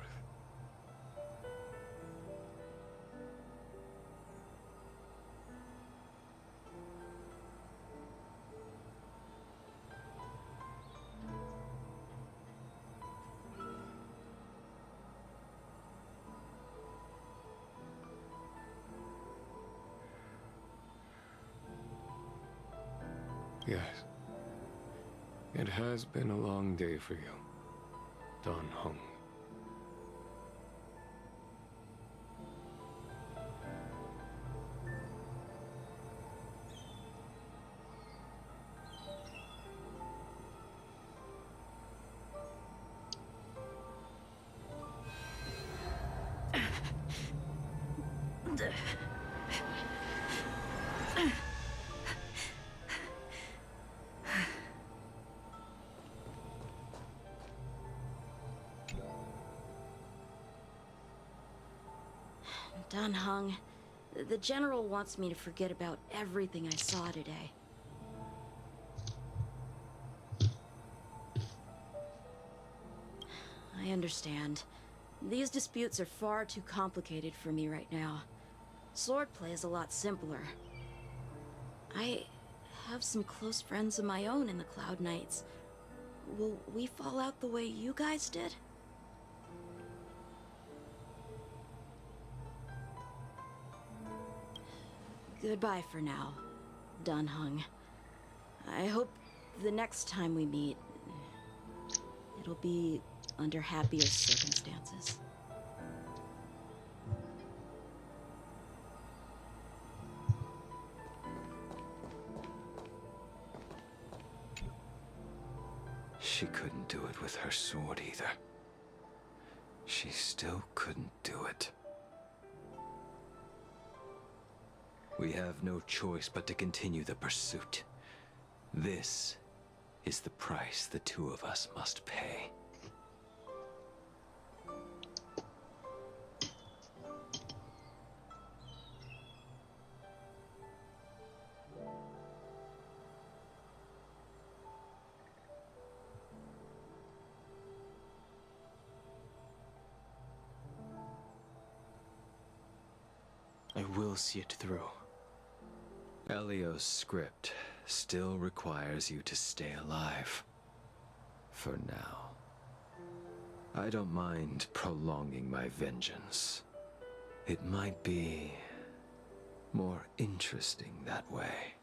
Yes. It has been a long day for you, Don Hung. Don Hung, the General wants me to forget about everything I saw today. I understand. These disputes are far too complicated for me right now. Swordplay is a lot simpler. I have some close friends of my own in the Cloud Knights. Will we fall out the way you guys did? Goodbye for now, Don Hung. I hope the next time we meet, it'll be under happier circumstances. She couldn't do it with her sword either. She still couldn't do it. We have no choice but to continue the pursuit. This is the price the two of us must pay. I will see it through. Elio's script still requires you to stay alive. For now. I don't mind prolonging my vengeance. It might be more interesting that way.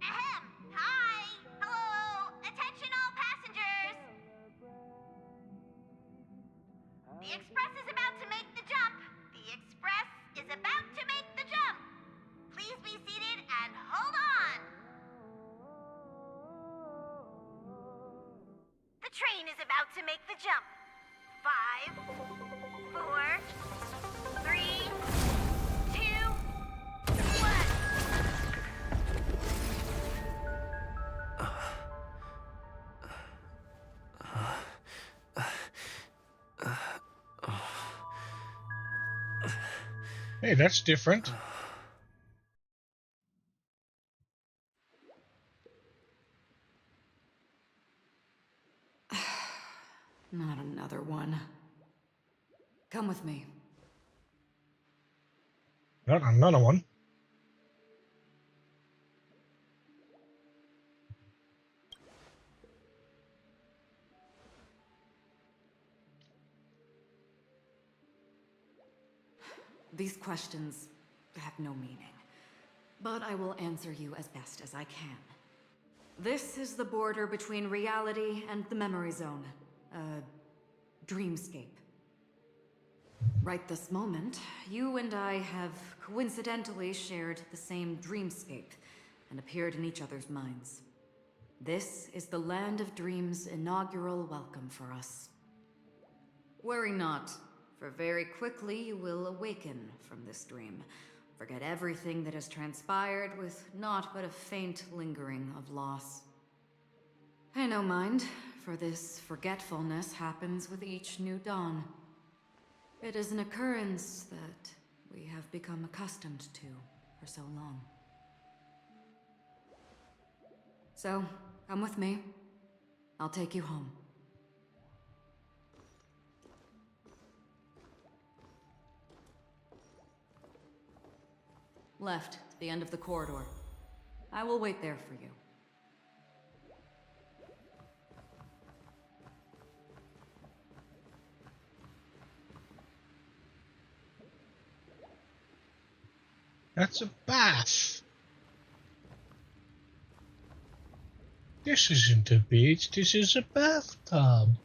Ahem! Hi! Hello! Attention all passengers! The Express is about to make the jump! The Express is about to make the jump! Please be seated and hold on! The train is about to make the jump. 5, 4, 3, 2, 1. Hey, that's different. Come with me. Not another one. These questions have no meaning, but I will answer you as best as I can. This is the border between reality and the memory zone, a dreamscape. Right this moment, you and I have coincidentally shared the same dreamscape and appeared in each other's minds. This is the Land of Dreams' inaugural welcome for us. Worry not, for very quickly you will awaken from this dream. Forget everything that has transpired with naught but a faint lingering of loss. Pay no mind, for this forgetfulness happens with each new dawn. It is an occurrence that we have become accustomed to for so long. So, come with me. I'll take you home. Left, to the end of the corridor. I will wait there for you. That's a bath. This isn't a beach, this is a bathtub.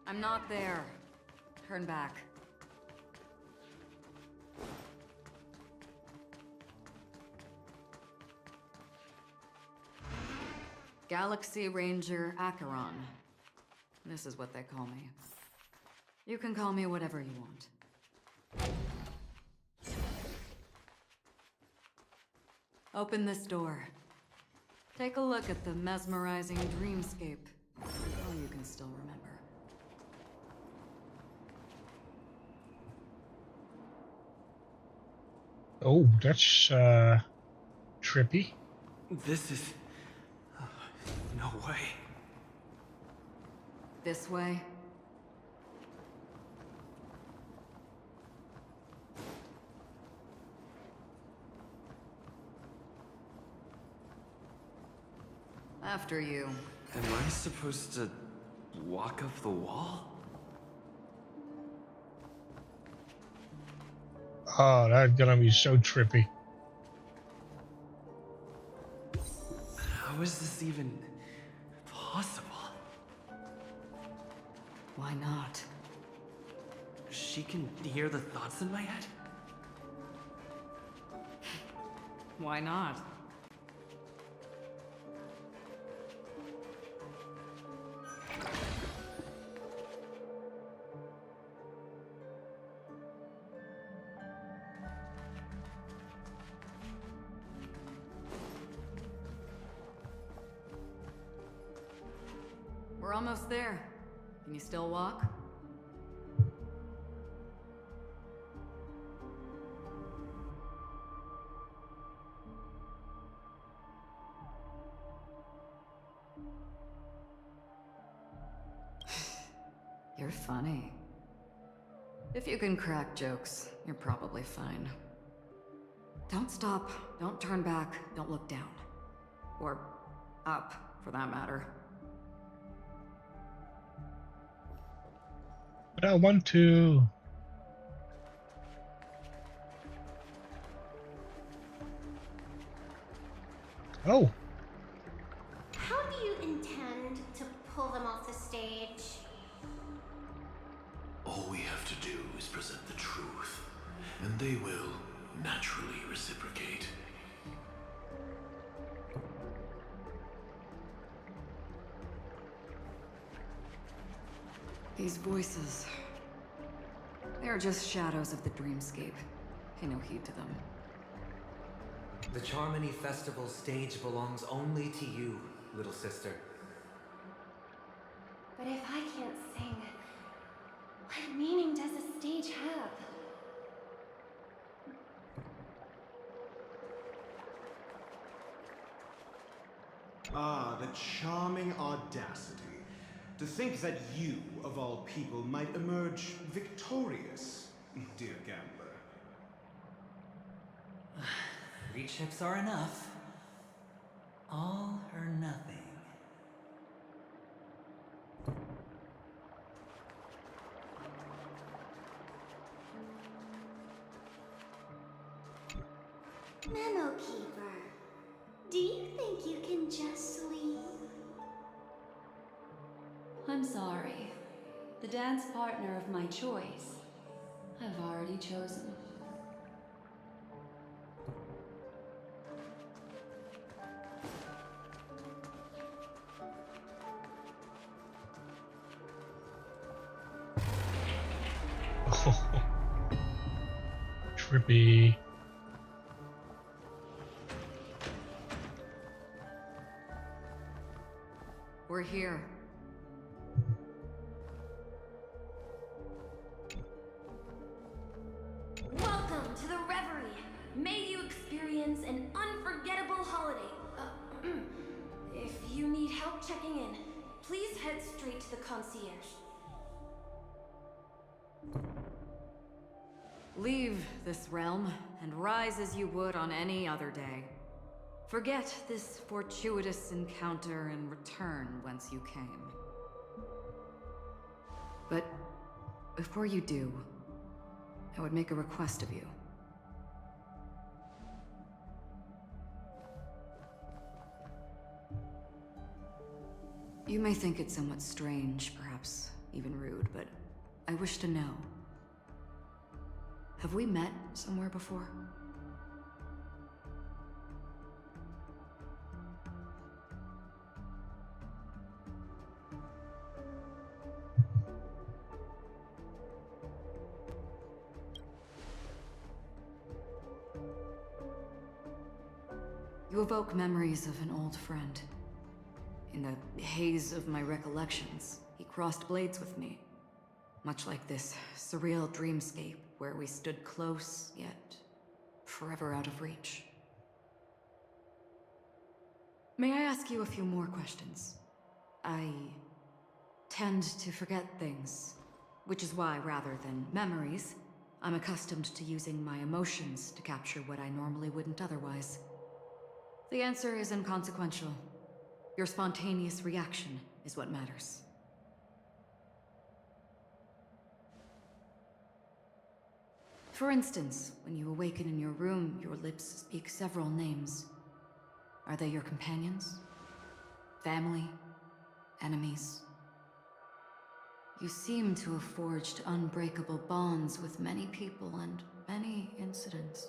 I'm not there. Turn back. Galaxy Ranger Acheron. This is what they call me. You can call me whatever you want. Open this door. Take a look at the mesmerizing dreamscape. Oh, you can still remember. Oh, that's trippy. This is... no way. This way? After you. Am I supposed to walk up the wall? Oh, that's gonna be so trippy. How is this even possible? Why not? She can hear the thoughts in my head? Why not? We're almost there. Can you still walk? You're funny. If you can crack jokes, you're probably fine. Don't stop, don't turn back, don't look down. Or up, for that matter. But I want to. Oh. How do you intend to pull them off the stage? All we have to do is present the truth, and they will naturally reciprocate. These voices... they're just shadows of the dreamscape. Pay no heed to them. The Charmony Festival stage belongs only to you, little sister. But if I can't sing, what meaning does a stage have? Ah, the charming audacity. To think that you, of all people, might emerge victorious, dear gambler. 3 chips are enough. All or nothing. Memo Keeper, do you think you can just leave? I'm sorry. The dance partner of my choice, I've already chosen. Oh, trippy. We're here. Welcome to the Reverie. May you experience an unforgettable holiday. If you need help checking in, please head straight to the concierge. Leave this realm and rise as you would on any other day. Forget this fortuitous encounter and return whence you came. But before you do, I would make a request of you. You may think it somewhat strange, perhaps even rude, but I wish to know. Have we met somewhere before? You evoke memories of an old friend. In the haze of my recollections, he crossed blades with me. Much like this surreal dreamscape where we stood close, yet forever out of reach. May I ask you a few more questions? I tend to forget things, which is why, rather than memories, I'm accustomed to using my emotions to capture what I normally wouldn't otherwise. The answer is inconsequential. Your spontaneous reaction is what matters. For instance, when you awaken in your room, your lips speak several names. Are they your companions? Family? Enemies? You seem to have forged unbreakable bonds with many people and many incidents.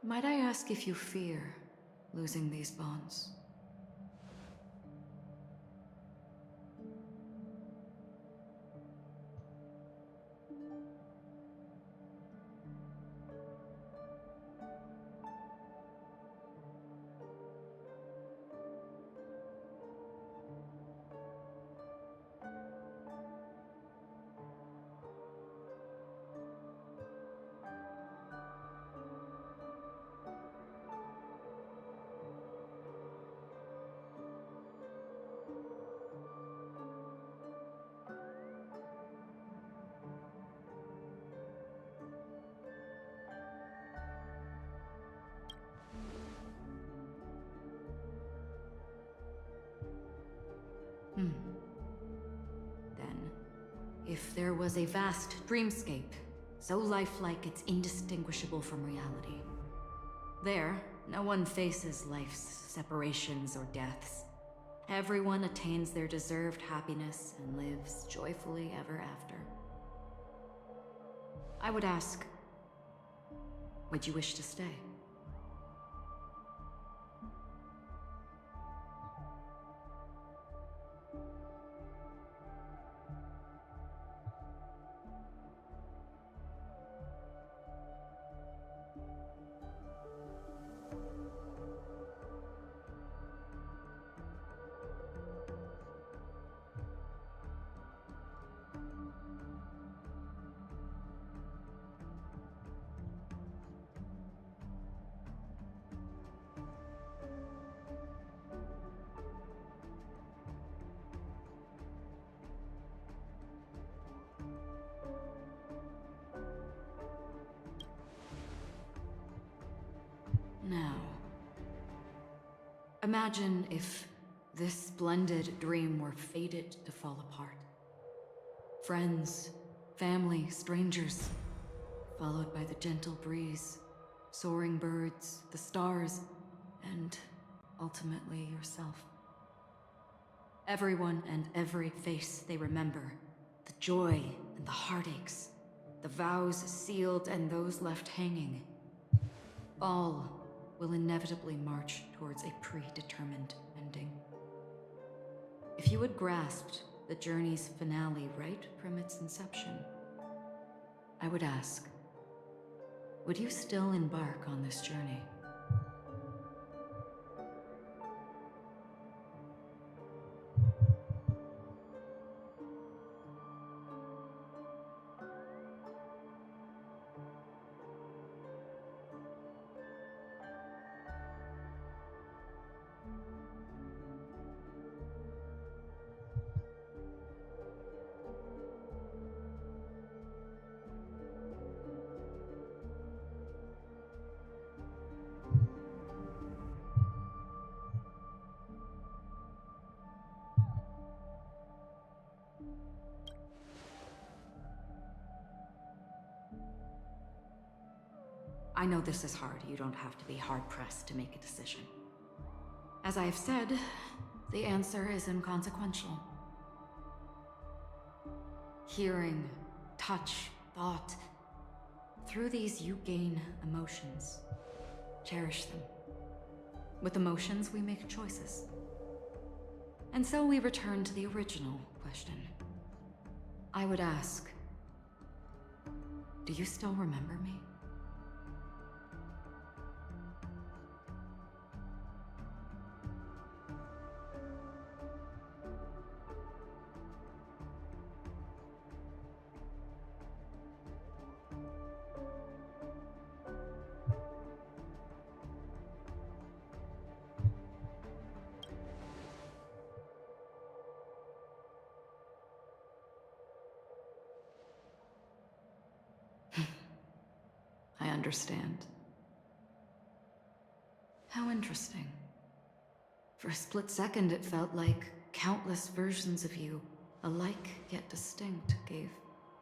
Might I ask if you fear losing these bonds? Then, if there was a vast dreamscape, so lifelike it's indistinguishable from reality, there, no one faces life's separations or deaths. Everyone attains their deserved happiness and lives joyfully ever after. I would ask, would you wish to stay? Imagine if this splendid dream were fated to fall apart. Friends, family, strangers, followed by the gentle breeze, soaring birds, the stars, and ultimately yourself. Everyone and every face they remember, the joy and the heartaches, the vows sealed and those left hanging, all will inevitably march towards a predetermined ending. If you had grasped the journey's finale right from its inception, I would ask, would you still embark on this journey? I know this is hard. You don't have to be hard-pressed to make a decision. As I have said, the answer is inconsequential. Hearing, touch, thought. Through these you gain emotions. Cherish them. With emotions, we make choices. And so we return to the original question. I would ask, do you still remember me? I understand. How interesting. For a split second, it felt like countless versions of you, alike yet distinct, gave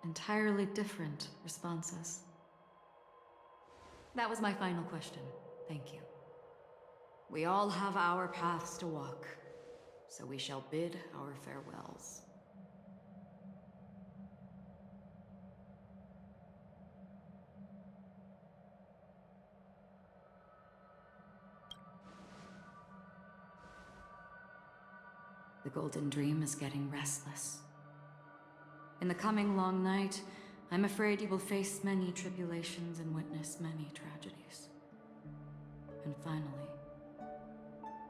entirely different responses. That was my final question. Thank you. We all have our paths to walk, so we shall bid our farewells. The Golden Dream is getting restless. In the coming long night, I'm afraid you will face many tribulations and witness many tragedies. And finally,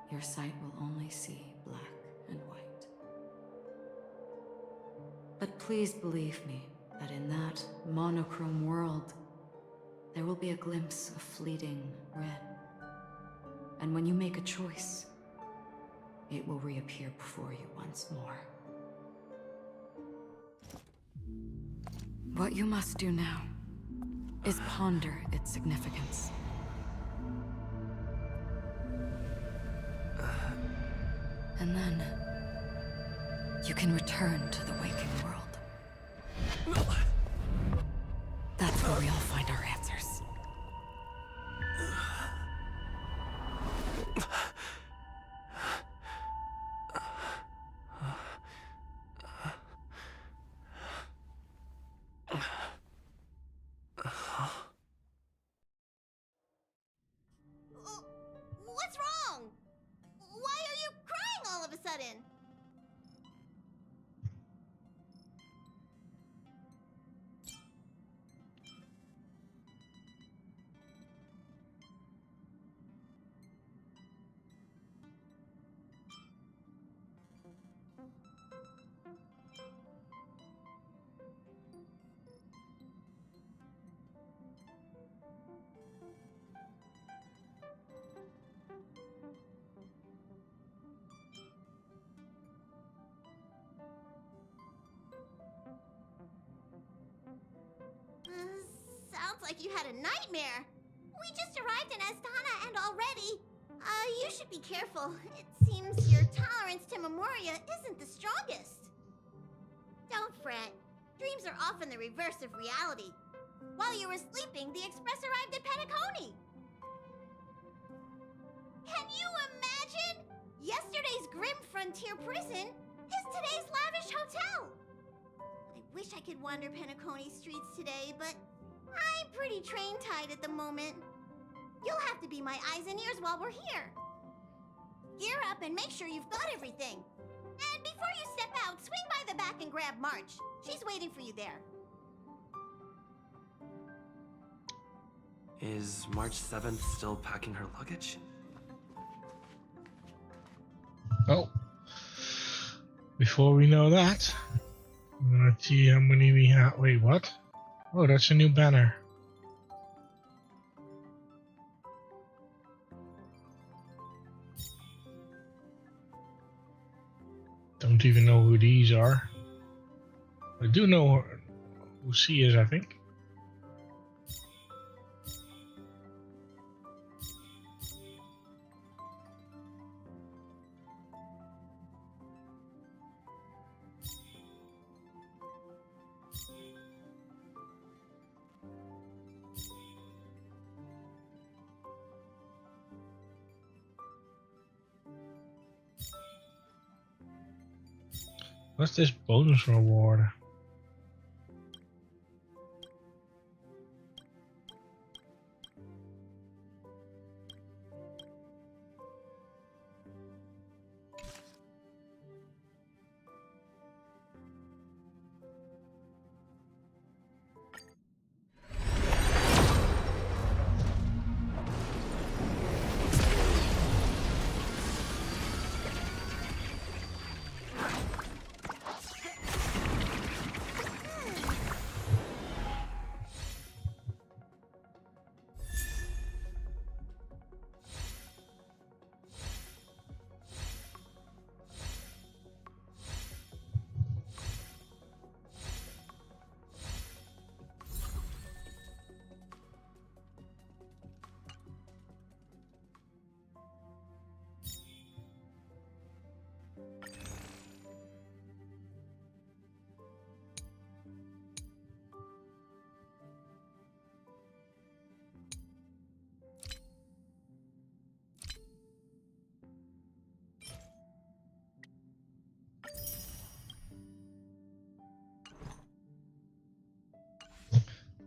your sight will only see black and white. But please believe me that in that monochrome world, there will be a glimpse of fleeting red. And when you make a choice, it will reappear before you once more. What you must do now is ponder its significance. And then you can return to the waking world. That's where we all find our answers. What's wrong? Why are you crying all of a sudden? Sounds like you had a nightmare. We just arrived in Astana and already... You should be careful. It seems your tolerance to Memoria isn't the strongest. Don't fret. Dreams are often the reverse of reality. While you were sleeping, the express arrived at Penacony. Can you imagine? Yesterday's grim frontier prison is today's lavish hotel. I wish I could wander Penacony streets today, but I'm pretty train-tied at the moment. You'll have to be my eyes and ears while we're here. Gear up and make sure you've got everything. And before you step out, swing by the back and grab March. She's waiting for you there. Is March 7th still packing her luggage? Oh. Before we know that, I'm gonna see how many we have. Wait, what? Oh, that's a new banner. Don't even know who these are. I do know who she is, I think. What's this bonus reward?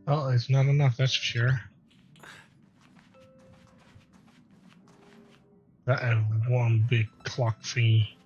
Oh, it's not enough, that's for sure. That is one big clock fee.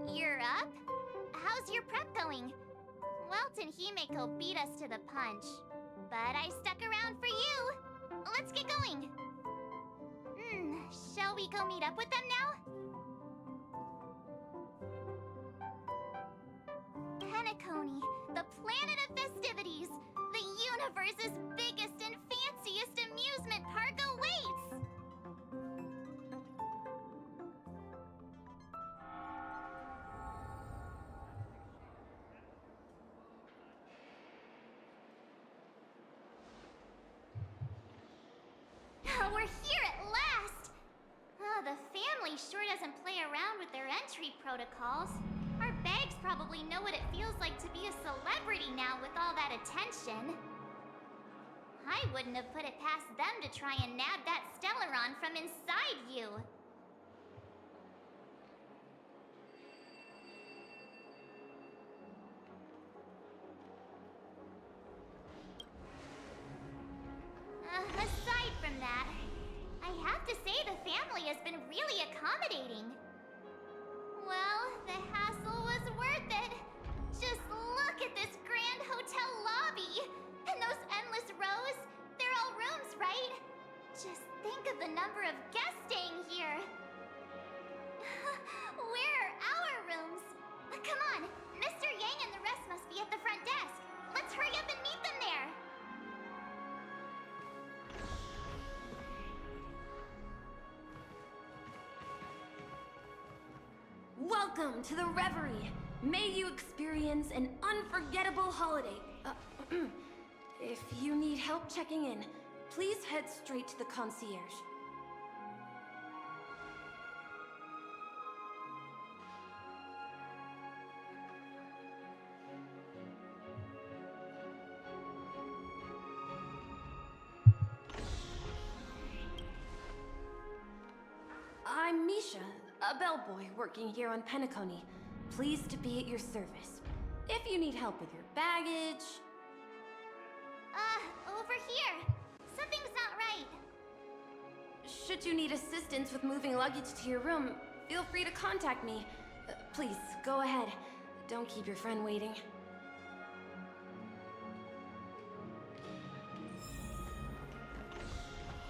You're up? How's your prep going? Welt and Himeko beat us to the punch, but I stuck around for you. Let's get going. Shall we go meet up with them now? Penacony, the planet of festivities, the universe's biggest and fanciest amusement park awaits! We're here at last! Oh, the family sure doesn't play around with their entry protocols. Our bags probably know what it feels like to be a celebrity now with all that attention. I wouldn't have put it past them to try and nab that Stellaron from inside you. Aside from that, I have to say the family has been really accommodating. Well, the hassle was worth it. Just look at this grand hotel lobby. And those endless rows. They're all rooms, right? Just think of the number of guests staying here. Where are our rooms? Come on, Mr. Yang and the rest must be at the front desk. Let's hurry up and meet them there. Welcome to the Reverie. May you experience an unforgettable holiday. If you need help checking in, please head straight to the concierge. I'm Misha, a bellboy working here on Penacony. Pleased to be at your service. If you need help with your baggage... Over here. Something's not right. Should you need assistance with moving luggage to your room, feel free to contact me. Please, go ahead. Don't keep your friend waiting.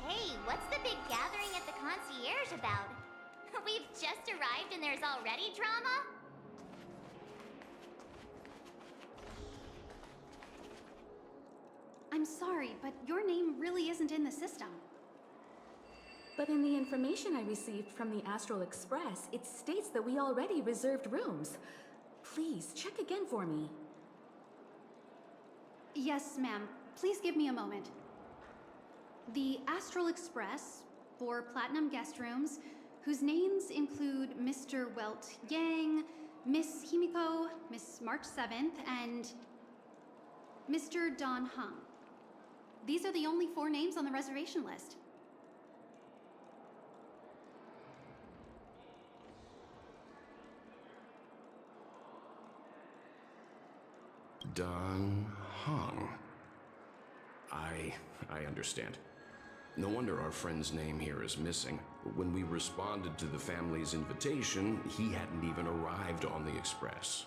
Hey, what's the big gathering at the concierge about? We've just arrived and there's already drama? I'm sorry, but your name really isn't in the system. But in the information I received from the Astral Express, it states that we already reserved rooms. Please, check again for me. Yes, ma'am. Please give me a moment. The Astral Express, for Platinum guest rooms, whose names include Mr. Welt Yang, Miss Himiko, Miss March 7th, and Mr. Don Hung. These are the only 4 names on the reservation list. Don Hung. I understand. No wonder our friend's name here is missing. When we responded to the family's invitation, he hadn't even arrived on the express.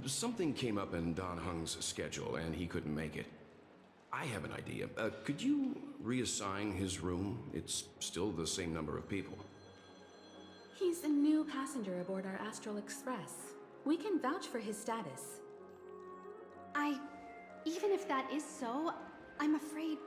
Something came up in Don Hung's schedule, and he couldn't make it. I have an idea. Could you reassign his room? It's still the same number of people. He's a new passenger aboard our Astral Express. We can vouch for his status. Even if that is so, I'm afraid...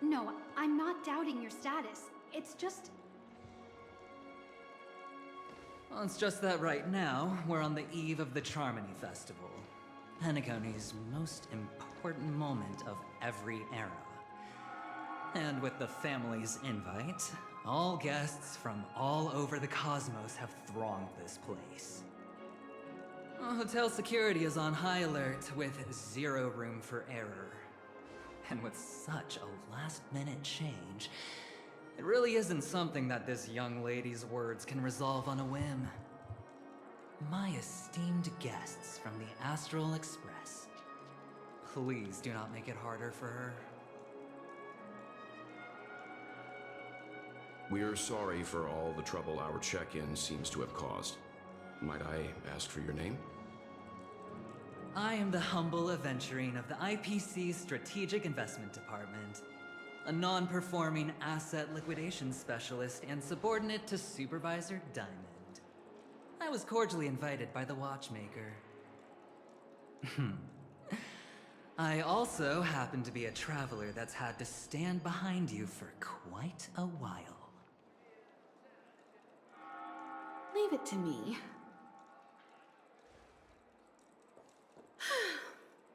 No, I'm not doubting your status. It's just... Well, it's just that right now, we're on the eve of the Charmony Festival. Penacony's most important moment of every era. And with the family's invite, all guests from all over the cosmos have thronged this place. Hotel security is on high alert with 0 room for error. And with such a last-minute change, it really isn't something that this young lady's words can resolve on a whim. My esteemed guests from the Astral Express, please do not make it harder for her. We're sorry for all the trouble our check-in seems to have caused. Might I ask for your name? I am the humble aventurine of the IPC's Strategic Investment Department, a non-performing asset liquidation specialist and subordinate to Supervisor Diamond. I was cordially invited by the watchmaker. I also happen to be a traveler that's had to stand behind you for quite a while. Leave it to me.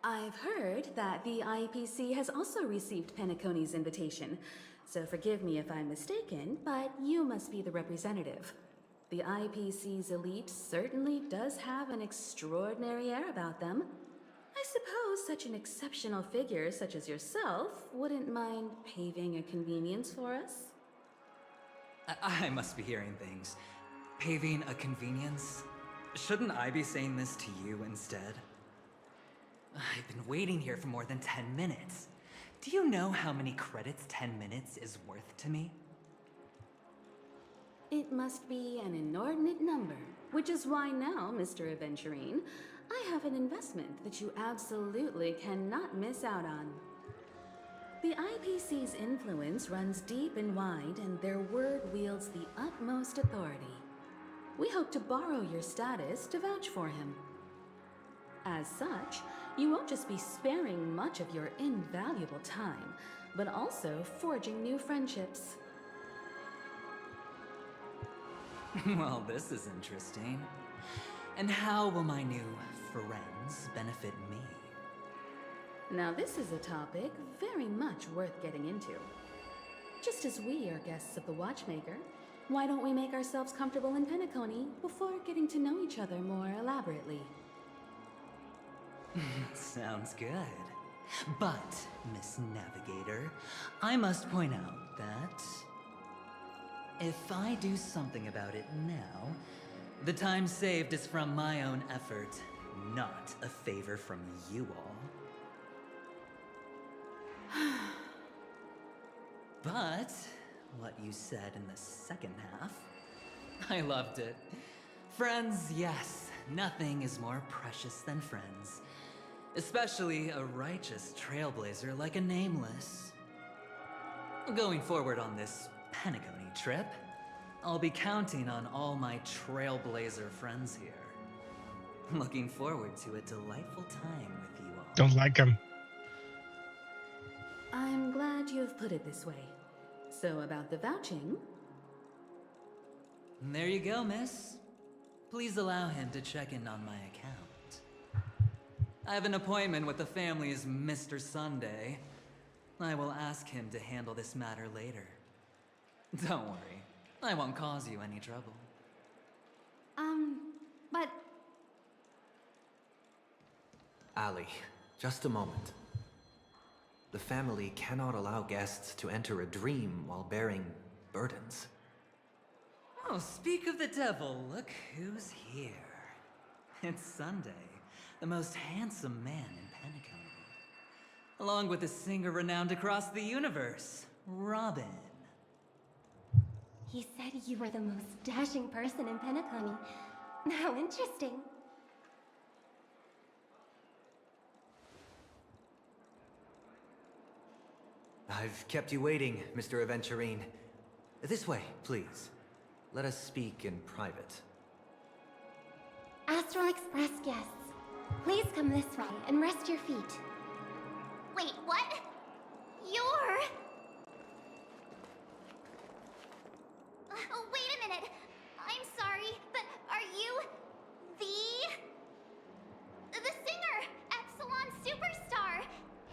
I've heard that the IPC has also received Penacony's invitation, so forgive me if I'm mistaken, but you must be the representative. The IPC's elite certainly does have an extraordinary air about them. I suppose such an exceptional figure such as yourself wouldn't mind paving a convenience for us? I must be hearing things. Paving a convenience? Shouldn't I be saying this to you instead? I've been waiting here for more than 10 minutes. Do you know how many credits 10 minutes is worth to me? It must be an inordinate number, which is why now, Mr. Aventurine, I have an investment that you absolutely cannot miss out on. The IPC's influence runs deep and wide, and their word wields the utmost authority. We hope to borrow your status to vouch for him. As such, you won't just be sparing much of your invaluable time, but also forging new friendships. Well, this is interesting. And how will my new friends benefit me? Now this is a topic very much worth getting into. Just as we are guests of the Watchmaker, why don't we make ourselves comfortable in Penacony before getting to know each other more elaborately? Sounds good. But, Miss Navigator, I must point out that if I do something about it now, the time saved is from my own effort, not a favor from you all. But what you said in the second half, I loved it. Friends, yes, nothing is more precious than friends. Especially a righteous trailblazer like a Nameless. Going forward on this Penacony trip, I'll be counting on all my trailblazer friends here. Looking forward to a delightful time with you all. Don't like him. I'm glad you've put it this way. So about the vouching... There you go, miss. Please allow him to check in on my account. I have an appointment with the family's Mr. Sunday. I will ask him to handle this matter later. Don't worry, I won't cause you any trouble. But... Ali, just a moment. The family cannot allow guests to enter a dream while bearing burdens. Oh, speak of the devil, look who's here. It's Sunday, the most handsome man in Penacony. Along with a singer renowned across the universe, Robin. He said you were the most dashing person in Penacony. How interesting. I've kept you waiting, Mr. Aventurine. This way, please. Let us speak in private. Astral Express guests, please come this way and rest your feet. Wait, what? You're... Oh, wait a minute. I'm sorry, but are you... the singer, Epsilon Superstar?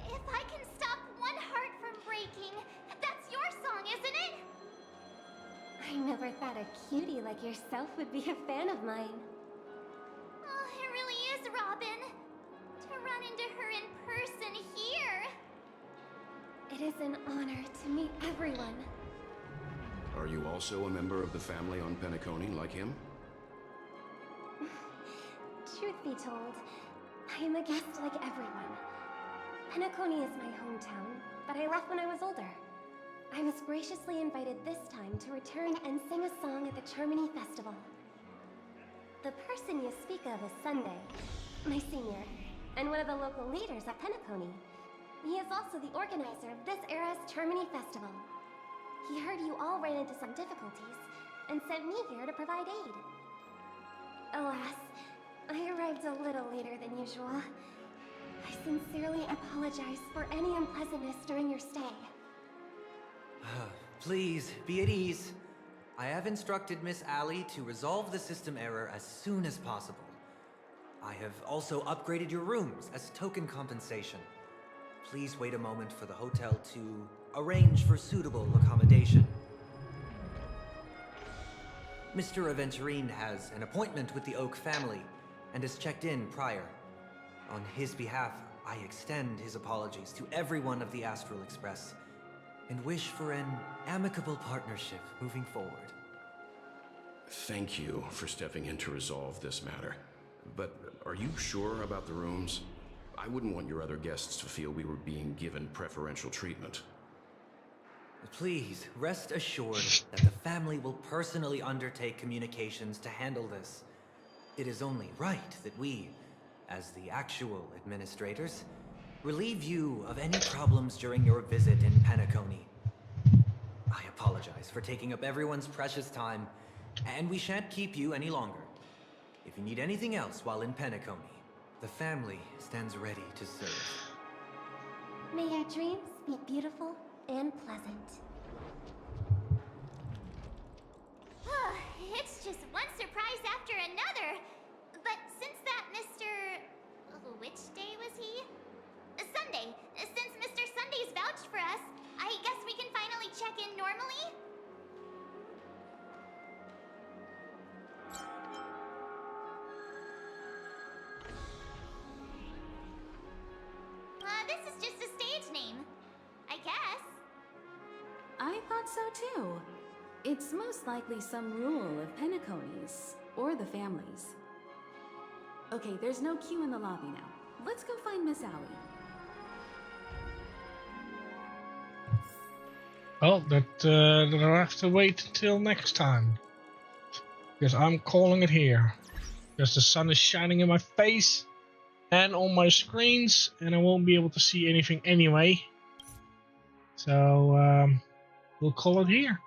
If I can stop one heart from breaking, that's your song, isn't it? I never thought a cutie like yourself would be a fan of mine. Oh, it really is, Robin. To run into her in person here. It is an honor to meet everyone. Are you also a member of the family on Penacony like him? Truth be told, I am a guest like everyone. Penacony is my hometown, but I left when I was older. I was graciously invited this time to return and sing a song at the Charmony Festival. The person you speak of is Sunday, my senior, and one of the local leaders at Penacony. He is also the organizer of this era's Charmony Festival. He heard you all ran into some difficulties, and sent me here to provide aid. Alas, I arrived a little later than usual. I sincerely apologize for any unpleasantness during your stay. Please, be at ease. I have instructed Miss Allie to resolve the system error as soon as possible. I have also upgraded your rooms as token compensation. Please wait a moment for the hotel to arrange for suitable accommodation. Mr. Aventurine has an appointment with the Oak family and has checked in prior. On his behalf, I extend his apologies to everyone of the Astral Express and wish for an amicable partnership moving forward. Thank you for stepping in to resolve this matter. But are you sure about the rooms? I wouldn't want your other guests to feel we were being given preferential treatment. Please, rest assured that the family will personally undertake communications to handle this. It is only right that we, as the actual administrators, relieve you of any problems during your visit in Penacony. I apologize for taking up everyone's precious time, and we shan't keep you any longer. If you need anything else while in Penacony, the family stands ready to serve. May your dreams be beautiful and pleasant. It's just one surprise after another. But since that Mr. Which day was he? Sunday. Since Mr. Sunday's vouched for us, I guess we can finally check in normally? This is just a stage name, I guess. I thought so too. It's most likely some rule of Penacony's, or the family's. Okay, there's no queue in the lobby now. Let's go find Miss Allie. Well, that'll have to wait until next time. Because I'm calling it here. Because the sun is shining in my face and on my screens, and I won't be able to see anything anyway. So, we'll call it here.